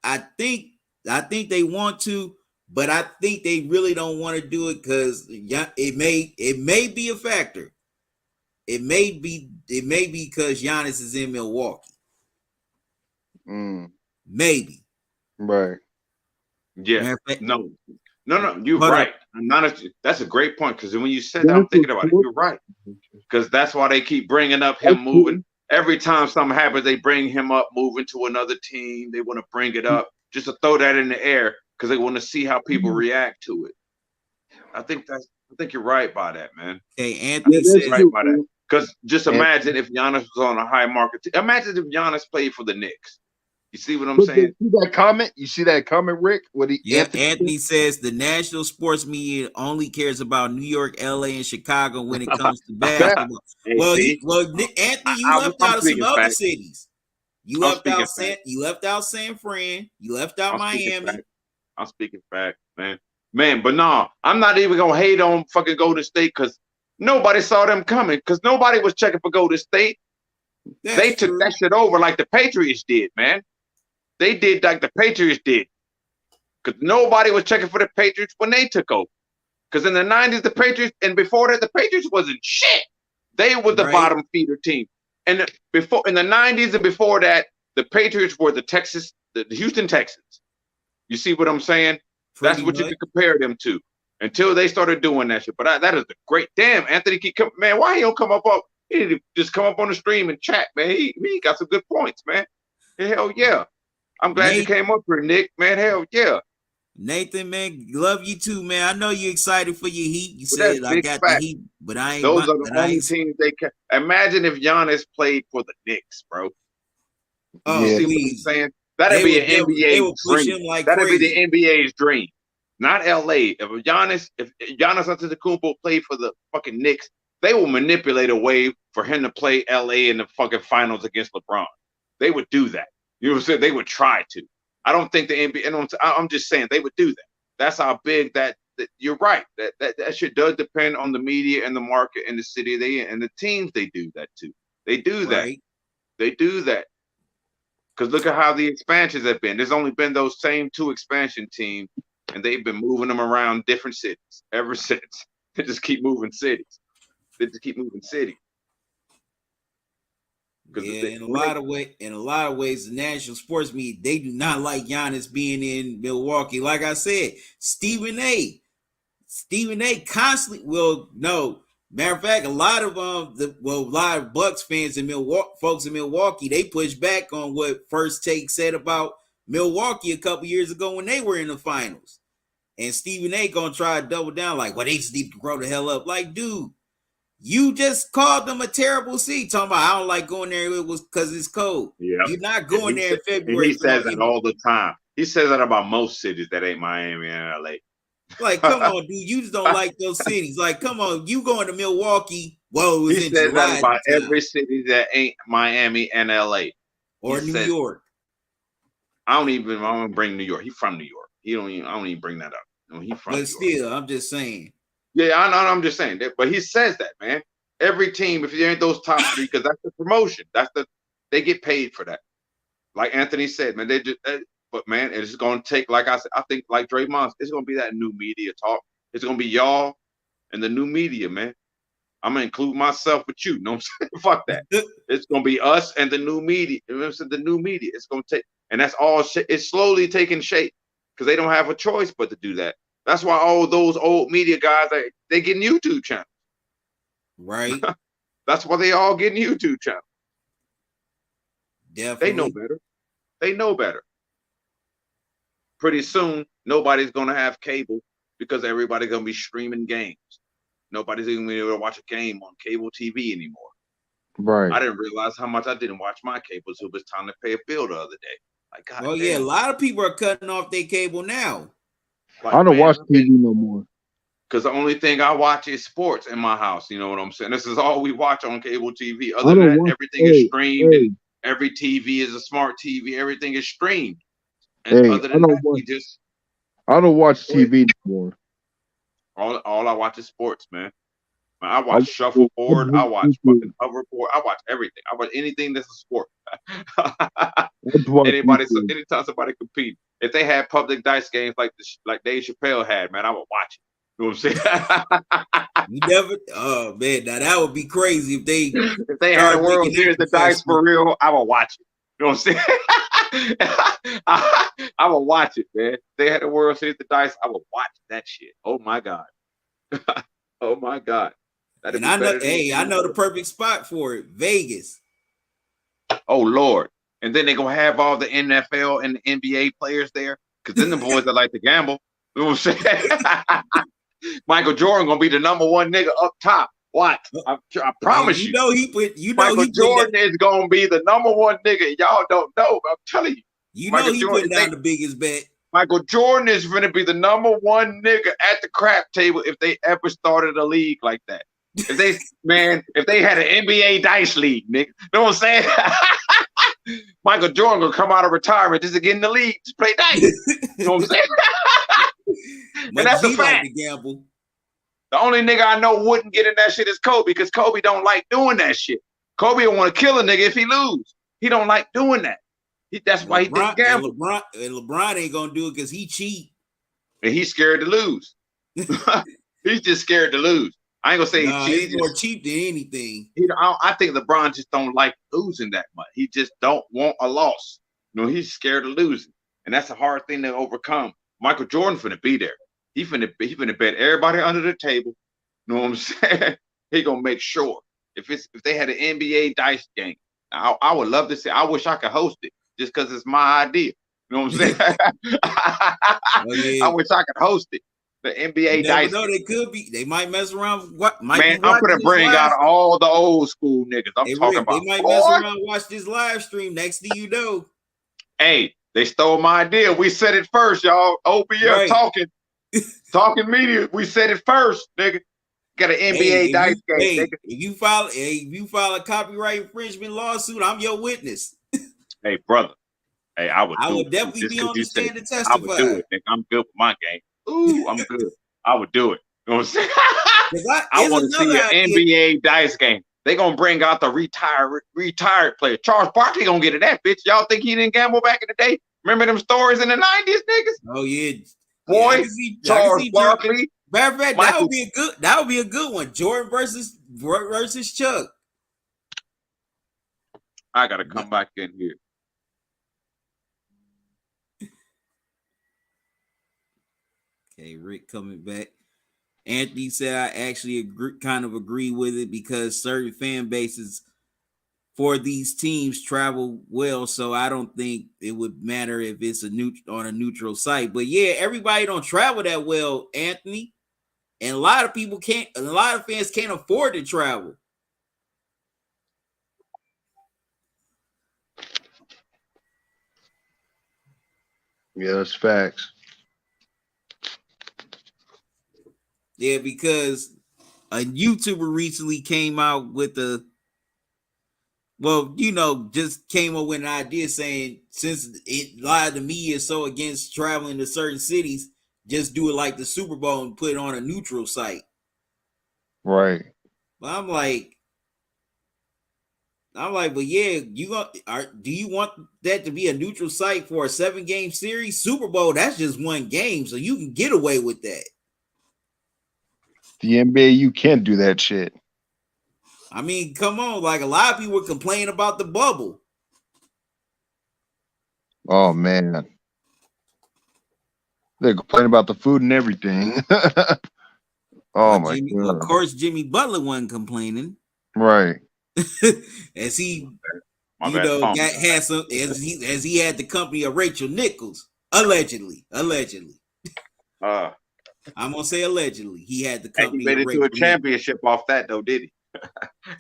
I think they want to, but I think they really don't want to do it because it may be a factor. It may be because Giannis is in Milwaukee. Maybe. Right. Yeah. No. You're right. That's a great point, because when you said that, I'm thinking about it. You're right. Because that's why they keep bringing up him moving. Every time something happens, they bring him up, moving to another team. They want to bring it up just to throw that in the air because they want to see how people react to it. I think you're right by that, man. Hey, Anthony says right by that. Because just imagine if Giannis was on a high market. Imagine if Giannis played for the Knicks. You see what I'm saying? You see that comment, Rick? Anthony says the national sports media only cares about New York, LA, and Chicago when it comes to basketball. Anthony, you left out some other cities. You left out San Fran. You left out Miami. I'm speaking fact, man. But no, I'm not even gonna hate on fucking Golden State because nobody saw them coming, because nobody was checking for Golden State. They took that shit over like the Patriots did, man. They did like the Patriots did, because nobody was checking for the Patriots when they took over. Because in the 90s, the Patriots, and before that, the Patriots wasn't shit. They were the bottom feeder team. And before, in the 90s and before that, the Patriots were the Houston Texans. You see what I'm saying? That's what you can compare them to until they started doing that shit. But that is a great damn Anthony. Man, why he don't come up? He need to just come up on the stream and chat, man. He got some good points, man. Hell yeah. I'm glad you came up here, Nick. Man, hell yeah. Nathan, man, love you too, man. I know you're excited for your Heat. You said I got the Heat, but I ain't. Those are the only teams they can. Imagine if Giannis played for the Knicks, bro. Oh, you see what I'm saying? That'd be an NBA dream. That'd be the NBA's dream, not LA. If Giannis Antetokounmpo played for the fucking Knicks, they will manipulate a way for him to play LA in the fucking finals against LeBron. They would do that. You know what I'm saying? They would try to. I don't think the NBA. I'm just saying they would do that. That's how big that you're right. That shit does depend on the media and the market and the city they in and the teams they do that to. They do that. They do that. Because look at how the expansions have been. There's only been those same 2 expansion teams, and they've been moving them around different cities ever since. They just keep moving cities. Yeah, in a lot of ways, the national sports media, they do not like Giannis being in Milwaukee. Like I said, Stephen A. constantly. Well, no, matter of fact, a lot of Bucks fans and folks in Milwaukee, they push back on what First Take said about Milwaukee a couple years ago when they were in the finals. And Stephen A. gonna try to double down, like, well, they just need to grow the hell up. Like, dude. You just called them a terrible seed. Talking about I don't like going there. It was because it's cold. Yeah, you're not going there in February. He says that all the time. He says that about most cities that ain't Miami and LA. Like, come on, dude. You just don't like those cities. Like, come on. You going to Milwaukee? Whoa, he says that about every city that ain't Miami and LA or New York. I don't bring New York. He's from New York. I don't even bring that up. No, he's from. But still, I'm just saying. Yeah, I'm just saying that, but he says that, man. Every team, if you ain't those top three, because that's the promotion, they get paid for that. Like Anthony said, man, but man, it's going to take, like I said, I think like Draymond, it's going to be that new media talk. It's going to be y'all and the new media, man. I'm going to include myself with you. You know what I'm saying? Fuck that. It's going to be us and the new media. You know what I'm saying? The new media. It's going to take, and that's all. It's slowly taking shape because they don't have a choice but to do that. That's why all those old media guys, they getting YouTube channels. Right. That's why they all getting YouTube channels. Definitely. They know better. They know better. Pretty soon, nobody's going to have cable because everybody's going to be streaming games. Nobody's even going to be able to watch a game on cable TV anymore. Right. I didn't realize how much I didn't watch my cable until it was time to pay a bill the other day. Like, God damn. Yeah, a lot of people are cutting off their cable now. Like, I don't watch TV no more. Because the only thing I watch is sports in my house. You know what I'm saying? This is all we watch on cable TV. Other than that, everything is streamed. And every TV is a smart TV. Everything is streamed. And other than that, I don't watch TV anymore. All I watch is sports, man. I watch shuffleboard. I watch fucking hoverboard. I watch everything. I watch anything that's a sport. Anytime somebody compete, if they had public dice games like Dave Chappelle had, man, I would watch it. You know what I'm saying? You never. Oh man, now that would be crazy if they had a World Series of dice for real. I would watch it. You know what I'm saying? I would watch it, man. If they had a World Series of dice, I would watch that shit. Oh my god. Oh my god. And I know the perfect spot for it. Vegas. Oh Lord. And then they're gonna have all the NFL and the NBA players there. Because then the boys that like to gamble. You know what I'm saying? Michael Jordan gonna be the number one nigga up top. Watch. I promise you. Michael Jordan is gonna be the number one nigga. Y'all don't know. I'm telling you. You know he putting down the biggest bet. Michael Jordan is gonna be the number one nigga at the crap table if they ever started a league like that. If they had an NBA dice league, nigga. You know what I'm saying? Michael Jordan gonna come out of retirement just to get in the league to play dice. You know what I'm saying? And that's a fact. Gamble. The only nigga I know wouldn't get in that shit is Kobe, because Kobe don't like doing that shit. Kobe will want to kill a nigga if he lose. He don't like doing that. That's why he didn't gamble. LeBron ain't gonna do it because he cheat. And he's scared to lose. He's just scared to lose. I ain't gonna say he's more cheap than anything. I think LeBron just don't like losing that much. He just don't want a loss. You know, he's scared of losing, and that's a hard thing to overcome. Michael Jordan finna be there. He finna bet everybody under the table. You know what I'm saying? He gonna make sure. If they had an NBA dice game, I would love to see. I wish I could host it just because it's my idea. You know what I'm saying? I wish I could host it. The NBA dice. No, they could be. They might mess around. I'm gonna bring out all the old school niggas. I'm talking about. They might mess around, watch this live stream. Next thing you know, hey, they stole my idea. We said it first, y'all. OBL talking media. We said it first, nigga. Got an NBA dice game. Nigga. If you file a copyright infringement lawsuit, I'm your witness. Hey, brother. Hey, I would definitely be on the stand to testify. I would do it, nigga. I'm good with my game. Ooh, I'm good. I would do it. You know what I'm saying? I want to see an NBA dice game. They gonna bring out the retired player. Charles Barkley gonna get in that bitch. Y'all think he didn't gamble back in the day? Remember them stories in the 90s, niggas? Oh yeah, boy. Charles Barkley. Matter of fact, that would be a good one. Jordan versus Chuck. I gotta come back in here. Okay, Rick coming back. Anthony said I actually kind of agree with it because certain fan bases for these teams travel well, so I don't think it would matter if it's on a neutral site. But yeah, everybody don't travel that well, Anthony, and a lot of people can't. A lot of fans can't afford to travel. Yeah, that's facts. Yeah, because a YouTuber recently came out with just came up with an idea saying since a lot of the media is so against traveling to certain cities, just do it like the Super Bowl and put it on a neutral site. Right. But I'm like, but yeah, do you want that to be a neutral site for a 7-game series? Super Bowl, that's just one game, so you can get away with that. The NBA, you can't do that shit. I mean, come on, like a lot of people were complaining about the bubble. Oh man. They're complaining about the food and everything. Oh my God. Of course, Jimmy Butler wasn't complaining. Right. As he had some as he had the company of Rachel Nichols, allegedly. I'm gonna say allegedly. He had the company. He made it to a championship off that though, did he?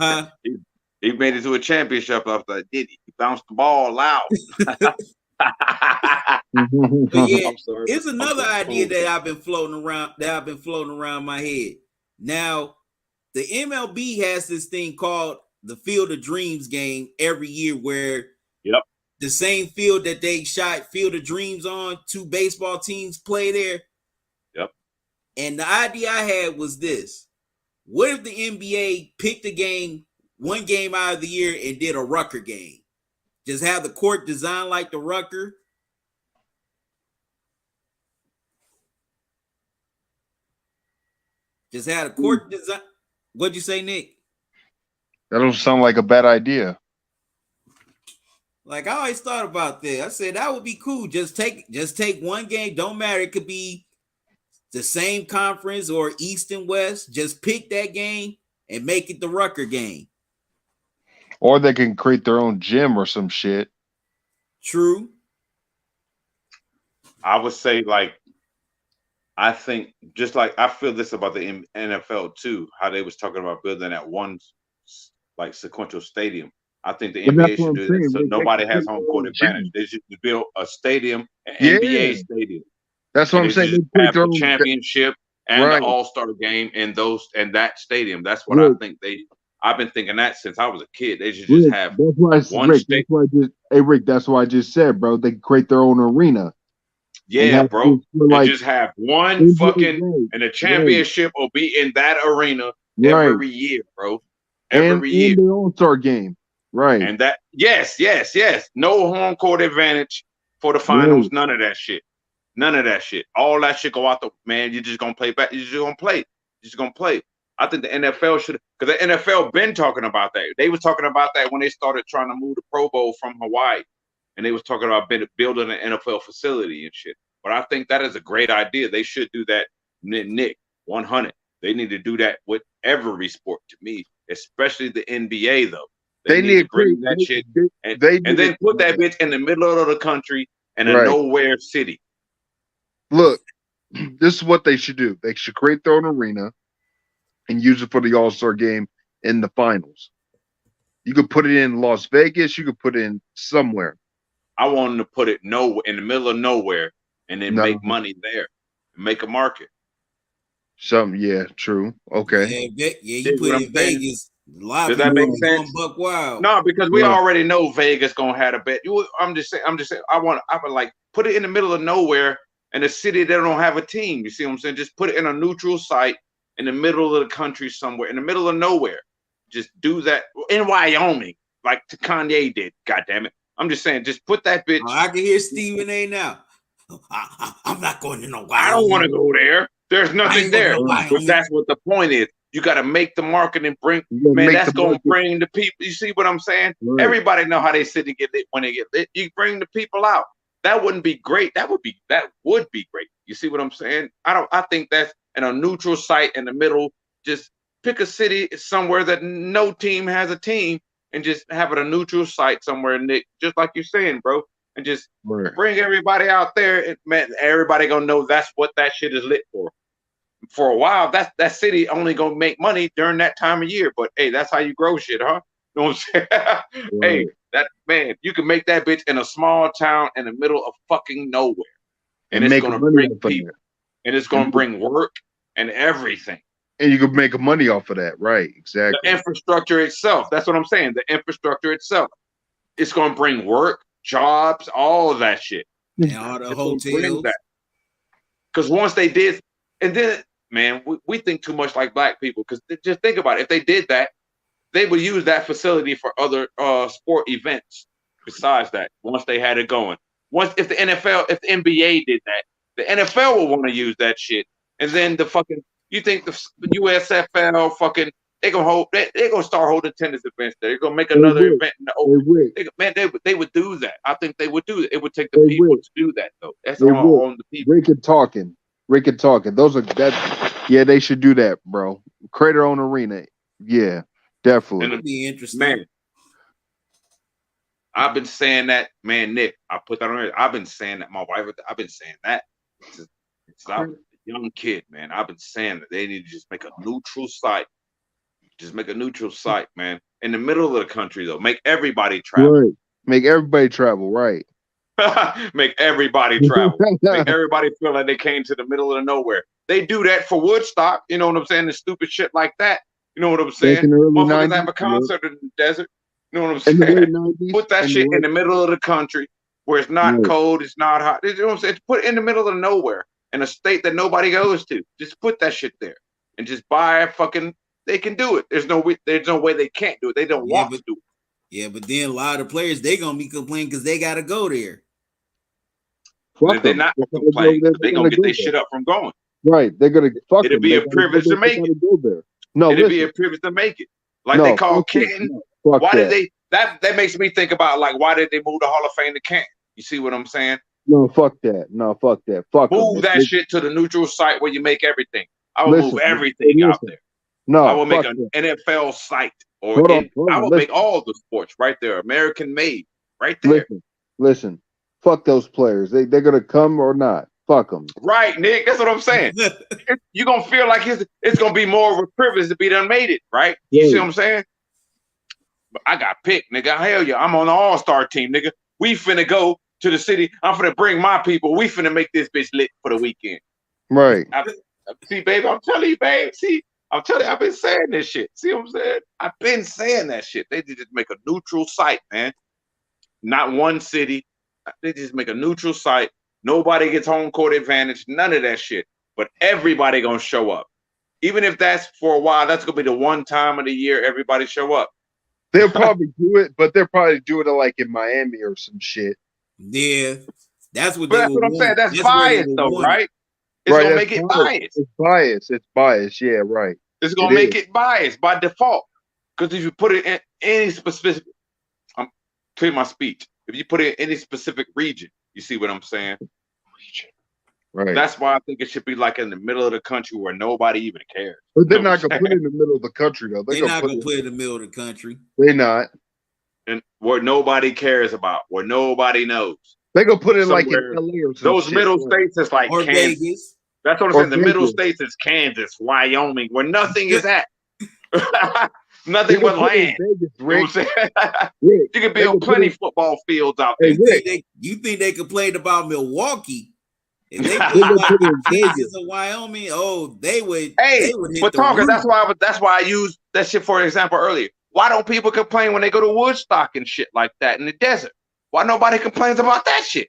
Huh? He made it to a championship off that, did he? He bounced the ball loud. But yeah, it's another idea that I've been floating around my head. Now, the MLB has this thing called the Field of Dreams game every year, where the same field that they shot Field of Dreams on, 2 baseball teams play there. Yep. And the idea I had was this: what if the NBA picked one game out of the year and did a Rucker game? Just have the court designed like the Rucker. Just had a court design. What'd you say, Nick? That don't sound like a bad idea. Like, I always thought about that. I said that would be cool. Just take one game. Don't matter. It could be the same conference or East and West. Just pick that game and make it the Rucker game. Or they can create their own gym or some shit. True. I would say, like, I think just like I feel this about the NFL too, how they was talking about building that one like sequential stadium. I think the NBA should do that so nobody has home court advantage. They should build a stadium, an NBA stadium. That's what I'm saying. They have the championship and the All-Star game in that stadium. That's what I think I've been thinking that since I was a kid. They should just have one stadium. Rick, that's why I just said, bro, they create their own arena. Yeah, bro. Like, just have one fucking and the championship will be in that arena every year, bro. Every year. And the All-Star game. Right. And that yes. No home court advantage for the finals. None of that shit. All that shit go out the man. You're just gonna play back. You're just gonna play. I think the NFL should, because the NFL been talking about that. They was talking about that when they started trying to move the Pro Bowl from Hawaii. And they was talking about building an NFL facility and shit. But I think that is a great idea. They should do that, Nick, 100. They need to do that with every sport to me, especially the NBA, though. They need to bring that shit and then put that bitch in the middle of the country and a nowhere city. Look, this is what they should do. They should create their own arena and use it for the All-Star game in the finals. You could put it in Las Vegas. You could put it in somewhere. I want them to put it in the middle of nowhere and then make money there and make a market. True. Okay. Yeah, you put it in Vegas. Does that make sense? Buck wild. No, because we already know Vegas gonna have a bet. I'm just saying. I would like put it in the middle of nowhere in a city that don't have a team. You see what I'm saying? Just put it in a neutral site in the middle of the country somewhere, in the middle of nowhere. Just do that in Wyoming, like Kanye did. God damn it. I'm just saying, just put that bitch. I can hear Stephen A. now. I'm not going to no Wyoming. I don't want to go there. There's nothing there. But that's what the point is. You got to make the market and bring, man, that's going to bring the people. You see what I'm saying? Right. Everybody know how they sit and get lit when they get lit. You bring the people out. That wouldn't be great. That would be great. You see what I'm saying? I think that's in a neutral site in the middle. Just pick a city somewhere that no team has a team and just have it a neutral site somewhere, Nick, just like you're saying, bro. And just bring everybody out there. And, man, everybody going to know that's what that shit is lit for. For a while, that city only gonna make money during that time of year. But hey, that's how you grow shit, huh? You know what I'm saying? Hey, that man, you can make that bitch in a small town in the middle of fucking nowhere, and it's gonna bring people, and it's gonna bring work and everything. And you can make money off of that, right? Exactly. The infrastructure itself. That's what I'm saying. The infrastructure itself. It's gonna bring work, jobs, all of that shit. And all the hotels. Because once they did, and then. man, we think too much like black people because just think about it. If they did that, they would use that facility for other sport events. Besides that, once they had it going, if the NBA did that, the NFL will want to use that shit, and then you think the USFL they're gonna start holding tennis events there. They're gonna make another event in the open. They would do that. I think they would do that. It would take the people to do that though. That's on the people. Rick and Talkin. Those are that. Yeah, they should do that, bro. Create their own arena. Yeah, definitely. It'd be interesting, man. I've been saying that, man, Nick. I put that on there. I've been saying that. My wife. I've been saying that. Since I was a young kid, man. I've been saying that they need to just make a neutral site. Just make a neutral site, man. In the middle of the country, though. Make everybody travel. Right. Make everybody travel, right. Make everybody travel. Make everybody feel like they came to the middle of nowhere. They do that for Woodstock, you know what I'm saying? The stupid shit like that. You know what I'm saying? Motherfuckers have a concert in the desert. You know what I'm saying? Put that shit in the middle of the country where it's not cold, it's not hot. You know what I'm saying? Put it in the middle of nowhere in a state that nobody goes to. Just put that shit there and just buy a fucking. They can do it. There's no way they can't do it. They don't want to do it. Yeah, but then a lot of players they gonna be complaining because they gotta go there. They're not gonna complain. They're gonna get their shit up from going. Right. They're gonna fuck. It'll be a privilege to make it. No, it'll be a privilege to make it. Like they call Canton. Why did they? That makes me think about like why did they move the Hall of Fame to Canton? You see what I'm saying? No, fuck that. No, fuck that. Fuck. Move that shit to the neutral site where you make everything. I will move everything out there. No, I will make an NFL site, or I will make all the sports right there, American made, right there. Listen, fuck those players. They're gonna come or not. Fuck them. Right, Nick. That's what I'm saying. You're gonna feel like it's gonna be more of a privilege to be done made it, right? You see what I'm saying? But I got picked, nigga. Hell yeah, I'm on the All-Star team, nigga. We finna go to the city. I'm finna bring my people. We finna make this bitch lit for the weekend. Right. See, baby, I'm telling you, babe. See. I'm telling you, I've been saying this shit. See what I'm saying? I've been saying that shit. They just make a neutral site, man. Not one city. They just make a neutral site. Nobody gets home court advantage. None of that shit. But everybody gonna show up. Even if that's for a while, that's gonna be the one time of the year everybody show up. They'll probably do it, but they'll probably do it like in Miami or some shit. Yeah, that's what. But that's what I'm saying. That's biased, though, right? It's gonna make it biased. It's biased. It's biased. Yeah, right. It's gonna make it biased by default. Because if you put it in any specific, I'm clearing my speech. If you put it in any specific region, you see what I'm saying? Region. Right. That's why I think it should be like in the middle of the country where nobody even cares. But they're not gonna put it in the middle of the country though. They're not gonna put it in the middle of the country. They're not. And where nobody cares about, where nobody knows. They're gonna put it like in LA or something. Those middle states is like Kansas. Vegas. That's what I'm saying. The middle states is Kansas, Wyoming, where nothing is at. Nothing but land. Vegas, you know what I'm saying? You can build plenty football fields out there. You think they complained about Milwaukee? If they put like Kansas or Wyoming, they would. Hey, but Talkin, that's why I used that shit for example earlier. Why don't people complain when they go to Woodstock and shit like that in the desert? Why nobody complains about that shit?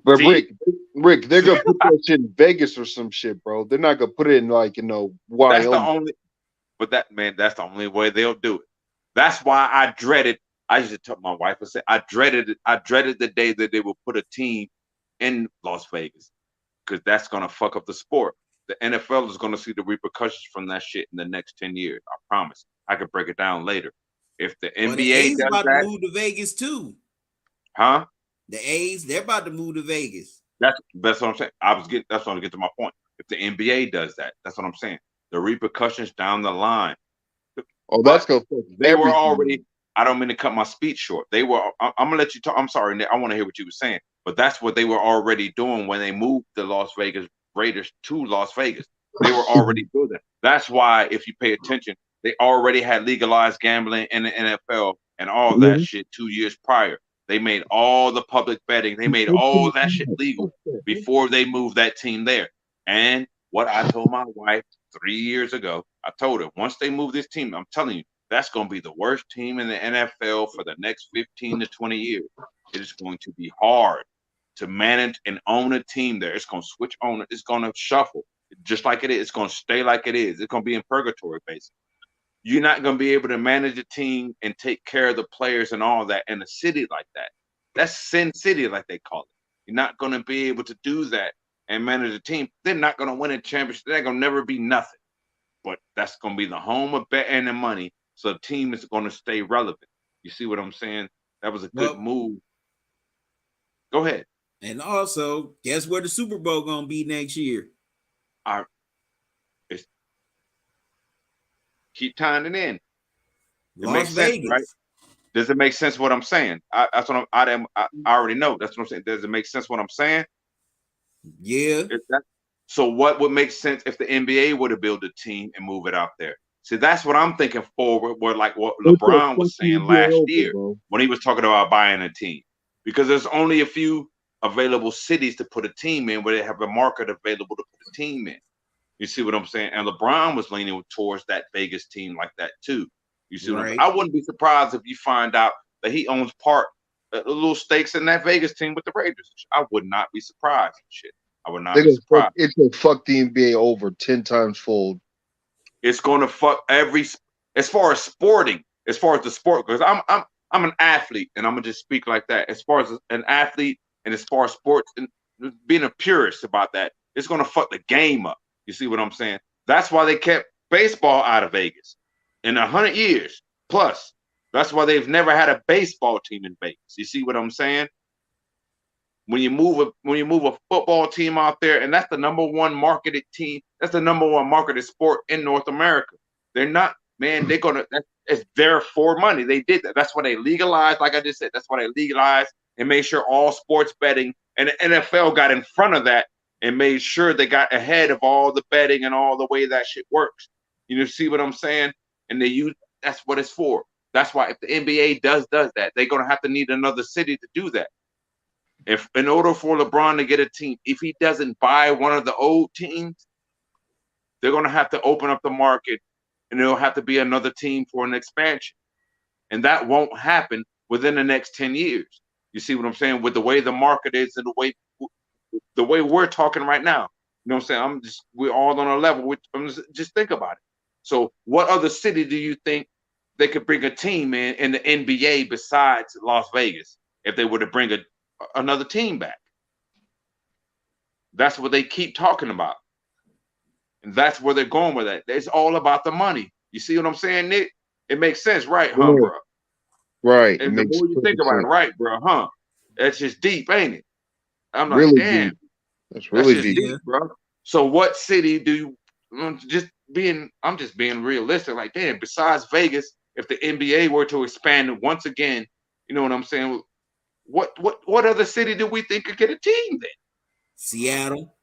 But Rick, they're gonna put that shit in Vegas or some shit, bro. They're not gonna put it in like Wyoming. That's the only way they'll do it. That's why I dreaded. I used to tell my wife, I dreaded the day that they will put a team in Las Vegas because that's gonna fuck up the sport. The NFL is gonna see the repercussions from that shit in the next 10 years. I promise. I could break it down later. If the NBA does about that, to move to Vegas too. Huh? The A's, they're about to move to Vegas. That's what I'm saying. That's what I'm getting to my point. If the NBA does that, that's what I'm saying. The repercussions down the line. Oh, that's going. They were already. I don't mean to cut my speech short. They were. I'm gonna let you talk. I'm sorry, Nick. I want to hear what you were saying. But that's what they were already doing when they moved the Las Vegas Raiders to Las Vegas. They were already doing that. That's why, if you pay attention, they already had legalized gambling in the NFL and all that shit 2 years prior. They made all the public betting. They made all that shit legal before they moved that team there. And what I told my wife 3 years ago, I told her, once they move this team, I'm telling you, that's going to be the worst team in the NFL for the next 15 to 20 years. It is going to be hard to manage and own a team there. It's going to switch on. It's going to shuffle just like it is. It's going to stay like it is. It's going to be in purgatory, basically. You're not going to be able to manage a team and take care of the players and all that in a city like that. That's Sin City, like they call it. You're not going to be able to do that and manage a team. They're not going to win a championship. They're going to never be nothing. But that's going to be the home of betting and money. So the team is going to stay relevant. You see what I'm saying? That was a good move. Go ahead. And also, guess where the Super Bowl going to be next year? Keep tying it in. Las Vegas. Sense, right? Does it make sense what I'm saying? That's what I already know. That's what I'm saying. Does it make sense what I'm saying? Yeah. So what would make sense if the NBA were to build a team and move it out there? See, that's what I'm thinking forward, where like what LeBron was saying last year when he was talking about buying a team. Because there's only a few available cities to put a team in where they have a market available to put a team in. You see what I'm saying? And LeBron was leaning towards that Vegas team like that too. You see what I'm saying? I wouldn't be surprised if you find out that he owns little stakes in that Vegas team with the Raiders. I would not be surprised. Shit. I would not be surprised. It's going to fuck the NBA over 10 times fold. It's going to fuck as far as the sport, because I'm an athlete and I'm going to just speak like that. As far as an athlete and as far as sports and being a purist about that, it's going to fuck the game up. You see what I'm saying? That's why they kept baseball out of Vegas in 100 years plus. That's why they've never had a baseball team in Vegas. You see what I'm saying? When you move a football team out there, and that's the number one marketed team, that's the number one marketed sport in North America. They're not, man, it's there for money. They did that. That's why they legalized, like I just said, that's why they legalized and made sure all sports betting, and the NFL got in front of that and made sure they got ahead of all the betting and all the way that shit works. You see what I'm saying? And that's what it's for. That's why if the NBA does that, they're going to have to need another city to do that. If in order for LeBron to get a team, if he doesn't buy one of the old teams, they're going to have to open up the market and there'll have to be another team for an expansion. And that won't happen within the next 10 years. You see what I'm saying? With the way the market is and the way we're talking right now. You know what I'm saying? We're all on a level. Just think about it. So what other city do you think they could bring a team in the NBA besides Las Vegas if they were to bring another team back? That's what they keep talking about. And that's where they're going with that. It's all about the money. You see what I'm saying, Nick? It makes sense, right, huh, bro? Right. And the more you think about it, right, bro, huh? That's just deep, ain't it? I'm like, really damn. Deep. That's really deep, bro. So what city do you I'm just being realistic, like, damn, besides Vegas, if the NBA were to expand once again, you know what I'm saying? What other city do we think could get a team then? Seattle.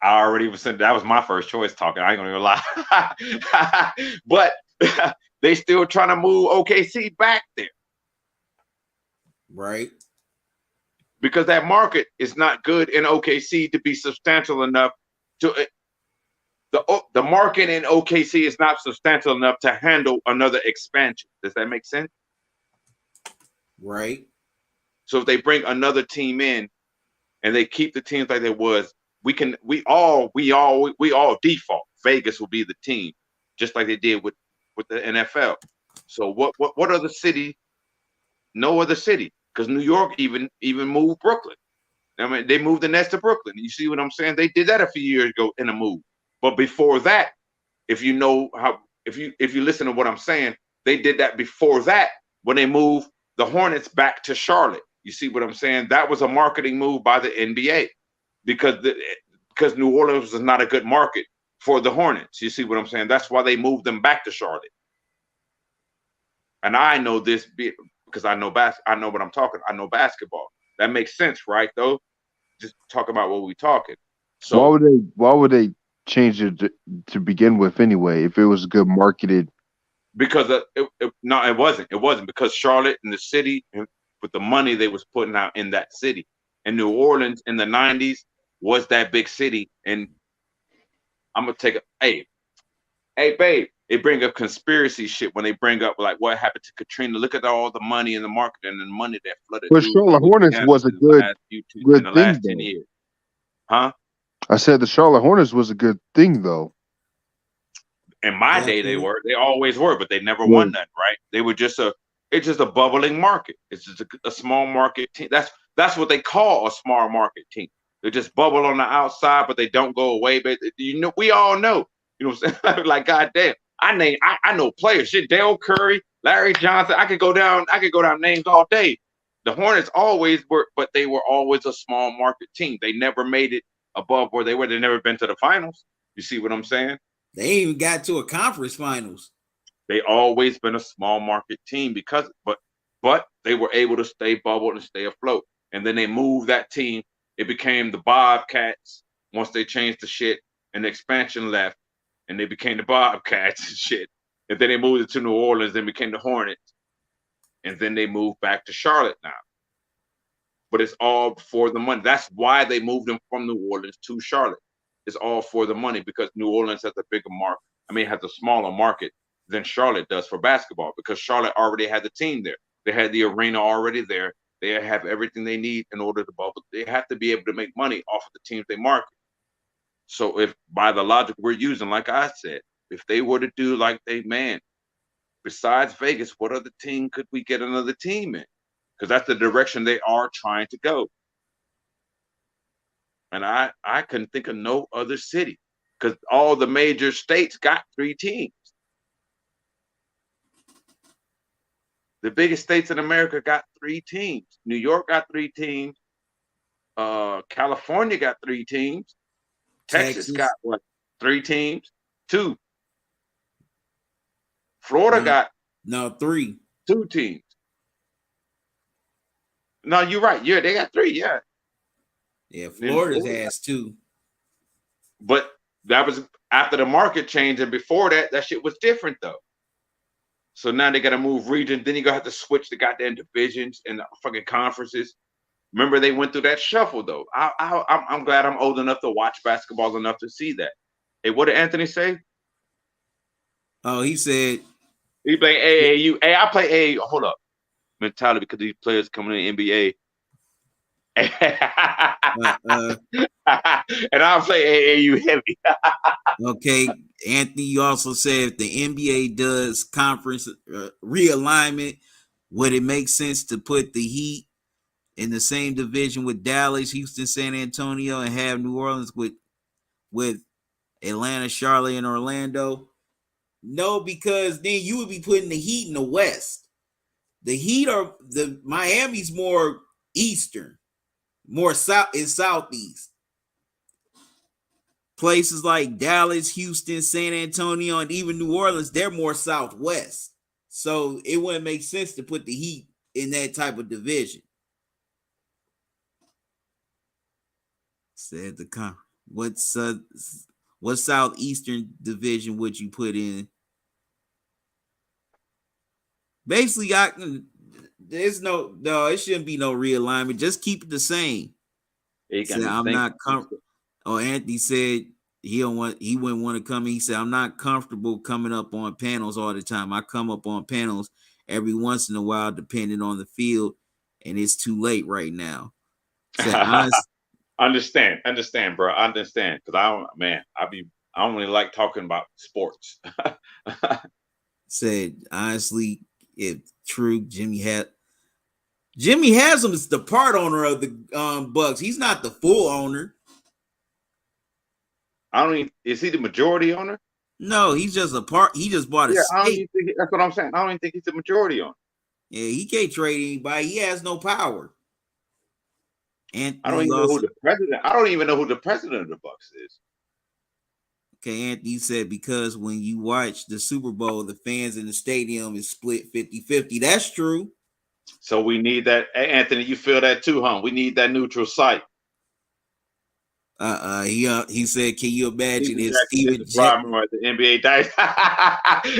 I already was saying that was my first choice talking. I ain't gonna lie. But they still trying to move OKC back there. Right. Because that market is not good in OKC to be substantial enough to the market in OKC is not substantial enough to handle another expansion. Does that make sense? Right. So if they bring another team in and they keep the teams like they was, we all default. Vegas will be the team, just like they did with the NFL. So what other city? No other city, because New York even moved Brooklyn. I mean, they moved the Nets to Brooklyn. You see what I'm saying? They did that a few years ago in a move. But before that, if you listen to what I'm saying, they did that before that when they moved the Hornets back to Charlotte. You see what I'm saying? That was a marketing move by the NBA because New Orleans was not a good market for the Hornets. You see what I'm saying? That's why they moved them back to Charlotte. And I know this because I know I know what I'm talking. I know basketball. That makes sense, right? Though, just talk about what we're talking. So why would they change it to begin with anyway? If it was good marketed, because it wasn't. It wasn't because Charlotte and the city, with the money they was putting out in that city, and New Orleans in the '90s was that big city. And I'm gonna take hey, babe, they bring up conspiracy shit when they bring up like what happened to Katrina. Look at all the money in the market and the money that flooded But through Charlotte Hornets was a in good the thing last 10 though. years. Huh? I said the Charlotte Hornets was a good thing though. In my day, they always were, but they never won that, right? They were it's just a bubbling market. It's just a small market team. That's what they call a small market team. They just bubble on the outside, but they don't go away. But we all know, what I'm saying? Like, goddamn, I know players. Shit, Dale Curry, Larry Johnson. I could go down names all day. The Hornets always were, but they were always a small market team. They never made it above where they were. They never been to the finals. You see what I'm saying? They even got to a conference finals. They always been a small market team but they were able to stay bubbled and stay afloat. And then they moved that team. It became the Bobcats once they changed the shit and the expansion left, and they became the Bobcats and shit. And then they moved it to New Orleans, then became the Hornets. And then they moved back to Charlotte now. But it's all for the money. That's why they moved them from New Orleans to Charlotte. It's all for the money because New Orleans has a bigger market. Has a smaller market than Charlotte does for basketball because Charlotte already had the team there. They had the arena already there. They have everything they need in order to bubble. They have to be able to make money off of the teams they market. So if by the logic we're using, like I said, if they were to do like besides Vegas, what other team could we get another team in? Because that's the direction they are trying to go. And I couldn't think of no other city because all the major states got 3 teams. The biggest states in America got 3 teams. New York got 3 teams. California got 3 teams. Texas got 3 teams? 2. Florida got 3. 2 teams. No, you're right. Yeah, they got 3. Yeah. Yeah, Florida has 2. But that was after the market change, and before that shit was different though. So now they got to move region. Then you're gonna have to switch the goddamn divisions and the fucking conferences. Remember they went through that shuffle though. I'm glad I'm old enough to watch basketball enough to see that. Hey, what did Anthony say? Oh, he said he playing AAU. Hey, I play AAU. Hold up, mentality because these players coming in the NBA. And I'll play AAU heavy. Okay, Anthony, you also said if the NBA does conference realignment, would it make sense to put the Heat in the same division with Dallas, Houston, San Antonio, and have New Orleans with Atlanta, Charlotte, and Orlando? No, because then you would be putting the Heat in the West. The Heat Miami's more Eastern. More south in Southeast. Places like Dallas, Houston, San Antonio, and even New Orleans, they're more Southwest. So it wouldn't make sense to put the Heat in that type of division. Said the what Southeastern division would you put in? Basically, there's it shouldn't be no realignment. Just keep it the same. I'm not comfortable. Oh, Anthony said he wouldn't want to come in. He said, I'm not comfortable coming up on panels all the time. I come up on panels every once in a while, depending on the field, and it's too late right now. Understand, bro. I understand. Because I don't really like talking about sports. Said honestly, if true, Jimmy Haslam is the part owner of the Bucks. He's not the full owner. Is he the majority owner? No, he's just a part. He just bought a stake. That's what I'm saying. I don't even think he's the majority owner. Yeah, he can't trade anybody. He has no power. And I don't even know who the president. I don't even know who the president of the Bucks is. Okay, Anthony said because when you watch the Super Bowl, the fans in the stadium is split 50-50. That's true. So we need that. Hey, Anthony, you feel that too, huh? We need that neutral site. He said, can you imagine if Steven at the NBA dice?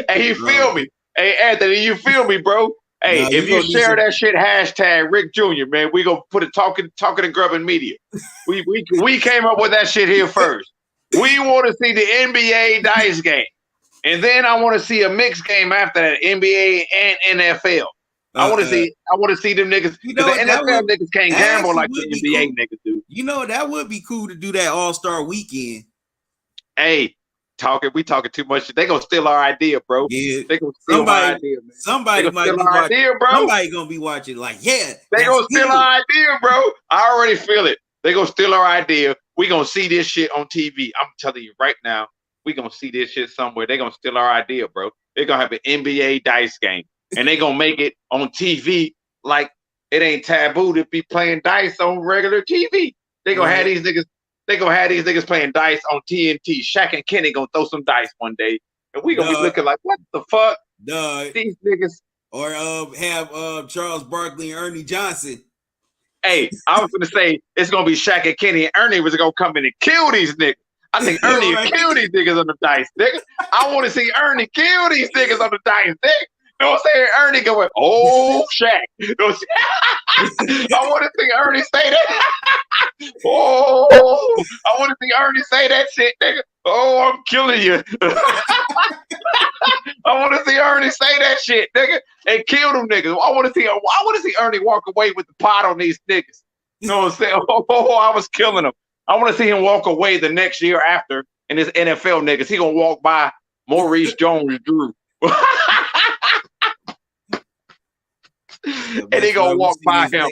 Hey, you feel me? Hey, Anthony, you feel me, bro? Hey, if you share that shit, hashtag Rick Jr., man, we gonna put it talking to Grubbin Media. We came up with that shit here first. We want to see the NBA dice game. And then I want to see a mixed game after that, NBA and NFL. I want to see them niggas. You know, the NFL niggas can't gamble like the NBA niggas do. You know, that would be cool to do that All-Star weekend. Hey, we talking too much. They gonna steal our idea, bro. Yeah, they gonna steal our idea, man. Somebody might be watching, idea, bro. Somebody gonna be watching, like, yeah. They gonna steal our idea, bro. I already feel it. They gonna steal our idea. We gonna see this shit on TV. I'm telling you right now, we gonna see this shit somewhere. They gonna steal our idea, bro. They're gonna have an NBA dice game, and they gonna make it on TV like it ain't taboo to be playing dice on regular TV. They gonna have these niggas. They gonna have these niggas playing dice on TNT. Shaq and Kenny gonna throw some dice one day, and we gonna be looking like, what the fuck? These niggas. Or have Charles Barkley and Ernie Johnson. Hey, I was gonna say it's gonna be Shaq and Kenny, and Ernie was gonna come in and kill these niggas. I think Ernie will kill these niggas on the dice, nigga. I want to see Ernie kill these niggas on the dice, nigga. You know what I'm saying? Ernie going, oh, Shaq. You know what I'm saying? I want to see Ernie say that. Oh, I want to see Ernie say that shit, nigga. Oh, I'm killing you. I want to see Ernie say that shit, nigga, and kill them niggas. I want to see Ernie walk away with the pot on these niggas. You know what I'm saying? Oh, I was killing them. I want to see him walk away the next year after, and his NFL niggas. He gonna walk by Maurice Jones-Drew. And he gonna walk by him.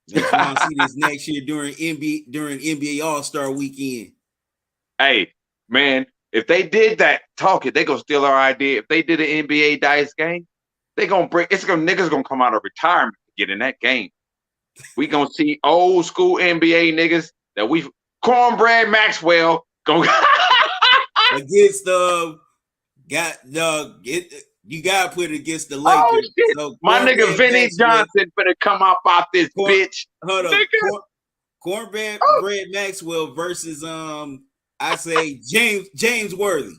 That's why I see this next year during NBA All-Star weekend. Hey, man, if they did that, they gonna steal our idea. If they did an NBA dice game, they gonna niggas gonna come out of retirement to get in that game. We gonna see old school NBA niggas that Cornbread Maxwell gonna against you gotta put it against the Lakers. So my nigga Vinny Johnson finna come up out this bitch. Hold up. Cornbread Maxwell versus I say James Worthy.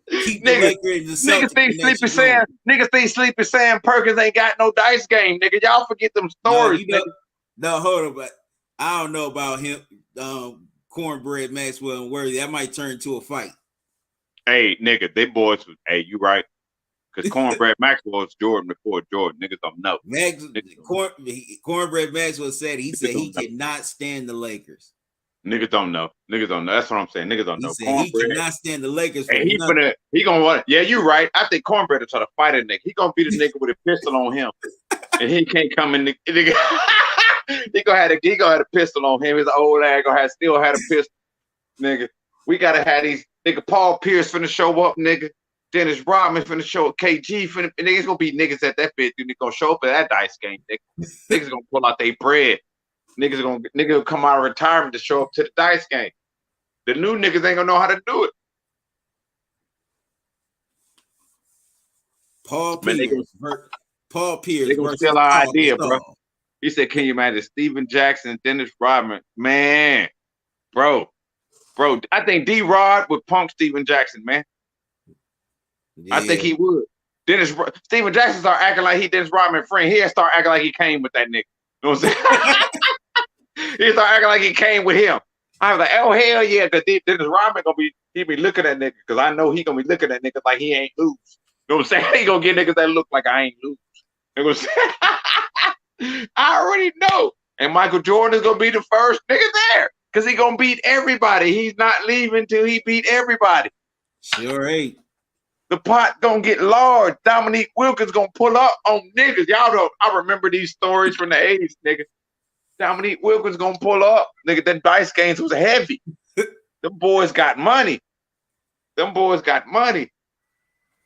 Keep the Lakers in the niggas think Sleepy Sam Perkins ain't got no dice game, nigga. Y'all forget them stories. No, hold up, but I don't know about him. Cornbread Maxwell and Worthy. That might turn into a fight. Hey, nigga, they boys. Hey, you right? Because Cornbread Maxwell is Jordan before Jordan. Niggas don't know. Cornbread Maxwell said he cannot stand the Lakers. Niggas don't know. That's what I'm saying. Niggas don't know. He cannot stand the Lakers. And he gonna want. Yeah, you right. I think Cornbread will try to fight a nigga. He gonna beat a nigga with a pistol on him, and he can't come in. He gonna have a pistol on him. His old ass still had a pistol, nigga. We gotta have these nigga. Paul Pierce finna show up, nigga. Dennis Rodman finna show up. KG finna. And niggas gonna be niggas at that bitch. Dude, they gonna show up at that dice game, nigga. Niggas gonna pull out their bread. Nigga will come out of retirement to show up to the dice game. The new niggas ain't gonna know how to do it. Paul Pierce. They gonna steal our idea, bro. He said, "Can you imagine Steven Jackson, Dennis Rodman, man, bro? I think D-Rod would punk Steven Jackson, man. Yeah. I think he would. Steven Jackson start acting like he Dennis Rodman friend. He'll start acting like he came with that nigga. You know what I'm saying? He start acting like he came with him. I was like, oh hell yeah, because Dennis Rodman he be looking at niggas because I know he gonna be looking at niggas like he ain't lose. You know what I'm saying? He gonna get niggas that look like I ain't lose. You know what I'm saying? I already know. And Michael Jordan is gonna be the first nigga there because he gonna beat everybody. He's not leaving till he beat everybody. Sure ain't. The pot gonna get large. Dominique Wilkins gonna pull up on niggas. Y'all know. I remember these stories from the 80s, nigga. Dominique Wilkins gonna pull up. Nigga, them dice games was heavy. Them boys got money.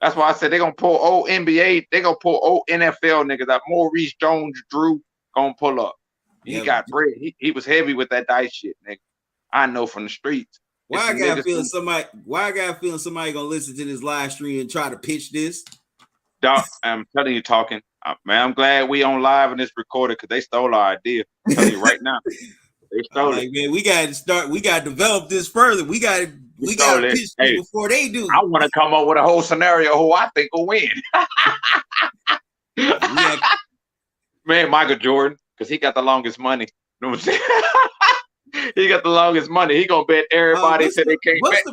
That's why I said they gonna pull old NBA. They gonna pull old NFL niggas. That Maurice Jones-Drew gonna pull up. He got bread. He was heavy with that dice shit, nigga. I know from the streets. Why I got feeling somebody gonna listen to this live stream and try to pitch this? Doc, I'm telling you, Talkin. Man, I'm glad we on live and it's recorded because they stole our idea. I'm telling you right now. They stole it. Man, we gotta develop this further. We gotta pitch this before they do. I want to come up with a whole scenario who I think will win. Man, Michael Jordan, because he got the longest money. You know what I'm saying? He got the longest money. He gonna bet everybody said they can't bet.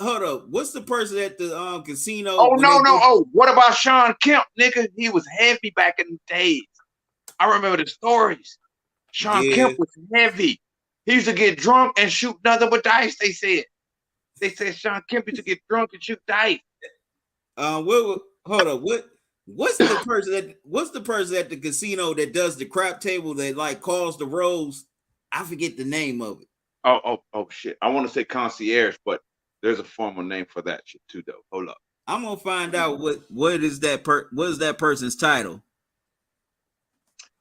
hold up. What's the person at the casino? Oh no. Oh, what about Sean Kemp, nigga? He was heavy back in the days. I remember the stories. Sean Kemp was heavy. He used to get drunk and shoot nothing but dice. They said Sean Kemp used to get drunk and shoot dice. Hold up. What's the person at the casino that does the crap table that like calls the rolls? I forget the name of it. Oh shit. I want to say concierge, but there's a formal name for that shit too, though. Hold up. I'm gonna find out what is that person's title.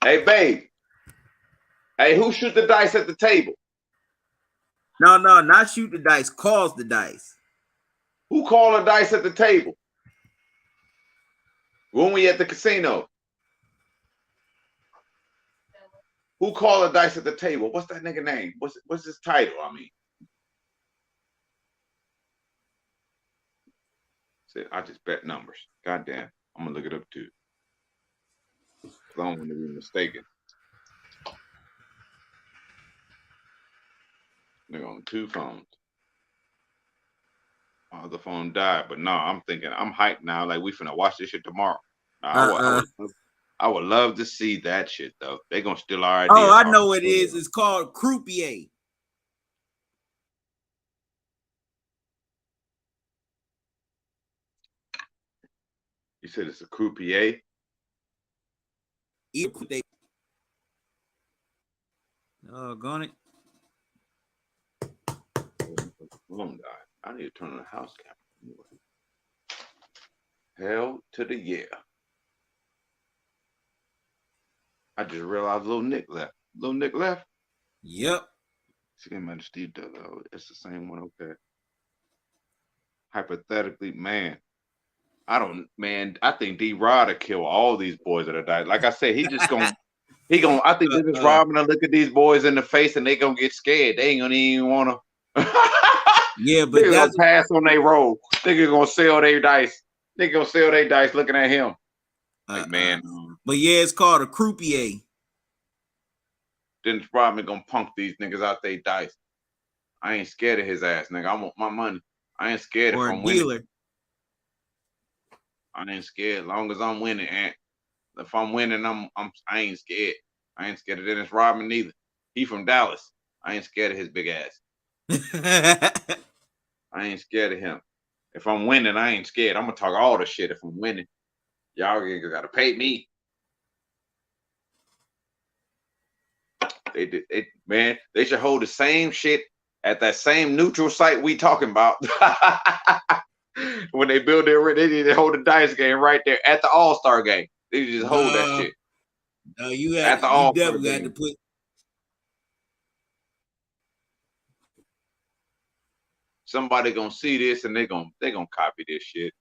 Hey, babe. Hey, who shoot the dice at the table? No, not shoot the dice. Calls the dice. Who call the dice at the table? When we at the casino? Who call the dice at the table? What's that nigga name? What's his title? I mean, I just bet numbers. Goddamn, I'm gonna look it up too. I don't want to be mistaken. Nigga on 2 phones. My other phone died, but no, I'm thinking I'm hyped now. Like we finna watch this shit tomorrow. I would love to see that shit though. They gonna steal our idea. Oh, I know what it is. It's called croupier. You said it's a croupier? Gone it. I need to turn on the house camera. Hell to the yeah. I just realized Little Nick left. Little Nick left? Yep. She came out of Steve Doug. It's the same one. Okay. Hypothetically, man. I think D-Rod will kill all these boys that are dying. Like I said, I think they're just robbing to look at these boys in the face and they gonna get scared. They ain't gonna even wanna yeah, but they're gonna pass on their roll. They're gonna sell their dice. They're gonna sell their dice looking at him. Like man. But yeah, it's called a croupier. Dennis Rodman gonna punk these niggas out they dice. I ain't scared of his ass, nigga. I want my money. I ain't scared if I'm winning. I ain't scared as long as I'm winning. And if I'm winning, I ain't scared. I ain't scared of Dennis Rodman neither. He from Dallas. I ain't scared of his big ass. I ain't scared of him. If I'm winning, I ain't scared. I'm gonna talk all the shit if I'm winning. Y'all gotta pay me. They should hold the same shit at that same neutral site we talking about. When they build they need to hold the dice game right there at the All-Star game. They just hold that shit. No, you definitely had to put. Somebody gonna see this and they gonna copy this shit.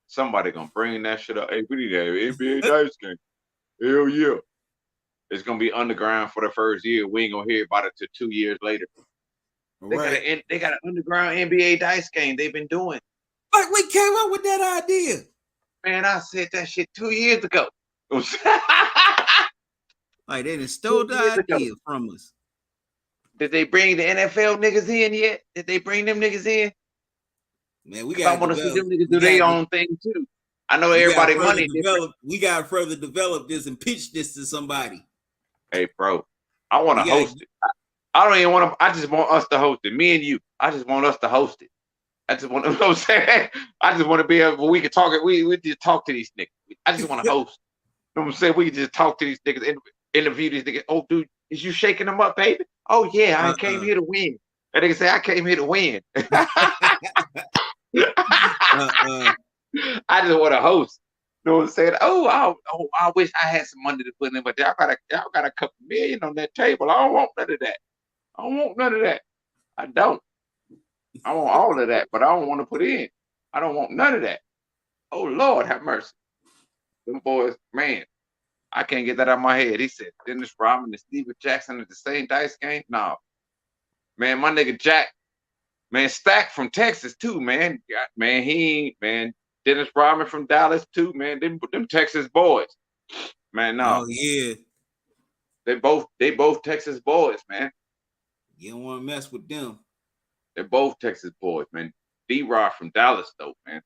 Somebody gonna bring that shit up. Hey, we need an NBA dice game. Hell yeah. It's gonna be underground for the first year. We ain't gonna hear about it till 2 years later. Right. They got an underground NBA dice game they've been doing. Like we came up with that idea. Man, I said that shit 2 years ago. Like they just stole the idea from us. Did they bring the NFL niggas in yet? Did they bring them niggas in? Man, I want to see them niggas do their own thing too. I know everybody money. We gotta further develop this and pitch this to somebody. Hey, bro, I want to host it. I don't even want to. I just want us to host it. Me and you. I just want us to host it. I just want. You know what I'm saying? I just want to be able. We can talk it. We just talk to these niggas. I just want to host. You know what I'm saying? We can just talk to these niggas. Interview these niggas. Oh, dude, is you shaking them up, baby? Oh yeah, I came here to win. And they can say I came here to win. I just want to host. You know what I'm saying? I wish I had some money to put in, but y'all got a couple million on that table. I don't want none of that. I don't. I want all of that, but I don't want to put in. I don't want none of that. Oh Lord, have mercy. Them boys, man, I can't get that out of my head. He said Dennis Rodman and Steven Jackson at the same dice game. No, man, my nigga Jack, man, Stack from Texas too, man. Man, Dennis Rodman from Dallas too, man. Them Texas boys, man. No, oh yeah, they both Texas boys, man. You don't want to mess with them. They're both Texas boys, man. D-Rod from Dallas, though, man.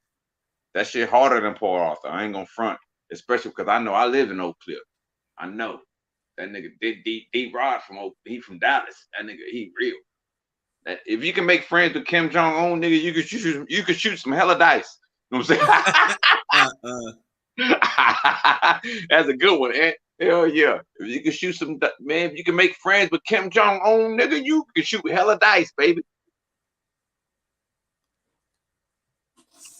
That shit harder than Port Arthur. I ain't gonna front, especially because I know I live in Oak Cliff. I know that nigga D-Rod from Dallas. That nigga, he real. That if you can make friends with Kim Jong-un, nigga, you could shoot some hella dice. You know what I'm saying? That's a good one, eh? Hell yeah. If you can shoot some, man, if you can make friends with Kim Jong-un, nigga, you can shoot hella dice, baby.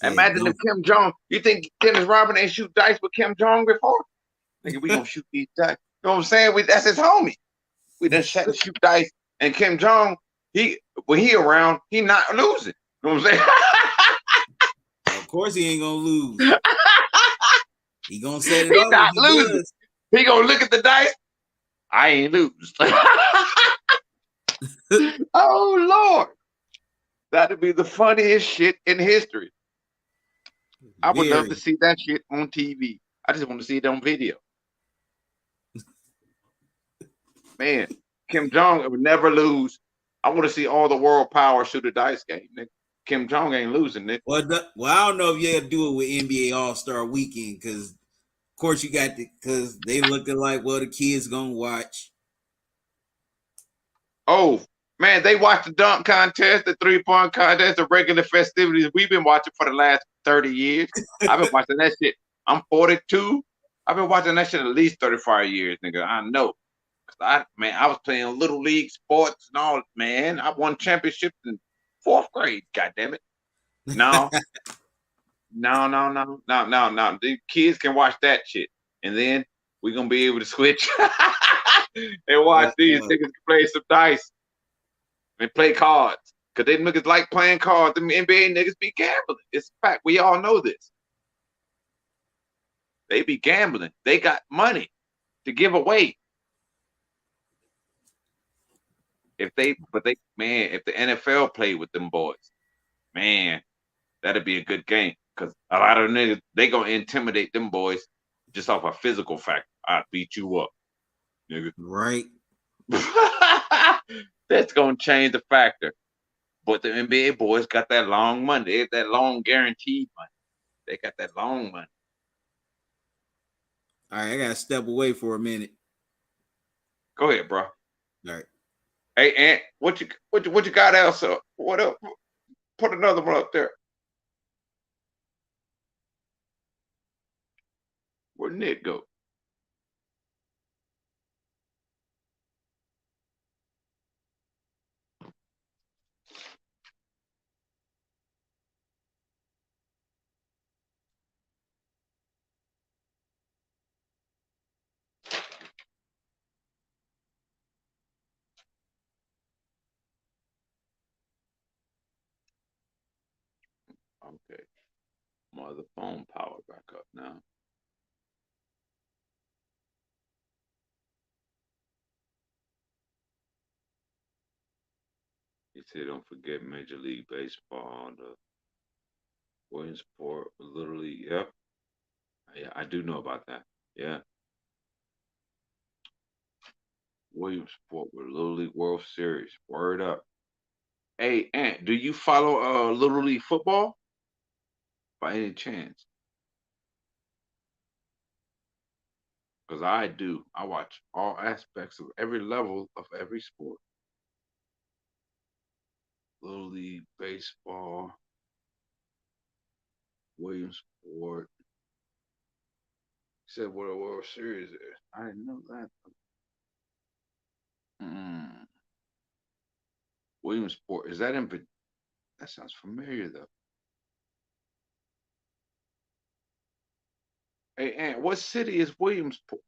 Imagine if Kim Jong, you think Dennis Rodman ain't shoot dice with Kim Jong before? Nigga, we gonna shoot these dice. You know what I'm saying? That's his homie. We done shot to shoot dice, and Kim Jong, when he around, he not losing. You know what I'm saying? Of course he ain't gonna lose. He gonna set it he up. Not losing. He gonna look at the dice. I ain't lose. Oh Lord, that'd be the funniest shit in history. I would love to see that shit on TV. I just want to see it on video. Man, Kim Jong would never lose. I want to see all the world power shoot a dice game. Nigga. Kim Jong ain't losing, Nick. Well, I don't know if you do it with NBA All-Star Weekend because, of course, you got because they looking like, well, the kids gonna watch. Oh man, they watch the dunk contest, the 3-point contest, the regular festivities we've been watching for the last 30 years. I've been watching that shit. I'm 42. I've been watching that shit at least 35 years, nigga. I know. I was playing little league sports and all, man. I won championships in 4th grade. God damn it! No, no. The kids can watch that shit, and then we're gonna be able to switch and watch these niggas play some dice and play cards. Cause they niggas like playing cards. The NBA niggas be gambling. It's a fact. We all know this. They be gambling. They got money to give away. If the NFL played with them boys, man, that'd be a good game. Cause a lot of niggas, they gonna intimidate them boys just off a physical fact. I beat you up, nigga. Right. That's gonna change the factor. But the NBA boys got that long money. They got that long guaranteed money. They got that long money. All right, I gotta step away for a minute. Go ahead, bro. All right. Hey, Ant, what you got else? What up? Put another one up there. Where'd Nick go? Okay. My other phone power back up now. He said, don't forget Major League Baseball, the Williamsport, literally, yep. Yeah, I do know about that. Yeah. Williamsport with Little League World Series. Word up. Hey, Ant, do you follow Little League football? By any chance? Because I do. I watch all aspects of every level of every sport. Little League Baseball, Williamsport. He said what a World Series is. I didn't know that. Williamsport. Is that in? That sounds familiar though. Hey, Ant, what city is Williamsport?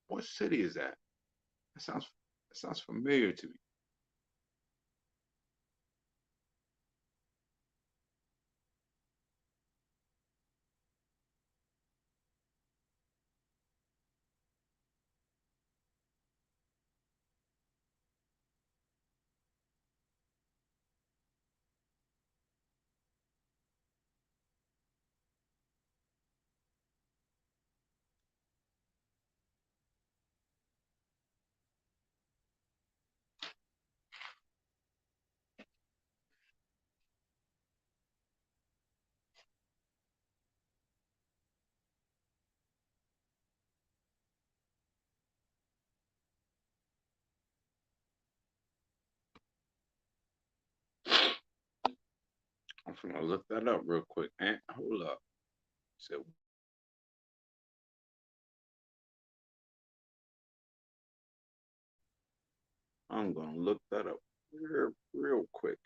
What city is that? That sounds familiar to me. I'm gonna look that up real quick. And hold up. So I'm gonna look that up real quick.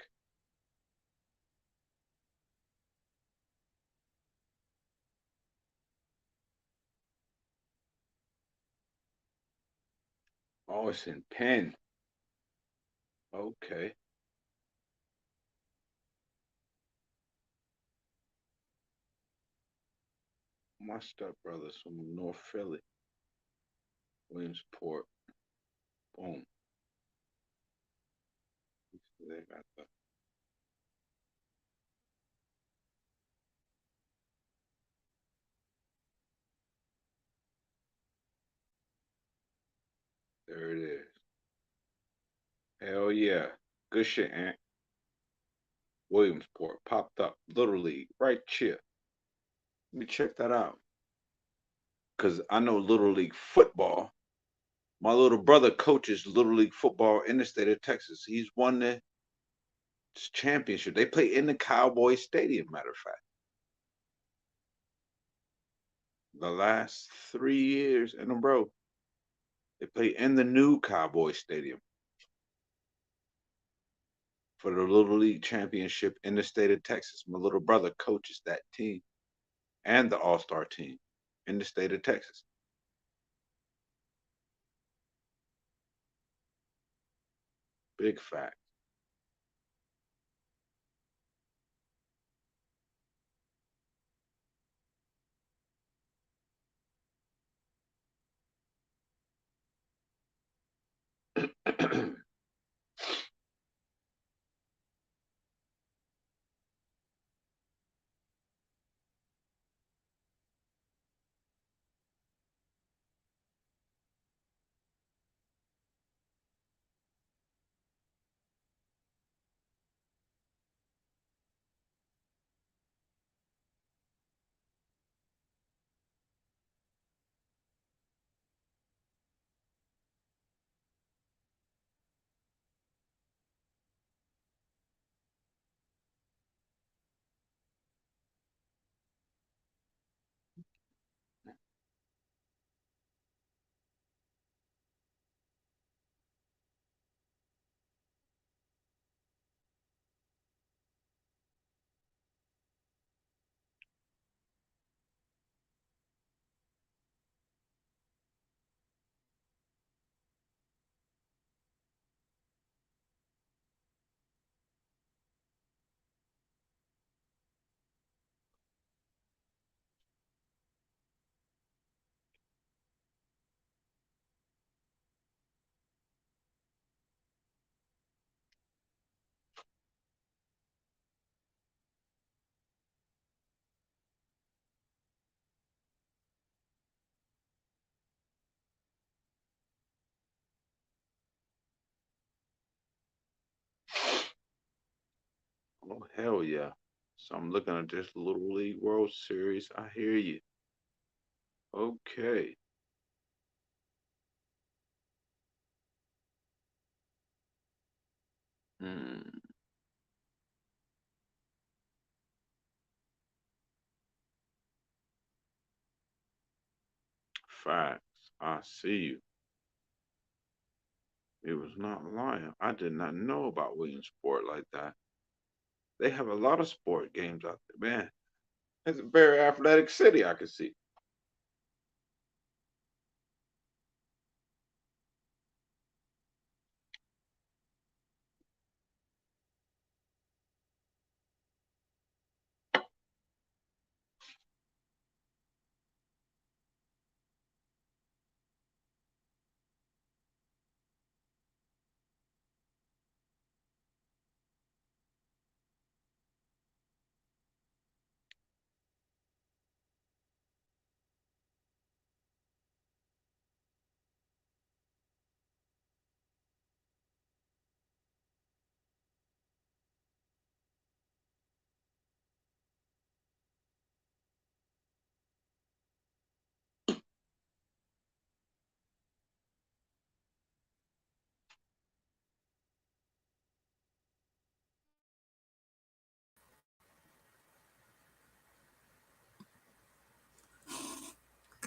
Oh, it's in pen. Okay. My stepbrother's from North Philly, Williamsport. Boom. They got that. There it is. Hell yeah. Good shit, Ant. Williamsport popped up. Little League, right here. Let me check that out. Because I know Little League football. My little brother coaches Little League football in the state of Texas. He's won the championship. They play in the Cowboy Stadium, matter of fact. The last 3 years in a row, they play in the new Cowboy Stadium for the Little League championship in the state of Texas. My little brother coaches that team and the All-Star team in the state of Texas. Big fact. Oh, hell yeah. So I'm looking at this Little League World Series. I hear you. Okay. Hmm. Facts. I see you. It was not lying. I did not know about Williamsport like that. They have a lot of sport games out there, man. It's a very athletic city, I can see.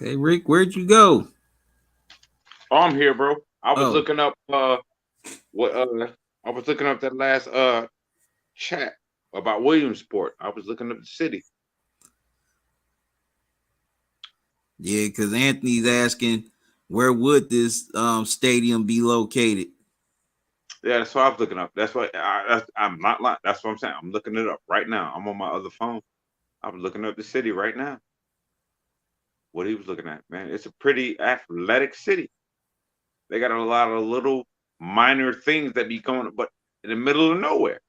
Okay, Rick, where'd you go? Oh, I'm here, bro. I was looking up what I was looking up that last chat about Williamsport. I was looking up the city. Yeah, because Anthony's asking where would this stadium be located? Yeah, that's what I was looking up. That's what I'm not lying. That's what I'm saying. I'm looking it up right now. I'm on my other phone. I was looking up the city right now. What he was looking at, man. It's a pretty athletic city. They got a lot of little minor things that be going, but in the middle of nowhere.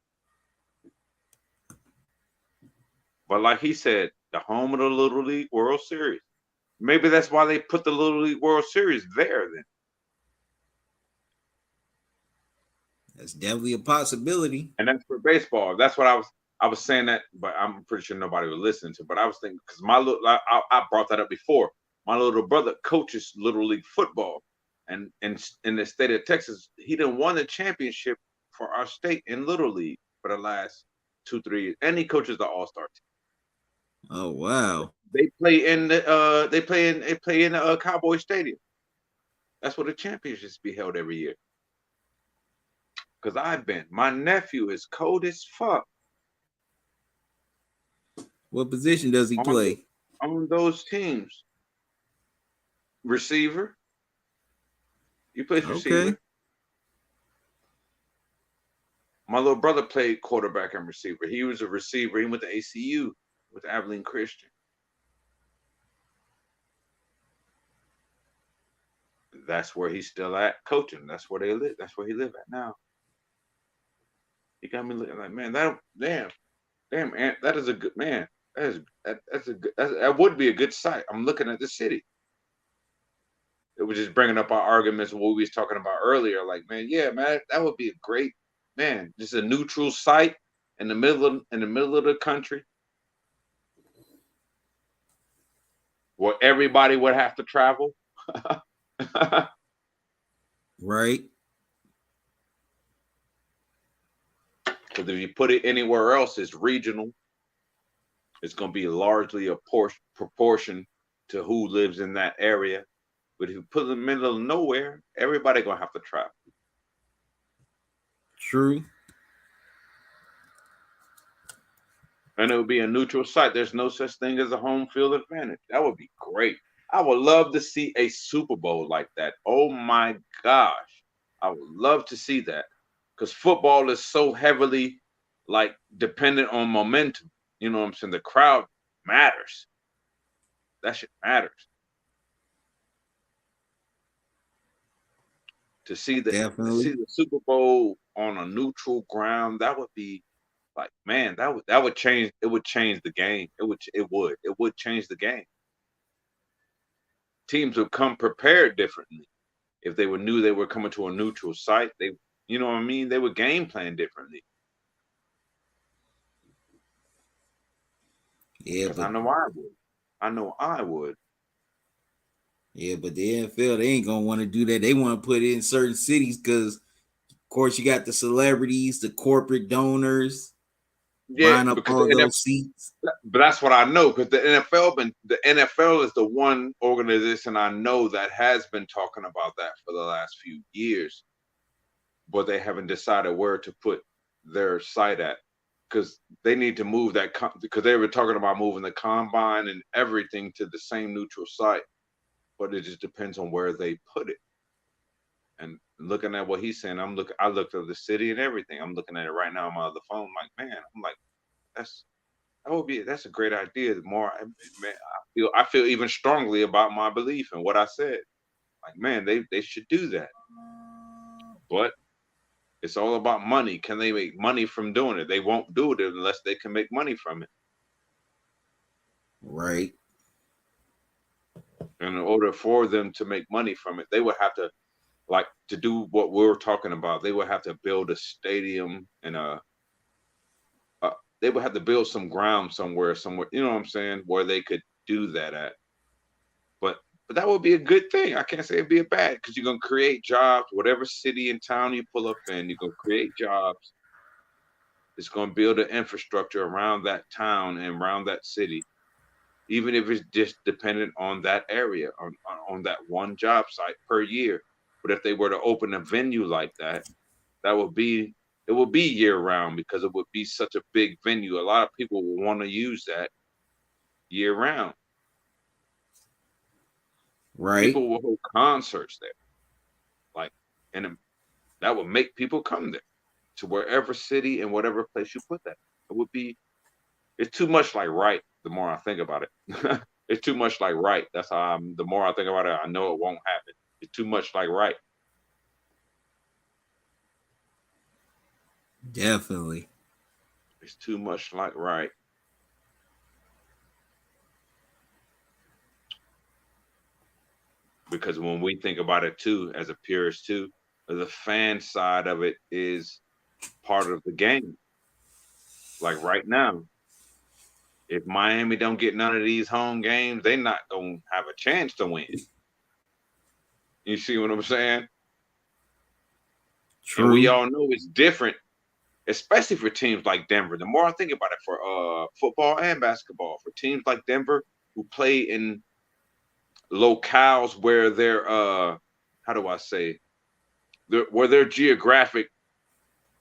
But like he said, the home of the Little League World Series. Maybe that's why they put the Little League World Series there then. That's definitely a possibility. And that's for baseball. That's what I was saying that, but I'm pretty sure nobody was listening to. But I was thinking because I brought that up before. My little brother coaches Little League football, and in the state of Texas, he done won the championship for our state in Little League for the last 2-3 years, and he coaches the All-Star team. Oh wow! They play in the Cowboy Stadium. That's where the championships be held every year. Because I've been. My nephew is cold as fuck. What position does he play? On those teams. Receiver. He plays receiver. Okay. My little brother played quarterback and receiver. He was a receiver. He went to ACU with Abilene Christian. That's where he's still at coaching. That's where they live. That's where he live at now. He got me looking like, man, damn, man, that is a good man. That would be a good site. I'm looking at the city. It was just bringing up our arguments of what we was talking about earlier. Like, man, yeah, man, that would be a great man. Just a neutral site in the middle of the country, where everybody would have to travel. Right. Because if you put it anywhere else, it's regional. It's going to be largely a proportion to who lives in that area. But if you put it in the middle of nowhere, everybody going to have to travel. True. And it would be a neutral site. There's no such thing as a home field advantage. That would be great. I would love to see a Super Bowl like that. Oh my gosh. I would love to see that. Because football is so heavily like dependent on momentum. You know what I'm saying? The crowd matters. That shit matters. To see the Super Bowl on a neutral ground, that would be like, man, that would change. It would change the game. It would change the game. Teams would come prepared differently if they knew they were coming to a neutral site. They, you know what I mean? They would game plan differently. Yeah, but I know I would. Yeah, but the NFL, they ain't gonna want to do that. They want to put it in certain cities because, of course, you got the celebrities, the corporate donors, buying up all those seats. But that's what I know, because the NFL is the one organization I know that has been talking about that for the last few years, but they haven't decided where to put their site at, because they need to move that, because they were talking about moving the combine and everything to the same neutral site, but it just depends on where they put it. And looking at what he's saying, I looked at the city and everything. I'm looking at it right now on my other phone. Like, man, I'm like, that's a great idea. The more, man, I feel even strongly about my belief in what I said. Like, man, they should do that. But it's all about money. Can they make money from doing it? They won't do it unless they can make money from it. Right. And in order for them to make money from it, they would have to, like, to do what we're talking about, they would have to build a stadium and they would have to build some ground somewhere, you know what I'm saying, where they could do that at. But that would be a good thing. I can't say it'd be a bad, because you're going to create jobs. Whatever city and town you pull up in, you're going to create jobs. It's going to build an infrastructure around that town and around that city. even if it's just dependent on that area, on that one job site per year. But if they were to open a venue like that, it would be year round because it would be such a big venue. A lot of people will want to use that year round. Right. People will hold concerts there, and that would make people come there to wherever city and whatever place you put that. It would be. It's too much like right. The more I think about it, it's too much like right. That's how the more I think about it, I know it won't happen. It's too much like right. Definitely. It's too much like right. Because when we think about it too, as a purist too, the fan side of it is part of the game. Like right now, if Miami don't get none of these home games, they're not gonna have a chance to win. You see what I'm saying? True. And we all know it's different, especially for teams like Denver. The more I think about it, for football and basketball, for teams like Denver who play in locales where they're how do I say, where their geographic,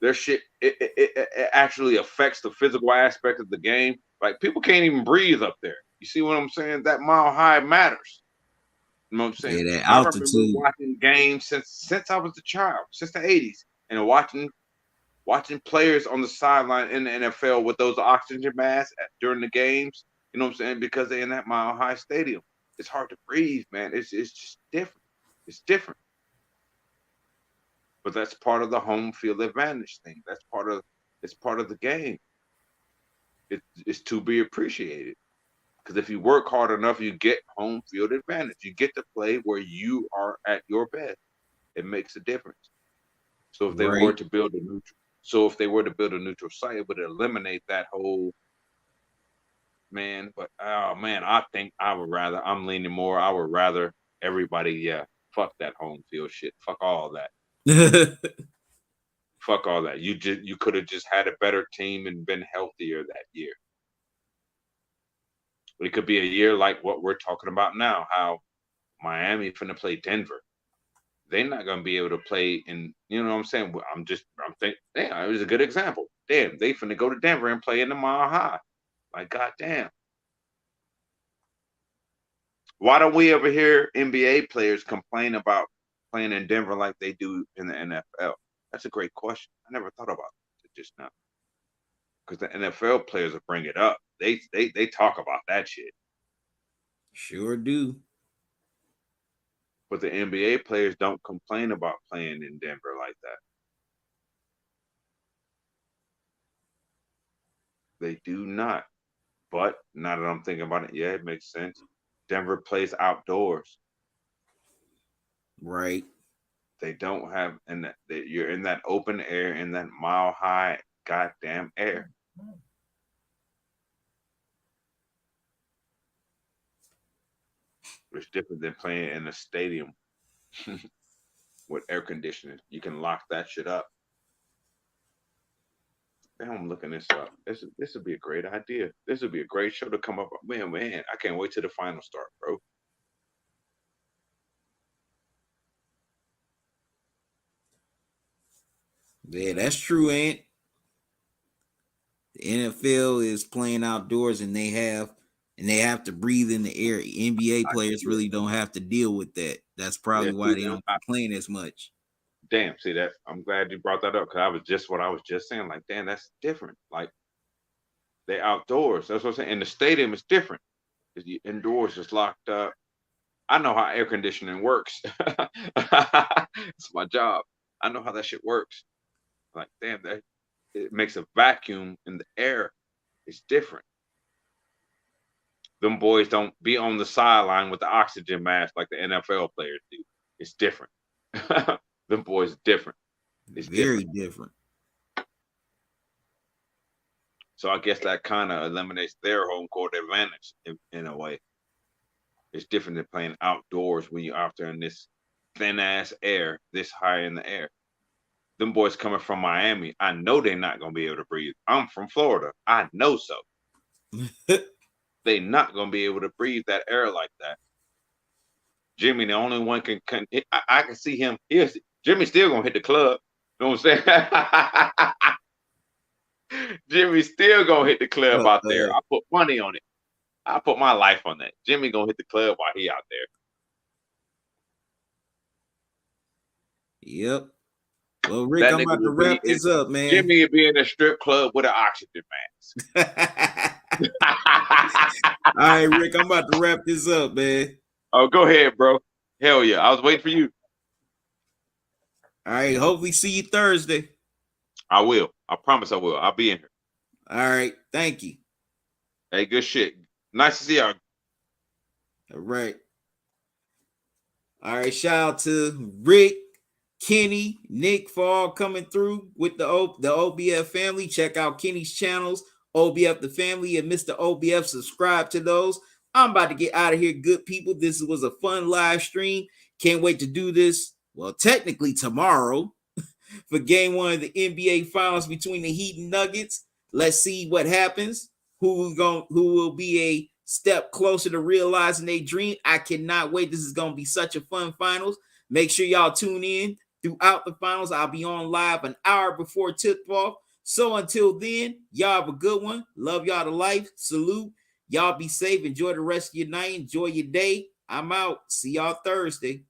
their shit, it actually affects the physical aspect of the game. Like people can't even breathe up there. You see what I'm saying? That mile high matters. You know what I'm saying? Yeah, that I altitude. remember watching games since I was a child, since the 80s, and watching players on the sideline in the NFL with those oxygen masks during the games. You know what I'm saying? Because they're in that mile high stadium. It's hard to breathe, man. It's just different. It's different. But that's part of the home field advantage thing. It's part of the game. It's to be appreciated. Because if you work hard enough, you get home field advantage. You get to play where you are at your best. It makes a difference. So if they were to build a neutral site, it would eliminate that whole man. But oh man, I think I'm leaning more. I would rather everybody, fuck that home field shit. Fuck all that. Fuck all that. You could have just had a better team and been healthier that year. It could be a year like what we're talking about now, how Miami finna play Denver. They're not gonna be able to play in, you know what I'm saying? I'm thinking, damn, it was a good example. Damn, they finna go to Denver and play in the Mile High. Like, goddamn. Why don't we ever hear NBA players complain about playing in Denver like they do in the NFL? That's a great question. I never thought about it just now. Because the NFL players will bring it up. They talk about that shit. Sure do. But the NBA players don't complain about playing in Denver like that. They do not. But now that I'm thinking about it, yeah, it makes sense. Denver plays outdoors. Right. They don't have, you're in that open air, in that mile high goddamn air. It's different than playing in a stadium with air conditioning. You can lock that shit up. Damn, I'm looking this up. This would be a great idea. This would be a great show to come up. Man, I can't wait till the final start, bro. Yeah, that's true, Ant. The NFL is playing outdoors and they have to breathe in the air. NBA players really don't have to deal with that. That's probably why they don't complain as much. Damn, see that? I'm glad you brought that up because I was just saying. Like, damn, that's different. Like, they outdoors. That's what I'm saying. In the stadium, it's different. Indoors, it's locked up. I know how air conditioning works. It's my job. I know how that shit works. Like, damn, it makes a vacuum in the air. It's different. Them boys don't be on the sideline with the oxygen mask like the NFL players do. It's different. Them boys different. It's very different. So I guess that kind of eliminates their home court advantage in a way. It's different than playing outdoors when you're out there in this thin ass air, this high in the air. Them boys coming from Miami, I know they're not gonna be able to breathe. I'm from Florida. I know so. They're not gonna be able to breathe that air like that. Jimmy, the only one can I can see him. Jimmy's still gonna hit the club. You know what I'm saying? Jimmy's still gonna hit the club out there. I put money on it. I put my life on that. Jimmy gonna hit the club while he out there. Yep. Well, Rick, I'm about to wrap this up, man. Jimmy would be in a strip club with an oxygen mask. All right, Rick, I'm about to wrap this up, man. Oh, go ahead, bro. Hell yeah. I was waiting for you. All right. Hopefully see you Thursday. I will. I promise I will. I'll be in here. All right. Thank you. Hey, good shit. Nice to see y'all. All right. All right. Shout out to Rick, Kenny, Nick for all coming through with the OBF family. Check out Kenny's channels, OBF the family, and Mr. OBF. Subscribe to those. I'm about to get out of here, good people. This was a fun live stream. Can't wait to do this. Well, technically tomorrow for game 1 of the NBA Finals between the Heat and Nuggets. Let's see what happens. Who will be a step closer to realizing their dream. I cannot wait. This is going to be such a fun finals. Make sure y'all tune in throughout the finals. I'll be on live an hour before tip-off. So until then, y'all have a good one. Love y'all to life. Salute. Y'all be safe. Enjoy the rest of your night. Enjoy your day. I'm out. See y'all Thursday.